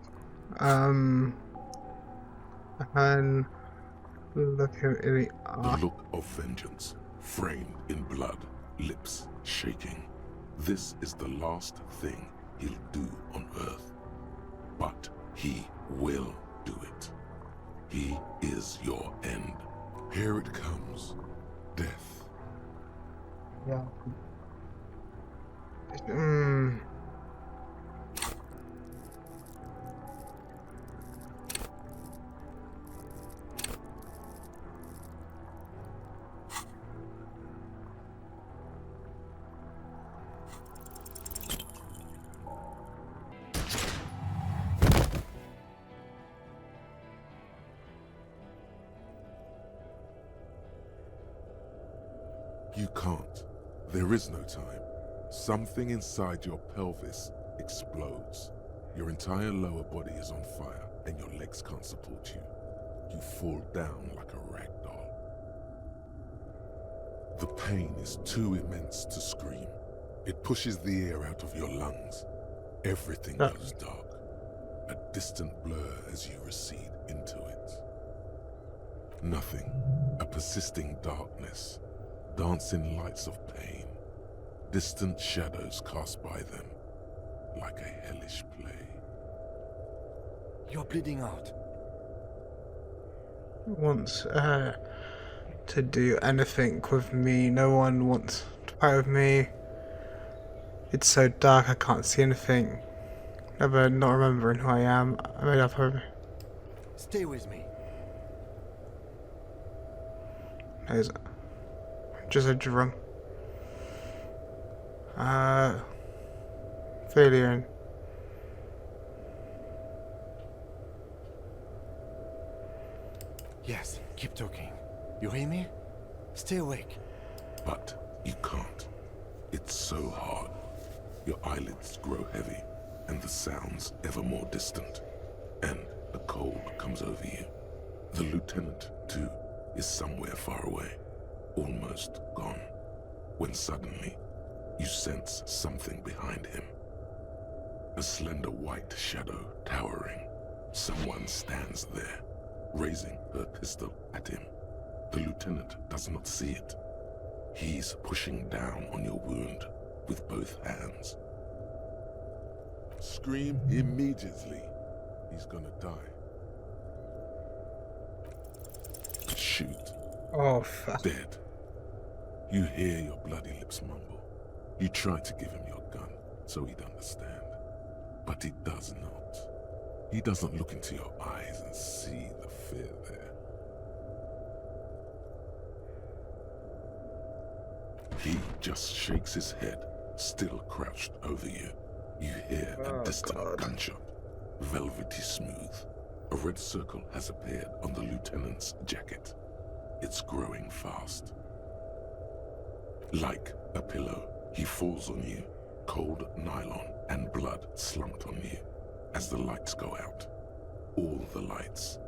And look him in the eye. The look of vengeance, framed in blood, lips shaking. This is the last thing he'll do on Earth. But he will do it. He is your end. Here it comes. Death. Yeah. You can't. There is no time. Something inside your pelvis explodes. Your entire lower body is on fire, and your legs can't support you. You fall down like a rag doll. The pain is too immense to scream. It pushes the air out of your lungs. Everything goes dark. A distant blur as you recede into it. Nothing. A persisting darkness. Dancing lights of pain. Distant shadows cast by them. Like a hellish play. You're bleeding out. Wants to do anything with me. No one wants to play with me. It's so dark I can't see anything. Never not remembering who I am. I made up of. Stay with me. There's just a drum. Failure. Yes, keep talking. You hear me? Stay awake. But you can't. It's so hard. Your eyelids grow heavy, and the sounds ever more distant. And the cold comes over you. The lieutenant, too, is somewhere far away, almost gone, when suddenly you sense something behind him. A slender white shadow towering. Someone stands there, raising her pistol at him. The lieutenant does not see it. He's pushing down on your wound with both hands. Scream immediately. He's gonna die. Shoot. Oh, fuck. Dead. You hear your bloody lips mumble. You try to give him your gun so he'd understand. But he does not. He doesn't look into your eyes and see the fear there. He just shakes his head, still crouched over you. You hear a distant gunshot, velvety smooth. A red circle has appeared on the lieutenant's jacket. It's growing fast. Like a pillow, he falls on you, cold nylon and blood slumped on you as the lights go out. All the lights.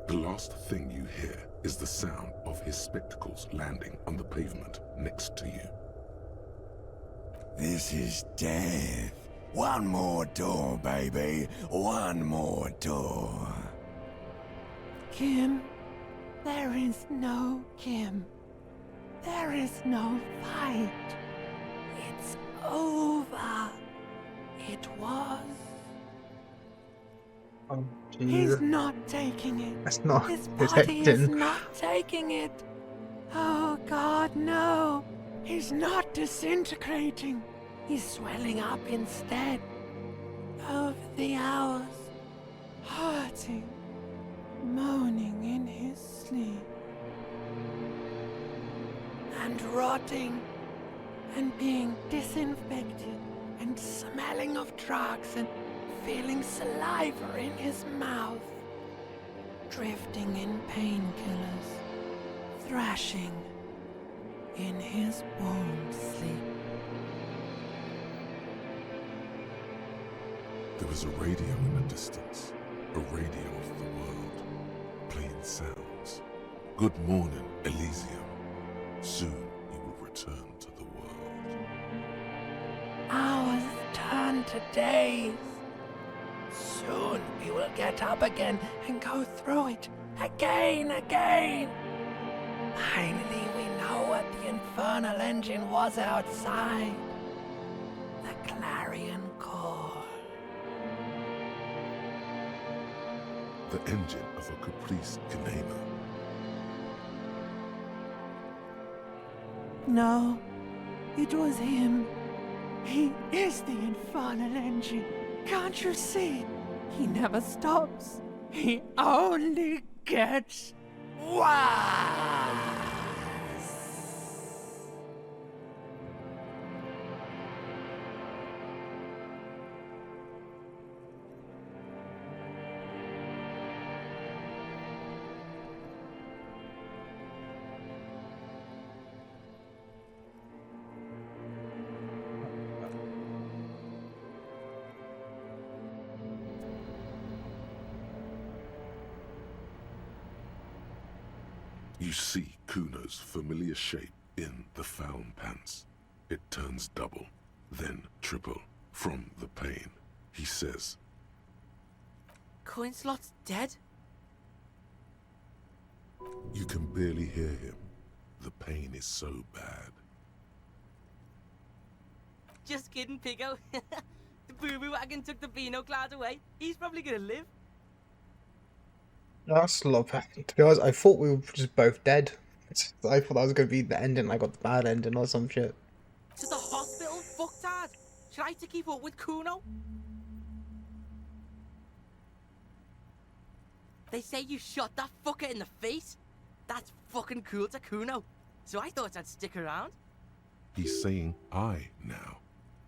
The last thing you hear is the sound of his spectacles landing on the pavement next to you. This is death. One more door, baby. One more door. Ken, There is no Kim. There is no fight. It's over. It was. Oh, He's jeez. not taking it. That's not His his body is acting. not taking it. Oh God, no. He's not disintegrating. He's swelling up instead. Over the hours, hurting, moaning in his sleep. And rotting, and being disinfected, and smelling of drugs, and feeling saliva in his mouth. Drifting in painkillers, thrashing in his warm sleep. There was a radio in the distance, a radio of the world, playing sounds. Good morning, Elysium. Soon you will return to the world. Hours turn to days. Soon we will get up again and go through it again. Finally we know what the infernal engine was outside. The clarion call. The engine of a caprice Kanema. No, it was him. He is the infernal engine. Can't you see? He never stops. He only gets worse. You see Kuno's familiar shape in the found pants. It turns double, then triple from the pain. He says, Coinslot's dead? you can barely hear him. The pain is so bad. Just kidding, Pico. The boo-boo wagon took the Beano clad away. He's probably gonna live. That's a lot of pain. To be honest, I thought we were just both dead. I thought that was going to be the ending. I got the bad ending or some shit. To the hospital, fucktard. Try to keep up with Kuno. They say you shot that fucker in the face. That's fucking cool to Kuno. So I thought I'd stick around. He's saying I now,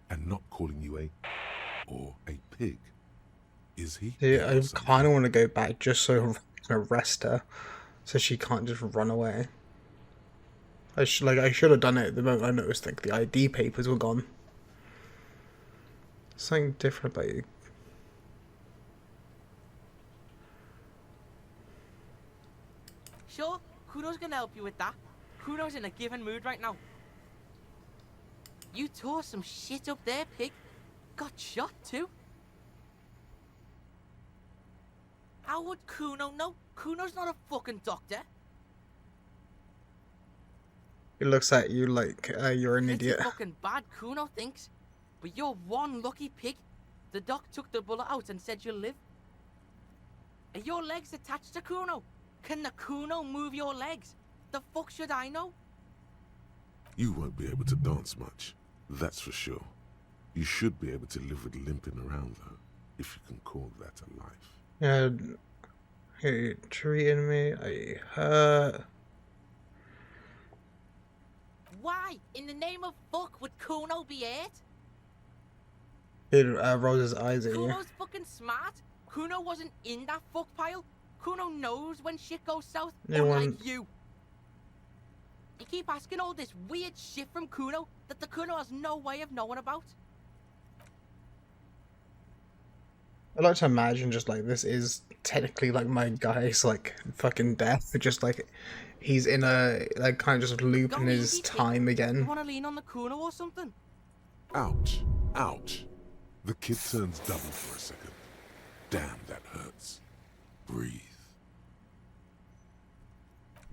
and not calling you a pig. Is he? Yeah, I kind of want to go back just so I can arrest her, so she can't just run away. I should have done it the moment I noticed the ID papers were gone. Something different about you. Sure, Kuno's gonna help you with that. Kuno's in a given mood right now. You tore some shit up there, pig. Got shot too. How would Kuno know? Kuno's not a fucking doctor. It looks at you like you're an It's idiot. fucking bad, Kuno thinks. But you're one lucky pig. The doc took the bullet out and said you'll live. Are your legs attached to Kuno? Can the Kuno move your legs? The fuck should I know? You won't be able to dance much, that's for sure. You should be able to live with limping around though, if you can call that a life. You're treating me. I hurt. Why, in the name of fuck, would Kuno be hurt? It rolls his eyes at you. Kuno's fucking smart. Kuno wasn't in that fuck pile. Kuno knows when shit goes south, unlike you. You keep asking all this weird shit from Kuno that the Kuno has no way of knowing about. I like to imagine just like this is technically like my guy's like fucking death. Just like he's in a like kind of just looping his time You again. wanna lean on the Kuno or something? Ouch, ouch. The kid turns double for a second. Damn, that hurts. Breathe.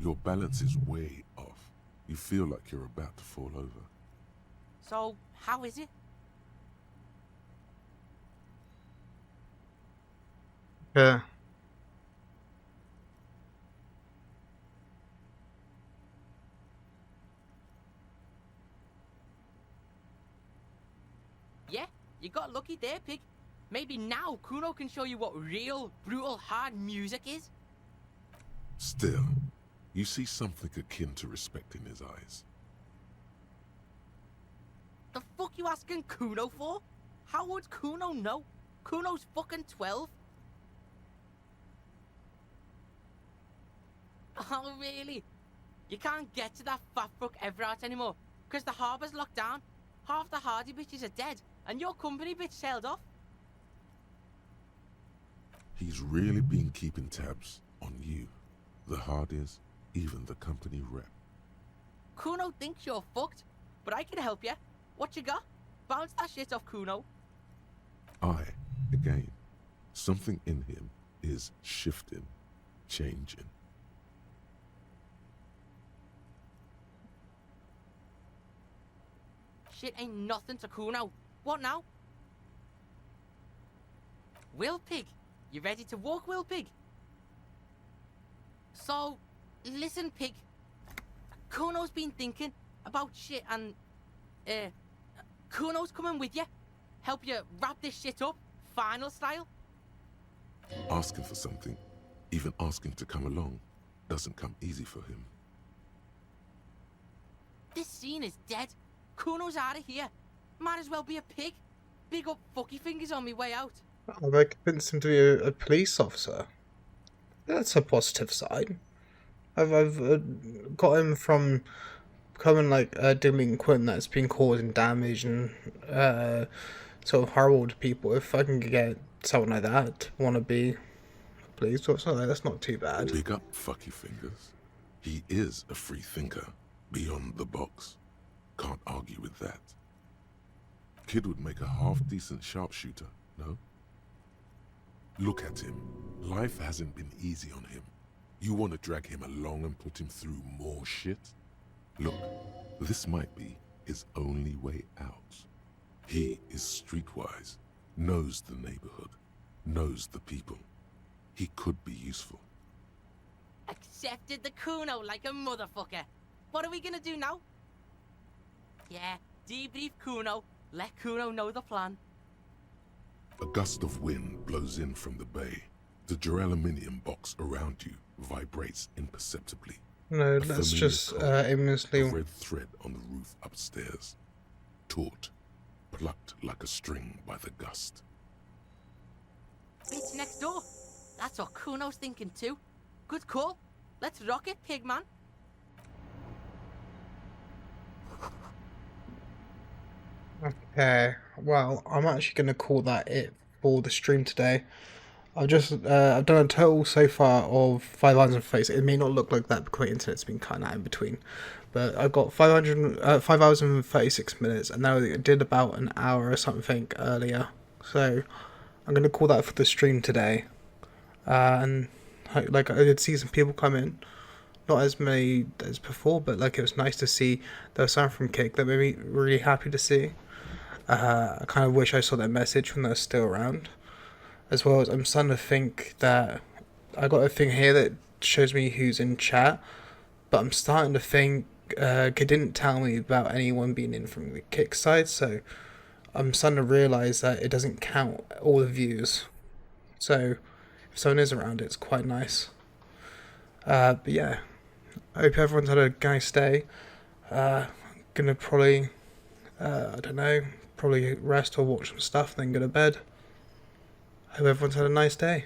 Your balance is way off. You feel like you're about to fall over. So, how is it? Yeah. Yeah, you got lucky there, Pig. Maybe now Kuno can show you what real, brutal, hard music is. Still, you see something akin to respect in his eyes. The fuck you asking Kuno for? How would Kuno know? Kuno's fucking 12. Oh, really? You can't get to that fat fuck Everard anymore, because the harbour's locked down. Half the hardy bitches are dead, and your company bitch sailed off. He's really been keeping tabs on you, the Hardys, even the company rep. Kuno thinks you're fucked, but I can help you. What you got? Bounce that shit off Kuno. Again, something in him is shifting, changing. Shit ain't nothing to Kuno. What now? Will Pig, you ready to walk, Will Pig? So, listen, Pig. Kuno's been thinking about shit and, Kuno's coming with you. Help you wrap this shit up, final style. Asking for something, even asking to come along, doesn't come easy for him. This scene is dead. Kuno's out of here. Might as well be a pig. Big up fucky fingers on me way out. Oh, they convinced him to be a police officer. That's a positive side. I've got him from becoming like a delinquent that's been causing damage and sort of horrible to people. If I can get someone like that to want to be a police officer, that's not too bad. Big up fucky fingers. He is a free thinker, beyond the box. Can't argue with that. Kid would make a half-decent sharpshooter, no? Look at him. Life hasn't been easy on him. You want to drag him along and put him through more shit? Look, this might be his only way out. He is streetwise, knows the neighborhood, knows the people. He could be useful. Accepted the Kuno like a motherfucker. What are we gonna do now? Yeah, debrief Kuno. Let Kuno know the plan. A gust of wind blows in from the bay. The duraluminium box around you vibrates imperceptibly. No, let's just aimlessly. A red thread on the roof upstairs, taut, plucked like a string by the gust. Bitch next door. That's what Kuno's thinking too. Good call. Let's rock it, Pigman. Okay, well, I'm actually going to call that it for the stream today. I've done a total so far of 5 hours and 36. It may not look like that because the internet's been cutting out in between, but I've got 5 hours and 36 minutes, and now I did about an hour or something earlier. So I'm going to call that for the stream today. And like, I did see some people come in. Not as many as before, but like, it was nice to see there was someone from Kick that made me really happy to see. I kind of wish I saw that message when they were still around. As well as I'm starting to think that I got a thing here that shows me who's in chat, but I'm starting to think it didn't tell me about anyone being in from the Kick side, so I'm starting to realise that it doesn't count all the views. So if someone is around, it's quite nice. But yeah, I hope everyone's had a nice day. Gonna probably, I don't know, probably rest or watch some stuff, then go to bed. Hope everyone's had a nice day.